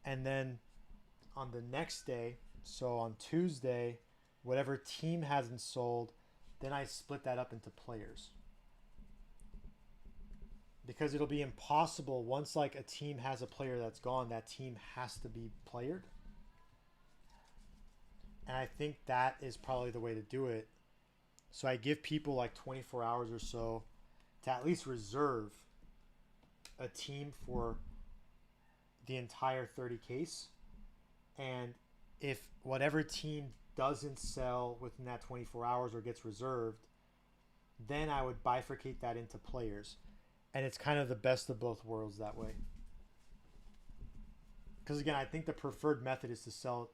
and then on the next day, so on Tuesday, whatever team hasn't sold, then I split that up into players. Because it'll be impossible once like a team has a player that's gone, that team has to be playered. And I think that is probably the way to do it. So I give people like 24 hours or so to at least reserve a team for the entire 30 case. And if whatever team doesn't sell within that 24 hours or gets reserved, then I would bifurcate that into players. And it's kind of the best of both worlds that way. Because again, I think the preferred method is to sell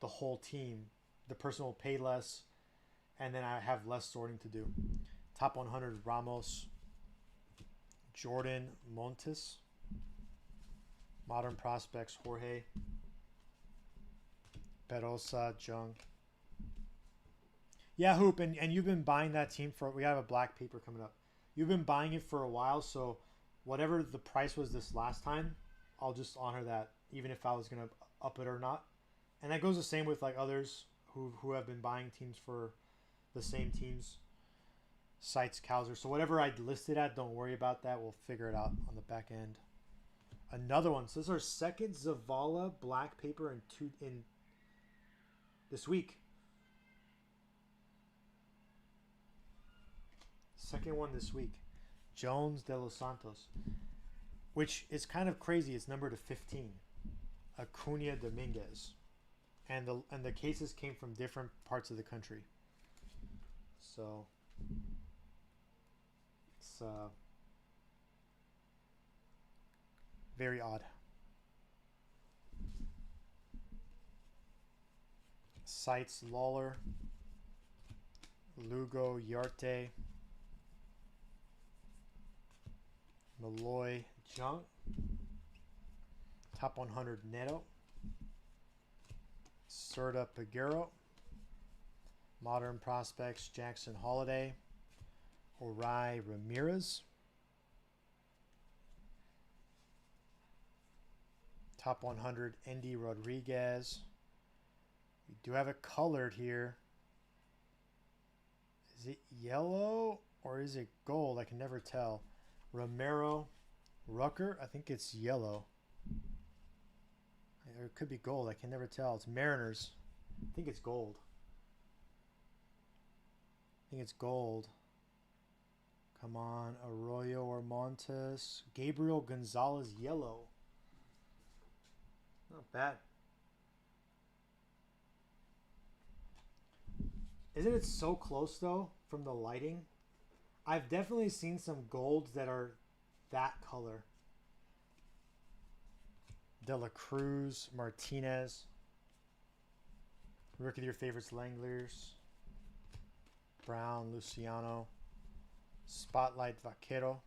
the whole team. The person will pay less, and then I have less sorting to do. Top 100 Ramos, Jordan Montes, Modern Prospects Jorge, Perosa Jung. Yeah, Hoop, and you've been buying that team for. We have a black paper coming up. You've been buying it for a while, so whatever the price was this last time, I'll just honor that, even if I was gonna up it or not. And that goes the same with like others who have been buying teams for the same teams. Sites Cowser. So whatever I listed at, don't worry about that. We'll figure it out on the back end. Another one. So this is our second Zavala black paper in this week. Second one this week. Jones de los Santos. Which is kind of crazy. It's numbered to 15. Acuna Dominguez. And the cases came from different parts of the country. So it's very odd. Sites Lawler, Lugo Yarte, Malloy Junk, Top 100 Neto, Serta Peguero, Modern Prospects Jackson Holiday, Orai Ramirez, Top 100 Andy Rodriguez. We do have it colored here. Is it yellow or is it gold? I can never tell. Romero Rucker. I think it's yellow. Or it could be gold. I can never tell. It's Mariners. I think it's gold. I think it's gold. Come on. Arroyo or Montes. Gabriel Gonzalez yellow. Not bad. Isn't it so close though from the lighting? I've definitely seen some golds that are that color. De La Cruz, Martinez. Rookie of your favorites, Langlers. Brown, Luciano. Spotlight, Vaquero.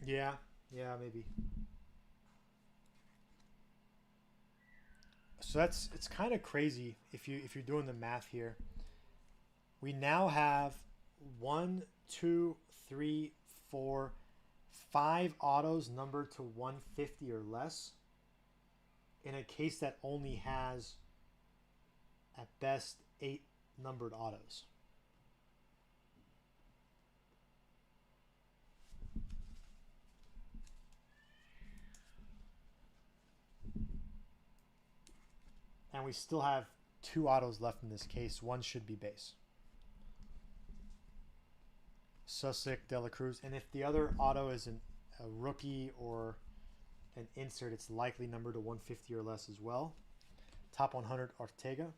Yeah, maybe. So it's kind of crazy if you're doing the math here. We now have 1, 2, 3, 4, 5 autos numbered to 150 or less in a case that only has at best 8 numbered autos. And we still have 2 autos left in this case. One should be base. Susik, De La Cruz. And if the other auto is a rookie or an insert, it's likely numbered to 150 or less as well. Top 100, Ortega.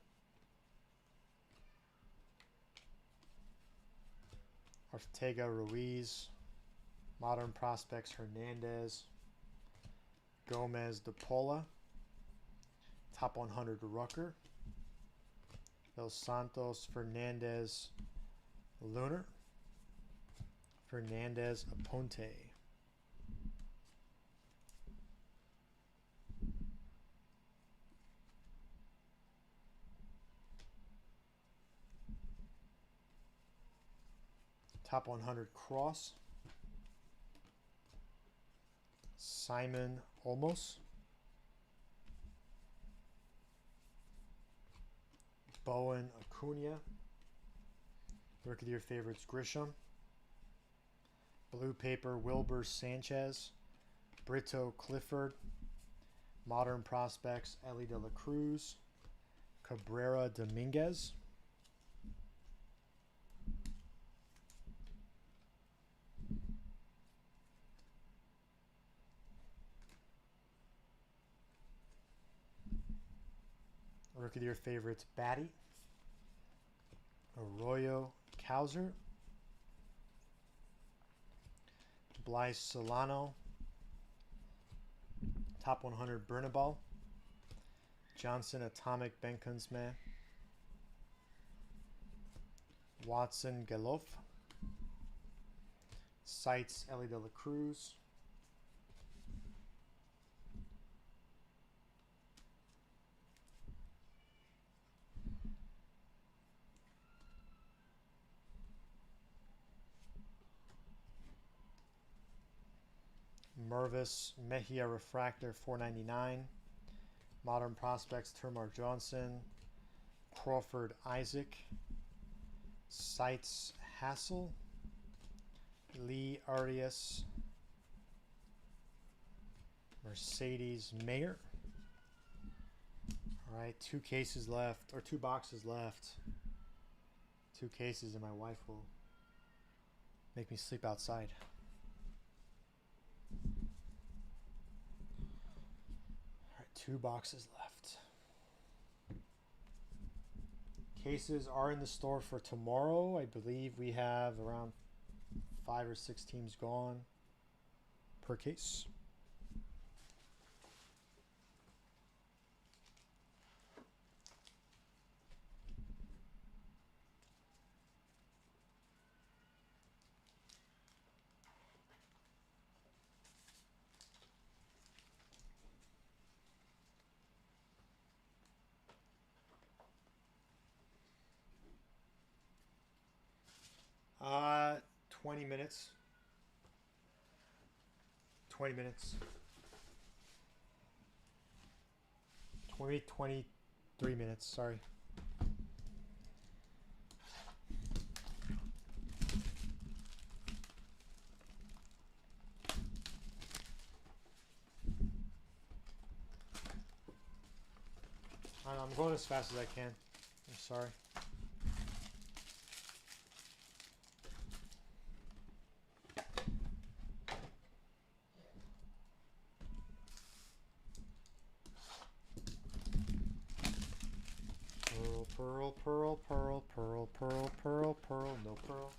Ortega, Ruiz. Modern prospects, Hernandez. Gomez, DePola. Top 100, Rucker. Dos Santos, Fernandez, Lunar. Fernandez, Aponte. Top 100, Cross. Simon Olmos. Bowen Acuna. Rookie of the Year favorites, Grisham. Blue paper, Wilbur Sanchez. Brito Clifford. Modern prospects, Ellie De La Cruz. Cabrera Dominguez. Rookie of the Year favorites, Batty. Arroyo Cowser. Blyce Solano. Top 100, Bernabal. Johnson, Atomic Benkunsman. Watson, Galof. Sites, Ellie De La Cruz. Mervis, Mejia Refractor, 499. Modern prospects, Termar Johnson. Crawford, Isaac. Sites, Hassel. Lee Arias. Mercedes, Mayer. All right, 2 cases left, or 2 boxes left. 2 cases, and my wife will make me sleep outside. All right, 2 boxes left. Cases are in the store for tomorrow. I believe we have around 5 or 6 teams gone per case. Uh, 20 minutes. 20 minutes. 23 minutes, sorry. I'm going as fast as I can. I'm sorry. Pearl, pearl, pearl, pearl, pearl, pearl, pearl, no pearl.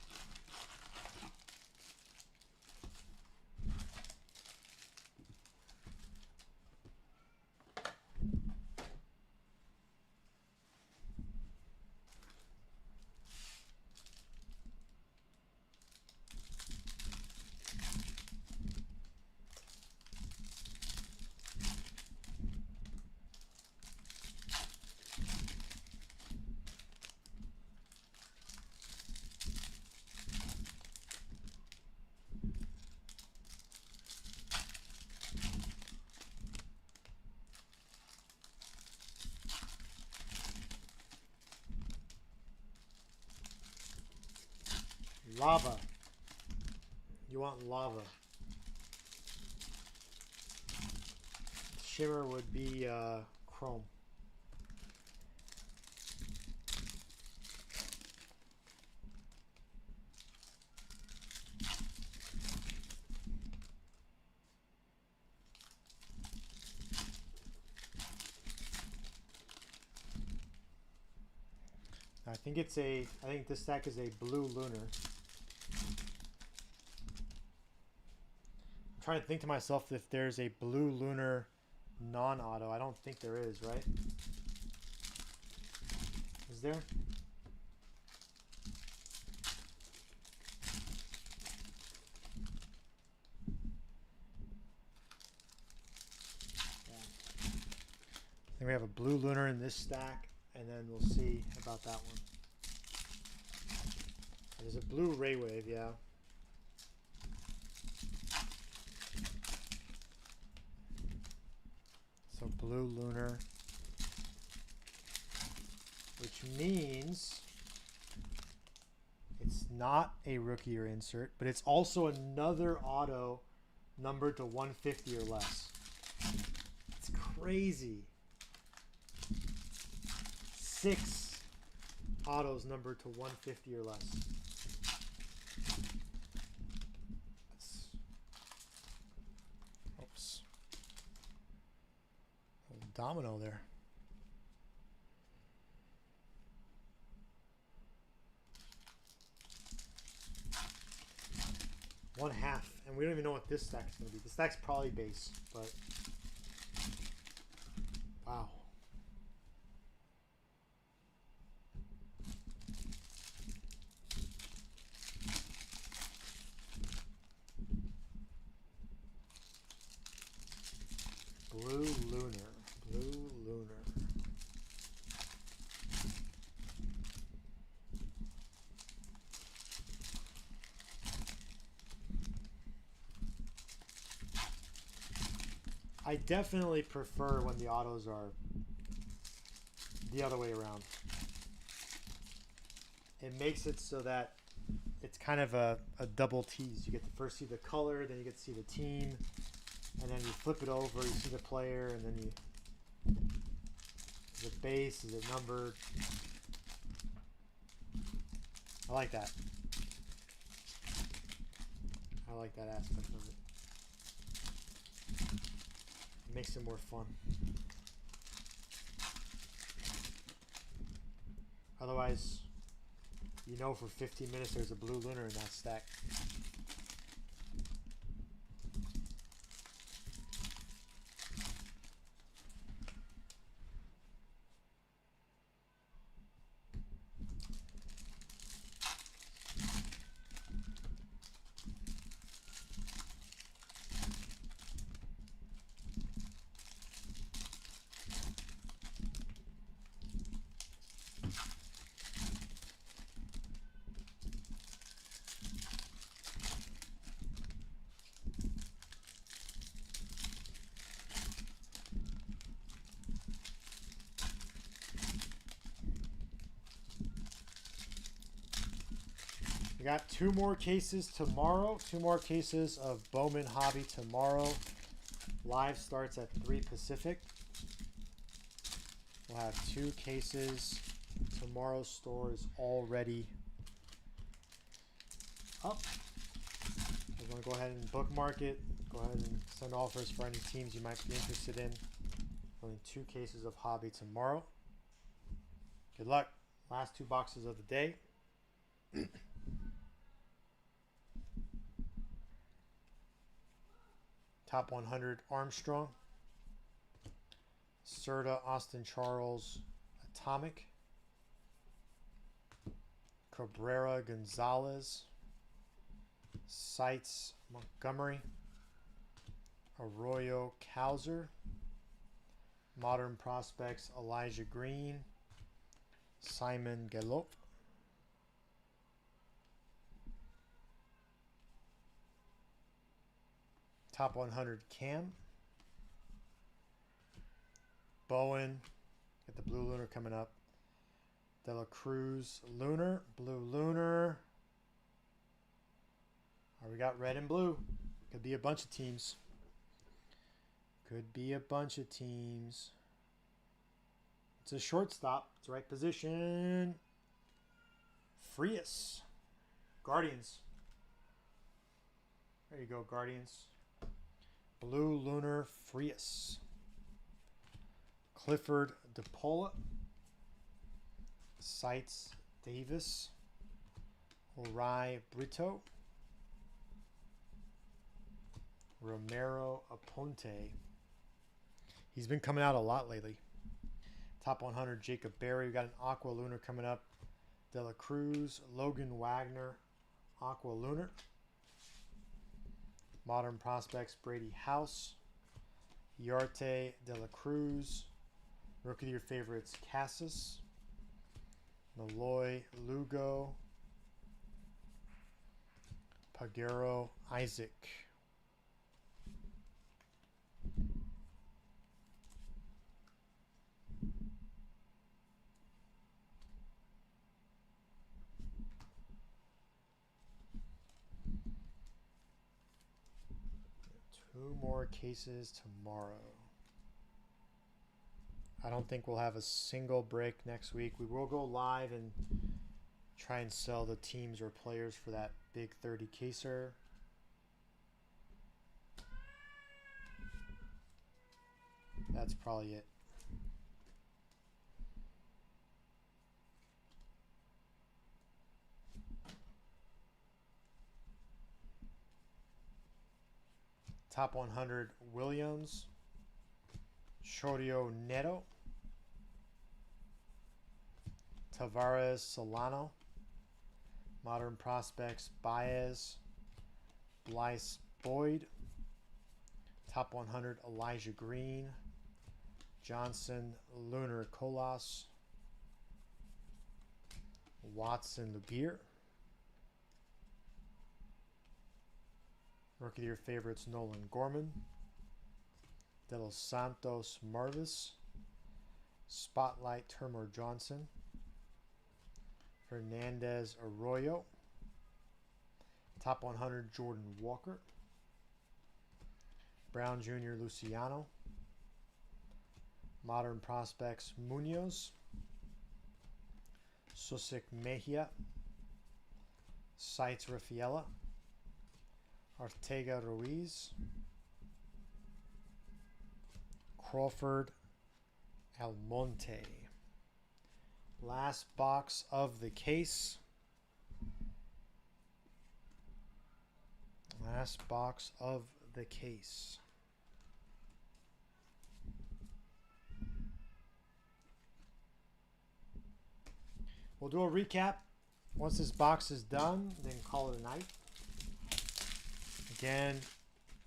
Lava. You want lava. Shimmer would be chrome. I think this stack is a blue lunar. I'm trying to think to myself if there's a blue lunar non-auto. I don't think there is, right? Is there? Yeah. I think we have a blue lunar in this stack, and then we'll see about that one. There's a blue ray wave, yeah. So blue lunar, which means it's not a rookie or insert, but it's also another auto numbered to 150 or less. It's crazy. 6 autos numbered to 150 or less. Oops. A little domino there. One half, and we don't even know what this stack's going to be. This stack's probably base, but wow. Blue lunar, blue lunar. I definitely prefer when the autos are the other way around. It makes it so that it's kind of a double tease. You get to first see the color, then you get to see the team, and then you flip it over, you see the player, and then you... Is it base? Is it numbered? I like that. I like that aspect of it. It makes it more fun. Otherwise, you know for 15 minutes there's a blue lunar in that stack. We got 2 more cases tomorrow. 2 more cases of Bowman Hobby tomorrow. Live starts at 3 Pacific. We'll have 2 cases. Tomorrow's store is already up. We're going to go ahead and bookmark it. Go ahead and send offers for any teams you might be interested in. Only 2 cases of Hobby tomorrow. Good luck. Last 2 boxes of the day. Top 100 Armstrong. Serta Austin Charles Atomic. Cabrera Gonzalez. Seitz Montgomery. Arroyo Cowser. Modern Prospects Elijah Green. Simon Galop. Top 100 Cam. Bowen. Got the blue lunar coming up. De La Cruz Lunar. Blue lunar. we got red and blue. Could be a bunch of teams. Could be a bunch of teams. It's a shortstop. It's the right position. Frias. Guardians. There you go, Guardians. Blue Lunar Frias. Clifford DePaula. Sites Davis. Orai Brito. Romero Aponte. He's been coming out a lot lately. Top 100, Jacob Berry. We got an Aqua Lunar coming up. De La Cruz, Logan Wagner, Aqua Lunar. Modern Prospects, Brady House. Yarte De La Cruz. Rookie of your favorites, Cassis. Malloy Lugo. Pagero Isaac. Two more cases tomorrow. I don't think we'll have a single break next week. We will go live and try and sell the teams or players for that big 30 caser. That's probably it. Top 100 Williams, Chorio Neto, Tavares Solano, Modern Prospects Baez, Blyce Boyd, Top 100 Elijah Green, Johnson Lunar Colas, Watson Lugier. Rookie of your favorites, Nolan Gorman. De Los Santos Marvis. Spotlight Termer Johnson. Fernandez Arroyo. Top 100 Jordan Walker. Brown Jr. Luciano. Modern Prospects Munoz. Susik Mejia. Sites Rafaela. Ortega Ruiz. Crawford Almonte. Last box of the case. Last box of the case. We'll do a recap once this box is done, then call it a night. Again,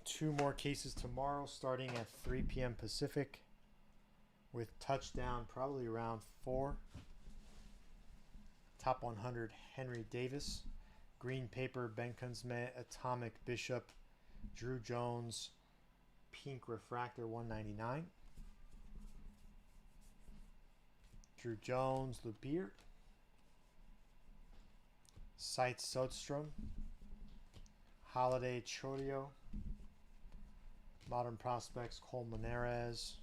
two more cases tomorrow starting at 3 p.m. Pacific with touchdown probably around 4. Top 100 Henry Davis. Green Paper Ben Kensme Atomic Bishop. Drew Jones Pink Refractor 199. Drew Jones Lupier. Sites Sodstrom. Holiday Chorio. Modern Prospects Cole Monarez.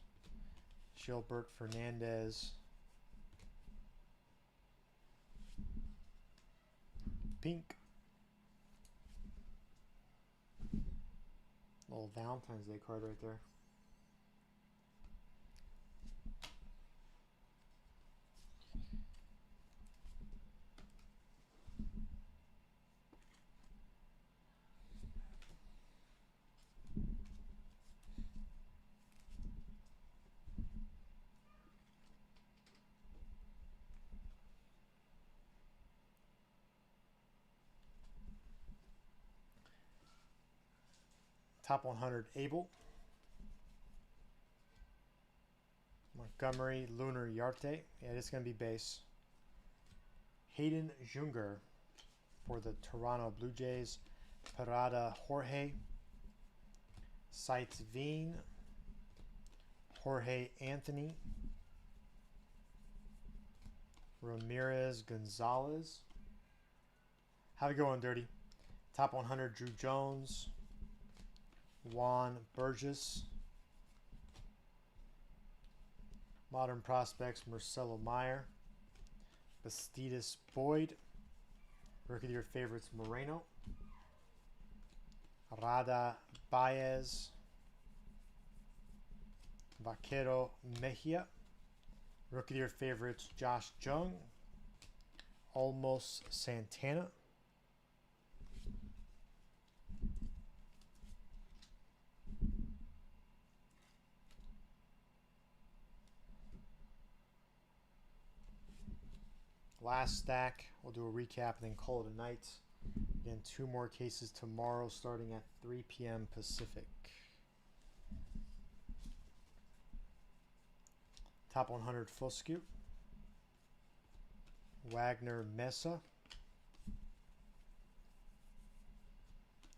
Gilbert Fernandez. Pink. Little Valentine's Day card right there. Top 100 Abel. Montgomery Lunar Yarte. Yeah, it's going to be base. Hayden Junger for the Toronto Blue Jays. Parada Jorge. Sites Veen. Jorge Anthony. Ramirez Gonzalez. How'd it go on, Dirty? Top 100, Drew Jones, Juan Burgess. Modern prospects, Marcelo Meyer, Bastidas Boyd. Rookie of the Year favorites, Moreno, Rada Baez, Vaquero Mejia. Rookie of the Year favorites, Josh Jung, Olmos Santana. Last stack, we'll do a recap and then call it a night. Again, 2 more cases tomorrow starting at 3 p.m. Pacific. Top 100 Foscue, Wagner Mesa,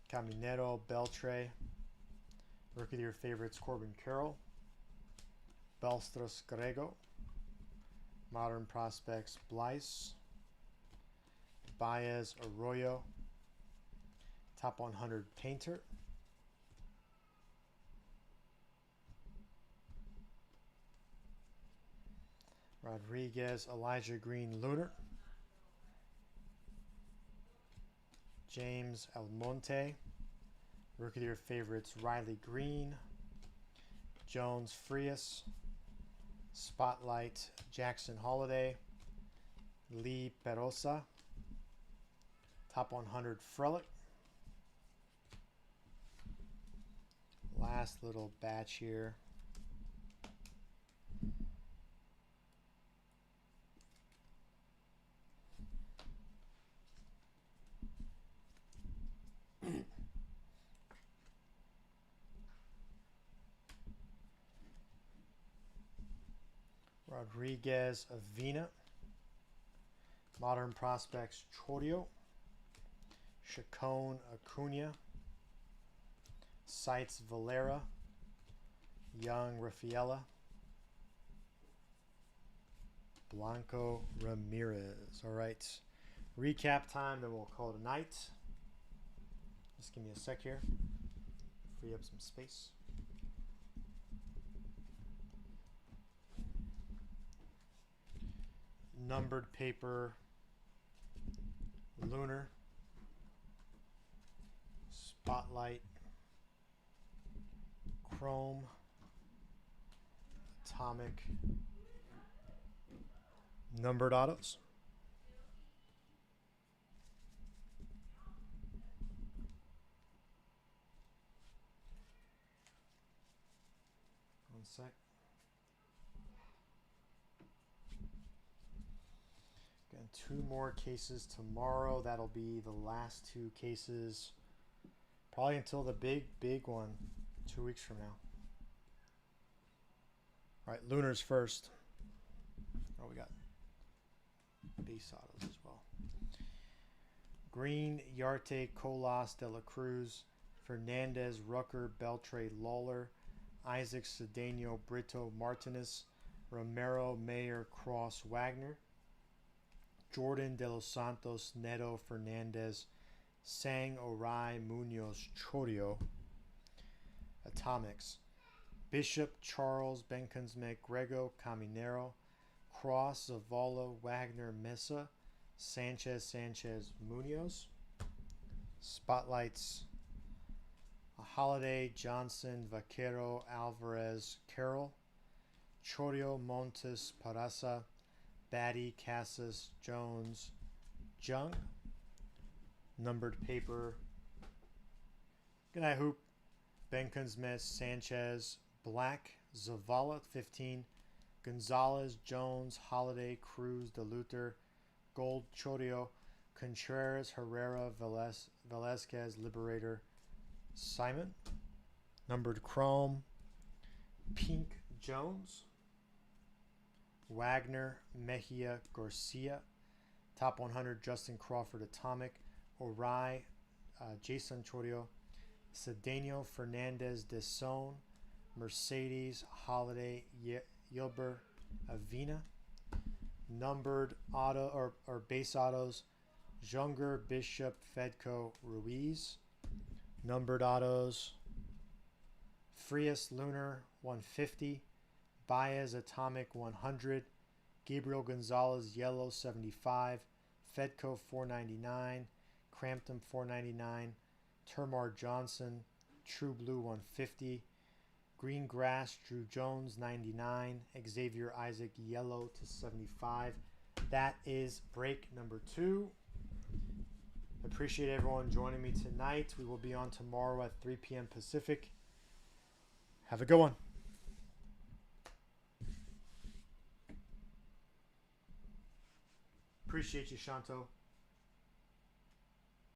Caminero Beltre. Rookie of the Year favorites, Corbin Carroll, Belstros Grego. Modern prospects, Blyce, Baez Arroyo. Top 100 Painter, Rodriguez Elijah Green Lunar, James Almonte. Rookie of the Year favorites, Riley Green, Jones Frias, Spotlight Jackson Holiday, Lee Perosa. Top 100 Frelick. Last little batch here. Rodriguez Avina. Modern prospects, Chorio, Chacon Acuna, Sites Valera, Young Rafaela, Blanco Ramirez. All right, recap time, then we'll call it a night. Just give me a sec here, free up some space. Numbered paper, Lunar, Spotlight, Chrome, Atomic, numbered autos. One sec. Again, 2 more cases tomorrow. That'll be the last 2 cases. Probably until the big one 2 weeks from now. All right, Lunars first. Oh, we got base autos as well. Green, Yarte, Colas, De La Cruz, Fernandez, Rucker, Beltre, Lawler, Isaac, Cedeno, Brito, Martinez, Romero, Mayer, Cross, Wagner, Jordan, De Los Santos, Neto, Fernandez, Sang, Orai, Munoz, Chorio. Atomics, Bishop, Charles, Benkensme, Grego, Caminero, Cross, Zavala, Wagner, Mesa, Sanchez, Munoz. Spotlights, Holiday, Johnson, Vaquero, Alvarez, Carroll, Chorio, Montes, Parasa, Batty, Casas, Jones, Jung. Numbered paper, Good Night Hoop, Benkensme, Sanchez, Black, Zavala 15, Gonzalez, Jones, Holiday, Cruz, DeLuther, Gold, Chorio, Contreras, Herrera, Velazquez, Liberator, Simon. Numbered chrome, Pink, Jones, Wagner, Mejia, Garcia. Top 100, Justin Crawford, Atomic, Orai, Jason Chorio, Cedeno, Fernandez, Deson, Mercedes, Holiday, Yilber, Avina. Numbered auto or base autos, Junger, Bishop, Fedko, Ruiz. Numbered autos. Frias, Lunar, 150. Baez, Atomic, 100. Gabriel Gonzalez, Yellow, 75. Fedko, 499. Crampton, 499. Termar Johnson, True Blue, 150. Green Grass, Drew Jones, 99. Xavier Isaac, Yellow to 75. That is break number 2. Appreciate everyone joining me tonight. We will be on tomorrow at 3 p.m. Pacific. Have a good one. Appreciate you, Shanto.